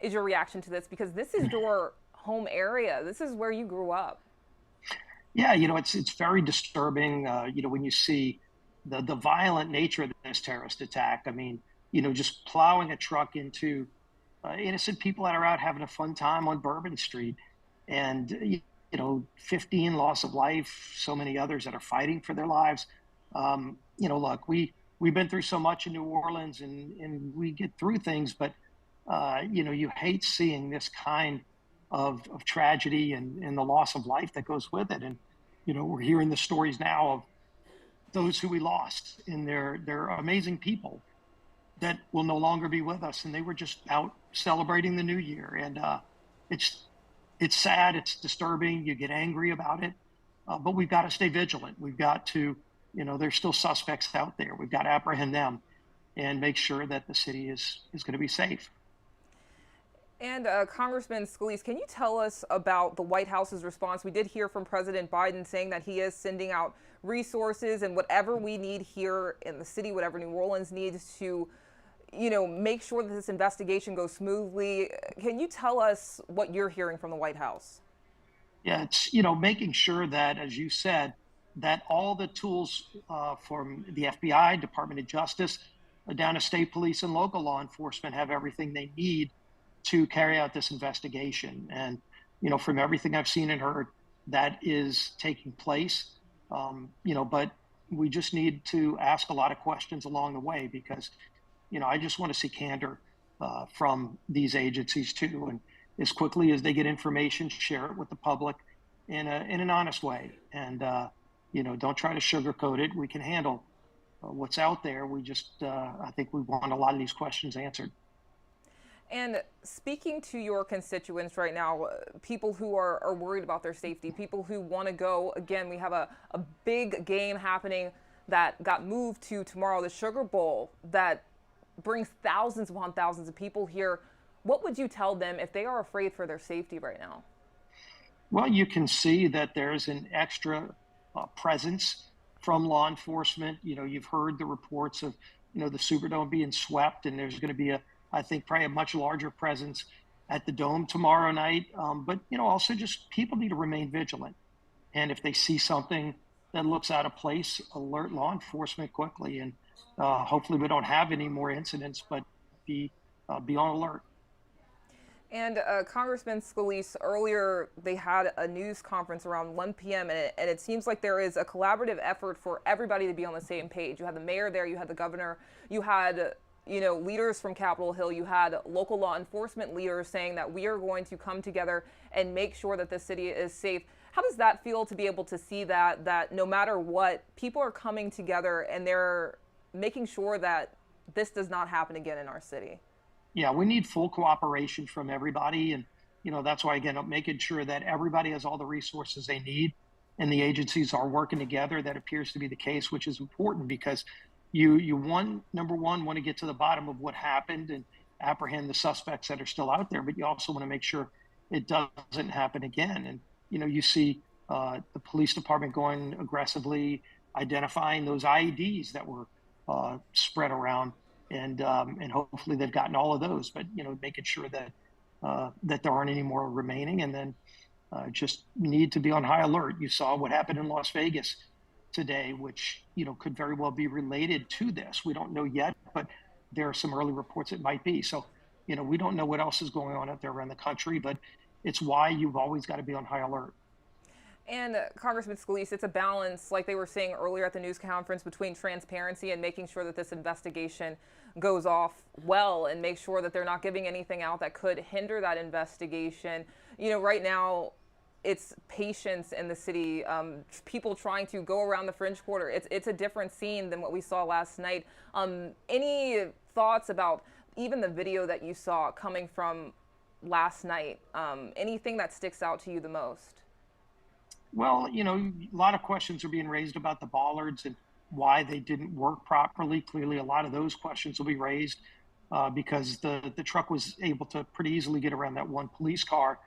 is your reaction to this? Because this is your home area. This is where you grew up. Yeah, it's very disturbing, when you see the violent nature of this terrorist attack. I mean, just plowing a truck into innocent people that are out having a fun time on Bourbon Street, and 15 loss of life, so many others that are fighting for their lives. Look, we've been through so much in New Orleans, and we get through things, but you hate seeing this kind of tragedy and the loss of life that goes with it. And we're hearing the stories now of those who we lost, and they're amazing people that will no longer be with us, and they were just out celebrating the new year. And it's sad, it's disturbing, you get angry about it, but we've got to stay vigilant. We've got to, there's still suspects out there. We've got to apprehend them and make sure that the city is going to be safe. And Congressman Scalise, can you tell us about the White House's response? We did hear from President Biden saying that he is sending out resources and whatever we need here in the city, whatever New Orleans needs to make sure that this investigation goes smoothly. Can you tell us what you're hearing from the White House? Yeah, it's, making sure that, as you said, that all the tools from the FBI, Department of Justice, down to state police and local law enforcement have everything they need to carry out this investigation. And, from everything I've seen and heard, that is taking place. But we just need to ask a lot of questions along the way, because I just want to see candor from these agencies too, and as quickly as they get information, share it with the public in an honest way. And don't try to sugarcoat it. We can handle what's out there. We just I think we want a lot of these questions answered. And speaking to your constituents right now, people who are worried about their safety, people who want to go, again, we have a big game happening that got moved to tomorrow, the Sugar Bowl, that brings thousands upon thousands of people here. What would you tell them if they are afraid for their safety right now? Well, you can see that there's an extra presence from law enforcement. You've heard the reports of, the Superdome being swept, and there's going to be I think probably a much larger presence at the Dome tomorrow night. But, also just people need to remain vigilant. And if they see something that looks out of place, alert law enforcement quickly. And hopefully we don't have any more incidents, but be on alert. And Congressman Scalise, earlier they had a news conference around 1 p.m. and it seems like there is a collaborative effort for everybody to be on the same page. You had the mayor there, you had the governor, you had leaders from Capitol Hill, you had local law enforcement leaders saying that we are going to come together and make sure that the city is safe. How does that feel to be able to see that no matter what, people are coming together and they're making sure that this does not happen again in our city? Yeah, we need full cooperation from everybody. And, that's why, again, making sure that everybody has all the resources they need and the agencies are working together. That appears to be the case, which is important, because number one, want to get to the bottom of what happened and apprehend the suspects that are still out there, but you also want to make sure it doesn't happen again. And, you see the police department going aggressively, identifying those IEDs that were spread around, and hopefully they've gotten all of those, but, making sure that there aren't any more remaining, and then just need to be on high alert. You saw what happened in Las Vegas today, which, could very well be related to this. We don't know yet, but there are some early reports it might be. So, we don't know what else is going on out there around the country, but it's why you've always got to be on high alert. And Congressman Scalise, it's a balance, like they were saying earlier at the news conference, between transparency and making sure that this investigation goes off well and make sure that they're not giving anything out that could hinder that investigation. You know, right now, it's patience in the city, people trying to go around the French Quarter. It's a different scene than what we saw last night. Any thoughts about even the video that you saw coming from last night? Anything that sticks out to you the most? Well, you know, a lot of questions are being raised about the Bollards and why they didn't work properly. Clearly, a lot of those questions will be raised because the truck was able to pretty easily get around that one police car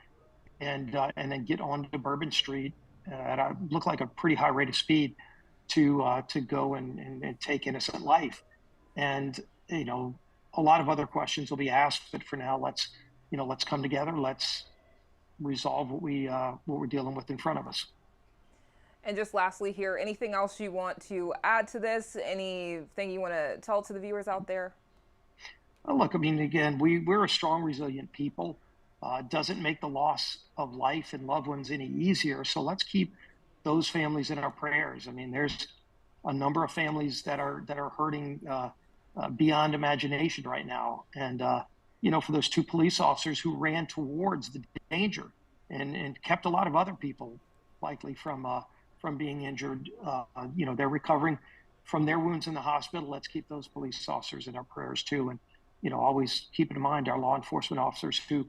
and then get onto Bourbon Street at a looked like a pretty high rate of speed to go and take innocent life. And you know, a lot of other questions will be asked, but for now, let's come together. Let's resolve what we're dealing with in front of us. And just lastly here, anything else you want to add to this? Anything you want to tell to the viewers out there? Well, look, I mean, again, we're a strong, resilient people. It doesn't make the loss of life and loved ones any easier. So let's keep those families in our prayers. I mean, there's a number of families that are hurting beyond imagination right now. And you know, for those two police officers who ran towards the danger and kept a lot of other people likely from being injured, you know, they're recovering from their wounds in the hospital. Let's keep those police officers in our prayers too. And, you know, always keep in mind our law enforcement officers who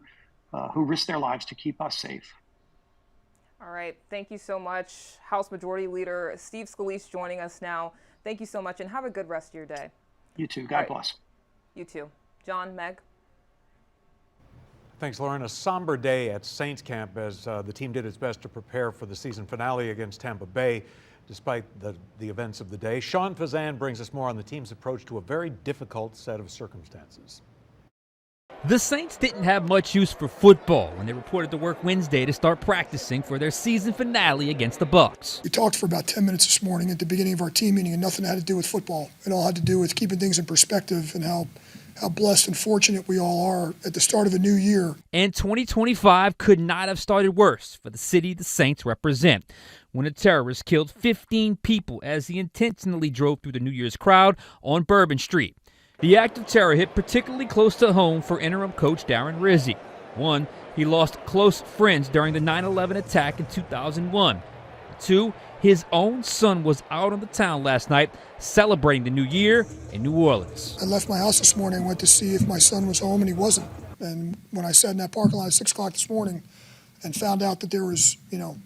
risk their lives to keep us safe. All right. Thank you so much. House Majority Leader Steve Scalise joining us now. Thank you so much and have a good rest of your day. You too. God bless. You too. John, Meg. Thanks, Lauren. A somber day at Saints camp as the team did its best to prepare for the season finale against Tampa Bay, despite the events of the day. Sean Fazan brings us more on the team's approach to a very difficult set of circumstances. The Saints didn't have much use for football when they reported to work Wednesday to start practicing for their season finale against the Bucs. We talked for about 10 minutes this morning at the beginning of our team meeting, and nothing had to do with football. It all had to do with keeping things in perspective and how blessed and fortunate we all are at the start of a new year. And 2025 could not have started worse for the city the Saints represent, when a terrorist killed 15 people as he intentionally drove through the New Year's crowd on Bourbon Street. The act of terror hit particularly close to home for interim coach Darren Rizzi. One, he lost close friends during the 9/11 attack in 2001. Two, his own son was out on the town last night celebrating the new year in New Orleans. I left my house this morning and went to see if my son was home, and he wasn't. And when I sat in that parking lot at 6 o'clock this morning and found out that there was, you know,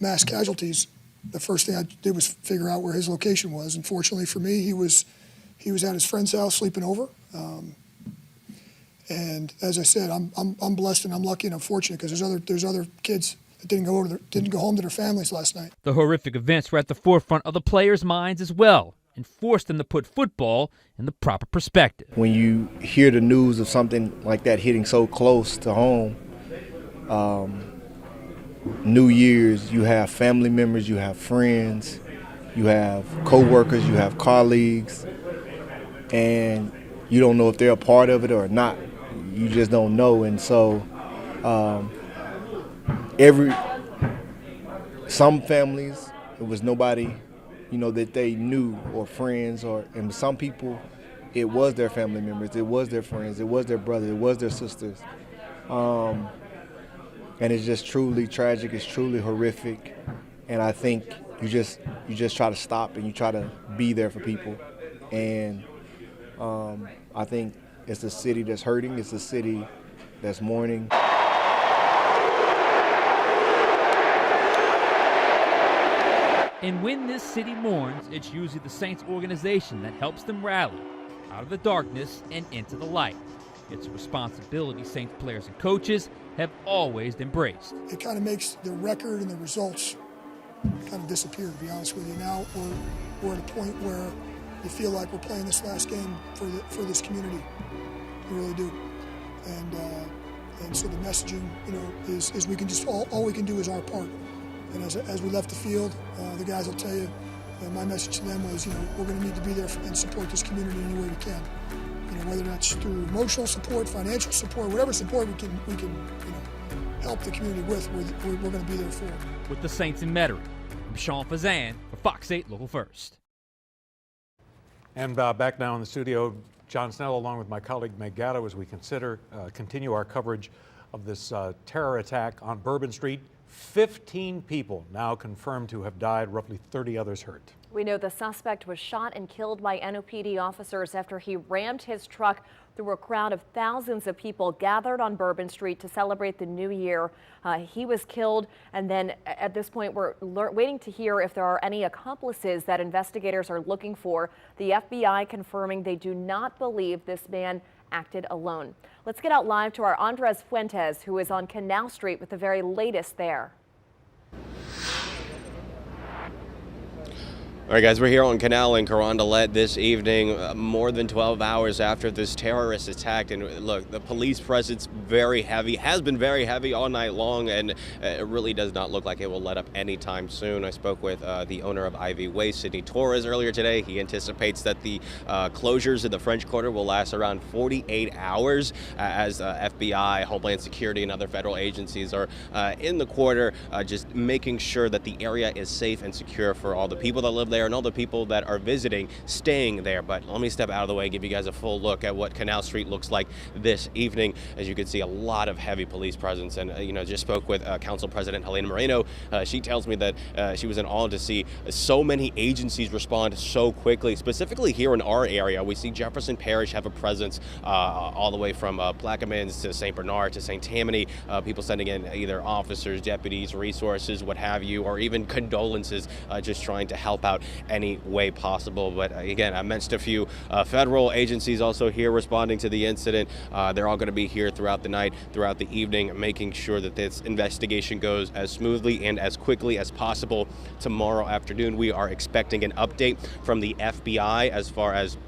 mass casualties, the first thing I did was figure out where his location was. And fortunately for me, he was at his friend's house sleeping over. And as I said, I'm blessed and I'm lucky and I'm fortunate because there's other kids that didn't go home to their families last night. The horrific events were at the forefront of the players' minds as well and forced them to put football in the proper perspective. When you hear the news of something like that hitting so close to home, New Year's, you have family members, you have friends, you have co-workers, you have colleagues, and you don't know if they're a part of it or not. You just don't know. And so some families, it was nobody, you know, that they knew or friends, and some people, it was their family members, it was their friends, it was their brothers, it was their sisters. And it's just truly tragic, it's truly horrific. And I think you just try to stop and you try to be there for people. And I think it's a city that's hurting, it's a city that's mourning. And when this city mourns, it's usually the Saints organization that helps them rally out of the darkness and into the light. It's a responsibility Saints players and coaches have always embraced. It kind of makes the record and the results kind of disappear, to be honest with you. Now we're at a point where you feel like we're playing this last game for this community. You really do. And so the messaging, you know, is we can just all we can do is our part. And as we left the field, the guys will tell you, my message to them was, you know, we're going to need to be there and support this community any way we can. You know, whether that's through emotional support, financial support, whatever support we can help the community with, we're going to be there for. With the Saints in Metairie, I'm Sean Fazan for Fox 8 Local First. And back now in the studio, John Snell, along with my colleague Meg Gatto, as we continue our coverage of this terror attack on Bourbon Street. 15 people now confirmed to have died, roughly 30 others hurt. We know the suspect was shot and killed by NOPD officers after he rammed his truck through a crowd of thousands of people gathered on Bourbon Street to celebrate the new year. He was killed, and then at this point we're waiting to hear if there are any accomplices that investigators are looking for. The FBI confirming they do not believe this man acted alone. Let's get out live to our Andres Fuentes, who is on Canal Street with the very latest there. All right, guys, we're here on Canal in Carondelet this evening, more than 12 hours after this terrorist attack. And look, the police presence very heavy, has been very heavy all night long, and it really does not look like it will let up anytime soon. I spoke with the owner of Ivy Way, Sidney Torres, earlier today. He anticipates that the closures in the French Quarter will last around 48 hours as FBI, Homeland Security, and other federal agencies are in the quarter, just making sure that the area is safe and secure for all the people that live there and all the people that are visiting, staying there. But let me step out of the way and give you guys a full look at what Canal Street looks like this evening. As you can see, a lot of heavy police presence, and just spoke with Council President Helena Moreno. She tells me that she was in awe to see so many agencies respond so quickly. Specifically here in our area, we see Jefferson Parish have a presence all the way from Plaquemines to St. Bernard to St. Tammany. People sending in either officers, deputies, resources, what have you, or even condolences, just trying to help out any way possible. But again, I mentioned a few federal agencies also here responding to the incident. They're all going to be here throughout the night, throughout the evening, making sure that this investigation goes as smoothly and as quickly as possible. Tomorrow afternoon, we are expecting an update from the FBI as far as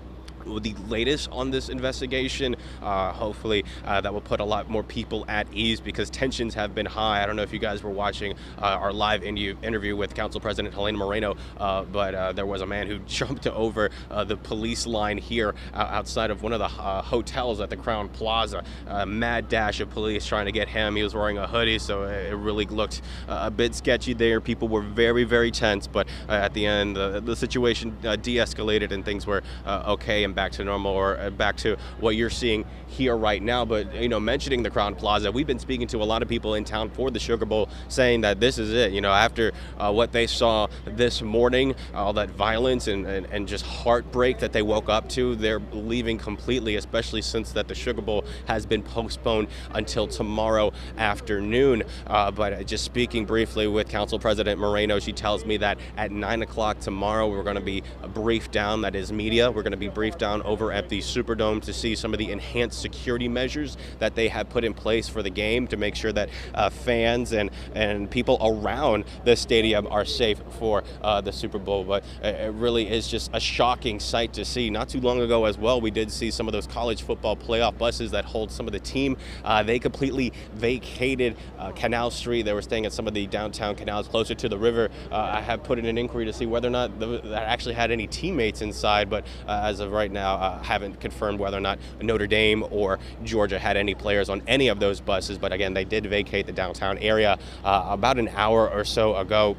the latest on this investigation. Hopefully that will put a lot more people at ease, because tensions have been high. I don't know if you guys were watching our live interview with Council President Helena Moreno, but there was a man who jumped over the police line here outside of one of the hotels at the Crown Plaza. A mad dash of police trying to get him. He was wearing a hoodie, so it really looked a bit sketchy there. People were very, very tense, but at the end the situation de-escalated and things were okay and back to normal, or back to what you're seeing here right now. But mentioning the Crown Plaza, we've been speaking to a lot of people in town for the Sugar Bowl, saying that this is it. After what they saw this morning, all that violence and just heartbreak that they woke up to, they're leaving completely, especially since that the Sugar Bowl has been postponed until tomorrow afternoon. But just speaking briefly with Council President Moreno, she tells me that at 9 o'clock tomorrow we're going to be briefed down, that is media, we're going to be briefed down over at the Superdome to see some of the enhanced security measures that they have put in place for the game to make sure that fans and people around the stadium are safe for the Super Bowl. But it really is just a shocking sight to see. Not too long ago as well, we did see some of those college football playoff buses that hold some of the team. They completely vacated Canal Street. They were staying at some of the downtown canals closer to the river. I have put in an inquiry to see whether or not that actually had any teammates inside, but as of right now, haven't confirmed whether or not Notre Dame or Georgia had any players on any of those buses. But again, they did vacate the downtown area about an hour or so ago.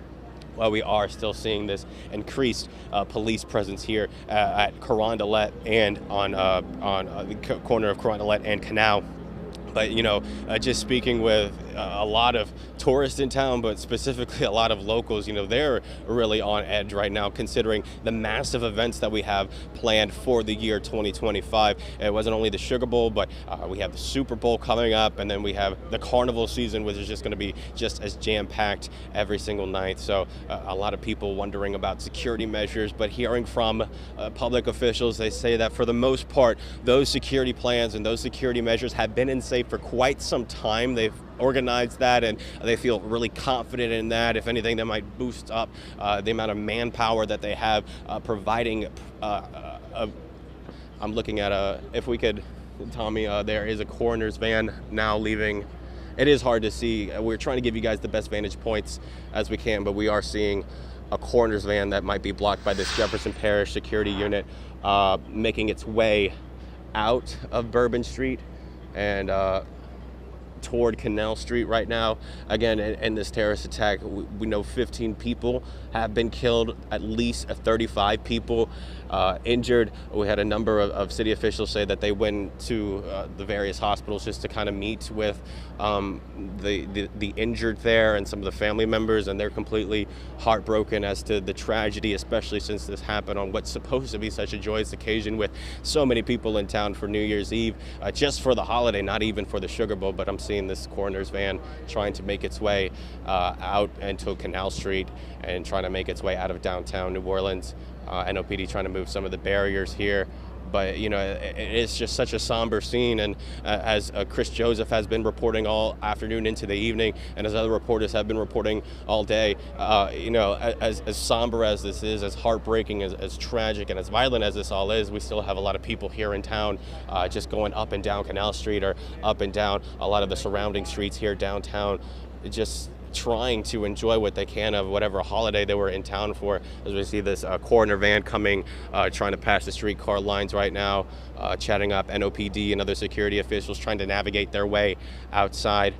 Well, we are still seeing this increased police presence here at Carondelet and on the corner of Carondelet and Canal. But just speaking with a lot of tourists in town, but specifically a lot of locals, they're really on edge right now, considering the massive events that we have planned for the year 2025. It wasn't only the Sugar Bowl, but we have the Super Bowl coming up, and then we have the carnival season, which is just going to be just as jam-packed every single night. So a lot of people wondering about security measures, but hearing from public officials, they say that for the most part, those security plans and those security measures have been in place for quite some time. They've organized that, and they feel really confident in that. If anything, that might boost up the amount of manpower that they have providing. I'm looking at if we could, Tommy, there is a coroner's van now leaving. It is hard to see. We're trying to give you guys the best vantage points as we can, but we are seeing a coroner's van that might be blocked by this Jefferson Parish security unit making its way out of Bourbon Street and toward Canal Street right now. Again, in this terrorist attack, we know 15 people have been killed, at least 35 people injured. We had a number of city officials say that they went to the various hospitals just to kind of meet with the injured there and some of the family members, and they're completely heartbroken as to the tragedy, especially since this happened on what's supposed to be such a joyous occasion with so many people in town for New Year's Eve, just for the holiday, not even for the Sugar Bowl. But I'm seeing this coroner's van trying to make its way out into Canal Street and trying to make its way out of downtown New Orleans. NOPD trying to move some of the barriers here. But, you know, it's just such a somber scene. And as Chris Joseph has been reporting all afternoon into the evening, and as other reporters have been reporting all day, you know, as somber as this is, as heartbreaking, as tragic, and as violent as this all is, we still have a lot of people here in town just going up and down Canal Street or up and down a lot of the surrounding streets here downtown, just trying to enjoy what they can of whatever holiday they were in town for. As we see this coroner van coming, trying to pass the streetcar lines right now, chatting up NOPD and other security officials trying to navigate their way outside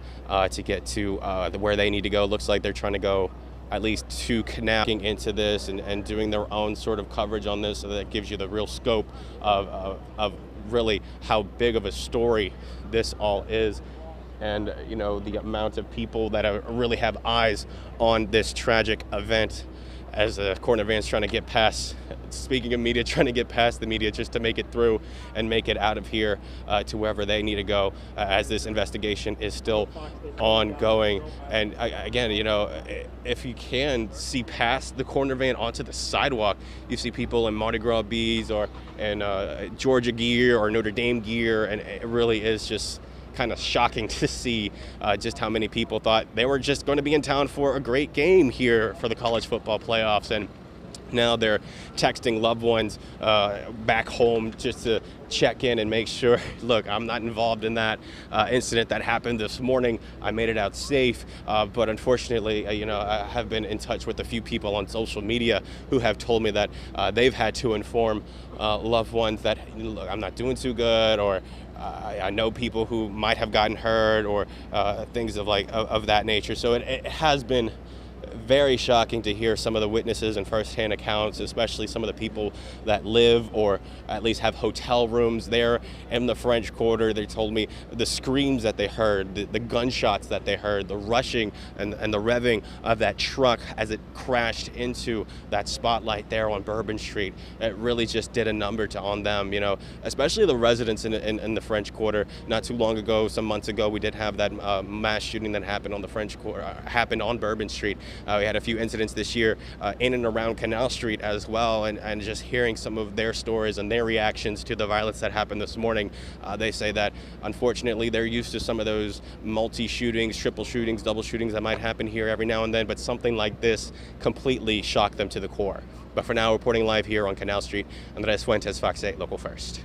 to get to where they need to go. Looks like they're trying to go at least to Canal into this and doing their own sort of coverage on this, so that gives you the real scope of really how big of a story this all is. And, you know, the amount of people that really have eyes on this tragic event as the coroner van's trying to get past, speaking of media, trying to get past the media just to make it through and make it out of here to wherever they need to go as this investigation is still ongoing. And again, you know, if you can see past the coroner van onto the sidewalk, you see people in Mardi Gras bees or in Georgia gear or Notre Dame gear, and it really is just kind of shocking to see just how many people thought they were just going to be in town for a great game here for the college football playoffs, and now they're texting loved ones back home just to check in and make sure, look, I'm not involved in that incident that happened this morning. I made it out safe, but unfortunately, you know, I have been in touch with a few people on social media who have told me that they've had to inform loved ones that, look, I'm not doing too good, or I know people who might have gotten hurt, or things of that nature. So it has been very shocking to hear some of the witnesses and firsthand accounts, especially some of the people that live or at least have hotel rooms there in the French Quarter. They told me the screams that they heard, the gunshots that they heard, the rushing and the revving of that truck as it crashed into that spotlight there on Bourbon Street. It really just did a number on them, you know, especially the residents in the French Quarter. Not too long ago, some months ago, we did have that mass shooting that happened on the French Quarter, happened on Bourbon Street. We had a few incidents this year in and around Canal Street as well, and just hearing some of their stories and their reactions to the violence that happened this morning. They say that unfortunately they're used to some of those multi-shootings, triple shootings, double shootings that might happen here every now and then, but something like this completely shocked them to the core. But for now, reporting live here on Canal Street, Andres Fuentes, Fox 8 Local First.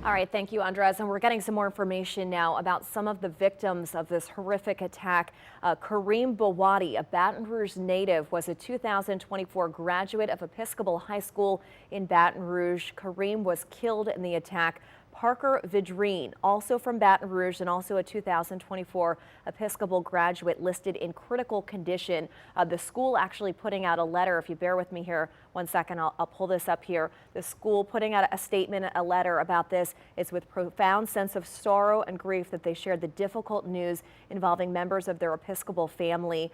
All right, thank you, Andres. And we're getting some more information now about some of the victims of this horrific attack. Kareem Bawadi, a Baton Rouge native, was a 2024 graduate of Episcopal High School in Baton Rouge. Kareem was killed in the attack. Parker Vidrine, also from Baton Rouge and also a 2024 Episcopal graduate, listed in critical condition. The school actually putting out a letter. If you bear with me here 1 second, I'll pull this up here. The school putting out a statement, a letter about this. It's with profound sense of sorrow and grief that they shared the difficult news involving members of their Episcopal family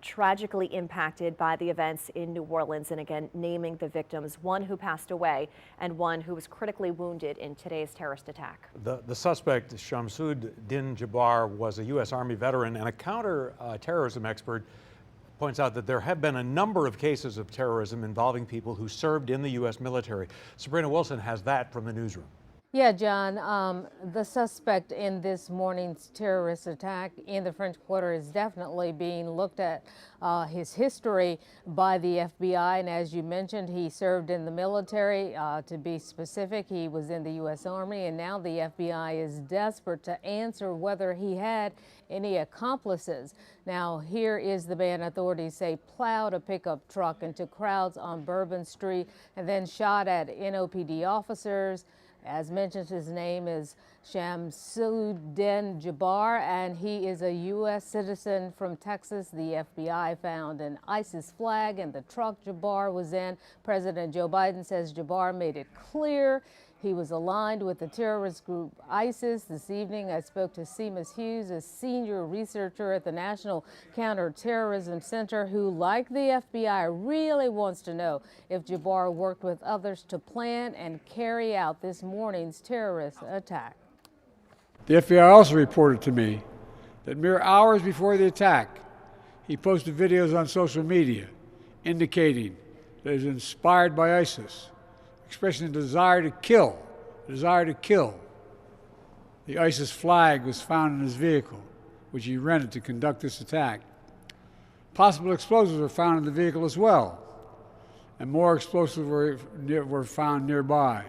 tragically impacted by the events in New Orleans. And again, naming the victims, one who passed away and one who was critically wounded in today's terrorist attack. The suspect, Shamsud Din Jabbar, was a U.S. Army veteran and a counter-terrorism expert. Points out that there have been a number of cases of terrorism involving people who served in the U.S. military. Sabrina Wilson has that from the newsroom. Yeah, John, the suspect in this morning's terrorist attack in the French Quarter is definitely being looked at, his history by the FBI. And as you mentioned, he served in the military. To be specific, he was in the U.S. Army, and now the FBI is desperate to answer whether he had any accomplices. Now, here is the man authorities say plowed a pickup truck into crowds on Bourbon Street and then shot at NOPD officers. As mentioned, his name is Shamsuddin Jabbar, and he is a U.S. citizen from Texas. The FBI found an ISIS flag in the truck Jabbar was in. President Joe Biden says Jabbar made it clear he was aligned with the terrorist group ISIS. This evening, I spoke to Seamus Hughes, a senior researcher at the National Counterterrorism Center, who, like the FBI, really wants to know if Jabbar worked with others to plan and carry out this morning's terrorist attack. The FBI also reported to me that mere hours before the attack, he posted videos on social media indicating that he was inspired by ISIS, expressing a desire to kill. The ISIS flag was found in his vehicle, which he rented to conduct this attack. Possible explosives were found in the vehicle as well, and more explosives were found nearby.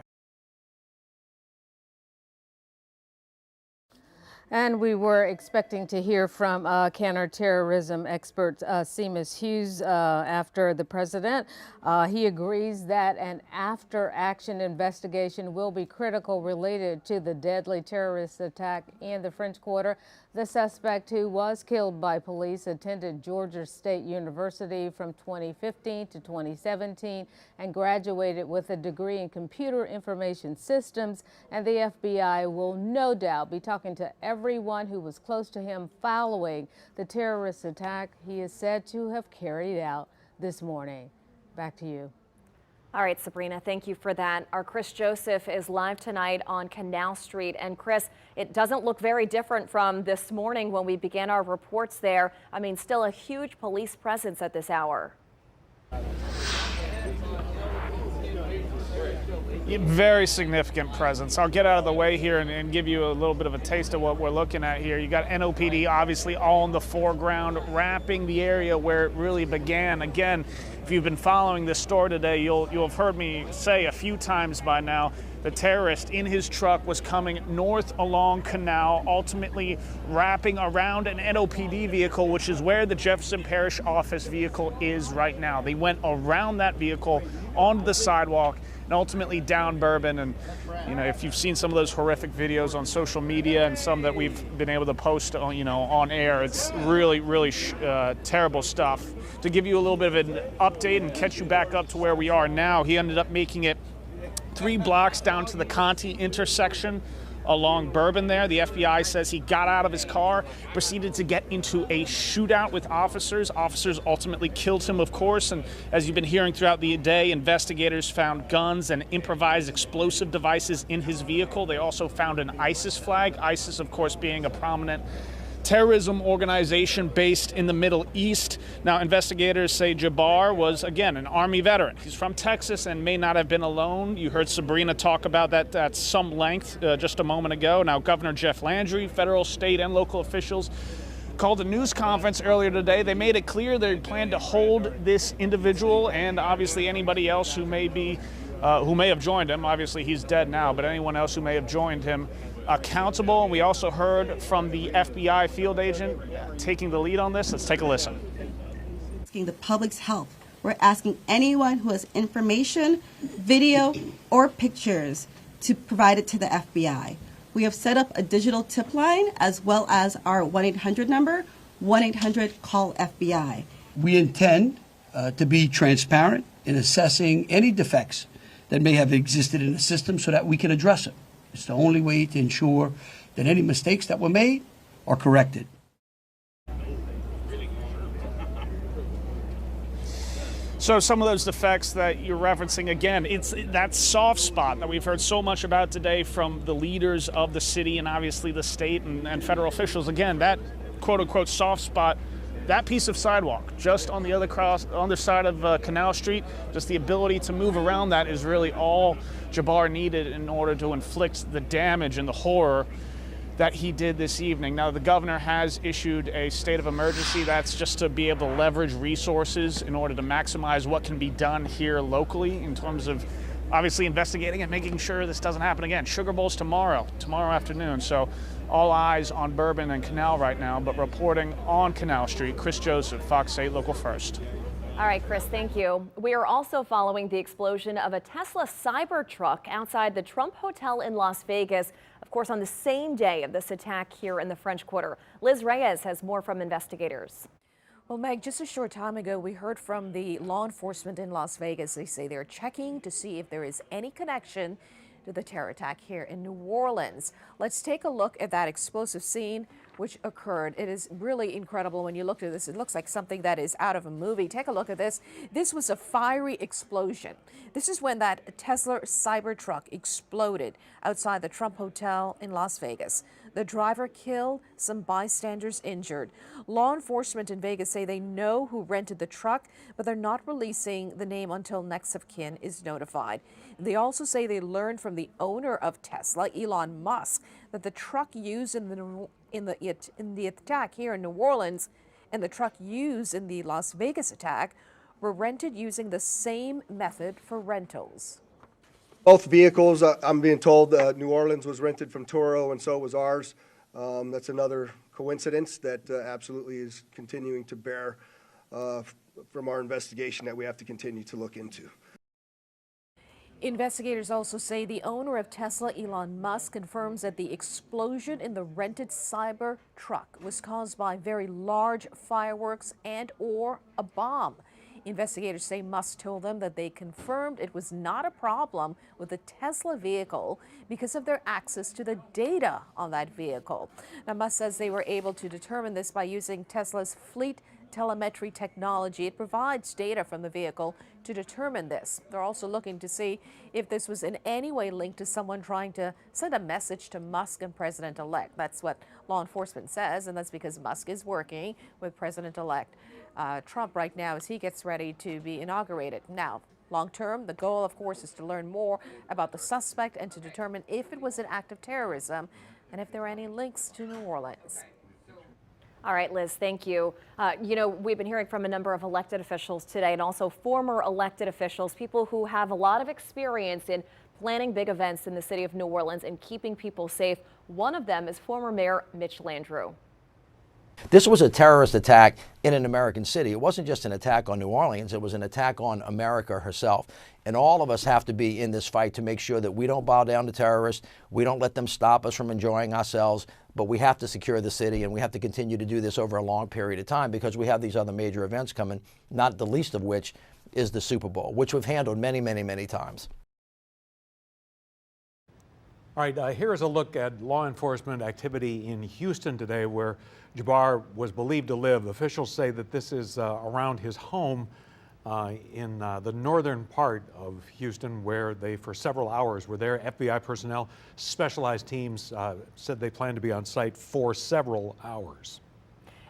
And we were expecting to hear from counterterrorism expert Seamus Hughes after the president. He agrees that an after-action investigation will be critical related to the deadly terrorist attack in the French Quarter. The suspect, who was killed by police, attended Georgia State University from 2015 to 2017 and graduated with a degree in computer information systems. And the FBI will no doubt be talking to everyone who was close to him following the terrorist attack he is said to have carried out this morning. Back to you. All right, Sabrina, thank you for that. Our Chris Joseph is live tonight on Canal Street. And Chris, it doesn't look very different from this morning when we began our reports there. I mean, still a huge police presence at this hour. Very significant presence. I'll get out of the way here and give you a little bit of a taste of what we're looking at here. You got NOPD obviously all in the foreground, wrapping the area where it really began. Again, if you've been following this story today, you'll have heard me say a few times by now, the terrorist in his truck was coming north along Canal, ultimately wrapping around an NOPD vehicle, which is where the Jefferson Parish office vehicle is right now. They went around that vehicle onto the sidewalk and ultimately down Bourbon. And you know, if you've seen some of those horrific videos on social media and some that we've been able to post on, on air, it's really terrible stuff. To give you a little bit of an update and catch you back up to where we are now, he ended up making it 3 blocks down to the Conti intersection along Bourbon there. The FBI says he got out of his car, proceeded to get into a shootout with officers. Officers ultimately killed him, of course, and as you've been hearing throughout the day, investigators found guns and improvised explosive devices in his vehicle. They also found an ISIS flag, ISIS, of course, being a prominent terrorism organization based in the Middle East. Now, investigators say Jabbar was, again, an Army veteran. He's from Texas and may not have been alone. You heard Sabrina talk about that at some length just a moment ago. Now, Governor Jeff Landry, federal, state, and local officials called a news conference earlier today. They made it clear they plan to hold this individual and obviously anybody else who may have joined him. Obviously, he's dead now, but anyone else who may have joined him accountable. And we also heard from the FBI field agent taking the lead on this. Let's take a listen. Asking the public's help. We're asking anyone who has information, video, or pictures to provide it to the FBI. We have set up a digital tip line as well as our 1-800 number, 1-800-CALL-FBI. We intend to be transparent in assessing any defects that may have existed in the system so that we can address it. It's the only way to ensure that any mistakes that were made are corrected. So some of those defects that you're referencing, again, it's that soft spot that we've heard so much about today from the leaders of the city and obviously the state and federal officials. Again, that quote-unquote soft spot, that piece of sidewalk just on the other side of Canal Street, just the ability to move around that is really all Jabbar needed in order to inflict the damage and the horror that he did this evening. Now, the governor has issued a state of emergency. That's just to be able to leverage resources in order to maximize what can be done here locally in terms of obviously investigating and making sure this doesn't happen again. Sugar Bowl's tomorrow afternoon. So all eyes on Bourbon and Canal right now, but reporting on Canal Street, Chris Joseph, Fox 8 Local First. All right, Chris, thank you. We are also following the explosion of a Tesla Cybertruck outside the Trump Hotel in Las Vegas, of course, on the same day of this attack here in the French Quarter. Liz Reyes has more from investigators. Well, Meg, just a short time ago, we heard from the law enforcement in Las Vegas. They say they're checking to see if there is any connection to the terror attack here in New Orleans. Let's take a look at that explosive scene which occurred. It is really incredible when you look at this. It looks like something that is out of a movie. Take a look at this. This was a fiery explosion. This is when that Tesla Cybertruck exploded outside the Trump Hotel in Las Vegas. The driver killed, some bystanders injured. Law enforcement in Vegas say they know who rented the truck, but they're not releasing the name until next of kin is notified. They also say they learned from the owner of Tesla, Elon Musk, that the truck used in the attack here in New Orleans and the truck used in the Las Vegas attack were rented using the same method for rentals. Both vehicles, I'm being told New Orleans was rented from Toro and so was ours. That's another coincidence that absolutely is continuing to bear from our investigation that we have to continue to look into. Investigators also say the owner of Tesla, Elon Musk, confirms that the explosion in the rented Cybertruck was caused by very large fireworks and/or a bomb. Investigators say Musk told them that they confirmed it was not a problem with the Tesla vehicle because of their access to the data on that vehicle. Now, Musk says they were able to determine this by using Tesla's fleet telemetry technology. It provides data from the vehicle to determine this. They're also looking to see if this was in any way linked to someone trying to send a message to Musk and President-elect. That's what law enforcement says, and that's because Musk is working with President-elect Trump right now as he gets ready to be inaugurated. Now, long term, the goal, of course, is to learn more about the suspect and to determine if it was an act of terrorism and if there are any links to New Orleans. All right, Liz, thank you. You know, we've been hearing from a number of elected officials today and also former elected officials, people who have a lot of experience in planning big events in the city of New Orleans and keeping people safe. One of them is former Mayor Mitch Landrieu. This was a terrorist attack in an American city. It wasn't just an attack on New Orleans, it was an attack on America herself. And all of us have to be in this fight to make sure that we don't bow down to terrorists, we don't let them stop us from enjoying ourselves, but we have to secure the city, and we have to continue to do this over a long period of time because we have these other major events coming, not the least of which is the Super Bowl, which we've handled many, many, many times. All right, here's a look at law enforcement activity in Houston today where Jabbar was believed to live. Officials say that this is around his home in the northern part of Houston where they, for several hours, were there. FBI personnel, specialized teams said they plan to be on site for several hours.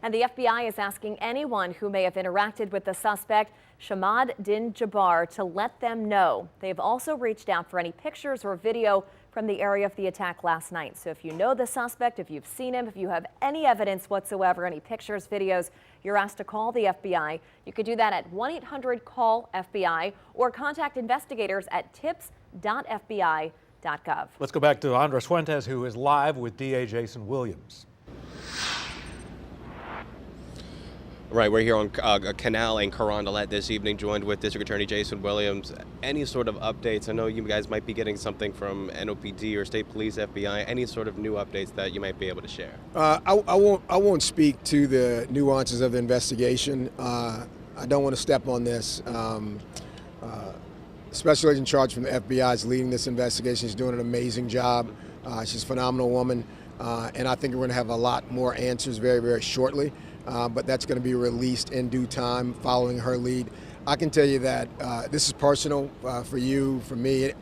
And the FBI is asking anyone who may have interacted with the suspect, Shamad Din Jabbar, to let them know. They've also reached out for any pictures or video from the area of the attack last night. So if you know the suspect, if you've seen him, if you have any evidence whatsoever, any pictures, videos, you're asked to call the FBI. You could do that at 1-800-CALL-FBI or contact investigators at tips.fbi.gov. Let's go back to Andres Fuentes, who is live with DA Jason Williams. Right, we're here on Canal and Carondelet this evening, joined with District Attorney Jason Williams. Any sort of updates? I know you guys might be getting something from NOPD or State Police, FBI. Any sort of new updates that you might be able to share? I won't speak to the nuances of the investigation. I don't want to step on this. Special Agent in charge from the FBI is leading this investigation. She's doing an amazing job. She's a phenomenal woman, and I think we're going to have a lot more answers very, very shortly. But that's going to be released in due time following her lead. I can tell you that this is personal for you, for me,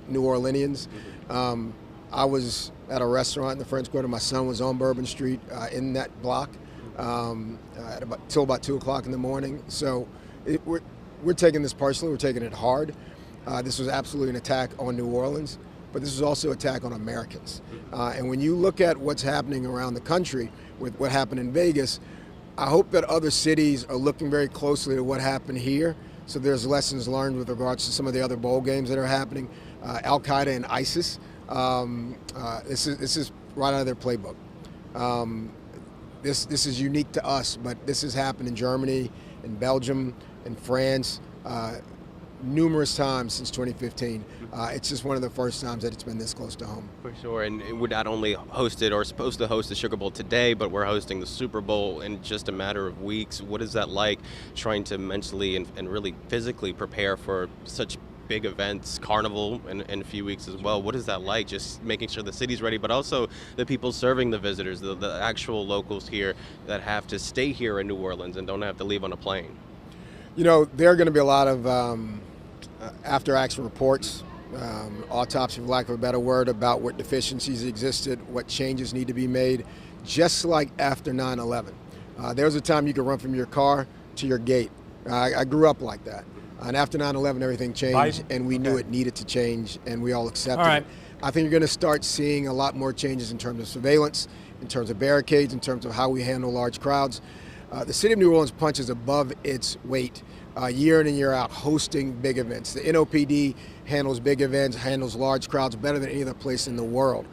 New Orleanians. I was at a restaurant in the French Quarter. My son was on Bourbon Street in that block till about 2 o'clock in the morning. So we're taking this personally. We're taking it hard. This was absolutely an attack on New Orleans, but this was also an attack on Americans. And when you look at what's happening around the country with what happened in Vegas, I hope that other cities are looking very closely to what happened here, so there's lessons learned with regards to some of the other bowl games that are happening. Al-Qaeda and ISIS, this is right out of their playbook. This is unique to us, but this has happened in Germany, in Belgium, in France, numerous times since 2015. It's just one of the first times that it's been this close to home. For sure, and we're not only hosted or supposed to host the Sugar Bowl today, but we're hosting the Super Bowl in just a matter of weeks. What is that like, trying to mentally and really physically prepare for such big events, Carnival in a few weeks as well? What is that like, just making sure the city's ready, but also the people serving the visitors, the actual locals here that have to stay here in New Orleans and don't have to leave on a plane? You know, there are going to be a lot of after-action reports, autopsy, for lack of a better word, about what deficiencies existed, what changes need to be made, just like after 9/11. There was a time you could run from your car to your gate. I grew up like that. And after 9/11, everything changed, and we knew it needed to change, and we all accepted it. I think you're going to start seeing a lot more changes in terms of surveillance, in terms of barricades, in terms of how we handle large crowds. The city of New Orleans punches above its weight year in and year out, hosting big events. The NOPD handles big events, handles large crowds better than any other place in the world.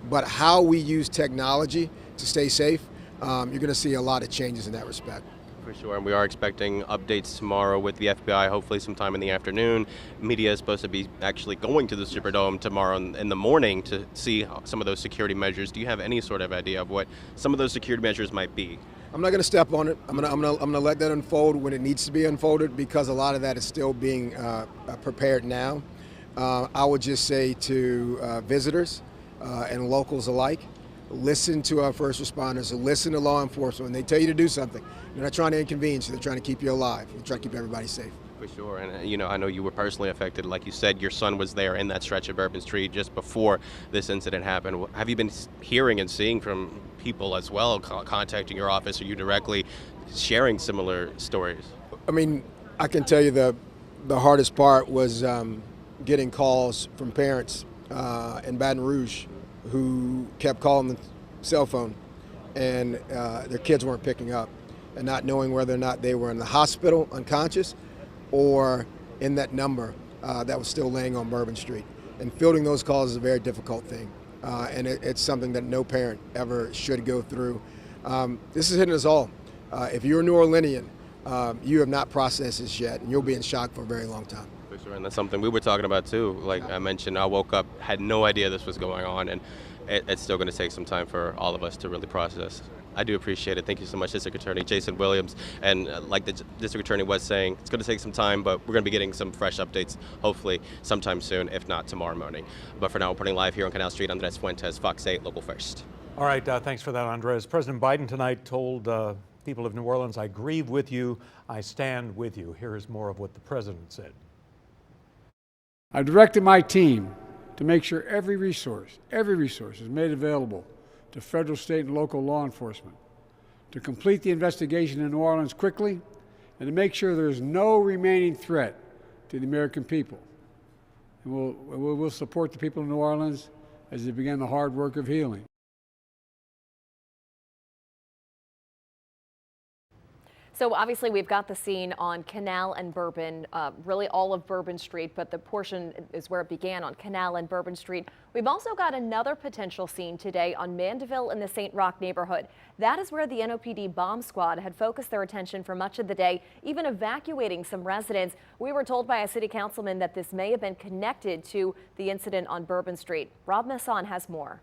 But how we use technology to stay safe, you're going to see a lot of changes in that respect. For sure, and we are expecting updates tomorrow with the FBI, hopefully sometime in the afternoon. Media is supposed to be actually going to the Superdome tomorrow in the morning to see some of those security measures. Do you have any sort of idea of what some of those security measures might be? I'm not going to step on it. I'm going to let that unfold when it needs to be unfolded, because a lot of that is still being prepared now. I would just say to visitors and locals alike, listen to our first responders, listen to law enforcement. When they tell you to do something, they're not trying to inconvenience you, they're trying to keep you alive. They're trying to keep everybody safe. For sure, and I know you were personally affected. Like you said, your son was there in that stretch of Bourbon Street just before this incident happened. Have you been hearing and seeing from people as well, contacting your office or you directly, sharing similar stories? I mean, I can tell you the hardest part was getting calls from parents in Baton Rouge who kept calling the cell phone, and their kids weren't picking up, and not knowing whether or not they were in the hospital unconscious or in that number that was still laying on Bourbon Street. And fielding those calls is a very difficult thing, and it's something that no parent ever should go through. This is hitting us all. If you're a New Orleanian, you have not processed this yet, and you'll be in shock for a very long time. For sure, and that's something we were talking about too. Like I mentioned, I woke up, had no idea this was going on, and it's still going to take some time for all of us to really process. I do appreciate it. Thank you so much, District Attorney Jason Williams. And like the District Attorney was saying, it's going to take some time, but we're going to be getting some fresh updates, hopefully sometime soon, if not tomorrow morning. But for now, we're putting live here on Canal Street. Andres Fuentes, Fox 8, Local First. All right, thanks for that, Andres. President Biden tonight told people of New Orleans, I grieve with you, I stand with you. Here is more of what the president said. I directed my team to make sure every resource is made available to federal, state, and local law enforcement to complete the investigation in New Orleans quickly and to make sure there is no remaining threat to the American people. And we'll support the people of New Orleans as they begin the hard work of healing. So obviously we've got the scene on Canal and Bourbon, really all of Bourbon Street, but the portion is where it began on Canal and Bourbon Street. We've also got another potential scene today on Mandeville in the St. Roch neighborhood. That is where the NOPD bomb squad had focused their attention for much of the day, even evacuating some residents. We were told by a city councilman that this may have been connected to the incident on Bourbon Street. Rob Masson has more.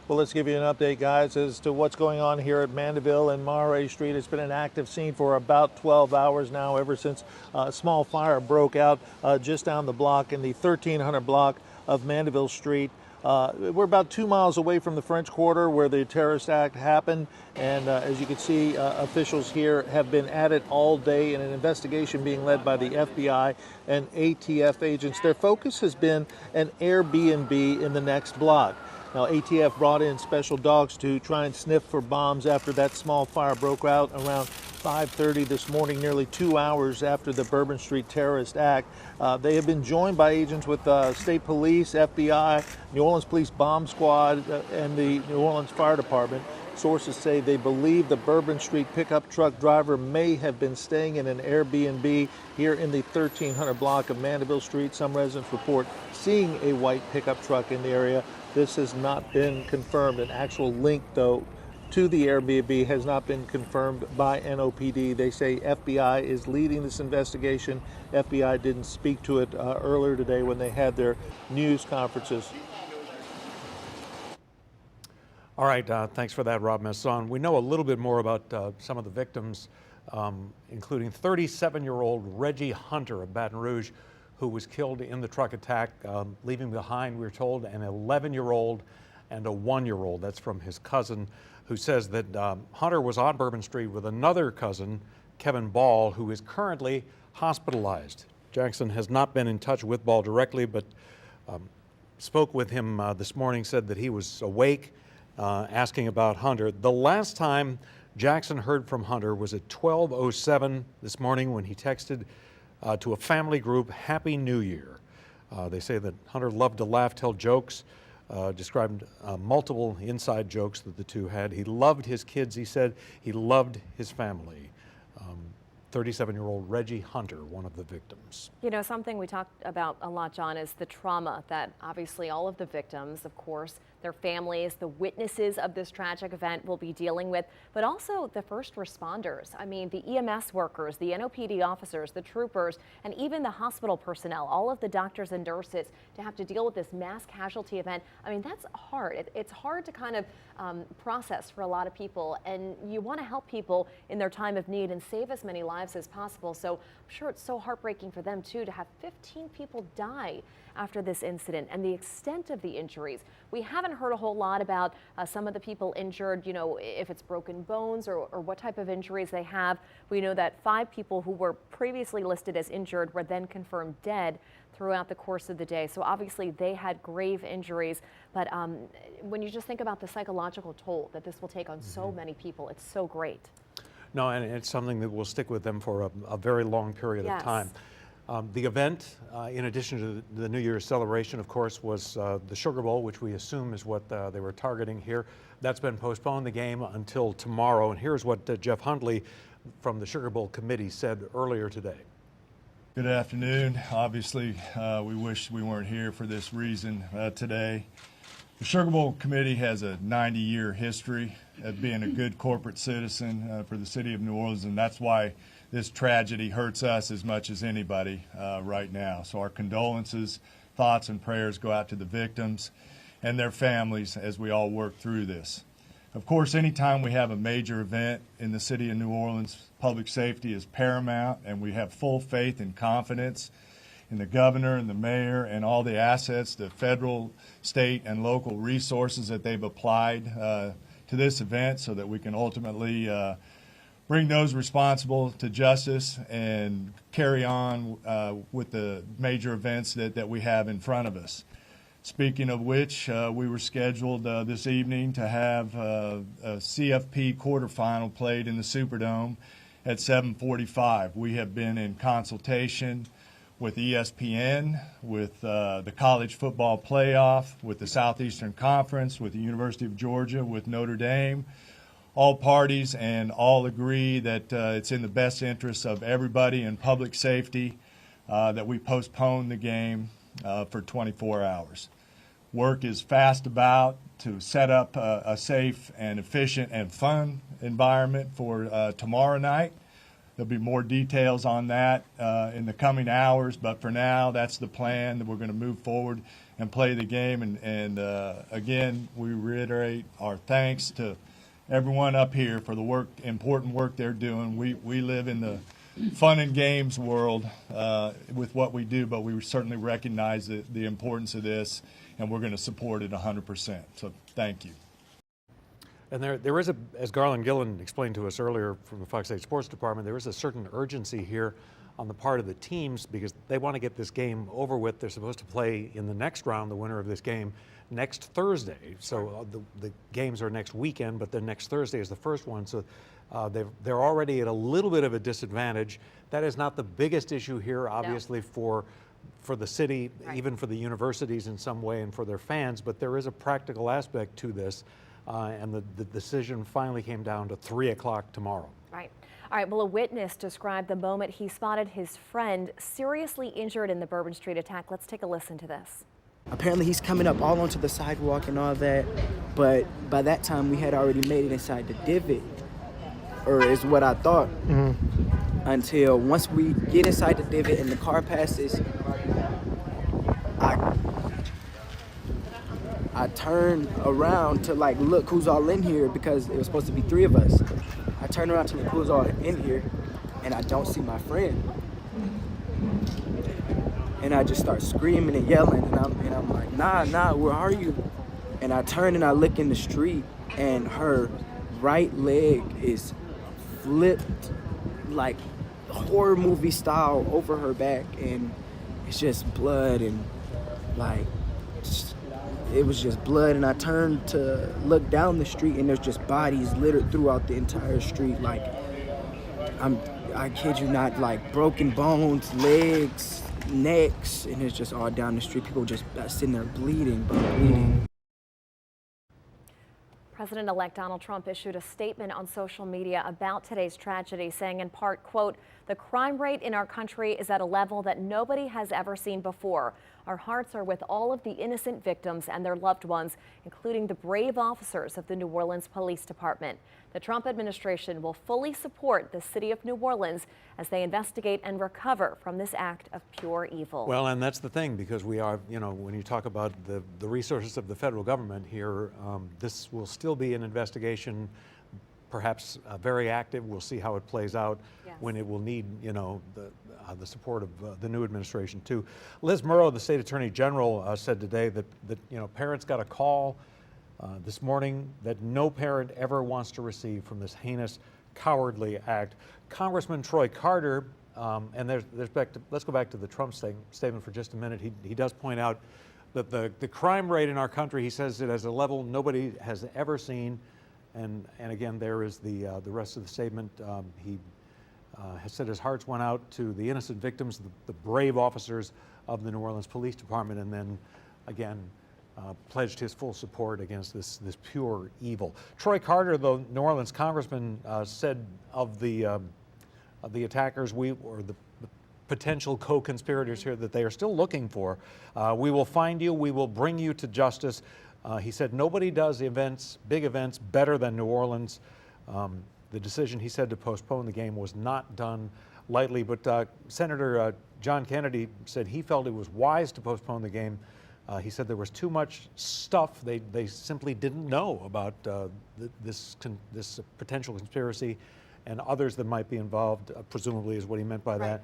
Well, let's give you an update, guys, as to what's going on here at Mandeville and Monterey Street. It's been an active scene for about 12 hours now, ever since a small fire broke out just down the block in the 1300 block of Mandeville Street. We're about 2 miles away from the French Quarter where the terrorist act happened. And as you can see, officials here have been at it all day in an investigation being led by the FBI and ATF agents. Their focus has been an Airbnb in the next block. Now, ATF brought in special dogs to try and sniff for bombs after that small fire broke out around 5:30 this morning, nearly 2 hours after the Bourbon Street terrorist act. They have been joined by agents with state police, FBI, New Orleans Police Bomb Squad, and the New Orleans Fire Department. Sources say they believe the Bourbon Street pickup truck driver may have been staying in an Airbnb here in the 1300 block of Mandeville Street. Some residents report seeing a white pickup truck in the area. This has not been confirmed. An actual link, though, to the Airbnb has not been confirmed by NOPD. They say FBI is leading this investigation. FBI didn't speak to it earlier today when they had their news conferences. All right, thanks for that, Rob Masson. We know a little bit more about some of the victims, including 37-year-old Reggie Hunter of Baton Rouge, who was killed in the truck attack, leaving behind, we're told, an 11-year-old and a 1-year-old. That's from his cousin, who says that Hunter was on Bourbon Street with another cousin, Kevin Ball, who is currently hospitalized. Jackson has not been in touch with Ball directly, but spoke with him this morning, said that he was awake, asking about Hunter. The last time Jackson heard from Hunter was at 12:07 this morning when he texted to a family group, "Happy New Year." They say that Hunter loved to laugh, tell jokes, described multiple inside jokes that the two had. He loved his kids, he said. He loved his family. 37-year-old Reggie Hunter, one of the victims. You know, something we talked about a lot, John, is the trauma that obviously all of the victims, of course, their families, the witnesses of this tragic event will be dealing with, but also the first responders. I mean, the EMS workers, the NOPD officers, the troopers, and even the hospital personnel, all of the doctors and nurses to have to deal with this mass casualty event. I mean, that's hard. It's hard to kind of process for a lot of people, and you want to help people in their time of need and save as many lives as possible. So I'm sure it's so heartbreaking for them too to have 15 people die after this incident and the extent of the injuries. We haven't heard a whole lot about some of the people injured, you know, if it's broken bones or what type of injuries they have. We know that 5 people who were previously listed as injured were then confirmed dead throughout the course of the day. So obviously they had grave injuries, but when you just think about the psychological toll that this will take on so many people, it's so great. No, and it's something that will stick with them for a very long period of time. The event, in addition to the New Year's celebration, of course, was the Sugar Bowl, which we assume is what they were targeting here. That's been postponed, the game, until tomorrow. And here's what Jeff Hundley from the Sugar Bowl committee said earlier today. Good afternoon. Obviously, we wish we weren't here for this reason today. The Sugar Bowl committee has a 90-year history of being a good corporate citizen for the city of New Orleans, and that's why this tragedy hurts us as much as anybody right now. So our condolences, thoughts, and prayers go out to the victims and their families as we all work through this. Of course, anytime we have a major event in the city of New Orleans, public safety is paramount, and we have full faith and confidence in the governor and the mayor and all the assets, the federal, state, and local resources that they've applied to this event so that we can ultimately bring those responsible to justice and carry on with the major events that we have in front of us. Speaking of which, we were scheduled this evening to have a CFP quarterfinal played in the Superdome at 7:45. We have been in consultation with ESPN, with the College Football Playoff, with the Southeastern Conference, with the University of Georgia, with Notre Dame, all parties, and all agree that it's in the best interest of everybody and public safety that we postpone the game for 24 hours. Work is fast about to set up a safe and efficient and fun environment for tomorrow night. There'll be more details on that in the coming hours, but for now, that's the plan, that we're going to move forward and play the game. And again, we reiterate our thanks to everyone up here for the important work they're doing. We live in the fun and games world with what we do, but we certainly recognize the importance of this, and we're going to support it 100%. So thank you. And there is as Garland Gillen explained to us earlier from the Fox 8 Sports Department, there is a certain urgency here on the part of the teams because they want to get this game over with. They're supposed to play in the next round, the winner of this game, next Thursday. So the games are next weekend, but then next Thursday is the first one. So they're already at a little bit of a disadvantage. That is not the biggest issue here, obviously, for the city, even for the universities in some way and for their fans, but there is a practical aspect to this. And the decision finally came down to 3 o'clock tomorrow. Right. All right. Well, a witness described the moment he spotted his friend seriously injured in the Bourbon Street attack. Let's take a listen to this. Apparently he's coming up all onto the sidewalk and all that, but by that time we had already made it inside the divot, or is what I thought. Until once we get inside the divot and the car passes, I turned around to like look who's all in here, because it was supposed to be 3 of us. I turned around to look who's all in here, and I don't see my friend. And I just start screaming and yelling, and I'm like, nah, where are you? And I turn and I look in the street, and her right leg is flipped like horror movie style over her back, and it's just blood, and like it was just blood. And I turned to look down the street, and there's just bodies littered throughout the entire street. Like I kid you not, like broken bones, legs, necks, and it's just all down the street. People just sitting there bleeding. President-elect Donald Trump issued a statement on social media about today's tragedy, saying in part, quote, "The crime rate in our country is at a level that nobody has ever seen before. Our hearts are with all of the innocent victims and their loved ones, including the brave officers of the New Orleans Police Department. The Trump administration will fully support the city of New Orleans as they investigate and recover from this act of pure evil." Well, and that's the thing, because we are, when you talk about the resources of the federal government here, this will still be an investigation, perhaps very active. We'll see how it plays out when it will need, the support of the new administration too. Liz Murrow, the state attorney general, said today that parents got a call this morning that no parent ever wants to receive from this heinous, cowardly act. Congressman Troy Carter, and let's go back to the Trump statement for just a minute. He does point out that the crime rate in our country, he says it is a level nobody has ever seen. And again, there is the rest of the statement. He has said his hearts went out to the innocent victims, the brave officers of the New Orleans Police Department, and then again pledged his full support against this pure evil. Troy Carter, the New Orleans congressman, said of the attackers, or the potential co-conspirators here, that they are still looking for. "We will find you. We will bring you to justice." He said nobody does big events better than New Orleans. The decision, he said, to postpone the game was not done lightly, but Senator John Kennedy said he felt it was wise to postpone the game. He said there was too much stuff they simply didn't know about this potential conspiracy and others that might be involved, presumably is what he meant by that.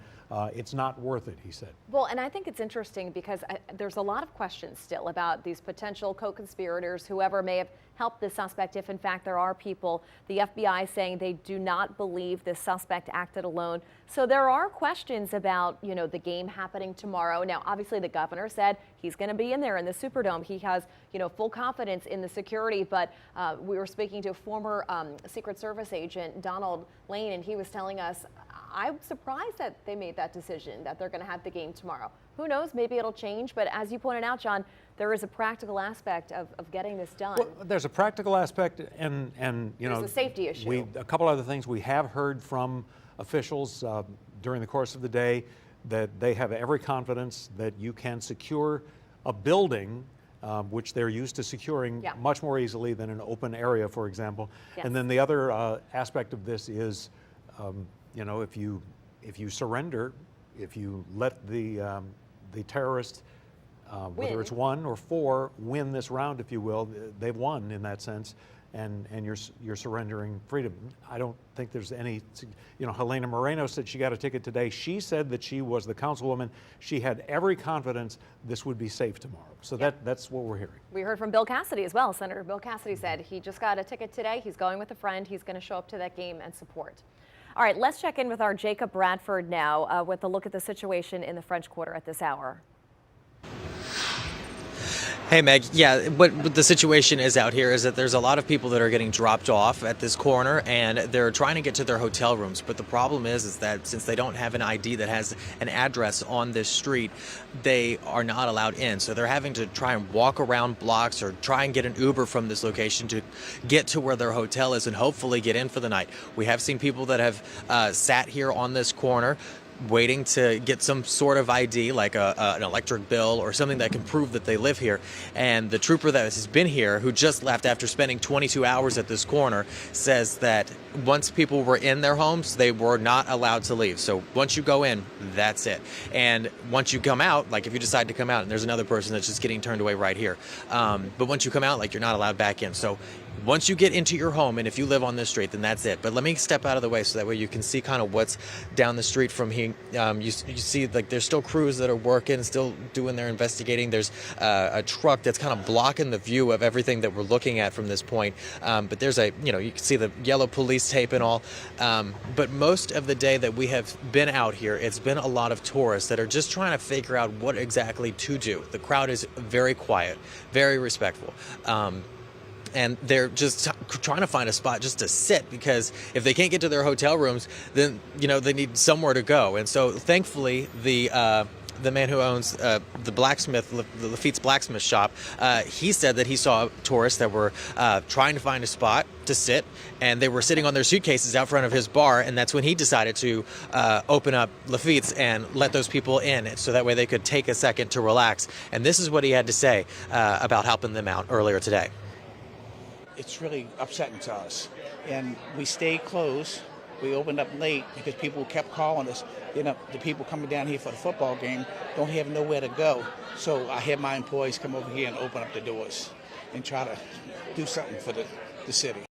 It's not worth it, he said. Well, and I think it's interesting because there's a lot of questions still about these potential co-conspirators, whoever may have helped the suspect, if in fact there are people. The FBI saying they do not believe the suspect acted alone. So there are questions about, the game happening tomorrow. Now, obviously the governor said he's going to be in there in the Superdome. He has, full confidence in the security, but we were speaking to a former Secret Service agent, Donald Lane, and he was telling us, I'm surprised that they made that decision, that they're going to have the game tomorrow. Who knows, maybe it'll change, but as you pointed out, John, there is a practical aspect of getting this done. Well, there's a practical aspect, and there's a safety issue. A couple other things we have heard from officials during the course of the day, that they have every confidence that you can secure a building, which they're used to securing much more easily than an open area, for example. Yes. And then the other aspect of this is, if you surrender, if you let the terrorists, whether it's 1 or 4, win this round, if you will, they've won in that sense, and you're surrendering freedom. I don't think there's any, Helena Moreno said she got a ticket today. She said that she was the councilwoman. She had every confidence this would be safe tomorrow. So that's what we're hearing. We heard from Bill Cassidy as well. Senator Bill Cassidy said he just got a ticket today. He's going with a friend. He's going to show up to that game and support. All right, let's check in with our Jacob Bradford now with a look at the situation in the French Quarter at this hour. Hey, Meg. Yeah, what the situation is out here is that there's a lot of people that are getting dropped off at this corner, and they're trying to get to their hotel rooms. But the problem is that since they don't have an ID that has an address on this street, they are not allowed in. So they're having to try and walk around blocks or try and get an Uber from this location to get to where their hotel is and hopefully get in for the night. We have seen people that have sat here on this corner waiting to get some sort of ID, like an electric bill or something that can prove that they live here. And the trooper that has been here, who just left after spending 22 hours at this corner, says that once people were in their homes, they were not allowed to leave. So once you go in, that's it. And once you come out, like if you decide to come out, and there's another person that's just getting turned away right here. But once you come out, like you're not allowed back in. So once you get into your home, and if you live on this street, then that's it. But let me step out of the way so that way you can see kind of what's down the street from here. You see, like, there's still crews that are working, still doing their investigating. There's a truck that's kind of blocking the view of everything that we're looking at from this point. But there's you can see the yellow police tape and all. But most of the day that we have been out here, it's been a lot of tourists that are just trying to figure out what exactly to do. The crowd is very quiet, very respectful. And they're just trying to find a spot just to sit, because if they can't get to their hotel rooms, then they need somewhere to go. And so thankfully the man who owns the blacksmith, the Lafitte's blacksmith shop, he said that he saw tourists that were trying to find a spot to sit, and they were sitting on their suitcases out front of his bar, and that's when he decided to open up Lafitte's and let those people in, so that way they could take a second to relax. And this is what he had to say about helping them out earlier today. It's really upsetting to us, and we stayed closed. We opened up late because people kept calling us. The people coming down here for the football game don't have nowhere to go. So I had my employees come over here and open up the doors and try to do something for the city.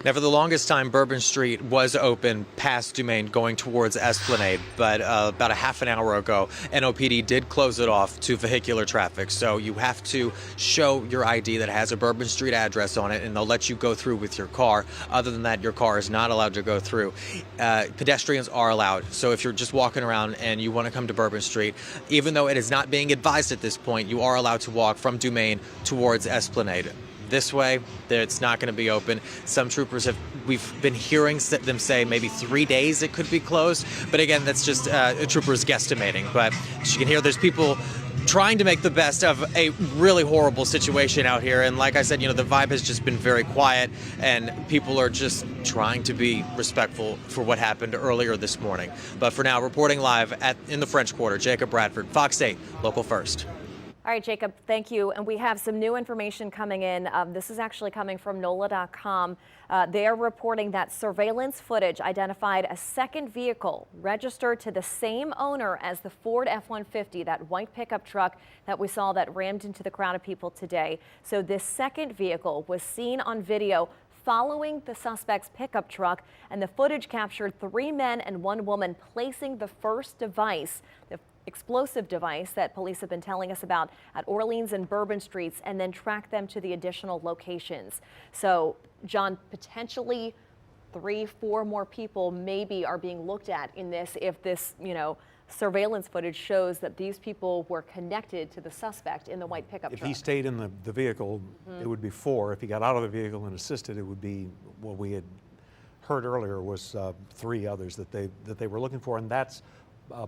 Now, for the longest time, Bourbon Street was open past Dumaine going towards Esplanade, but about a half an hour ago, NOPD did close it off to vehicular traffic. So you have to show your ID that has a Bourbon Street address on it, and they'll let you go through with your car. Other than that, your car is not allowed to go through. Pedestrians are allowed. So if you're just walking around and you want to come to Bourbon Street, even though it is not being advised at this point, you are allowed to walk from Dumaine towards Esplanade. This way, it's not going to be open. Some troopers we've been hearing them say maybe 3 days it could be closed. But again, that's just a trooper's guesstimating. But as you can hear, there's people trying to make the best of a really horrible situation out here. And like I said, the vibe has just been very quiet, and people are just trying to be respectful for what happened earlier this morning. But for now, reporting live in the French Quarter, Jacob Bradford, Fox 8, Local First. All right, Jacob, thank you. And we have some new information coming in. This is actually coming from NOLA.com. They are reporting that surveillance footage identified a second vehicle registered to the same owner as the Ford F-150, that white pickup truck that we saw that rammed into the crowd of people today. So this second vehicle was seen on video following the suspect's pickup truck, and the footage captured 3 men and 1 woman placing the first device, the explosive device that police have been telling us about, at Orleans and Bourbon Streets, and then track them to the additional locations. So, John, potentially 3-4 more people maybe are being looked at in this if this, surveillance footage shows that these people were connected to the suspect in the white pickup truck. If he stayed in the vehicle, it would be 4. If he got out of the vehicle and assisted, it would be what we had heard earlier was 3 others that they were looking for, and that's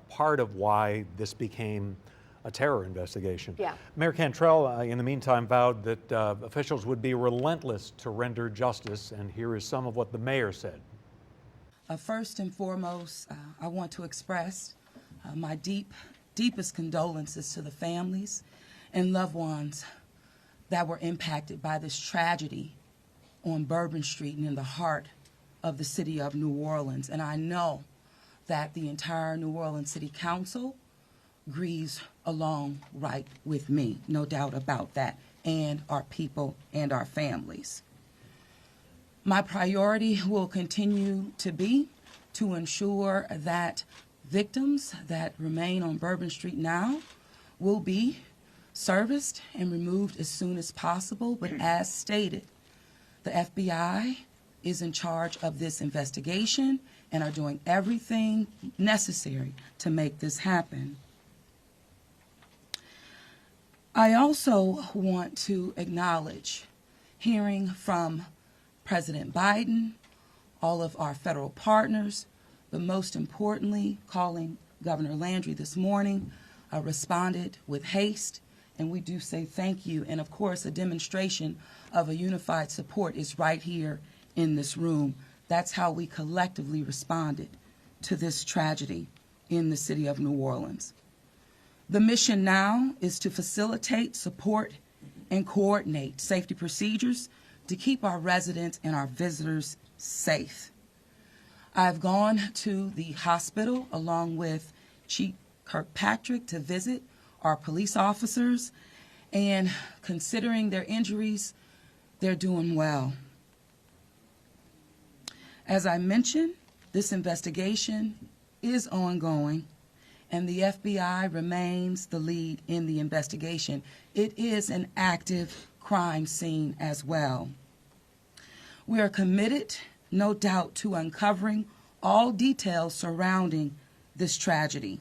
part of why this became a terror investigation. Yeah. Mayor Cantrell, in the meantime, vowed that officials would be relentless to render justice, and here is some of what the mayor said. First and foremost, I want to express my deepest condolences to the families and loved ones that were impacted by this tragedy on Bourbon Street and in the heart of the city of New Orleans. And I know that the entire New Orleans City Council grieves along right with me, no doubt about that, and our people and our families. My priority will continue to be to ensure that victims that remain on Bourbon Street now will be serviced and removed as soon as possible. But as stated, the FBI is in charge of this investigation and are doing everything necessary to make this happen. I also want to acknowledge hearing from President Biden, all of our federal partners, but most importantly, calling Governor Landry this morning, responded with haste, and we do say thank you. And of course, a demonstration of a unified support is right here in this room That's how we collectively responded to this tragedy in the city of New Orleans. The mission now is to facilitate, support, and coordinate safety procedures to keep our residents and our visitors safe. I've gone to the hospital along with Chief Kirkpatrick to visit our police officers, and considering their injuries, they're doing well. As I mentioned, this investigation is ongoing, and the FBI remains the lead in the investigation. It is an active crime scene as well. We are committed, no doubt, to uncovering all details surrounding this tragedy.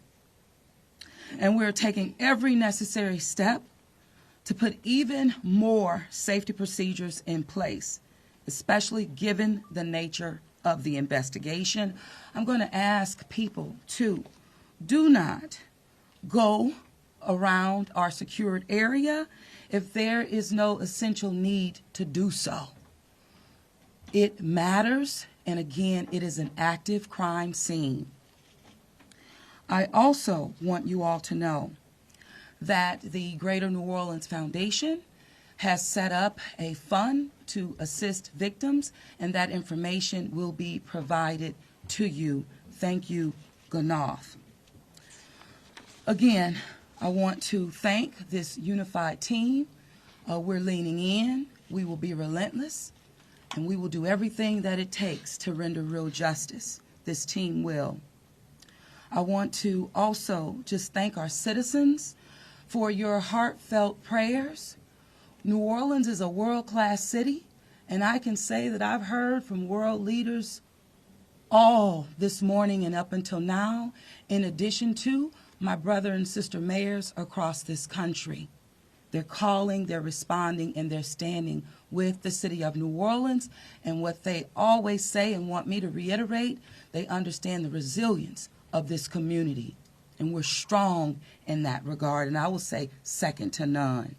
And we're taking every necessary step to put even more safety procedures in place, especially given the nature of the investigation. I'm going to ask people to do not go around our secured area if there is no essential need to do so. It matters, and again, it is an active crime scene. I also want you all to know that the Greater New Orleans Foundation has set up a fund to assist victims, and that information will be provided to you. Thank you, Ganoff. Again, I want to thank this unified team. We're leaning in. We will be relentless, and we will do everything that it takes to render real justice. This team will. I want to also just thank our citizens for your heartfelt prayers. New Orleans is a world-class city, and I can say that I've heard from world leaders all this morning and up until now, in addition to my brother and sister mayors across this country. They're calling, they're responding, and they're standing with the city of New Orleans. And what they always say and want me to reiterate, they understand the resilience of this community. And we're strong in that regard, and I will say second to none.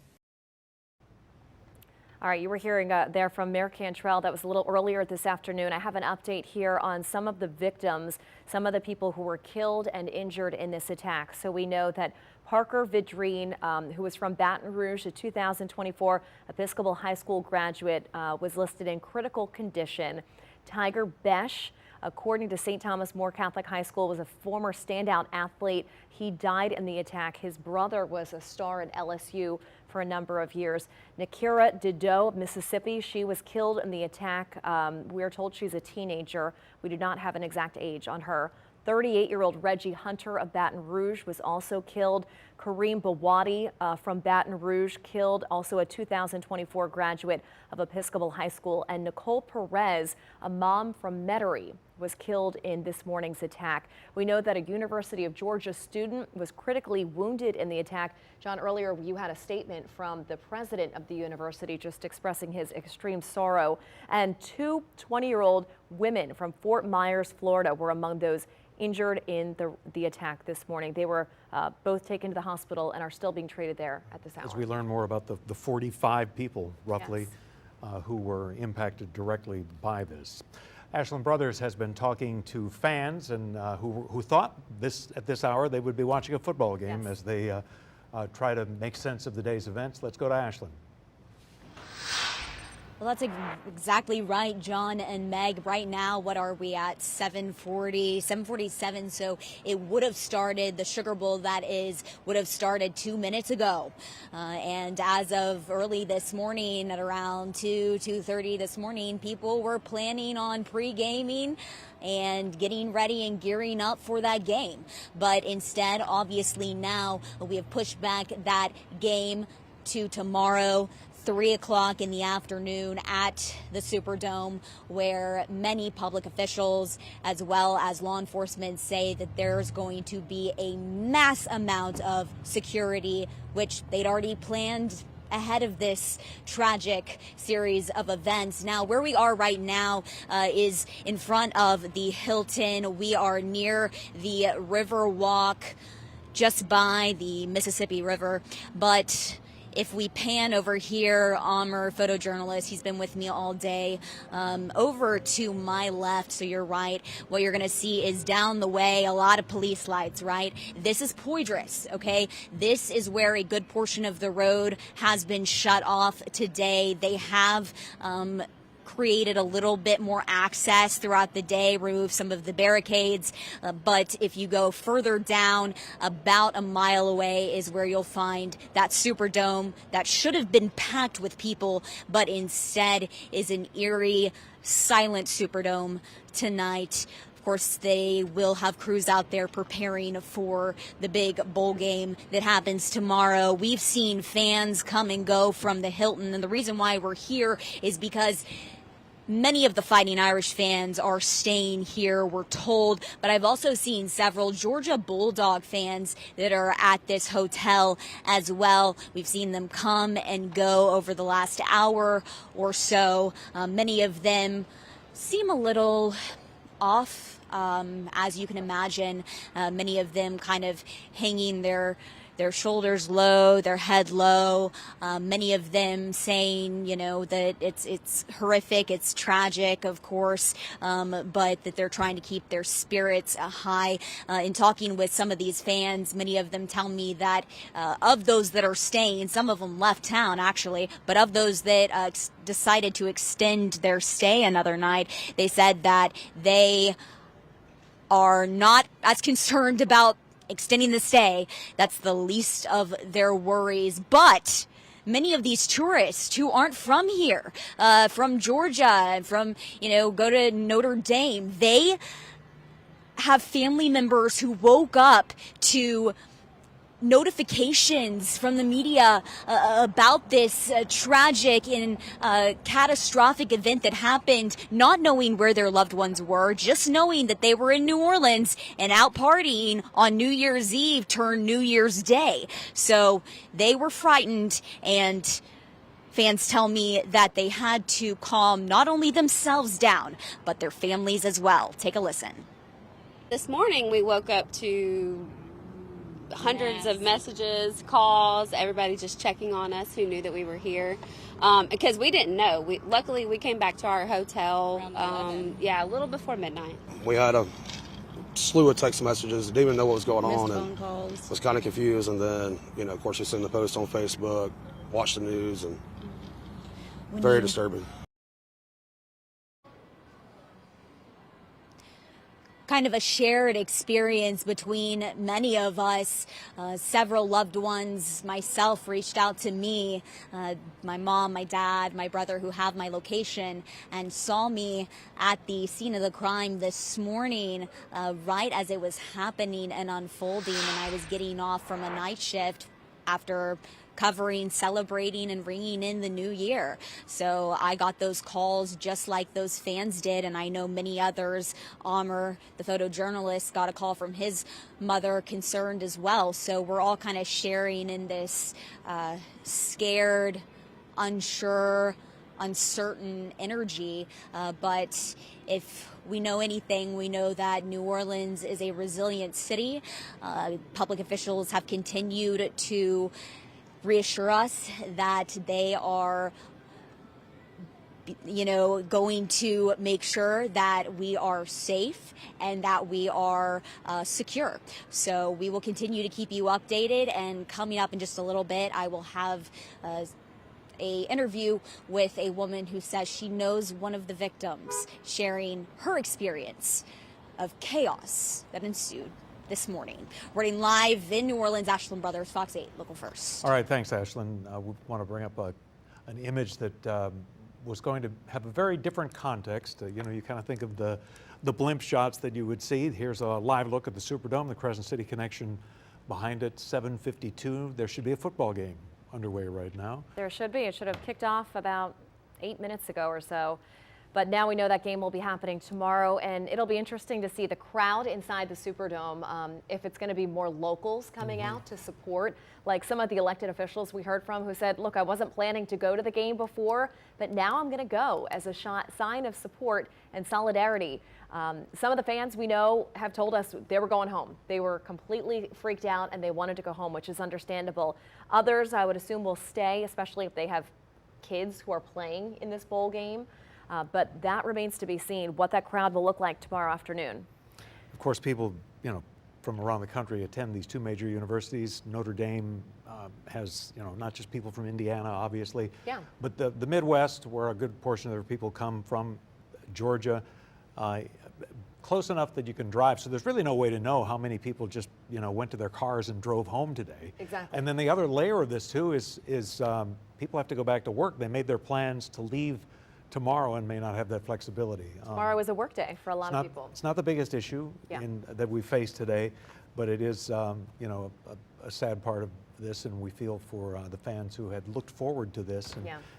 All right, you were hearing there from Mayor Cantrell. That was a little earlier this afternoon. I have an update here on some of the victims, some of the people who were killed and injured in this attack. So we know that Parker Vidrine, who was from Baton Rouge, a 2024 Episcopal High School graduate, was listed in critical condition. Tiger Besh, according to St. Thomas More Catholic High School, was a former standout athlete. He died in the attack. His brother was a star at LSU for a number of years. Nakira Dido of Mississippi, she was killed in the attack. We're told she's a teenager. We do not have an exact age on her. 38-year-old Reggie Hunter of Baton Rouge was also killed. Kareem Bawadi from Baton Rouge killed, also a 2024 graduate of Episcopal High School. And Nicole Perez, a mom from Metairie, was killed in this morning's attack. We know that a University of Georgia student was critically wounded in the attack. John, earlier you had a statement from the president of the university just expressing his extreme sorrow. And two 20-year-old women from Fort Myers, Florida were among those injured in the attack this morning. They were both taken to the hospital and are still being treated there at this hour. As we learn more about the 45 people, roughly, yes, who were impacted directly by this. Ashland Brothers has been talking to fans and who thought at this hour they would be watching a football game, yes, as they try to make sense of the day's events. Let's go to Ashland. Well, that's exactly right, John and Meg. Right now, what are we at? 7:47. So it would have started, the Sugar Bowl, that is, would have started 2 minutes ago. And as of early this morning, at around 2:30 this morning, people were planning on pre-gaming and getting ready and gearing up for that game. But instead, obviously now, we have pushed back that game to tomorrow, 3 o'clock in the afternoon at the Superdome, where many public officials as well as law enforcement say that there's going to be a mass amount of security, which they'd already planned ahead of this tragic series of events. Now, where we are right now is in front of the Hilton. We are near the River Walk, just by the Mississippi River, but if we pan over here, Amr, photojournalist, he's been with me all day, over to my left, so you're right, what you're going to see is down the way a lot of police lights, right? This is Poydras, okay? This is where a good portion of the road has been shut off today. They have created a little bit more access throughout the day, removed some of the barricades, but if you go further down, about a mile away is where you'll find that Superdome that should have been packed with people, but instead is an eerie, silent Superdome tonight. Of course, they will have crews out there preparing for the big bowl game that happens tomorrow. We've seen fans come and go from the Hilton, and the reason why we're here is because many of the Fighting Irish fans are staying here, we're told, but I've also seen several Georgia Bulldog fans that are at this hotel as well. We've seen them come and go over the last hour or so. Many of them seem a little off, as you can imagine. Many of them kind of hanging their shoulders low, their head low. Many of them saying, you know, that it's horrific, it's tragic, of course, but that they're trying to keep their spirits high. In talking with some of these fans, many of them tell me that of those that are staying, some of them left town actually, but of those that decided to extend their stay another night, they said that they are not as concerned about extending the stay. That's the least of their worries. But many of these tourists who aren't from here, from Georgia, from, you know, go to Notre Dame, they have family members who woke up to notifications from the media about this tragic and catastrophic event that happened, not knowing where their loved ones were, just knowing that they were in New Orleans and out partying on New Year's Eve turned New Year's Day. So they were frightened, and fans tell me that they had to calm not only themselves down, but their families as well. Take a listen. This morning we woke up to hundreds of messages, calls, everybody just checking on us who knew that we were here, because we didn't know. Luckily we came back to our hotel a little before midnight. We had a slew of text messages, didn't even know what was going on, phone and calls. was kind of confused. And then, you know, of course, you send the post on Facebook, watch the news, and very disturbing. Kind of a shared experience between many of us. Several loved ones, myself, reached out to me, my mom, my dad, my brother, who have my location, and saw me at the scene of the crime this morning, right as it was happening and unfolding, and I was getting off from a night shift after covering, celebrating, and ringing in the new year. So I got those calls just like those fans did, and I know many others. Amr, the photojournalist, got a call from his mother, concerned as well. So we're all kind of sharing in this scared, unsure, uncertain energy. But if we know anything, we know that New Orleans is a resilient city. Public officials have continued to reassure us that they are, you know, going to make sure that we are safe and that we are secure. So we will continue to keep you updated, and coming up in just a little bit, I will have a interview with a woman who says she knows one of the victims, sharing her experience of chaos that ensued this morning. Running live in New Orleans, Ashlyn Brothers, Fox 8, Local First. All right, thanks, Ashlyn. We want to bring up an image that was going to have a very different context. You know, you kind of think of the blimp shots that you would see. Here's a live look at the Superdome, the Crescent City connection behind it, 7:52. There should be a football game underway right now. There should be. It should have kicked off about 8 minutes ago or so. But now we know that game will be happening tomorrow, and it'll be interesting to see the crowd inside the Superdome, if it's going to be more locals coming out to support, like some of the elected officials we heard from who said, look, I wasn't planning to go to the game before, but now I'm going to go as a sign of support and solidarity. Some of the fans we know have told us they were going home. They were completely freaked out and they wanted to go home, which is understandable. Others, I would assume, will stay, especially if they have kids who are playing in this bowl game. But that remains to be seen, what that crowd will look like tomorrow afternoon. Of course, people, from around the country attend these two major universities. Notre Dame has, not just people from Indiana, obviously, but the Midwest, where a good portion of their people come from, Georgia, close enough that you can drive. So there's really no way to know how many people just, went to their cars and drove home today. Exactly. And then the other layer of this too is people have to go back to work. They made their plans to leave tomorrow and may not have that flexibility. Tomorrow is a work day for a lot of people. It's not the biggest issue that we face today, but it is, a sad part of this, and we feel for the fans who had looked forward to this,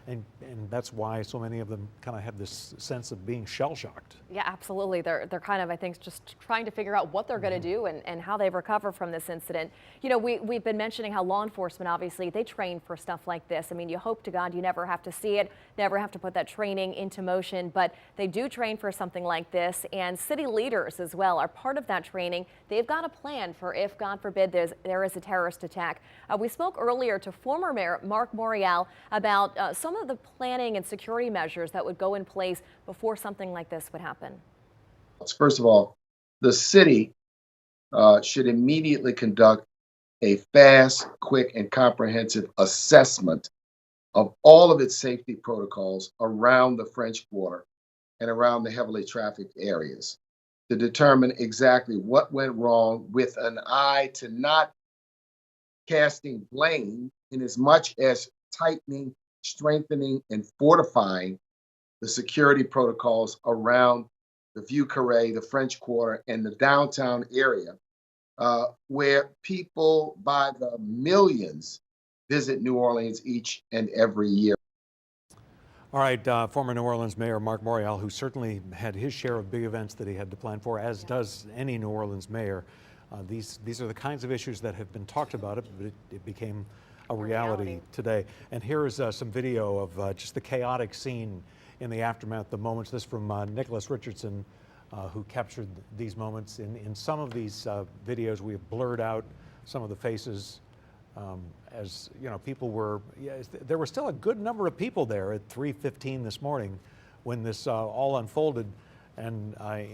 and that's why so many of them kind of have this sense of being shell-shocked. Yeah, absolutely. They're kind of, I think, just trying to figure out what they're going to do and how they recover from this incident. We've been mentioning how law enforcement, obviously, they train for stuff like this. I mean, you hope to God you never have to see it, never have to put that training into motion, but they do train for something like this, and city leaders as well are part of that training. They've got a plan for if, God forbid, there is a terrorist attack. We spoke earlier to former Mayor Mark Morial about some of the planning and security measures that would go in place before something like this would happen. First of all, the city should immediately conduct a fast, quick, and comprehensive assessment of all of its safety protocols around the French Quarter and around the heavily trafficked areas to determine exactly what went wrong, with an eye to not casting blame in as much as tightening, strengthening, and fortifying the security protocols around the Vieux Carré, the French Quarter, and the downtown area, where people by the millions visit New Orleans each and every year. All right, former New Orleans Mayor Mark Morial, who certainly had his share of big events that he had to plan for, as does any New Orleans mayor. These are the kinds of issues that have been talked about, but it became a reality today. And here is some video of just the chaotic scene in the aftermath, the moments. This from Nicholas Richardson, who captured these moments. In some of these videos, we have blurred out some of the faces as people were. There were still a good number of people there at 3:15 this morning when this all unfolded, and I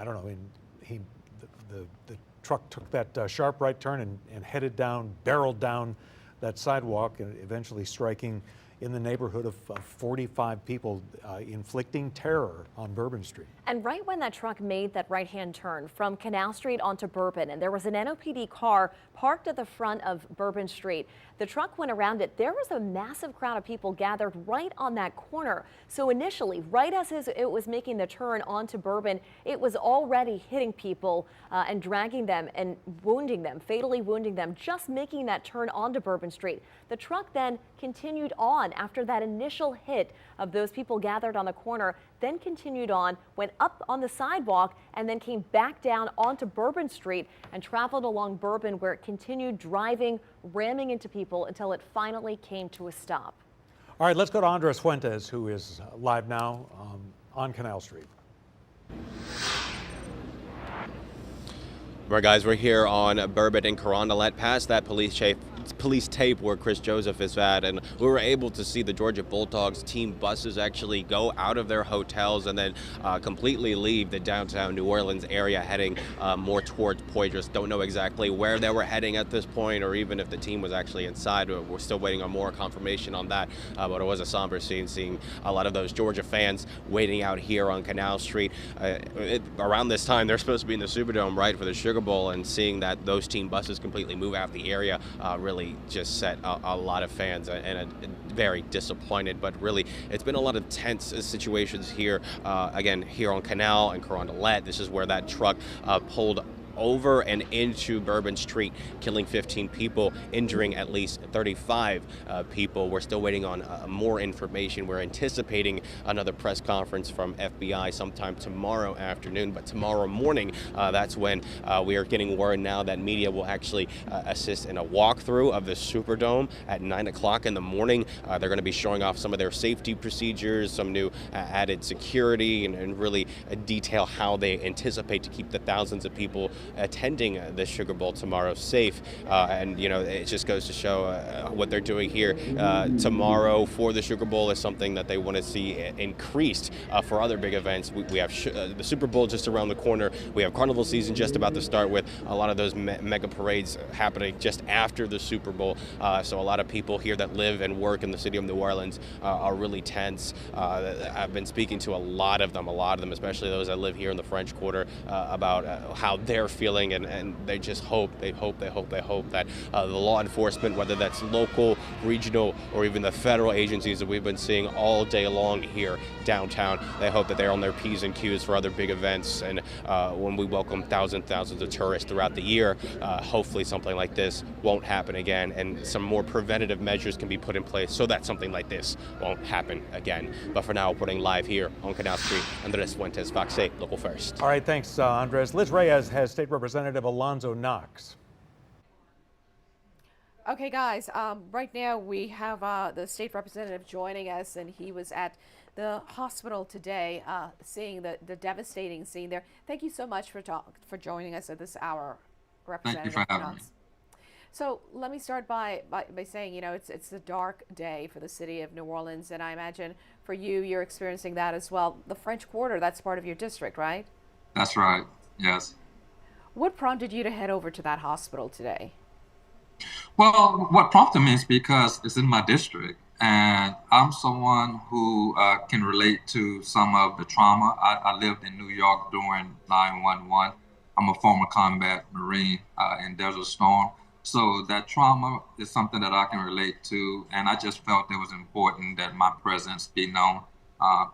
don't know. The truck took that sharp right turn and headed down, barreled down that sidewalk, and eventually striking in the neighborhood of 45 people, inflicting terror on Bourbon Street. And right when that truck made that right-hand turn from Canal Street onto Bourbon, and there was an NOPD car parked at the front of Bourbon Street, the truck went around it. There was a massive crowd of people gathered right on that corner. So initially, right as it was making the turn onto Bourbon, it was already hitting people and dragging them and wounding them, fatally wounding them, just making that turn onto Bourbon Street. The truck then continued on after that initial hit of those people gathered on the corner, then continued on, went up on the sidewalk, and then came back down onto Bourbon Street and traveled along Bourbon, where it continued driving, ramming into people until it finally came to a stop. All right, let's go to Andres Fuentes, who is live now on Canal Street. All right, guys, we're here on Bourbon and Carondelet, past that police tape where Chris Joseph is at, and we were able to see the Georgia Bulldogs team buses actually go out of their hotels and then completely leave the downtown New Orleans area, heading more towards Poydras. Don't know exactly where they were heading at this point, or even if the team was actually inside. We're still waiting on more confirmation on that, but it was a somber scene, seeing a lot of those Georgia fans waiting out here on Canal Street. Around this time, they're supposed to be in the Superdome, right, for the Sugar Bowl, and seeing that those team buses completely move out the area really just set a lot of fans and very disappointed. But really, it's been a lot of tense situations here. Again, here on Canal and Carondelet, this is where that truck pulled over and into Bourbon Street, killing 15 people, injuring at least 35 people. We're still waiting on more information. We're anticipating another press conference from FBI sometime tomorrow afternoon, but tomorrow morning, that's when we are getting word now that media will actually assist in a walkthrough of the Superdome at 9 o'clock in the morning. They're going to be showing off some of their safety procedures, some new added security, and really detail how they anticipate to keep the thousands of people attending the Sugar Bowl tomorrow safe. And, you know, it just goes to show what they're doing here tomorrow for the Sugar Bowl is something that they want to see increased for other big events. We have the Super Bowl just around the corner. We have Carnival season just about to start, with a lot of those mega parades happening just after the Super Bowl. So a lot of people here that live and work in the city of New Orleans are really tense. I've been speaking to a lot of them, especially those that live here in the French Quarter, about how they're feeling, and they just hope that the law enforcement, whether that's local, regional, or even the federal agencies that we've been seeing all day long here downtown, they hope that they're on their P's and Q's for other big events. And when we welcome thousands of tourists throughout the year, hopefully something like this won't happen again, and some more preventative measures can be put in place so that something like this won't happen again. But for now, reporting live here on Canal Street, Andres Fuentes, Fox 8, Local First. All right, thanks, Andres. Liz Reyes has State Representative Alonzo Knox. Okay, guys, right now we have the state representative joining us, and he was at the hospital today, seeing the devastating scene there. Thank you so much for joining us at this hour, Representative. Thank you for having me. So let me start by saying, you know, it's a dark day for the city of New Orleans, and I imagine for you, you're experiencing that as well. The French Quarter, that's part of your district, right? That's right, yes. What prompted you to head over to that hospital today? Well, what prompted me is because it's in my district, and I'm someone who can relate to some of the trauma. I lived in New York during 9/11. I'm a former combat Marine in Desert Storm. So that trauma is something that I can relate to, and I just felt it was important that my presence be known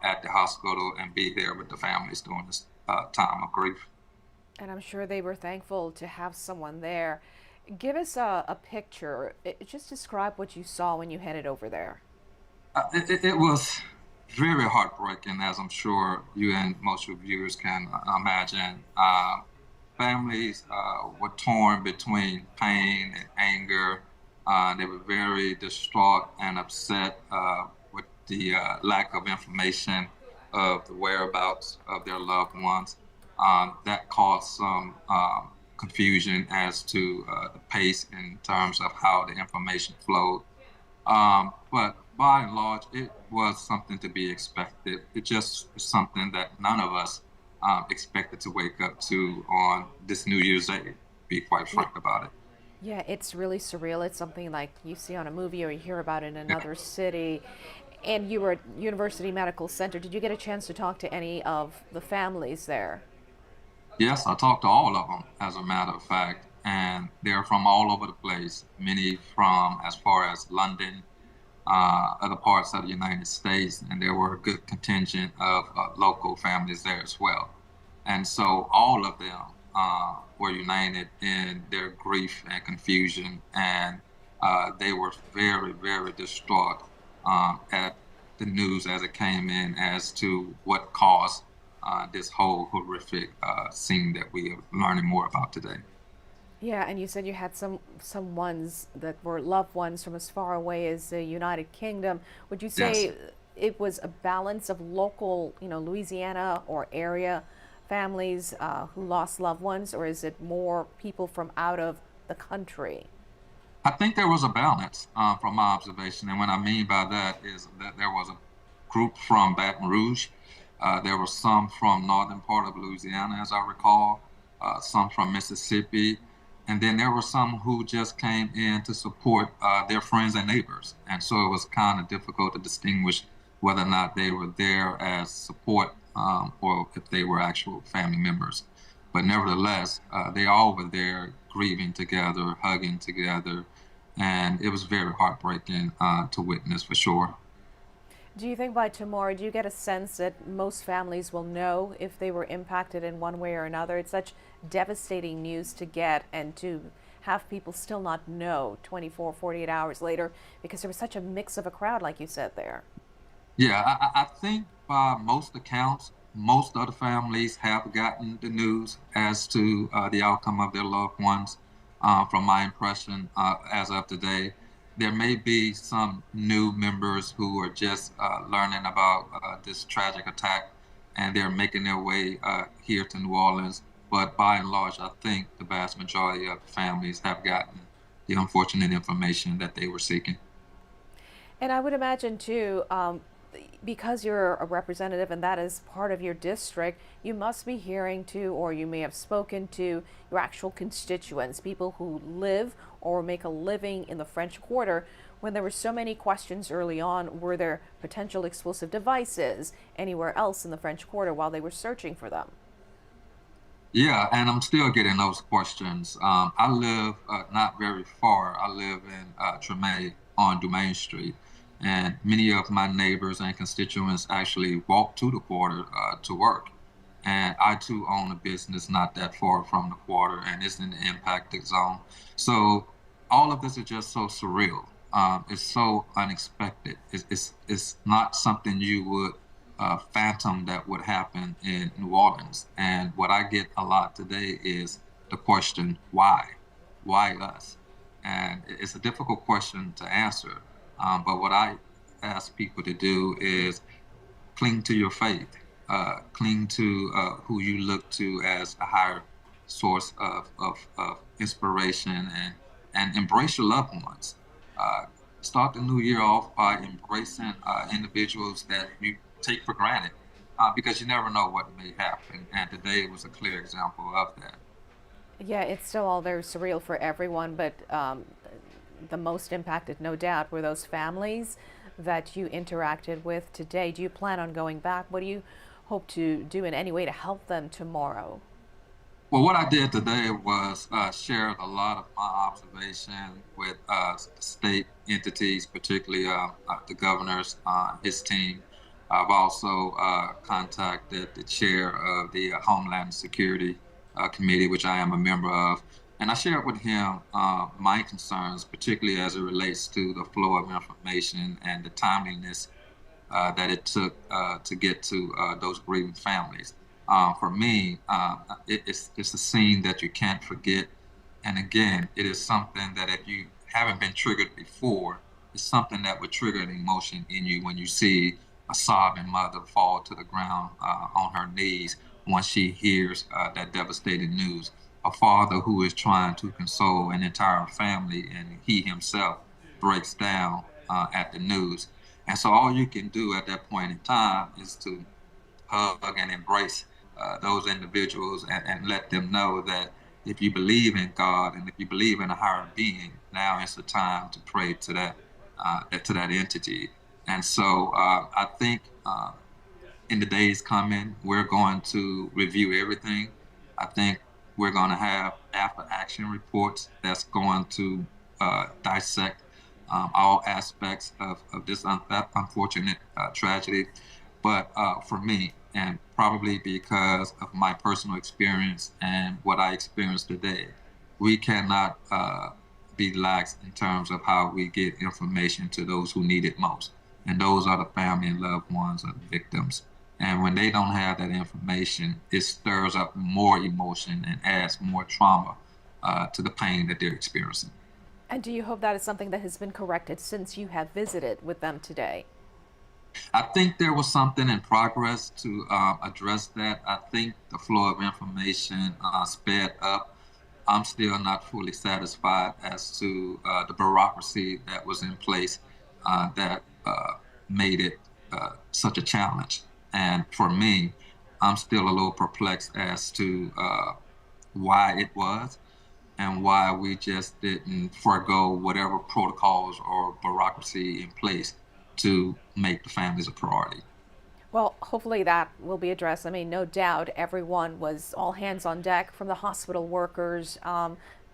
at the hospital and be there with the families during this time of grief. And I'm sure they were thankful to have someone there. Give us a picture. Just describe what you saw when you headed over there. It was very heartbreaking, as I'm sure you and most reviewers can imagine. Families were torn between pain and anger. They were very distraught and upset with the lack of information of the whereabouts of their loved ones. That caused some confusion as to the pace in terms of how the information flowed. But by and large, it was something to be expected. It just was something that none of us expected to wake up to on this New Year's Day, to be quite frank about it. Yeah, it's really surreal. It's something like you see on a movie or you hear about in another city. And you were at University Medical Center. Did you get a chance to talk to any of the families there? Yes, I talked to all of them, as a matter of fact, and they're from all over the place, many from as far as London, other parts of the United States, and there were a good contingent of local families there as well. And so all of them were united in their grief and confusion, and they were very, very distraught at the news as it came in as to what caused this whole horrific scene that we are learning more about today. Yeah, and you said you had some ones that were loved ones from as far away as the United Kingdom. Would you say it was a balance of local, you know, Louisiana or area families who lost loved ones, or is it more people from out of the country? I think there was a balance from my observation, and what I mean by that is that there was a group from Baton Rouge. There were some from northern part of Louisiana, as I recall, some from Mississippi, and then there were some who just came in to support their friends and neighbors. And so it was kind of difficult to distinguish whether or not they were there as support or if they were actual family members. But nevertheless, they all were there grieving together, hugging together, and it was very heartbreaking to witness for sure. Do you think by tomorrow, do you get a sense that most families will know if they were impacted in one way or another? It's such devastating news to get, and to have people still not know 24, 48 hours later, because there was such a mix of a crowd, like you said there. Yeah, I think by most accounts, most of the families have gotten the news as to the outcome of their loved ones. From my impression, as of today, there may be some new members who are just learning about this tragic attack, and they're making their way here to New Orleans. But by and large, I think the vast majority of families have gotten the unfortunate information that they were seeking. And I would imagine too, because you're a representative and that is part of your district, you must be hearing to, or you may have spoken to, your actual constituents, people who live or make a living in the French Quarter. When there were so many questions early on, were there potential explosive devices anywhere else in the French Quarter while they were searching for them? Yeah, and I'm still getting those questions. I live not very far. I live in Tremay on Dumaine Street, and many of my neighbors and constituents actually walk to the quarter to work. And I too own a business not that far from the quarter, and it's in the impacted zone. So all of this is just so surreal. It's so unexpected. It's not something you would phantom that would happen in New Orleans. And what I get a lot today is the question, why? Why us? And it's a difficult question to answer. But what I ask people to do is cling to your faith, cling to who you look to as a higher source of inspiration, and embrace your loved ones. Start the new year off by embracing individuals that you take for granted, because you never know what may happen. And today was a clear example of that. Yeah, it's still all very surreal for everyone, but the most impacted, no doubt, were those families that you interacted with today. Do you plan on going back? What do you hope to do in any way to help them tomorrow? Well, what I did today was shared a lot of my observation with state entities, particularly the governor's, his team. I've also contacted the chair of the Homeland Security Committee, which I am a member of. And I shared with him my concerns, particularly as it relates to the flow of information and the timeliness that it took to get to those grieving families. For me, it's a scene that you can't forget. And again, it is something that if you haven't been triggered before, it's something that would trigger an emotion in you when you see a sobbing mother fall to the ground on her knees once she hears that devastating news. A father who is trying to console an entire family, and he himself breaks down at the news. And so all you can do at that point in time is to hug and embrace those individuals, and let them know that if you believe in God and if you believe in a higher being, now is the time to pray to that entity. And so I think in the days coming, we're going to review everything. I think we're going to have after action reports that's going to dissect all aspects of this unfortunate tragedy. But for me, and probably because of my personal experience and what I experienced today, we cannot be lax in terms of how we get information to those who need it most. And those are the family and loved ones of the victims. And when they don't have that information, it stirs up more emotion and adds more trauma to the pain that they're experiencing. And do you hope that is something that has been corrected since you have visited with them today? I think there was something in progress to address that. I think the flow of information sped up. I'm still not fully satisfied as to the bureaucracy that was in place that made it such a challenge. And for me, I'm still a little perplexed as to why it was and why we just didn't forego whatever protocols or bureaucracy in place to make the families a priority. Well, hopefully that will be addressed. I mean, no doubt everyone was all hands on deck, from the hospital workers,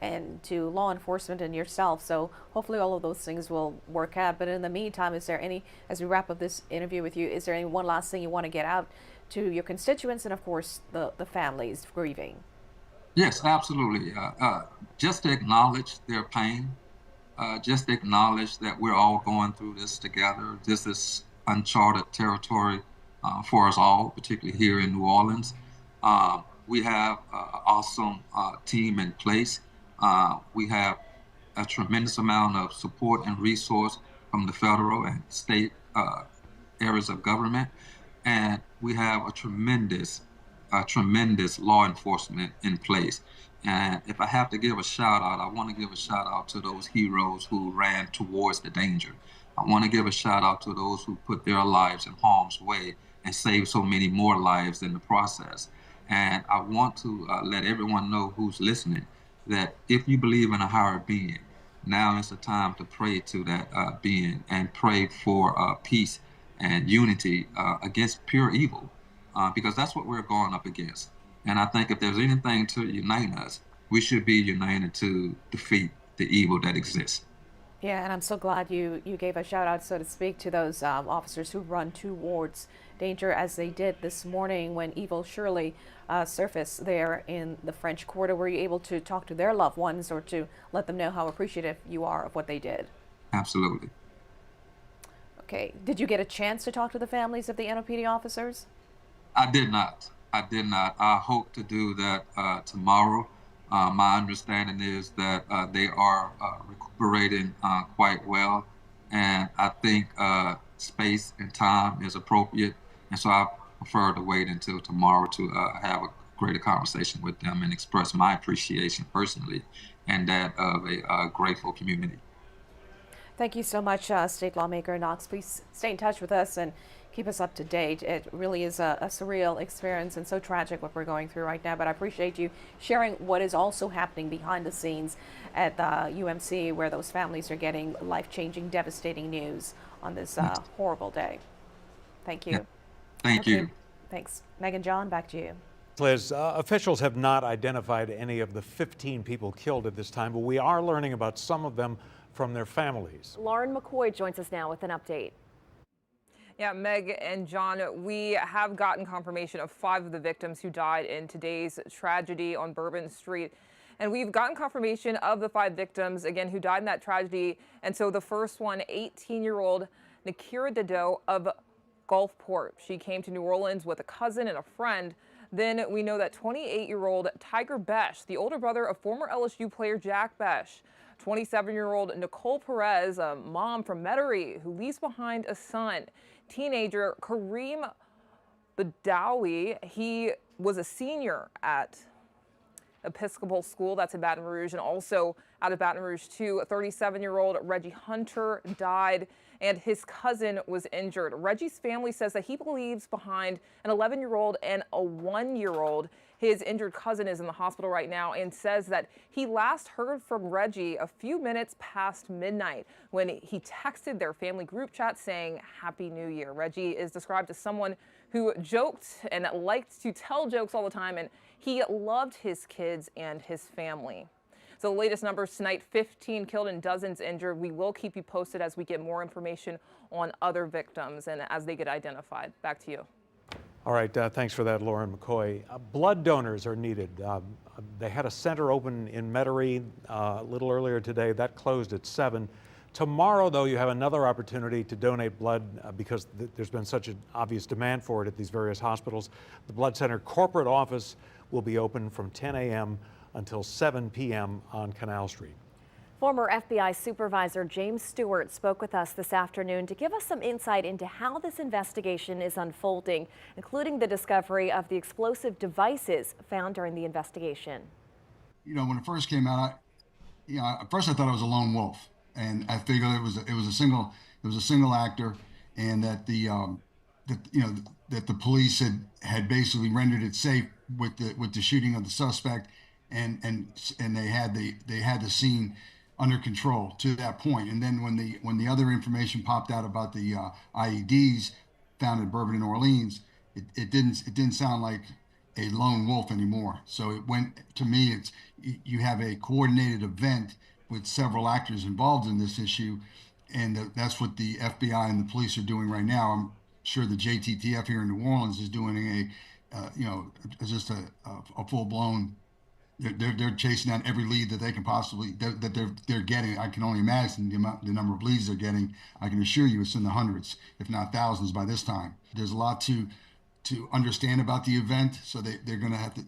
and to law enforcement and yourself. So hopefully all of those things will work out. But in the meantime, is there any, as we wrap up this interview with you, is there any one last thing you want to get out to your constituents and of course the families grieving? Yes, absolutely. Just to acknowledge their pain, just to acknowledge that we're all going through this together. This is uncharted territory for us all, particularly here in New Orleans. We have an awesome team in place. We have a tremendous amount of support and resource from the federal and state areas of government. And we have a tremendous law enforcement in place. And if I have to give a shout out, I want to give a shout out to those heroes who ran towards the danger. I want to give a shout out to those who put their lives in harm's way and saved so many more lives in the process. And I want to let everyone know who's listening that if you believe in a higher being, now is the time to pray to that being and pray for peace and unity against pure evil, because that's what we're going up against. And I think if there's anything to unite us, we should be united to defeat the evil that exists. Yeah, and I'm so glad you gave a shout out, so to speak, to those officers who run towards danger as they did this morning when evil surely surfaced there in the French Quarter. Were you able to talk to their loved ones or to let them know how appreciative you are of what they did? Absolutely. Okay. Did you get a chance to talk to the families of the NOPD officers? I did not. I hope to do that tomorrow. My understanding is that they are recuperating quite well, and I think space and time is appropriate, and so I prefer to wait until tomorrow to have a greater conversation with them and express my appreciation personally and that of a grateful community. Thank you so much, State Lawmaker Knox. Please stay in touch with us and keep us up to date. It really is a surreal experience and so tragic what we're going through right now, but I appreciate you sharing what is also happening behind the scenes at the UMC, where those families are getting life-changing, devastating news on this horrible day. Thank you. Yeah. Thank you. Thanks. Megan, John, back to you. Liz, officials have not identified any of the 15 people killed at this time, but we are learning about some of them from their families. Lauren McCoy joins us now with an update. Yeah, Meg and John, we have gotten confirmation of 5 of the victims who died in today's tragedy on Bourbon Street. And we've gotten confirmation of the 5 victims, again, who died in that tragedy. And so the first one, 18-year-old Nakira Dido of Gulfport. She came to New Orleans with a cousin and a friend. Then we know that 28-year-old Tiger Besh, the older brother of former LSU player Jack Besh. 27-year-old Nicole Perez, a mom from Metairie, who leaves behind a son. Teenager Kareem Badawi, he was a senior at Episcopal School, that's in Baton Rouge, and also out of Baton Rouge too. A 37-year-old Reggie Hunter died, and his cousin was injured. Reggie's family says that he leaves behind an 11-year-old and a 1-year-old. His injured cousin is in the hospital right now and says that he last heard from Reggie a few minutes past midnight when he texted their family group chat saying Happy New Year. Reggie is described as someone who joked and liked to tell jokes all the time, and he loved his kids and his family. So the latest numbers tonight, 15 killed and dozens injured. We will keep you posted as we get more information on other victims and as they get identified. Back to you. All right, thanks for that, Lauren McCoy. Blood donors are needed. They had a center open in Metairie a little earlier today. That closed at 7. Tomorrow, though, you have another opportunity to donate blood because there's been such an obvious demand for it at these various hospitals. The Blood Center corporate office will be open from 10 a.m. until 7 p.m. on Canal Street. Former FBI Supervisor James Stewart spoke with us this afternoon to give us some insight into how this investigation is unfolding, including the discovery of the explosive devices found during the investigation. You know, when it first came out, at first I thought it was a lone wolf, and I figured it was a single actor, and that that the police had basically rendered it safe with the shooting of the suspect, and they had the scene under control to that point. And then when the other information popped out about the IEDs found in Bourbon and Orleans, it didn't sound like a lone wolf anymore. So it went, to me, it's, you have a coordinated event with several actors involved in this issue, and that's what the FBI and the police are doing right now. I'm sure the JTTF here in New Orleans is doing just a full-blown. They're chasing down every lead that they can possibly that they're getting. I can only imagine the number of leads they're getting. I can assure you it's in the hundreds, if not thousands, by this time. There's a lot to understand about the event, so they're going to have to,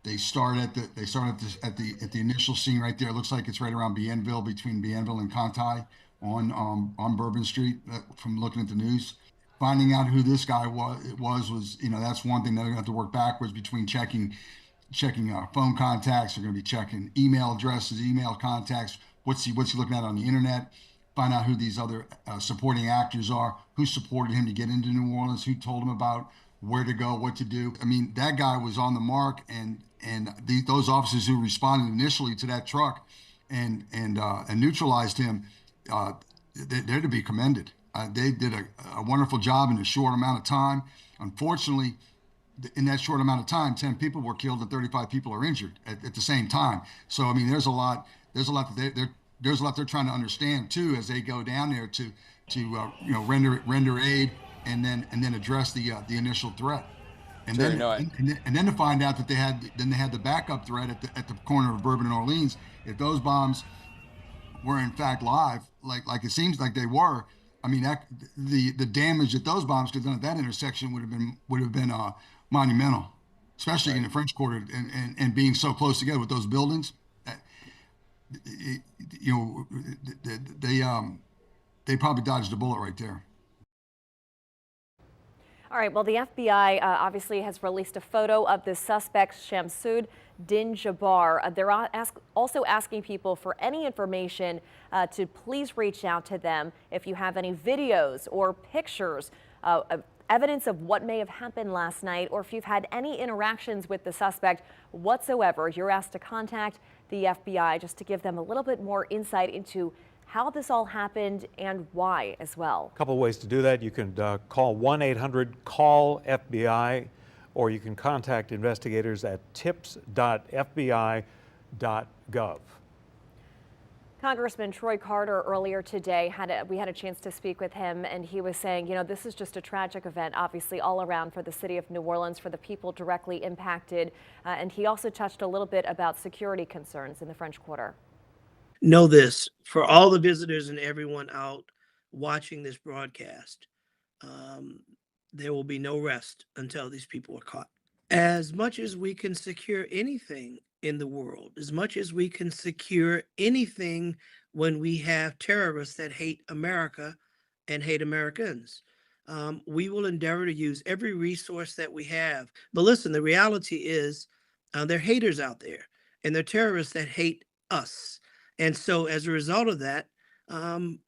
they start at the initial scene right there. It looks like it's right around Bienville, between Bienville and Conti on Bourbon Street. From looking at the news, finding out who this guy was that's one thing. They're going to have to work backwards between checking phone contacts. They're going to be checking email addresses, email contacts. What's he looking at on the internet? Find out who these other supporting actors are, who supported him to get into New Orleans, who told him about where to go, what to do. I mean, that guy was on the mark, and those officers who responded initially to that truck and neutralized him, they're to be commended. They did a wonderful job in a short amount of time. Unfortunately, in that short amount of time, 10 people were killed and 35 people are injured at the same time. So, I mean, there's a lot that they're trying to understand too, as they go down there to render aid and then address the initial threat. And Sure, then to find out that they had the backup threat at the corner of Bourbon and Orleans. If those bombs were in fact live, like it seems like they were, I mean, the damage that those bombs could have done at that intersection would have been monumental, especially in the French Quarter and being so close together with those buildings. They probably dodged a bullet right there. All right, well, the FBI obviously has released a photo of the suspect, Shamsud Din Jabbar. They're also asking people for any information to please reach out to them if you have any videos or pictures of evidence of what may have happened last night, or if you've had any interactions with the suspect whatsoever. You're asked to contact the FBI just to give them a little bit more insight into how this all happened and why as well. A couple ways to do that. You can call 1-800-CALL-FBI, or you can contact investigators at tips.fbi.gov. Congressman Troy Carter earlier today, we had a chance to speak with him, and he was saying, this is just a tragic event, obviously all around for the city of New Orleans, for the people directly impacted. And he also touched a little bit about security concerns in the French Quarter. Know this, for all the visitors and everyone out watching this broadcast, there will be no rest until these people are caught. As much as we can secure anything in the world, as much as we can secure anything when we have terrorists that hate America and hate Americans, we will endeavor to use every resource that we have. But listen, the reality is there are haters out there, and there are terrorists that hate us. And so as a result of that,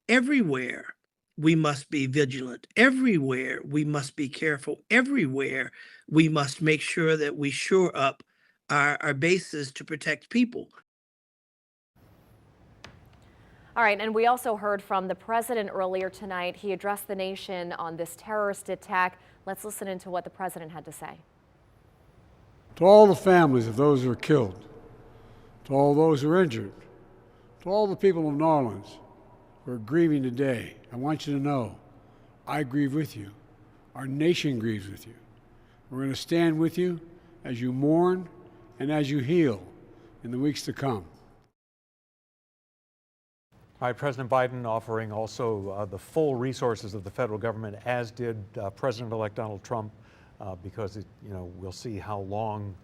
everywhere we must be vigilant. Everywhere we must be careful. Everywhere we must make sure that we shore up our bases to protect people. All right, and we also heard from the president earlier tonight. He addressed the nation on this terrorist attack. Let's listen into what the president had to say. To all the families of those who were killed, to all those who were injured, to all the people of New Orleans who are grieving today, I want you to know, I grieve with you. Our nation grieves with you. We're going to stand with you as you mourn and as you heal in the weeks to come. All right, President Biden offering also the full resources of the federal government, as did President-elect Donald Trump, because we'll see how long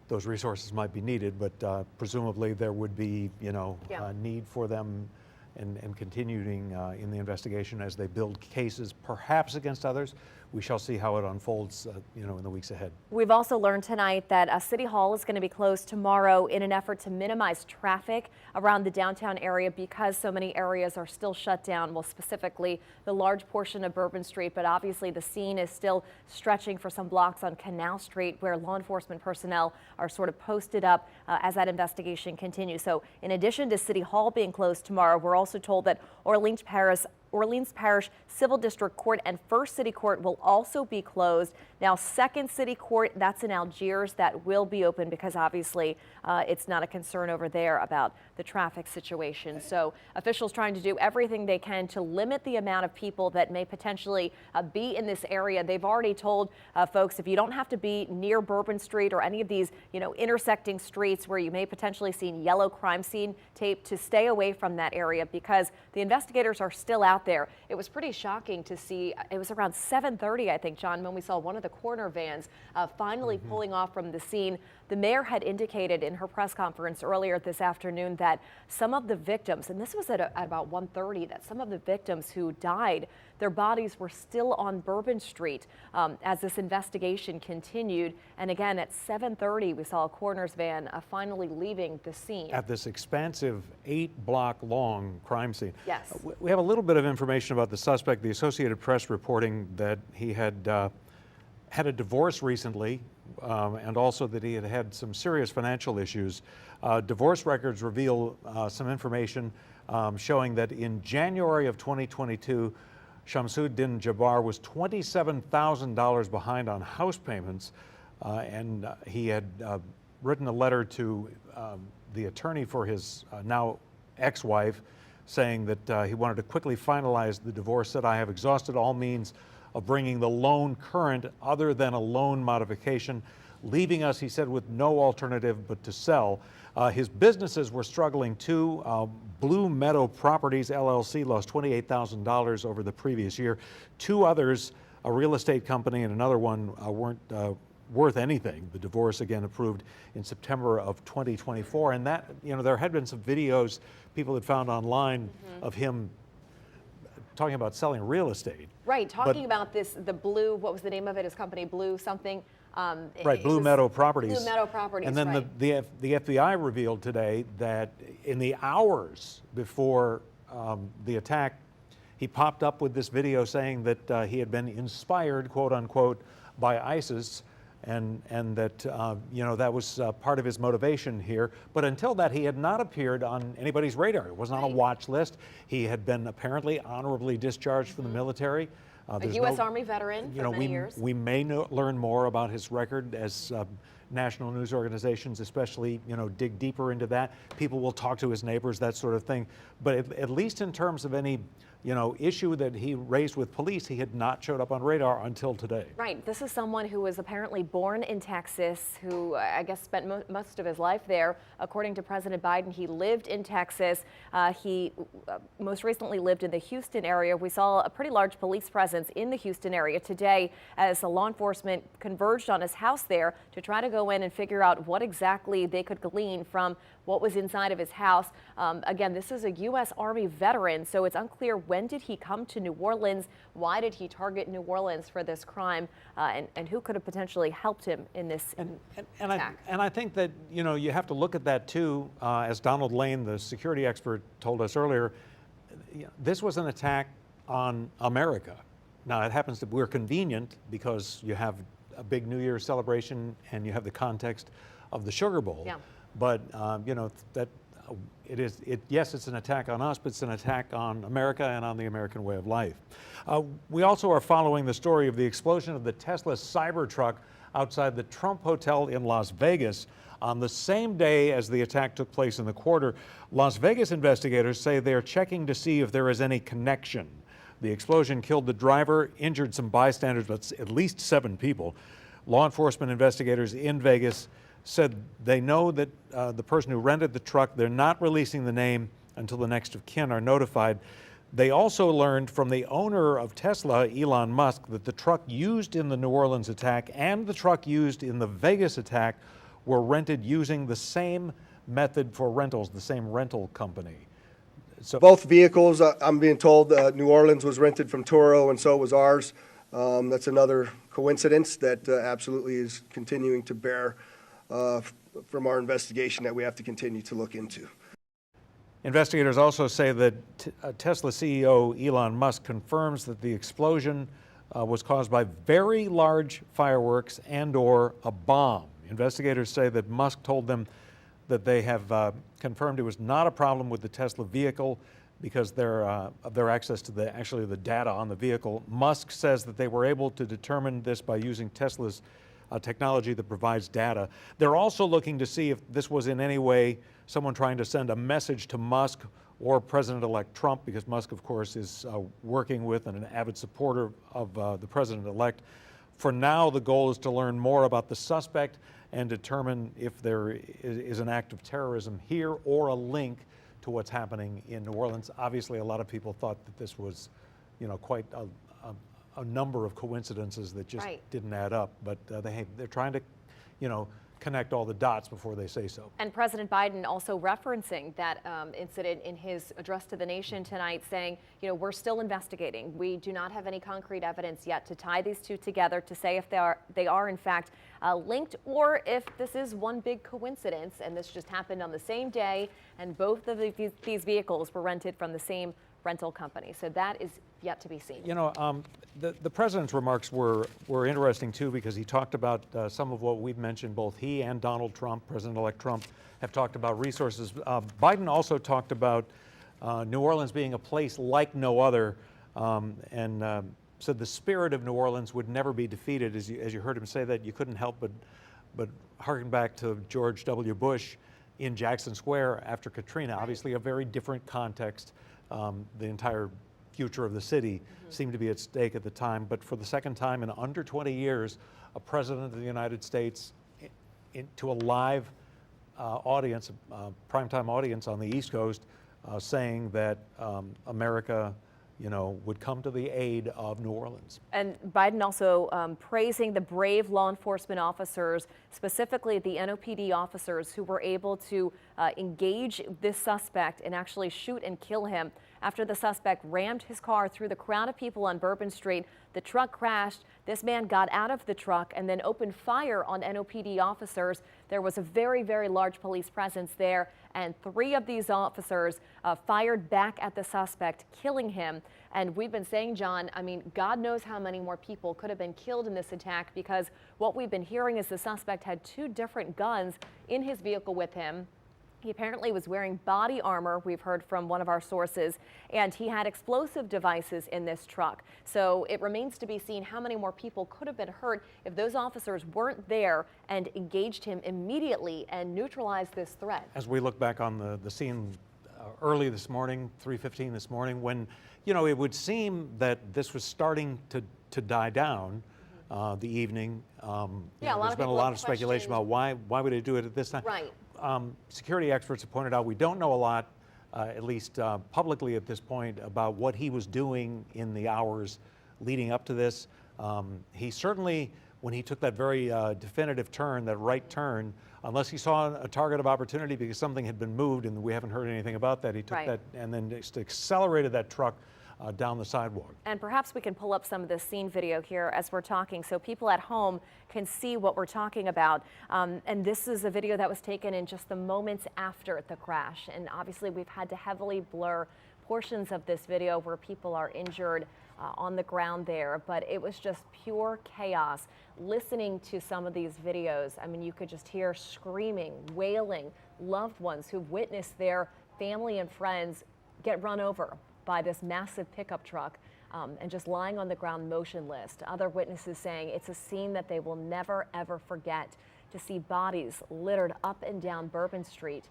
those resources might be needed, but presumably there would be a need for them and continuing in the investigation as they build cases, perhaps against others. We shall see how it unfolds, in the weeks ahead. We've also learned tonight that City Hall is going to be closed tomorrow in an effort to minimize traffic around the downtown area because so many areas are still shut down. Well, specifically the large portion of Bourbon Street, but obviously the scene is still stretching for some blocks on Canal Street where law enforcement personnel are sort of posted up as that investigation continues. So in addition to City Hall being closed tomorrow, we're also told that Orleans Parish Orleans Parish Civil District Court and First City Court will also be closed. Now, Second City Court, that's in Algiers, that will be open because obviously it's not a concern over there about the traffic situation. So officials trying to do everything they can to limit the amount of people that may potentially be in this area. They've already told folks, if you don't have to be near Bourbon Street or any of these, intersecting streets where you may potentially see yellow crime scene tape, to stay away from that area because the investigators are still out there. It was pretty shocking to see. It was around 7:30, I think, John, when we saw one of the coroner vans finally pulling off from the scene. The mayor had indicated in her press conference earlier this afternoon that some of the victims, and this was at about 1:30, that some of the victims who died, their bodies were still on Bourbon Street as this investigation continued. And again, at 7:30, we saw a coroner's van finally leaving the scene. At this expansive 8-block long crime scene. Yes. We have a little bit of information about the suspect. The Associated Press reporting that he had had a divorce recently, and also that he had had some serious financial issues. Divorce records reveal some information showing that in January of 2022, Shamsuddin Jabbar was $27,000 behind on house payments, and he had written a letter to the attorney for his now ex-wife saying that he wanted to quickly finalize the divorce, said, "I have exhausted all means of bringing the loan current other than a loan modification, leaving us," he said, "with no alternative but to sell." His businesses were struggling too. Blue Meadow Properties LLC lost $28,000 over the previous year. Two others, a real estate company and another one, weren't worth anything. The divorce again approved in September of 2024. And that, there had been some videos people had found online of him talking about selling real estate. Right, talking about the Blue, what was the name of it? His company, Blue something. Right, Blue Meadow Properties. Blue Meadow Properties, and then right. the FBI revealed today that in the hours before the attack, he popped up with this video saying that he had been inspired, quote unquote, by ISIS, and that that was part of his motivation here. But until that, he had not appeared on anybody's radar. He wasn't on a watch list. He had been apparently honorably discharged from the military. A U.S. Army veteran for many years. We may learn more about his record as national news organizations, especially, dig deeper into that. People will talk to his neighbors, that sort of thing. But at least in terms of any, issue that he raised with police, he had not showed up on radar until today. Right. This is someone who was apparently born in Texas, who I guess spent most of his life there. According to President Biden, he lived in Texas. He most recently lived in the Houston area. We saw a pretty large police presence in the Houston area today as the law enforcement converged on his house there to try to go in and figure out what exactly they could glean from what was inside of his house. Again, this is a U.S. Army veteran, so it's unclear when did he come to New Orleans, why did he target New Orleans for this crime, and who could have potentially helped him in this attack. I think that, you have to look at that too, as Donald Lane, the security expert, told us earlier. This was an attack on America. Now, it happens that we're convenient because you have a big New Year's celebration and you have the context of the Sugar Bowl. Yeah. But yes, it's an attack on us, but it's an attack on America and on the American way of life. We also are following the story of the explosion of the Tesla Cybertruck outside the Trump Hotel in Las Vegas on the same day as the attack took place in the quarter. Las Vegas investigators say they're checking to see if there is any connection. The explosion killed the driver, injured some bystanders, but at least 7 people. Law enforcement investigators in Vegas said they know that the person who rented the truck, they're not releasing the name until the next of kin are notified. They also learned from the owner of Tesla, Elon Musk, that the truck used in the New Orleans attack and the truck used in the Vegas attack were rented using the same method for rentals, the same rental company. So both vehicles, I'm being told, New Orleans was rented from Turo and so was ours. That's another coincidence that absolutely is continuing to bear from our investigation that we have to continue to look into. Investigators also say that Tesla CEO Elon Musk confirms that the explosion was caused by very large fireworks and/or a bomb. Investigators say that Musk told them that they have confirmed it was not a problem with the Tesla vehicle. because of their access to the data on the vehicle. Musk says that they were able to determine this by using Tesla's technology that provides data. They're also looking to see if this was in any way someone trying to send a message to Musk or President-elect Trump, because Musk, of course, is working with and an avid supporter of the President-elect. For now, the goal is to learn more about the suspect and determine if there is an act of terrorism here or a link to what's happening in New Orleans. Obviously, a lot of people thought that this was, quite a number of coincidences that just didn't add up. But they're trying to, connect all the dots before they say so. And President Biden also referencing that incident in his address to the nation tonight, saying, we're still investigating. We do not have any concrete evidence yet to tie these two together to say if they are in fact linked, or if this is one big coincidence and this just happened on the same day and both of these vehicles were rented from the same rental company. So that is yet to be seen. The president's remarks were interesting too, because he talked about some of what we've mentioned. Both he and Donald Trump, President-elect Trump, have talked about resources. Biden also talked about New Orleans being a place like no other, and said the spirit of New Orleans would never be defeated. As you heard him say that, you couldn't help but harken back to George W. Bush in Jackson Square after Katrina. Obviously a very different context. The entire future of the city seemed to be at stake at the time, but for the second time in under 20 years, a president of the United States to a live audience, primetime audience on the East Coast, saying that America, would come to the aid of New Orleans. And Biden also praising the brave law enforcement officers, specifically the NOPD officers who were able to engage this suspect and actually shoot and kill him. After the suspect rammed his car through the crowd of people on Bourbon Street, the truck crashed. This man got out of the truck and then opened fire on NOPD officers. There was a very, very large police presence there, and 3 of these officers fired back at the suspect, killing him. And we've been saying, John, God knows how many more people could have been killed in this attack, because what we've been hearing is the suspect had 2 different guns in his vehicle with him. He apparently was wearing body armor, we've heard from one of our sources, and he had explosive devices in this truck. So it remains to be seen how many more people could have been hurt if those officers weren't there and engaged him immediately and neutralized this threat. As we look back on the scene early this morning, 3:15 this morning, when, it would seem that this was starting to die down, the evening. There's been a lot of speculation about why would they do it at this time. Right. Security experts have pointed out we don't know a lot, at least publicly at this point, about what he was doing in the hours leading up to this. He certainly, when he took that very definitive turn, that right turn, unless he saw a target of opportunity because something had been moved and we haven't heard anything about that, he took that and then just accelerated that truck down the sidewalk. And perhaps we can pull up some of the scene video here as we're talking so people at home can see what we're talking about. And this is a video that was taken in just the moments after the crash. And obviously we've had to heavily blur portions of this video where people are injured on the ground there. But it was just pure chaos. Listening to some of these videos, you could just hear screaming, wailing, loved ones who've witnessed their family and friends get run over by this massive pickup truck and just lying on the ground motionless. Other witnesses saying it's a scene that they will never, ever forget, to see bodies littered up and down Bourbon Street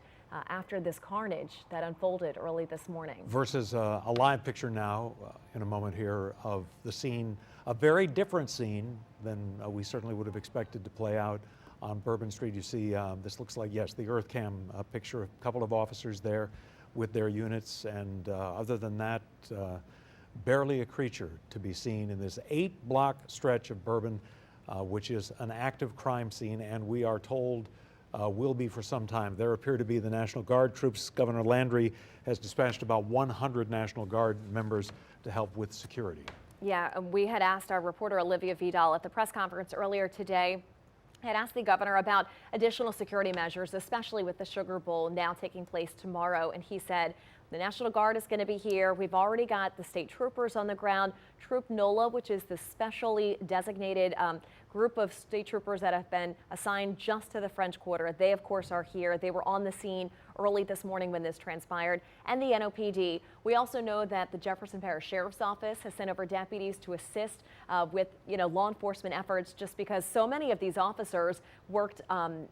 after this carnage that unfolded early this morning. Versus a live picture now, in a moment here, of the scene, a very different scene than we certainly would have expected to play out on Bourbon Street. You see, this looks like, yes, the Earth Cam picture, a couple of officers there with their units, and other than that, barely a creature to be seen in this 8-block stretch of Bourbon, which is an active crime scene, and we are told will be for some time. There appear to be the National Guard troops. Governor Landry has dispatched about 100 National Guard members to help with security. Yeah, and we had asked our reporter Olivia Vidal at the press conference earlier today, had asked the governor about additional security measures, especially with the Sugar Bowl now taking place tomorrow. And he said The National Guard is going to be here. We've already got the state troopers on the ground. Troop NOLA, which is the specially designated group of state troopers that have been assigned just to the French Quarter. They, of course, are here. They were on the scene early this morning when this transpired, and the NOPD. We also know that the Jefferson Parish Sheriff's Office has sent over deputies to assist with law enforcement efforts, just because so many of these officers worked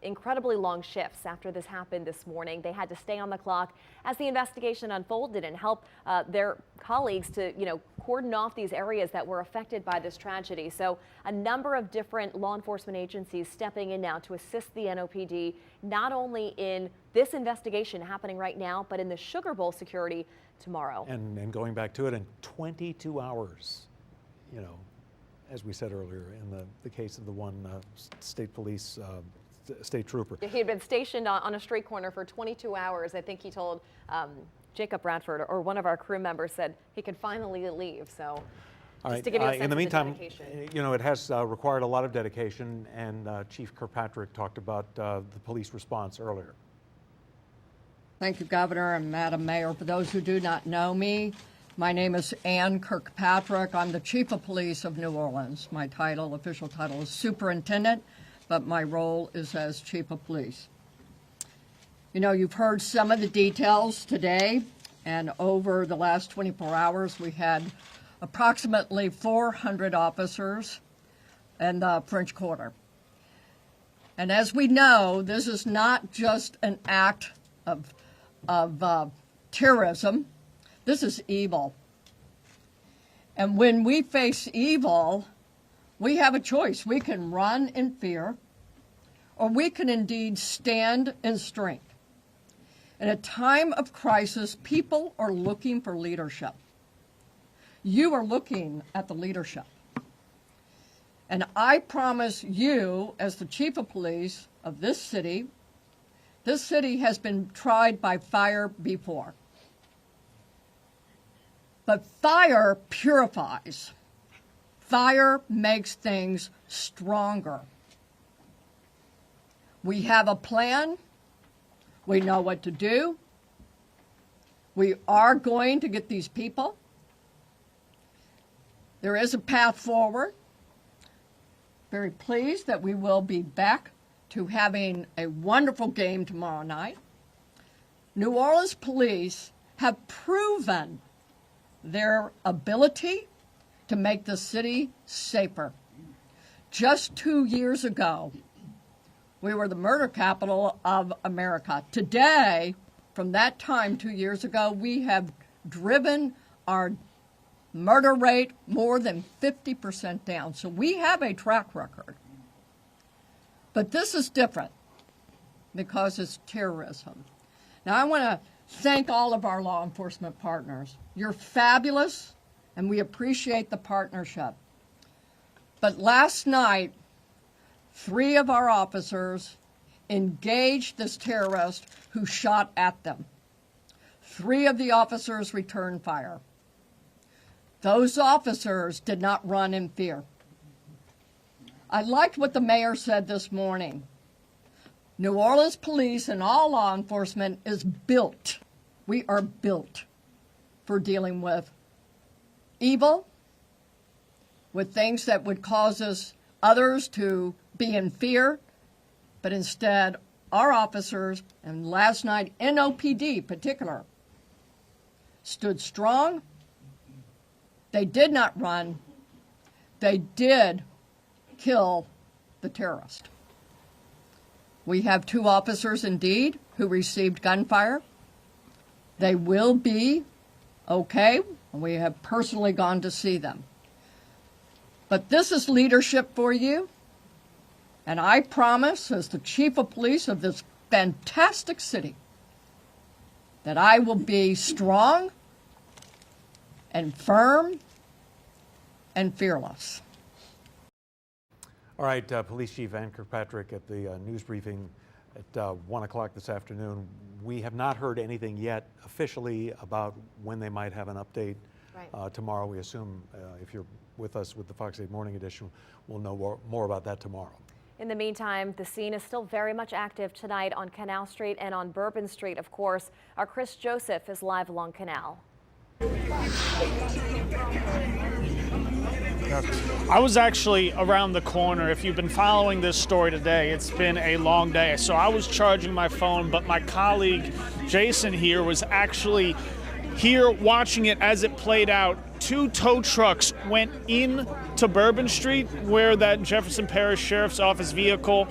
incredibly long shifts after this happened this morning. They had to stay on the clock as the investigation unfolded and help their colleagues to cordon off these areas that were affected by this tragedy. So a number of different law enforcement agencies stepping in now to assist the NOPD, not only in this investigation happening right now, but in the Sugar Bowl security tomorrow. And going back to it, in 22 hours, as we said earlier, in the case of the one state police state trooper. He had been stationed on a street corner for 22 hours. I think he told Jacob Bradford, or one of our crew members, said he could finally leave. So just to give you a sense in the meantime, of the dedication. it has required a lot of dedication, and Chief Kirkpatrick talked about the police response earlier. Thank you, Governor and Madam Mayor. For those who do not know me, my name is Ann Kirkpatrick. I'm the Chief of Police of New Orleans. My official title is Superintendent, but my role is as Chief of Police. You've heard some of the details today, and over the last 24 hours, we had approximately 400 officers in the French Quarter. And as we know, this is not just an act of terrorism. This is evil. And when we face evil, we have a choice. We can run in fear, or we can indeed stand in strength. In a time of crisis, people are looking for leadership. You are looking at the leadership. And I promise you, as the Chief of Police of this city has been tried by fire before. But fire purifies. Fire makes things stronger. We have a plan. We know what to do. We are going to get these people. There is a path forward. Very pleased that we will be back to having a wonderful game tomorrow night. New Orleans police have proven their ability to make the city safer. Just 2 years ago, we were the murder capital of America. Today, from that time 2 years ago, we have driven our murder rate more than 50% down. So we have a track record. But this is different because it's terrorism. Now, I want to thank all of our law enforcement partners. You're fabulous, and we appreciate the partnership. But last night, 3 of our officers engaged this terrorist who shot at them. 3 of the officers returned fire. Those officers did not run in fear. I liked what the mayor said this morning. New Orleans police and all law enforcement is built. We are built for dealing with evil, with things that would cause others to be in fear, but instead our officers, and last night NOPD in particular, stood strong. They did not run. They did kill the terrorist. We have 2 officers indeed who received gunfire. They will be okay. We have personally gone to see them. But this is leadership for you. And I promise, as the Chief of Police of this fantastic city, that I will be strong and firm and fearless. All right, Police Chief Ann Kirkpatrick at the news briefing at 1 o'clock this afternoon. We have not heard anything yet officially about when they might have an update. Right. Tomorrow, we assume, if you're with us with the Fox 8 Morning Edition, we'll know more about that tomorrow. In the meantime, the scene is still very much active tonight on Canal Street and on Bourbon Street, of course. Our Chris Joseph is live along Canal. I was actually around the corner. If you've been following this story today, it's been a long day. So I was charging my phone, but my colleague Jason here was actually here watching it as it played out. 2 tow trucks went in to Bourbon Street, where that Jefferson Parish Sheriff's Office vehicle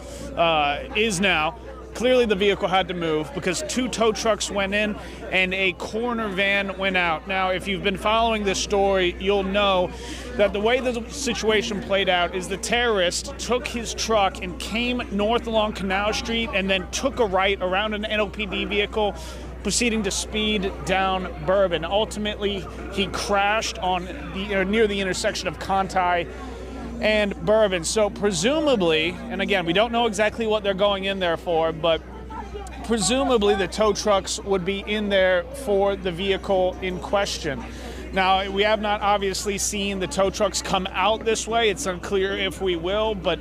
is now. Clearly the vehicle had to move because 2 tow trucks went in and a coroner van went out. Now, if you've been following this story, you'll know that the way the situation played out is the terrorist took his truck and came north along Canal Street and then took a right around an NOPD vehicle, proceeding to speed down Bourbon. Ultimately, he crashed on near the intersection of Conti and Bourbon. So presumably, and again, we don't know exactly what they're going in there for, but presumably the tow trucks would be in there for the vehicle in question. Now, we have not obviously seen the tow trucks come out this way. It's unclear if we will, but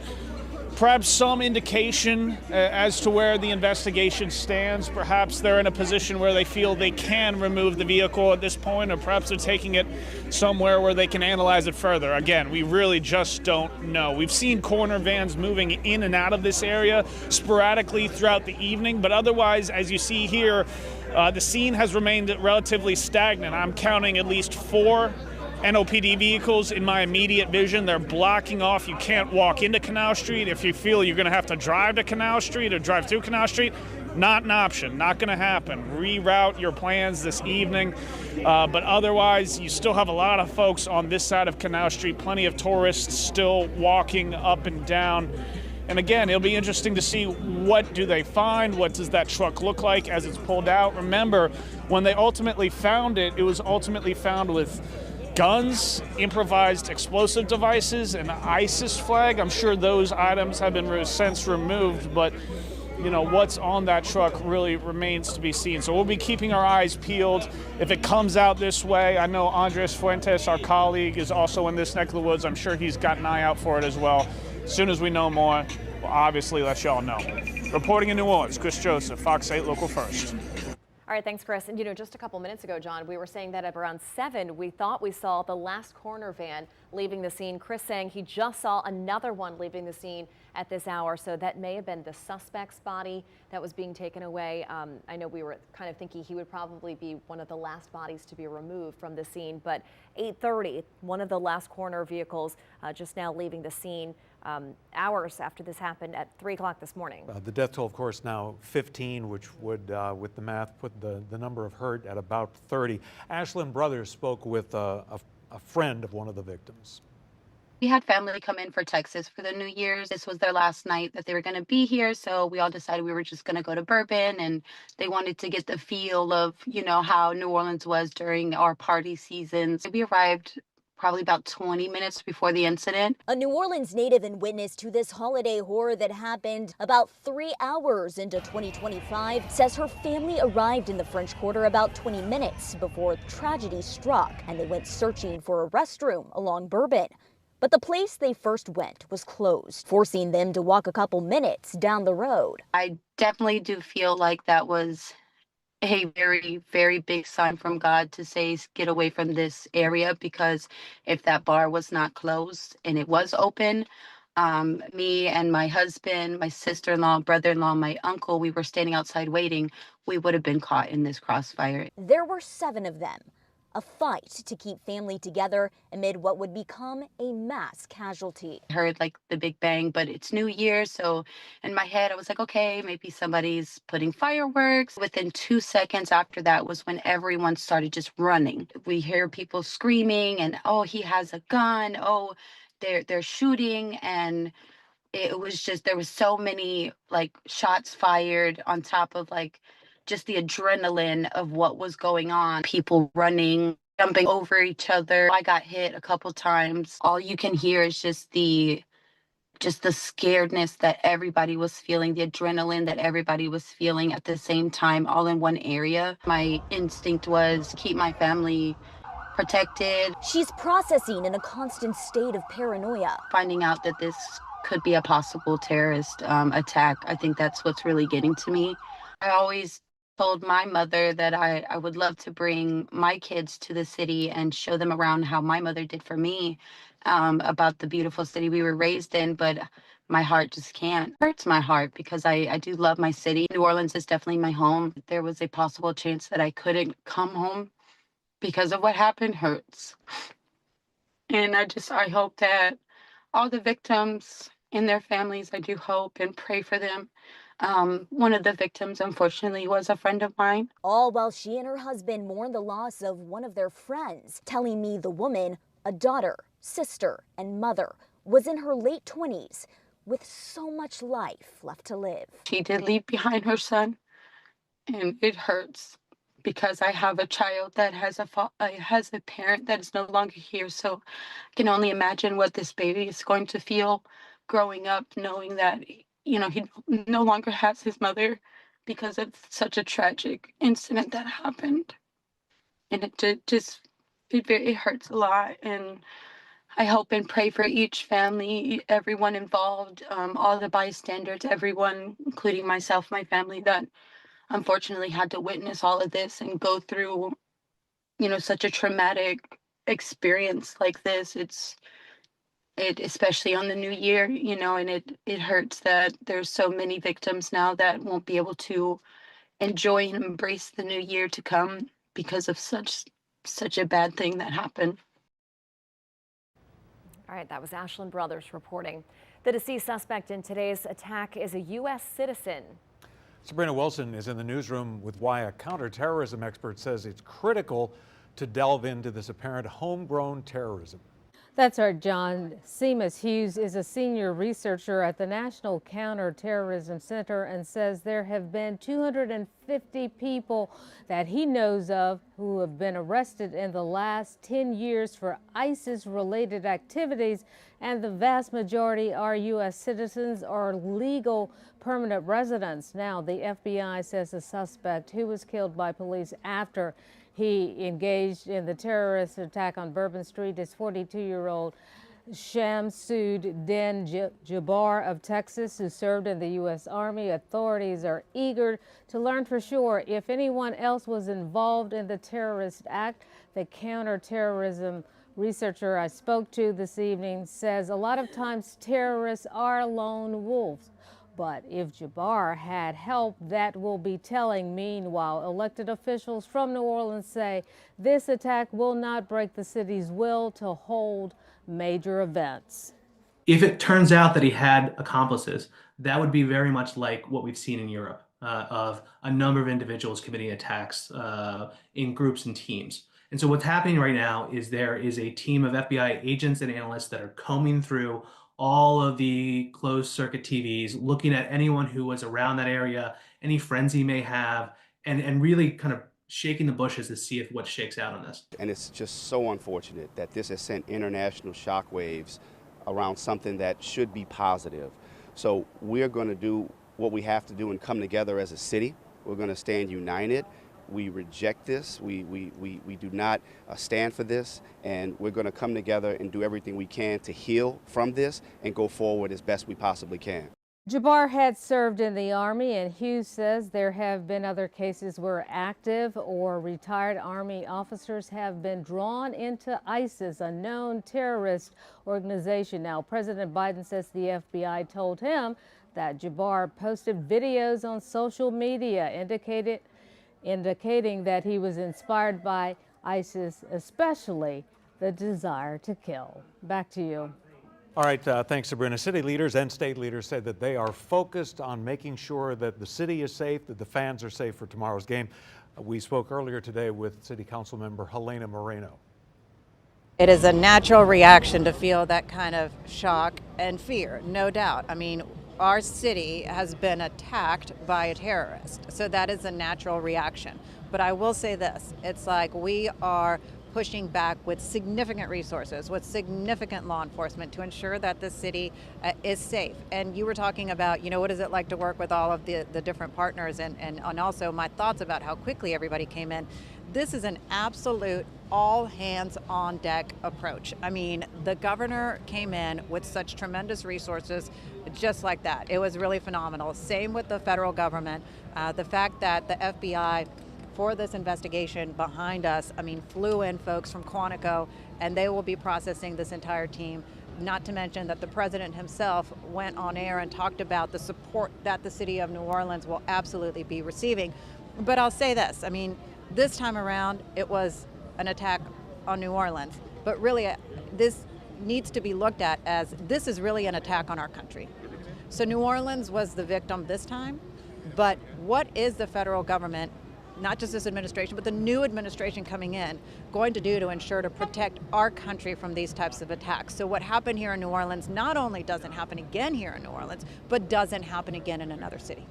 perhaps some indication as to where the investigation stands. Perhaps they're in a position where they feel they can remove the vehicle at this point, or perhaps they're taking it somewhere where they can analyze it further. Again, we really just don't know. We've seen coroner vans moving in and out of this area sporadically throughout the evening, but otherwise, as you see here, the scene has remained relatively stagnant. I'm counting at least 4 NOPD vehicles in my immediate vision. They're blocking off. You can't walk into Canal Street. If you feel you're going to have to drive to Canal Street or drive through Canal Street, not an option, not going to happen. Reroute your plans this evening. But otherwise, you still have a lot of folks on this side of Canal Street, plenty of tourists still walking up and down. And again, it'll be interesting to see what do they find, what does that truck look like as it's pulled out. Remember, when they ultimately found it, it was ultimately found with guns, improvised explosive devices, an ISIS flag. I'm sure those items have been since removed, but what's on that truck really remains to be seen. So we'll be keeping our eyes peeled. If it comes out this way, I know Andres Fuentes, our colleague, is also in this neck of the woods. I'm sure he's got an eye out for it as well. As soon as we know more, we'll obviously let y'all know. Reporting in New Orleans, Chris Joseph, Fox 8 Local First. All right, thanks, Chris. And just a couple minutes ago, John, we were saying that at around 7, we thought we saw the last coroner van leaving the scene. Chris saying he just saw another one leaving the scene at this hour. So that may have been the suspect's body that was being taken away. I know we were kind of thinking he would probably be one of the last bodies to be removed from the scene. But 8:30, one of the last coroner vehicles just now leaving the scene. Hours after this happened at 3 o'clock this morning. The death toll, of course, now 15, which would, with the math, put the number of hurt at about 30. Ashlyn Brothers spoke with a friend of one of the victims. We had family come in for Texas for the New Year's. This was their last night that they were going to be here, so we all decided we were just going to go to Bourbon, and they wanted to get the feel of, how New Orleans was during our party seasons. We arrived probably about 20 minutes before the incident. A New Orleans native and witness to this holiday horror that happened about 3 hours into 2025 says her family arrived in the French Quarter about 20 minutes before tragedy struck, and they went searching for a restroom along Bourbon. But the place they first went was closed, forcing them to walk a couple minutes down the road. I definitely do feel like that was a very, very big sign from God to say, get away from this area, because if that bar was not closed and it was open, me and my husband, my sister-in-law, brother-in-law, my uncle, we were standing outside waiting. We would have been caught in this crossfire. There were 7 of them. A fight to keep family together amid what would become a mass casualty. I heard like the big bang, but it's New Year, so in my head I was like, okay, maybe somebody's putting fireworks. Within 2 seconds after that was when everyone started just running. We hear people screaming and, oh, he has a gun, oh, they're shooting, and it was just, there was so many like shots fired on top of like just the adrenaline of what was going on. People running, jumping over each other. I got hit a couple times. All you can hear is just the scaredness that everybody was feeling, the adrenaline that everybody was feeling at the same time, all in one area. My instinct was keep my family protected. She's processing in a constant state of paranoia. Finding out that this could be a possible terrorist attack. I think that's what's really getting to me. I always told my mother that I would love to bring my kids to the city and show them around how my mother did for me, about the beautiful city we were raised in, but my heart just can't. It hurts my heart because I do love my city. New Orleans is definitely my home. There was a possible chance that I couldn't come home because of what happened hurts. And I hope that all the victims and their families, I do hope and pray for them. One of the victims, unfortunately, was a friend of mine. All while she and her husband mourn the loss of one of their friends, telling me the woman, a daughter, sister, and mother, was in her late 20s with so much life left to live. She did leave behind her son, and it hurts because I have a child that has a parent that is no longer here. So I can only imagine what this baby is going to feel growing up, knowing that, you know, he no longer has his mother because of such a tragic incident that happened. And it hurts a lot. And I hope and pray for each family, everyone involved, all the bystanders, everyone, including myself, my family, that unfortunately had to witness all of this and go through, you know, such a traumatic experience like this. It especially on the new year, you know, and it hurts that there's so many victims now that won't be able to enjoy and embrace the new year to come because of such a bad thing that happened. All right, that was Ashland Brothers reporting. The deceased suspect in today's attack is a U.S. citizen. Sabrina Wilson is in the newsroom with why a counterterrorism expert says it's critical to delve into this apparent homegrown terrorism. That's our John Seamus Hughes is a senior researcher at the National Counterterrorism Center and says there have been 250 people that he knows of who have been arrested in the last 10 years for ISIS-related activities, and the vast majority are U.S. citizens or legal permanent residents. Now, the FBI says the suspect, who was killed by police after he engaged in the terrorist attack on Bourbon Street, is 42-year-old Shamsud Din Jabbar of Texas, who served in the U.S. Army. Authorities are eager to learn for sure if anyone else was involved in the terrorist act. The counterterrorism researcher I spoke to this evening says a lot of times terrorists are lone wolves. But if Jabbar had help, that will be telling. Meanwhile, elected officials from New Orleans say this attack will not break the city's will to hold major events. If it turns out that he had accomplices, that would be very much like what we've seen in Europe, of a number of individuals committing attacks in groups and teams. And so what's happening right now is there is a team of FBI agents and analysts that are combing through all of the closed circuit TVs, looking at anyone who was around that area, any friends he may have, and really kind of shaking the bushes to see if what shakes out on this. And it's just so unfortunate that this has sent international shockwaves around something that should be positive. So we're going to do what we have to do and come together as a city. We're going to stand united. We reject this. We do not stand for this, and we're going to come together and do everything we can to heal from this and go forward as best we possibly can. Jabbar had served in the Army, and Hughes says there have been other cases where active or retired Army officers have been drawn into ISIS, a known terrorist organization. Now, President Biden says the FBI told him that Jabbar posted videos on social media indicating that he was inspired by ISIS, especially the desire to kill. Back to you. All right, thanks, Sabrina. City leaders and state leaders say that they are focused on making sure that the city is safe, that the fans are safe for tomorrow's game. We spoke earlier today with City Council member Helena Moreno. It is a natural reaction to feel that kind of shock and fear, no doubt. I mean, our city has been attacked by a terrorist, so that is a natural reaction. But I will say this, it's like we are pushing back with significant resources, with significant law enforcement to ensure that the city is safe. And you were talking about, you know, what is it like to work with all of the different partners, and also my thoughts about how quickly everybody came in. This is an absolute all hands on deck approach. I mean, the governor came in with such tremendous resources just like that. It was really phenomenal. Same with the federal government. The fact that the FBI for this investigation behind us, I mean, flew in folks from Quantico, and they will be processing this entire team. Not to mention that the president himself went on air and talked about the support that the city of New Orleans will absolutely be receiving. But I'll say this, I mean, this time around, it was an attack on New Orleans, but really this needs to be looked at as this is really an attack on our country. So New Orleans was the victim this time, but what is the federal government, not just this administration, but the new administration coming in, going to do to ensure to protect our country from these types of attacks? So what happened here in New Orleans not only doesn't happen again here in New Orleans, but doesn't happen again in another city.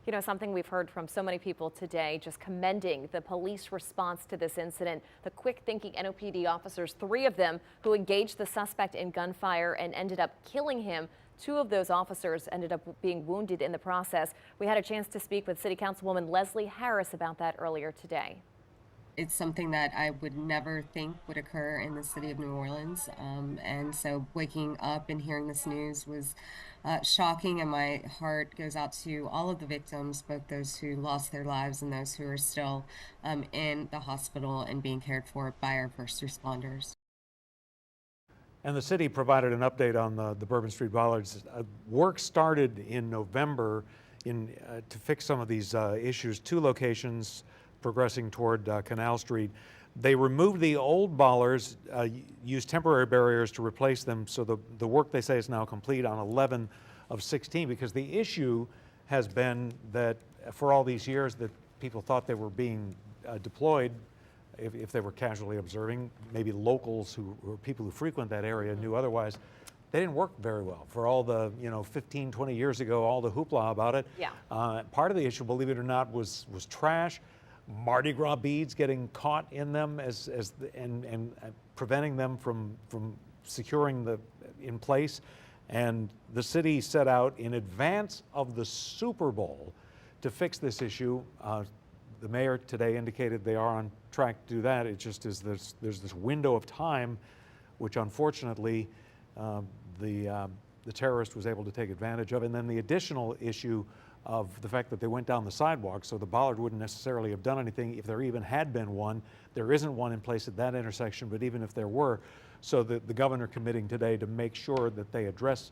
You know, something we've heard from so many people today, just commending the police response to this incident. The quick-thinking NOPD officers, 3 of them, who engaged the suspect in gunfire and ended up killing him. 2 of those officers ended up being wounded in the process. We had a chance to speak with City Councilwoman Leslie Harris about that earlier today. It's something that I would never think would occur in the city of New Orleans. And so waking up and hearing this news was shocking, and my heart goes out to all of the victims, both those who lost their lives and those who are still in the hospital and being cared for by our first responders. And the city provided an update on the Bourbon Street Bollards. Work started in November to fix some of these issues. 2 locations progressing toward Canal Street. They removed the old bollards, used temporary barriers to replace them, so the work, they say, is now complete on 11 of 16, because the issue has been that for all these years that people thought they were being deployed, if they were casually observing, maybe locals or people who frequent that area knew otherwise, they didn't work very well. For all the, 15, 20 years ago, all the hoopla about it. Yeah. Part of the issue, believe it or not, was trash. Mardi Gras beads getting caught in them and preventing them from securing in place. And the city set out in advance of the Super Bowl to fix this issue. The mayor today indicated they are on track to do that. It just is there's this window of time, which unfortunately the terrorist was able to take advantage of. And then the additional issue of the fact that they went down the sidewalk, so the bollard wouldn't necessarily have done anything if there even had been one. There isn't one in place at that intersection, but even if there were, so the governor committing today to make sure that they address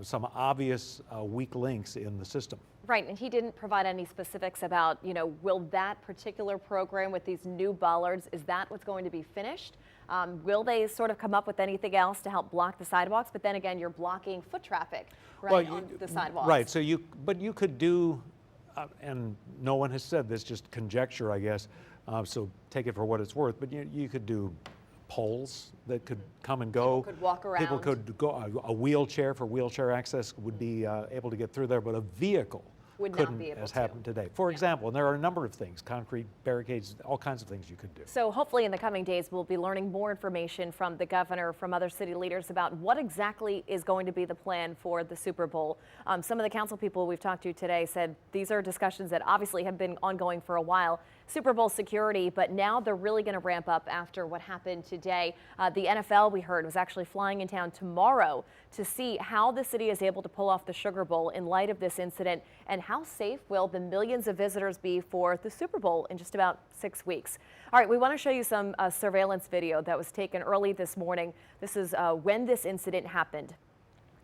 some obvious weak links in the system. Right, and he didn't provide any specifics about, will that particular program with these new bollards, is that what's going to be finished? Will they sort of come up with anything else to help block the sidewalks? But then again, you're blocking foot traffic on the sidewalks. Right, so you could do, and no one has said this, just conjecture, I guess, so take it for what it's worth, but you could do poles that could come and go. People could walk around. People could go, a wheelchair for wheelchair access would be able to get through there, but a vehicle couldn't, as happened today. For example, and there are a number of things, concrete barricades, all kinds of things you could do. So hopefully in the coming days, we'll be learning more information from the governor, from other city leaders about what exactly is going to be the plan for the Super Bowl. Some of the council people we've talked to today said these are discussions that obviously have been ongoing for a while. Super Bowl security, but now they're really going to ramp up after what happened today. The NFL, we heard, was actually flying in town tomorrow to see how the city is able to pull off the Sugar Bowl in light of this incident, and how safe will the millions of visitors be for the Super Bowl in just about 6 weeks. All right, we want to show you some surveillance video that was taken early this morning. This is when this incident happened.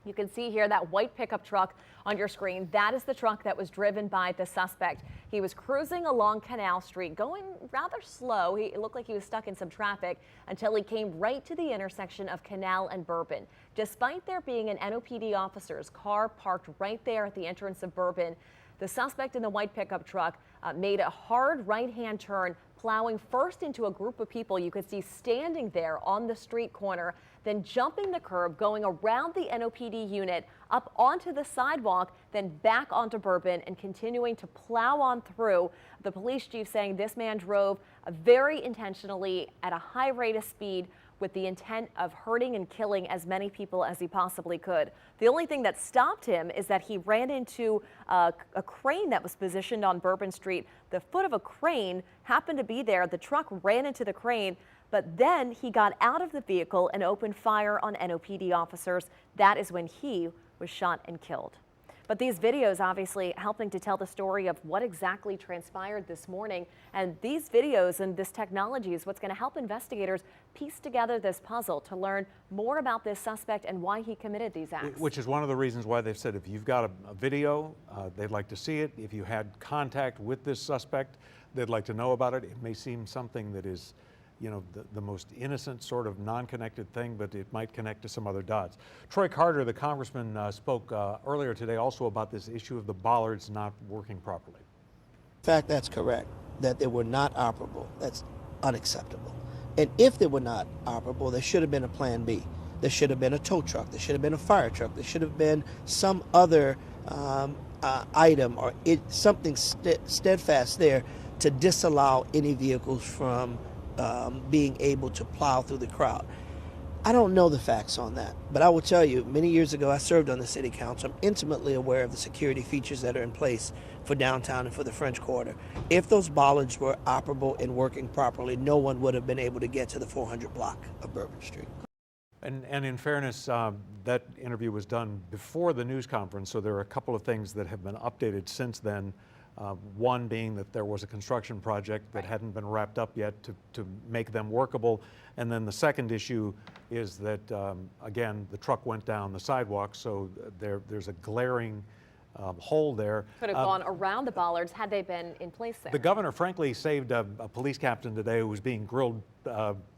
You can see here that white pickup truck on your screen. That is the truck that was driven by the suspect. He was cruising along Canal Street, going rather slow. It looked like he was stuck in some traffic until he came right to the intersection of Canal and Bourbon. Despite there being an NOPD officer's car parked right there at the entrance of Bourbon, the suspect in the white pickup truck made a hard right-hand turn, plowing first into a group of people you could see standing there on the street corner, then jumping the curb, going around the NOPD unit, up onto the sidewalk, then back onto Bourbon, and continuing to plow on through. The police chief saying this man drove very intentionally at a high rate of speed, with the intent of hurting and killing as many people as he possibly could. The only thing that stopped him is that he ran into a crane that was positioned on Bourbon Street. The foot of a crane happened to be there. The truck ran into the crane, but then he got out of the vehicle and opened fire on NOPD officers. That is when he was shot and killed. But these videos obviously helping to tell the story of what exactly transpired this morning. And these videos and this technology is what's going to help investigators piece together this puzzle to learn more about this suspect and why he committed these acts. Which is one of the reasons why they've said if you've got a video, they'd like to see it. If you had contact with this suspect, they'd like to know about it. It may seem something that is, you know, the most innocent sort of non-connected thing, but it might connect to some other dots. Troy Carter, the congressman, spoke earlier today also about this issue of the bollards not working properly. In fact, that's correct, that they were not operable. That's unacceptable. And if they were not operable, there should have been a plan B. There should have been a tow truck. There should have been a fire truck. There should have been some other item or something steadfast there to disallow any vehicles from being able to plow through the crowd. I don't know the facts on that, but I will tell you, many years ago I served on the city council. I'm intimately aware of the security features that are in place for downtown and for the French Quarter. If those bollards were operable and working properly, no one would have been able to get to the 400 block of Bourbon Street. And in fairness, that interview was done before the news conference, so there are a couple of things that have been updated since then. One being that there was a construction project that hadn't been wrapped up yet to make them workable. And then the second issue is that, again, the truck went down the sidewalk, so there's a glaring hole there. Could have gone around the bollards had they been in place there. The governor, frankly, saved a police captain today who was being grilled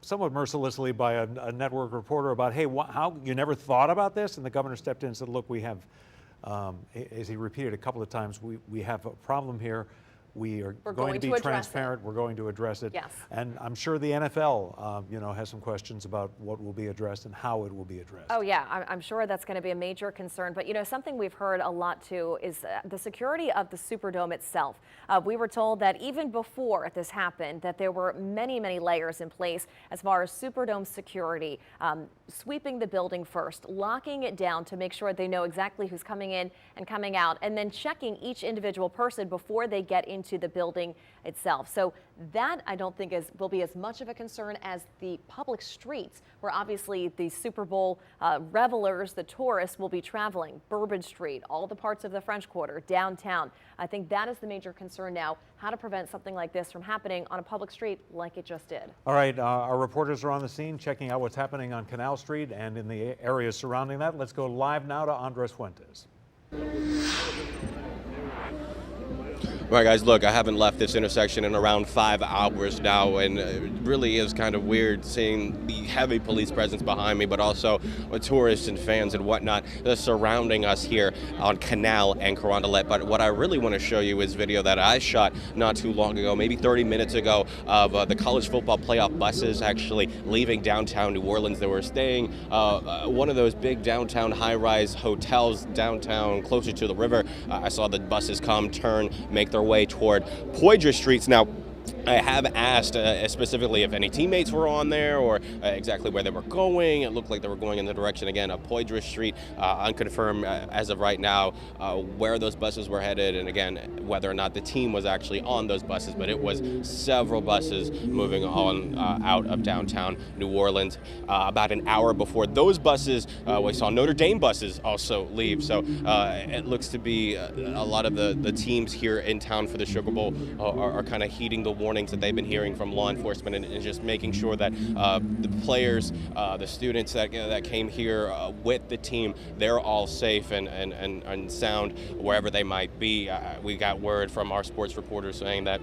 somewhat mercilessly by a network reporter about, hey, how you never thought about this? And the governor stepped in and said, look, we have, as he repeated a couple of times, we have a problem here. We're going to be transparent. We're going to address it. Yes. And I'm sure the NFL, has some questions about what will be addressed and how it will be addressed. Oh yeah, I'm sure that's going to be a major concern. But something we've heard a lot too is the security of the Superdome itself. We were told that even before this happened, that there were many, many layers in place as far as Superdome security, sweeping the building first, locking it down to make sure they know exactly who's coming in and coming out, and then checking each individual person before they get into the building itself. So that I don't think will be as much of a concern as the public streets, where obviously the Super Bowl revelers, the tourists, will be traveling. Bourbon Street, all the parts of the French Quarter, downtown. I think that is the major concern now, how to prevent something like this from happening on a public street like it just did. All right, our reporters are on the scene checking out what's happening on Canal Street and in the areas surrounding that. Let's go live now to Andres Fuentes. All right, guys, look, I haven't left this intersection in around 5 hours now, and it really is kind of weird seeing the heavy police presence behind me, but also tourists and fans and whatnot surrounding us here on Canal and Carondelet. But what I really want to show you is video that I shot not too long ago, maybe 30 minutes ago, of the college football playoff buses actually leaving downtown New Orleans. They were staying one of those big downtown high-rise hotels downtown closer to the river. I saw the buses come, turn, make their way toward Poydras Streets. Now, I have asked specifically if any teammates were on there or exactly where they were going. It looked like they were going in the direction, again, of Poydras Street. Unconfirmed as of right now where those buses were headed, and again, whether or not the team was actually on those buses. But it was several buses moving on out of downtown New Orleans. About an hour before those buses, we saw Notre Dame buses also leave. So it looks to be a lot of the teams here in town for the Sugar Bowl are kind of heeding the warnings that they've been hearing from law enforcement and just making sure that the players, the students that came here with the team, they're all safe and sound wherever they might be. We got word from our sports reporters saying that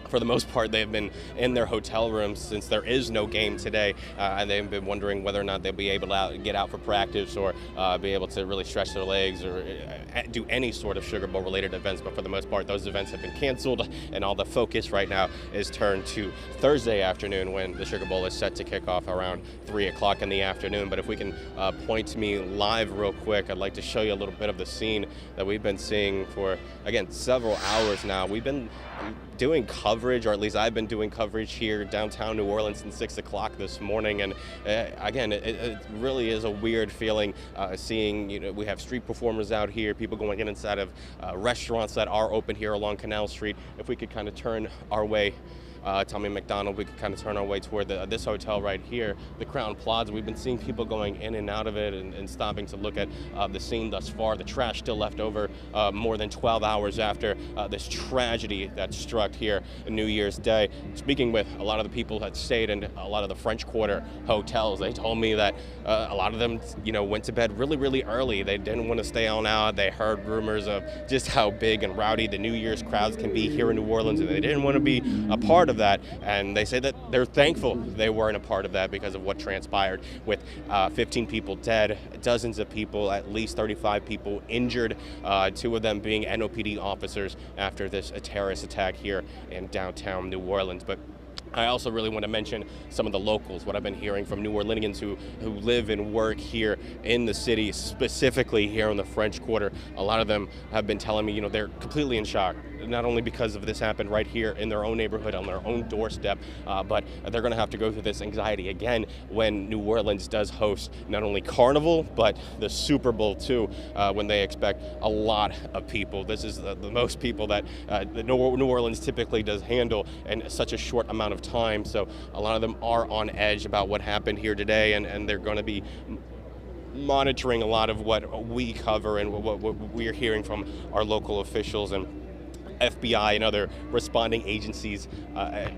for the most part, they've been in their hotel rooms since there is no game today, and they've been wondering whether or not they'll be able to get out for practice or be able to really stretch their legs or do any sort of Sugar Bowl related events. But for the most part, those events have been canceled, and all the focus right now is turned to Thursday afternoon when the Sugar Bowl is set to kick off around 3 o'clock in the afternoon. But if we can point to me live real quick, I'd like to show you a little bit of the scene that we've been seeing for, again, several hours now. We've been doing coverage, or at least I've been doing coverage here downtown New Orleans since 6 o'clock this morning, and again, it really is a weird feeling seeing, we have street performers out here, people going in inside of restaurants that are open here along Canal Street. If we could kind of turn our way, Tommy McDonald, we could kind of turn our way toward this hotel right here, the Crown Plaza. We've been seeing people going in and out of it and stopping to look at the scene thus far. The trash still left over more than 12 hours after this tragedy that struck here on New Year's Day. Speaking with a lot of the people that stayed in a lot of the French Quarter hotels, they told me that a lot of them, went to bed really, really early. They didn't want to stay on out. They heard rumors of just how big and rowdy the New Year's crowds can be here in New Orleans, and they didn't want to be a part of that, and they say that they're thankful they weren't a part of that because of what transpired with 15 people dead, dozens of people, at least 35 people injured, 2 of them being NOPD officers after this terrorist attack here in downtown New Orleans. But I also really want to mention some of the locals, what I've been hearing from New Orleanians who live and work here in the city, specifically here in the French Quarter. A lot of them have been telling me, they're completely in shock, not only because of this happened right here in their own neighborhood, on their own doorstep, but they're going to have to go through this anxiety again when New Orleans does host not only Carnival, but the Super Bowl too, when they expect a lot of people. This is the most people that New Orleans typically does handle in such a short amount of time. So a lot of them are on edge about what happened here today, and they're going to be monitoring a lot of what we cover and what we're hearing from our local officials and FBI and other responding agencies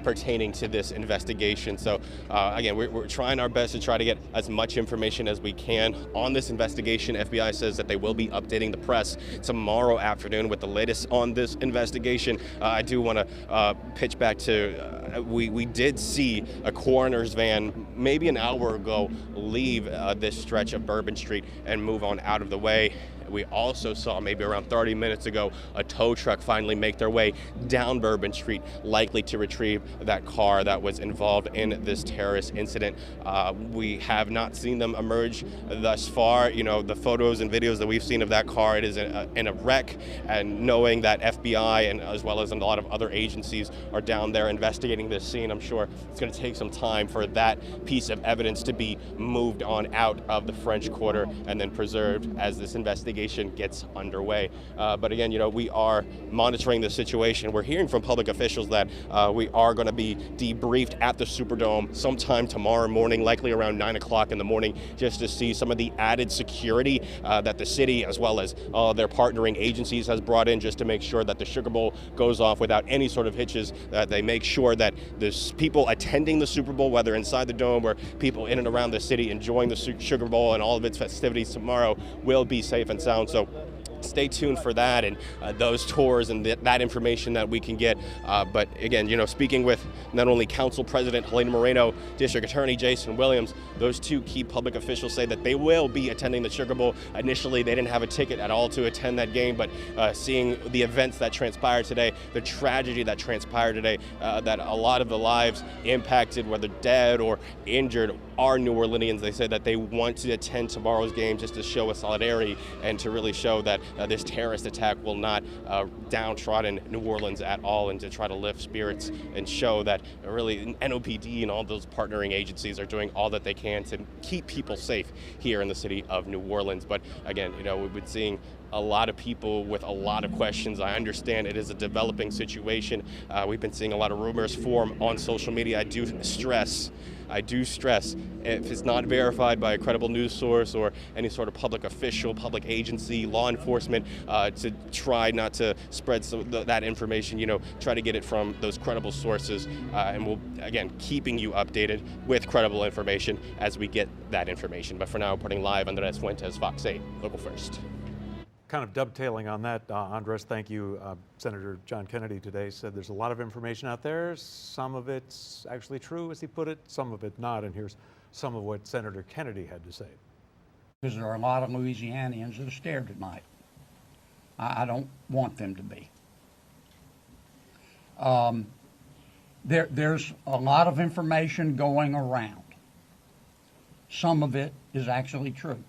pertaining to this investigation. So again, we're trying our best to try to get as much information as we can on this investigation. FBI says that they will be updating the press tomorrow afternoon with the latest on this investigation. I do want to pitch back to, we did see a coroner's van maybe an hour ago leave this stretch of Bourbon Street and move on out of the way. We also saw maybe around 30 minutes ago a tow truck finally make their way down Bourbon Street, likely to retrieve that car that was involved in this terrorist incident. We have not seen them emerge thus far. The photos and videos that we've seen of that car, it is in a wreck, and knowing that FBI and as well as a lot of other agencies are down there investigating this scene, I'm sure it's going to take some time for that piece of evidence to be moved on out of the French Quarter and then preserved as this investigation gets underway. But again, we are monitoring the situation. We're hearing from public officials that we are going to be debriefed at the Superdome sometime tomorrow morning, likely around 9 o'clock in the morning, just to see some of the added security that the city as well as their partnering agencies has brought in, just to make sure that the Sugar Bowl goes off without any sort of hitches. They make sure that there's people attending the Super Bowl, whether inside the dome or people in and around the city enjoying the Sugar Bowl and all of its festivities tomorrow, will be safe and sound. So stay tuned for that and those tours and that information that we can get. But again, speaking with not only Council President Helena Moreno, District Attorney Jason Williams, those 2 key public officials say that they will be attending the Sugar Bowl. Initially, they didn't have a ticket at all to attend that game, but seeing the events that transpired today, the tragedy that transpired today, that a lot of the lives impacted, whether dead or injured, are New Orleanians. They said that they want to attend tomorrow's game just to show a solidarity and to really show that this terrorist attack will not downtrodden New Orleans at all, and to try to lift spirits and show that really NOPD and all those partnering agencies are doing all that they can to keep people safe here in the city of New Orleans. But again, we've been seeing a lot of people with a lot of questions. I understand it is a developing situation. We've been seeing a lot of rumors form on social media. I do stress, if it's not verified by a credible news source or any sort of public official, public agency, law enforcement, to try not to spread that information, try to get it from those credible sources. And we'll, again, keeping you updated with credible information as we get that information. But for now, reporting live, Andres Fuentes, Fox 8, Local First. Kind of dovetailing on that, Andres, thank you. Senator John Kennedy today said there's a lot of information out there. Some of it's actually true, as he put it, some of it not. And here's some of what Senator Kennedy had to say. Because there are a lot of Louisianians that are scared tonight. I don't want them to be. There's a lot of information going around. Some of it is actually true.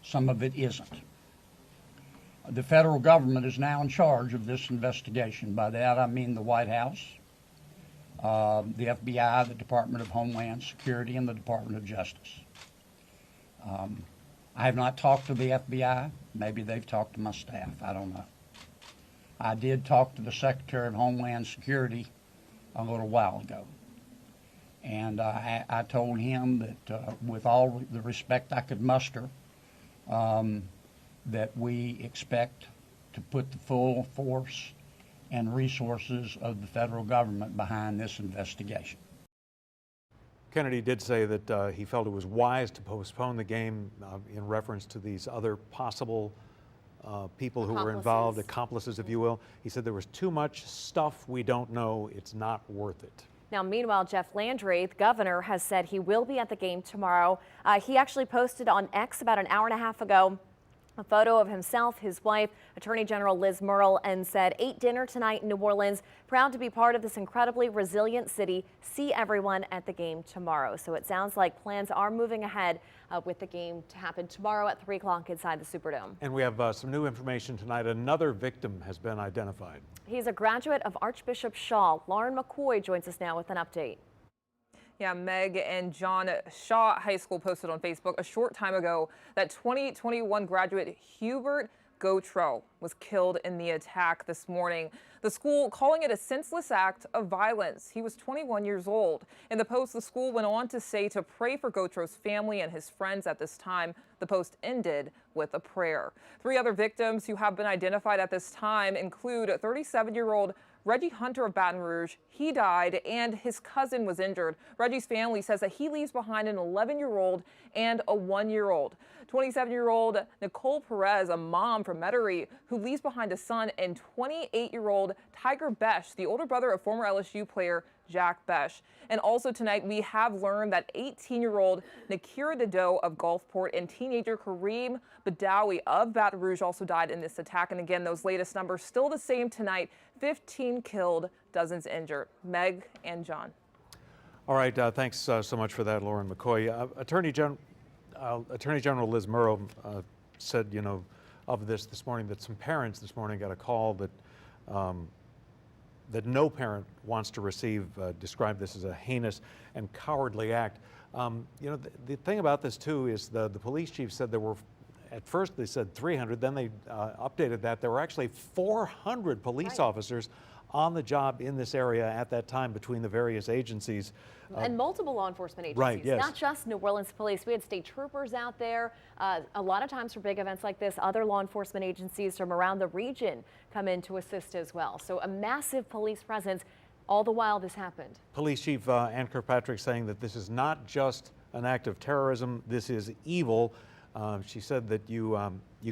Some of it isn't. The federal government is now in charge of this investigation. By that I mean the White House, the FBI, the Department of Homeland Security, and the Department of Justice. I have not talked to the FBI. Maybe they've talked to my staff. I don't know. I did talk to the Secretary of Homeland Security a little while ago. And I told him that with all the respect I could muster, that we expect to put the full force and resources of the federal government behind this investigation. Kennedy did say that he felt it was wise to postpone the game in reference to these other possible people who were involved, accomplices, if you will. He said there was too much stuff we don't know. It's not worth it. Now, meanwhile, Jeff Landry, the governor, has said he will be at the game tomorrow. He actually posted on X about an hour and a half ago a photo of himself, his wife, Attorney General Liz Murrill, and said, "Ate dinner tonight in New Orleans. Proud to be part of this incredibly resilient city. See everyone at the game tomorrow." So it sounds like plans are moving ahead with the game to happen tomorrow at 3 o'clock inside the Superdome. And we have some new information tonight. Another victim has been identified. He's a graduate of Archbishop Shaw. Lauren McCoy joins us now with an update. Yeah, Meg and John, Shaw High School posted on Facebook a short time ago that 2021 graduate Hubert Gautreaux was killed in the attack this morning. The school calling it a senseless act of violence. He was 21 years old. In the post, the school went on to say to pray for Gautreaux's family and his friends at this time. The post ended with a prayer. 3 other victims who have been identified at this time include 37-year-old Reggie Hunter of Baton Rouge. He died and his cousin was injured. Reggie's family says that he leaves behind an 11-year-old and a 1-year-old. 27-year-old Nicole Perez, a mom from Metairie, who leaves behind a son, and 28-year-old Tiger Besh, the older brother of former LSU player Jack Besh. And also tonight, we have learned that 18-year-old Nakira Dido of Gulfport and teenager Kareem Badawi of Baton Rouge also died in this attack. And again, those latest numbers still the same tonight: 15 killed, dozens injured. Meg and John. All right, thanks so much for that, Lauren McCoy. Attorney General Liz Murrill said, you know, of this morning, that some parents this morning got a call that that no parent wants to receive, described this as a heinous and cowardly act. You know, the thing about this too is the police chief said there were, at first they said 300, then they updated that. There were actually 400 police officers on the job in this area at that time between the various agencies. And multiple law enforcement agencies, right, yes. Not just New Orleans Police. We had state troopers out there. A lot of times for big events like this, other law enforcement agencies from around the region come in to assist as well. So a massive police presence all the while this happened. Police Chief Ann Kirkpatrick saying that this is not just an act of terrorism, this is evil. She said that you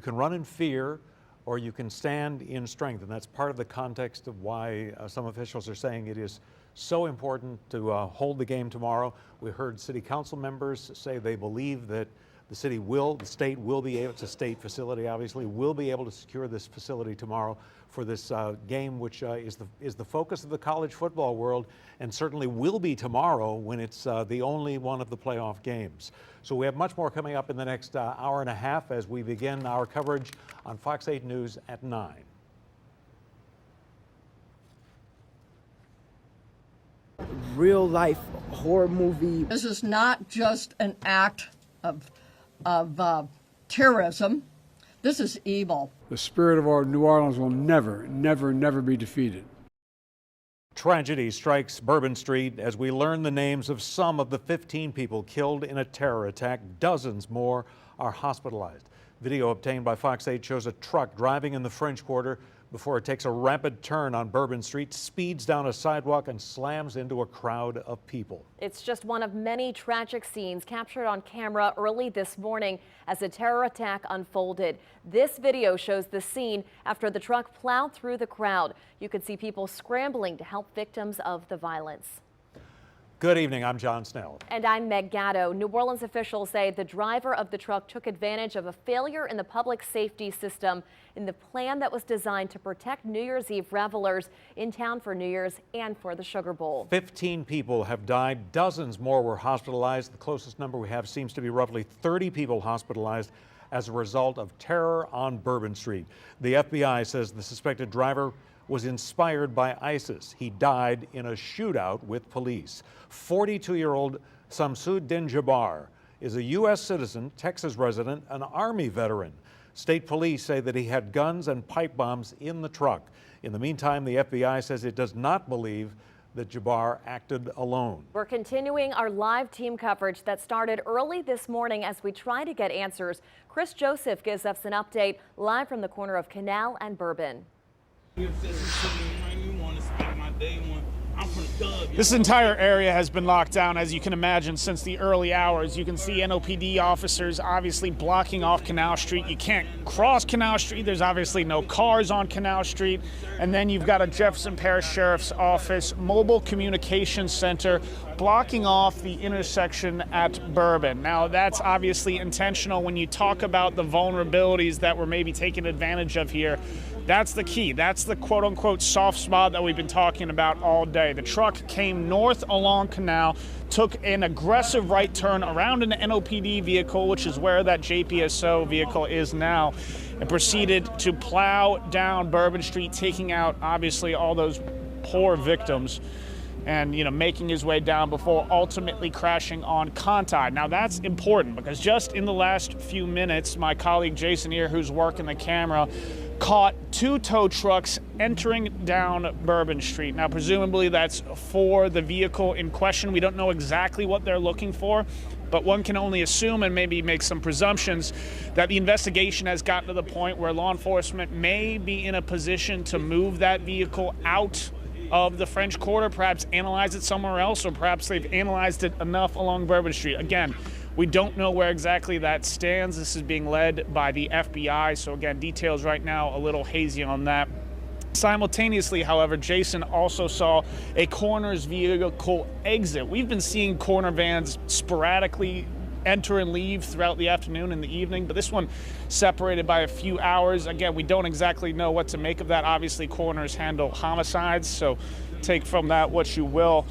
can run in fear or you can stand in strength, and that's part of the context of why some officials are saying it is so important to hold the game tomorrow. We heard city council members say they believe that the state will be able, it's a state facility obviously, will be able to secure this facility tomorrow for this game, which is the focus of the college football world, and certainly will be tomorrow when it's the only one of the playoff games. So we have much more coming up in the next hour and a half as we begin our coverage on Fox 8 News at 9. Real life horror movie. This is not just an act of terrorism. This is evil. The spirit of our New Orleans will never, never, never be defeated. Tragedy strikes Bourbon Street as we learn the names of some of the 15 people killed in a terror attack. Dozens more are hospitalized. Video obtained by Fox 8 shows a truck driving in the French Quarter before it takes a rapid turn on Bourbon Street, speeds down a sidewalk, and slams into a crowd of people. It's just one of many tragic scenes captured on camera early this morning as a terror attack unfolded. This video shows the scene after the truck plowed through the crowd. You could see people scrambling to help victims of the violence. Good evening, I'm John Snell. And I'm Meg Gatto. New Orleans officials say the driver of the truck took advantage of a failure in the public safety system in the plan that was designed to protect New Year's Eve revelers in town for New Year's and for the Sugar Bowl. 15 people have died. Dozens more were hospitalized. The closest number we have seems to be roughly 30 people hospitalized as a result of terror on Bourbon Street. The FBI says the suspected driver was inspired by ISIS. He died in a shootout with police. 42-year-old Shamsuddin Jabbar is a U.S. citizen, Texas resident, an Army veteran. State police say that he had guns and pipe bombs in the truck. In the meantime, the FBI says it does not believe that Jabbar acted alone. We're continuing our live team coverage that started early this morning as we try to get answers. Chris Joseph gives us an update live from the corner of Canal and Bourbon. This entire area has been locked down, as you can imagine, since the early hours. You can see NOPD officers obviously blocking off Canal Street. You can't cross Canal Street. There's obviously no cars on Canal Street. And then you've got a Jefferson Parish Sheriff's Office mobile communications center blocking off the intersection at Bourbon. Now, that's obviously intentional. When you talk about the vulnerabilities that were maybe taken advantage of here, that's the key. That's the quote-unquote soft spot that we've been talking about all day. The truck came north along Canal, took an aggressive right turn around an NOPD vehicle, which is where that JPSO vehicle is now, and proceeded to plow down Bourbon Street, taking out obviously all those poor victims and, making his way down before ultimately crashing on Conti. Now, that's important because just in the last few minutes, my colleague Jason here, who's working the camera, caught two tow trucks entering down Bourbon Street. Now, presumably that's for the vehicle in question. We don't know exactly what they're looking for, but one can only assume and maybe make some presumptions that the investigation has gotten to the point where law enforcement may be in a position to move that vehicle out of the French Quarter, perhaps analyze it somewhere else, or perhaps they've analyzed it enough along Bourbon Street. Again, we don't know where exactly that stands. This is being led by the FBI, so again, details right now a little hazy on that. Simultaneously, however, Jason also saw a coroner's vehicle exit. We've been seeing coroner vans sporadically enter and leave throughout the afternoon and the evening, but this one separated by a few hours. Again, we don't exactly know what to make of that. Obviously, coroners handle homicides, so take from that what you will.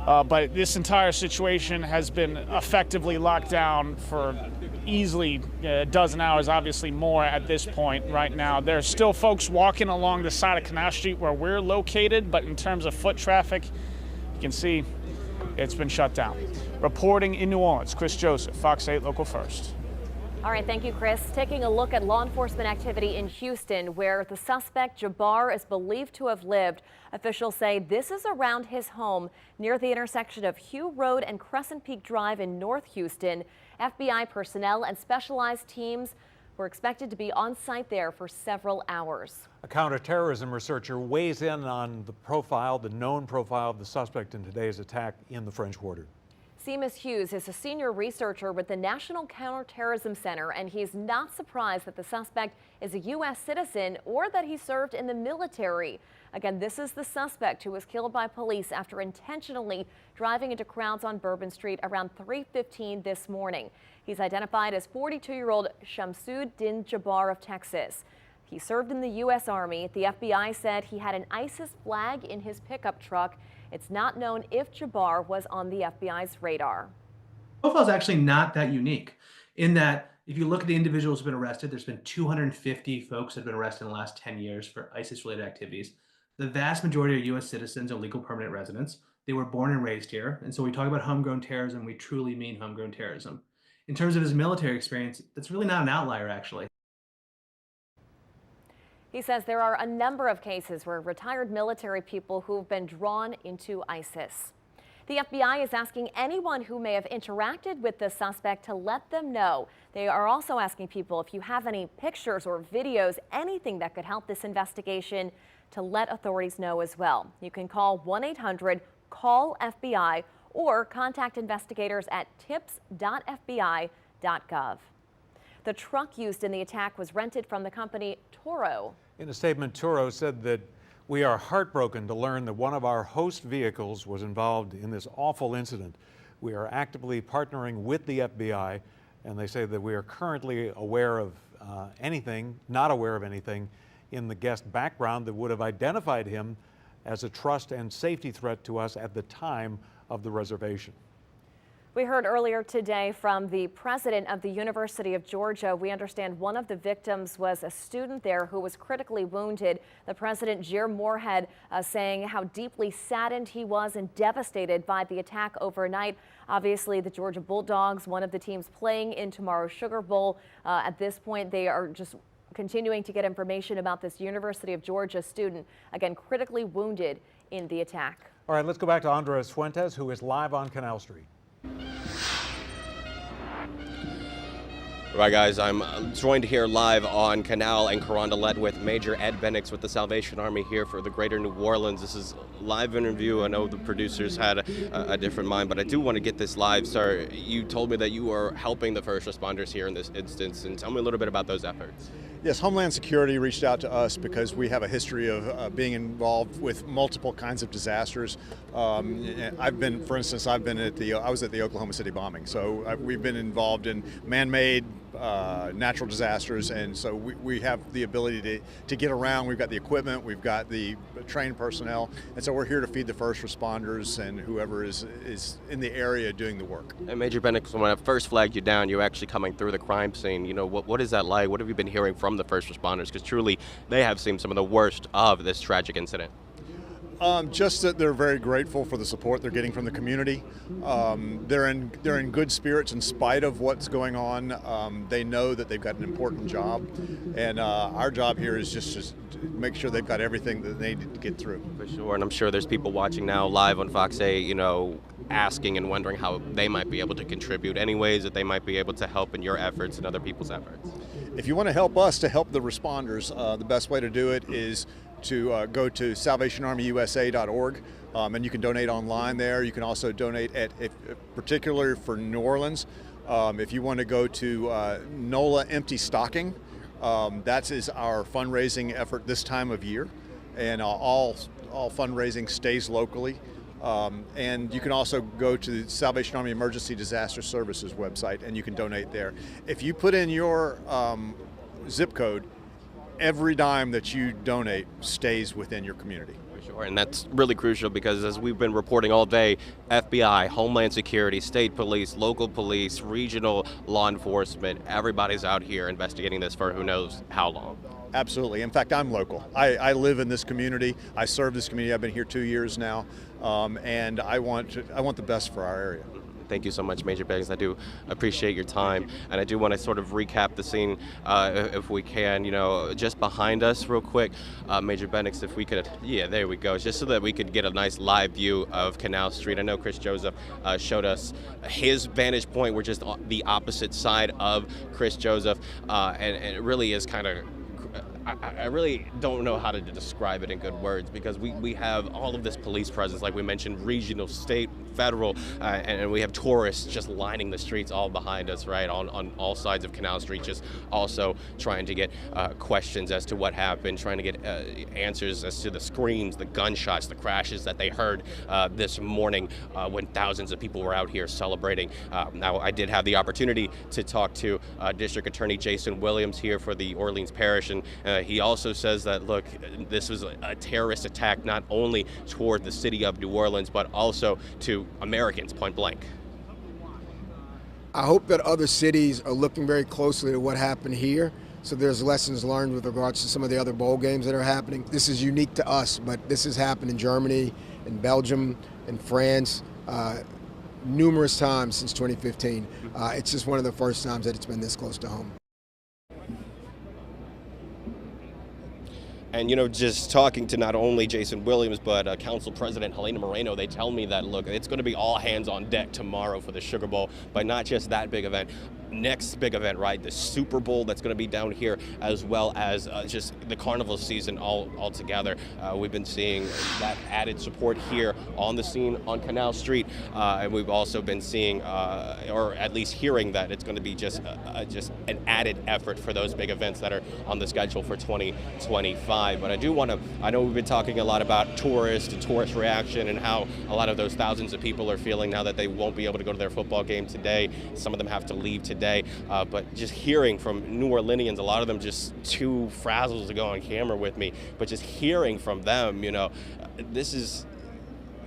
But this entire situation has been effectively locked down for easily a dozen hours, obviously more at this point right now. There's still folks walking along the side of Canal Street where we're located, but in terms of foot traffic, you can see it's been shut down. Reporting in New Orleans, Chris Joseph, Fox 8 Local First. All right, thank you, Chris. Taking a look at law enforcement activity in Houston, where the suspect Jabbar is believed to have lived. Officials say this is around his home near the intersection of Hugh Road and Crescent Peak Drive in North Houston. FBI personnel and specialized teams were expected to be on site there for several hours. A counterterrorism researcher weighs in on the known profile of the suspect in today's attack in the French Quarter. Seamus Hughes is a senior researcher with the National Counterterrorism Center, and he's not surprised that the suspect is a U.S. citizen or that he served in the military. Again, this is the suspect who was killed by police after intentionally driving into crowds on Bourbon Street around 3:15 this morning. He's identified as 42-year-old Shamsuddin Jabbar of Texas. He served in the U.S. Army. The FBI said he had an ISIS flag in his pickup truck. It's not known if Jabbar was on the FBI's radar. The profile is actually not that unique in that if you look at the individuals who've been arrested, there's been 250 folks that have been arrested in the last 10 years for ISIS-related activities. The vast majority are U.S. citizens or legal permanent residents. They were born and raised here. And so when we talk about homegrown terrorism, we truly mean homegrown terrorism. In terms of his military experience, that's really not an outlier, actually. He says there are a number of cases where retired military people who've been drawn into ISIS. The FBI is asking anyone who may have interacted with the suspect to let them know. They are also asking people if you have any pictures or videos, anything that could help this investigation, to let authorities know as well. You can call 1-800-CALL-FBI or contact investigators at tips.fbi.gov. The truck used in the attack was rented from the company Toro. In a statement, Toro said that we are heartbroken to learn that one of our host vehicles was involved in this awful incident. We are actively partnering with the FBI, and they say that we are currently aware of not aware of anything in the guest background that would have identified him as a trust and safety threat to us at the time of the reservation. We heard earlier today from the president of the University of Georgia. We understand one of the victims was a student there who was critically wounded. The president, Jer Moorhead, saying how deeply saddened he was and devastated by the attack overnight. Obviously, the Georgia Bulldogs, one of the teams playing in tomorrow's Sugar Bowl. At this point, they are just continuing to get information about this University of Georgia student, again, critically wounded in the attack. All right, let's go back to Andres Fuentes, who is live on Canal Street. Right, guys, I'm joined here live on Canal and Carondelet with Major Ed Bennix with the Salvation Army here for the Greater New Orleans. This is a live interview. I know the producers had a different mind, but I do want to get this live. Sir, you told me that you are helping the first responders here in this instance, and tell me a little bit about those efforts. Yes, Homeland Security reached out to us because we have a history of being involved with multiple kinds of disasters. For instance, I was at the Oklahoma City bombing, so we've been involved in man-made natural disasters, and so we have the ability to get around. We've got the equipment, we've got the trained personnel, and so we're here to feed the first responders and whoever is in the area doing the work. And Major Bennix, when I first flagged you down, you're actually coming through the crime scene. You know, what is that like? What have you been hearing from the first responders? Because truly, they have seen some of the worst of this tragic incident. Just that they're very grateful for the support they're getting from the community. They're in good spirits in spite of what's going on. They know that they've got an important job, and our job here is just to make sure they've got everything that they need to get through. For sure, and I'm sure there's people watching now live on Fox 8, you know, asking and wondering how they might be able to contribute, any ways that they might be able to help in your efforts and other people's efforts. If you want to help us to help the responders, the best way to do it is to go to salvationarmyusa.org, and you can donate online there. You can also donate particularly for New Orleans. If you want to go to NOLA Empty Stocking, that is our fundraising effort this time of year, and all fundraising stays locally. And you can also go to the Salvation Army Emergency Disaster Services website, and you can donate there. If you put in your zip code, every dime that you donate stays within your community. For sure, and that's really crucial because as we've been reporting all day, FBI, Homeland Security, state police, local police, regional law enforcement, everybody's out here investigating this for who knows how long. Absolutely. In fact, I'm local. I live in this community. I serve this community. I've been here 2 years now, and I want the best for our area. Thank you so much, Major Bennix. I do appreciate your time, and I do want to sort of recap the scene, if we can. You know, just behind us, real quick, Major Bennix, if we could, yeah, there we go, just so that we could get a nice live view of Canal Street. I know Chris Joseph showed us his vantage point. We're just on the opposite side of Chris Joseph, and it really is kind of. I really don't know how to describe it in good words because we have all of this police presence, like we mentioned, regional, state, federal, and we have tourists just lining the streets all behind us, right, on all sides of Canal Street, just also trying to get questions as to what happened, trying to get answers as to the screams, the gunshots, the crashes that they heard this morning when thousands of people were out here celebrating. Now, I did have the opportunity to talk to District Attorney Jason Williams here for the Orleans Parish, and he also says that, look, this was a terrorist attack not only toward the city of New Orleans, but also to Americans, point blank. I hope that other cities are looking very closely at what happened here, so there's lessons learned with regards to some of the other bowl games that are happening. This is unique to us, but this has happened in Germany, in Belgium, in France, numerous times since 2015. It's just one of the first times that it's been this close to home. And, you know, just talking to not only Jason Williams, but Council President Helena Moreno, they tell me that, look, it's going to be all hands on deck tomorrow for the Sugar Bowl, but not just that big event. Next big event, right, the Super Bowl that's going to be down here, as well as just the carnival season all together. We've been seeing that added support here on the scene on Canal Street, and we've also been seeing, or at least hearing, that it's going to be just an added effort for those big events that are on the schedule for 2025. But I do want to, I know we've been talking a lot about tourist reaction and how a lot of those thousands of people are feeling now that they won't be able to go to their football game today. Some of them have to leave today. But just hearing from New Orleanians, a lot of them just too frazzled to go on camera with me, but just hearing from them, you know,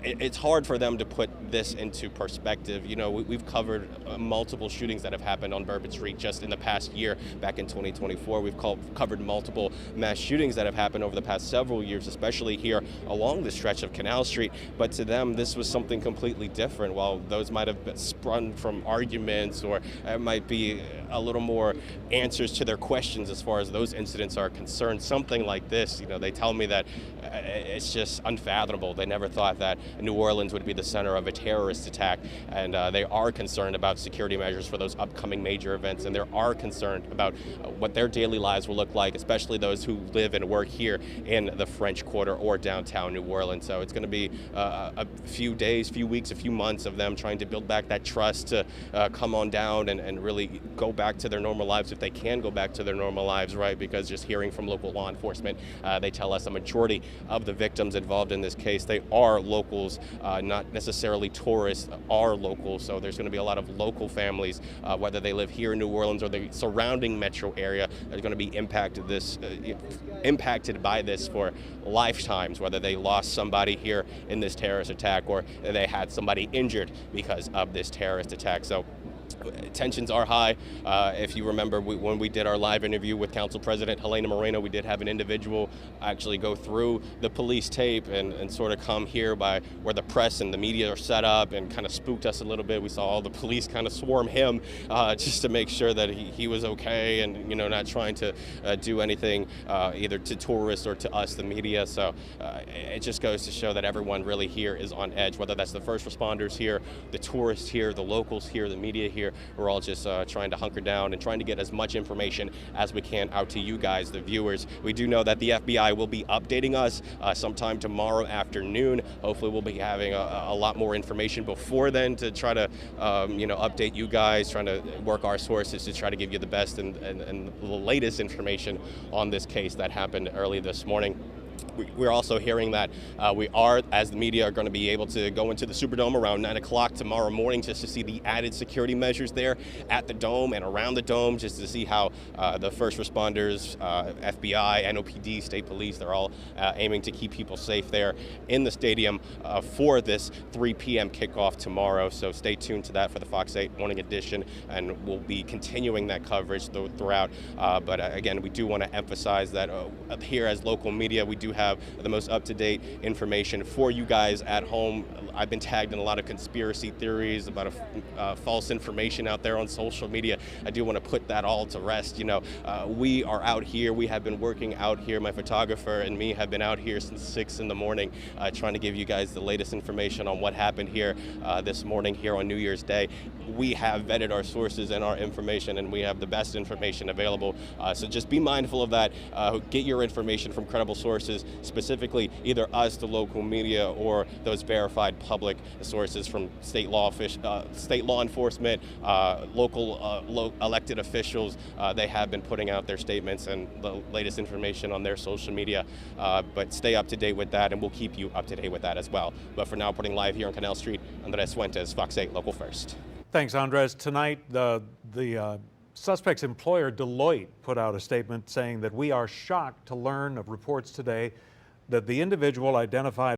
it's hard for them to put this into perspective, you know, we've covered multiple shootings that have happened on Bourbon Street just in the past year. Back in 2024, we've covered multiple mass shootings that have happened over the past several years, especially here along the stretch of Canal Street. But to them, this was something completely different. While those might have been sprung from arguments, or it might be a little more answers to their questions as far as those incidents are concerned, something like this, you know, they tell me that it's just unfathomable. They never thought that New Orleans would be the center of a terrorist attack, and they are concerned about security measures for those upcoming major events, and they are concerned about what their daily lives will look like, especially those who live and work here in the French Quarter or downtown New Orleans. So it's going to be a few days, few weeks, a few months of them trying to build back that trust to come on down and really go back to their normal lives, if they can go back to their normal lives, right? Because just hearing from local law enforcement, they tell us a majority of the victims involved in this case, they are locals, not necessarily tourists, are locals. So there's going to be a lot of local families, whether they live here in New Orleans or the surrounding metro area, that are going to be impacted by this for lifetimes, whether they lost somebody here in this terrorist attack or they had somebody injured because of this terrorist attack. So tensions are high. If you remember, when we did our live interview with Council President Helena Moreno, we did have an individual actually go through the police tape and sort of come here by where the press and the media are set up, and kind of spooked us a little bit. We saw all the police kind of swarm him just to make sure that he was okay, and, you know, not trying to do anything either to tourists or to us, the media. So it just goes to show that everyone really here is on edge, whether that's the first responders here, the tourists here, the locals here, the media here. We're all just trying to hunker down and trying to get as much information as we can out to you guys, the viewers. We do know that the FBI will be updating us sometime tomorrow afternoon. Hopefully we'll be having a lot more information before then to try to you know, update you guys, trying to work our sources to try to give you the best and the latest information on this case that happened early this morning. We're also hearing that we are, as the media, are going to be able to go into the Superdome around 9 o'clock tomorrow morning just to see the added security measures there at the Dome and around the Dome, just to see how the first responders, FBI, NOPD, State Police, they're all aiming to keep people safe there in the stadium for this 3 p.m. kickoff tomorrow. So stay tuned to that for the Fox 8 Morning Edition, and we'll be continuing that coverage throughout. But again, we do want to emphasize that here as local media, we do have the most up-to-date information for you guys at home. I've been tagged in a lot of conspiracy theories about false information out there on social media. I do want to put that all to rest. You know, we are out here. We have been working out here. My photographer and me have been out here since 6 in the morning trying to give you guys the latest information on what happened here this morning here on New Year's Day. We have vetted our sources and our information, and we have the best information available. So just be mindful of that. Get your information from credible sources, specifically either us, the local media, or those verified public sources from state law enforcement, local elected officials. They have been putting out their statements and the latest information on their social media. But stay up to date with that, and we'll keep you up to date with that as well. But for now, putting live here on Canal Street, Andres Fuentes, Fox 8 Local First. Thanks, Andres. Tonight, the suspect's employer, Deloitte, put out a statement saying that we are shocked to learn of reports today that the individual identified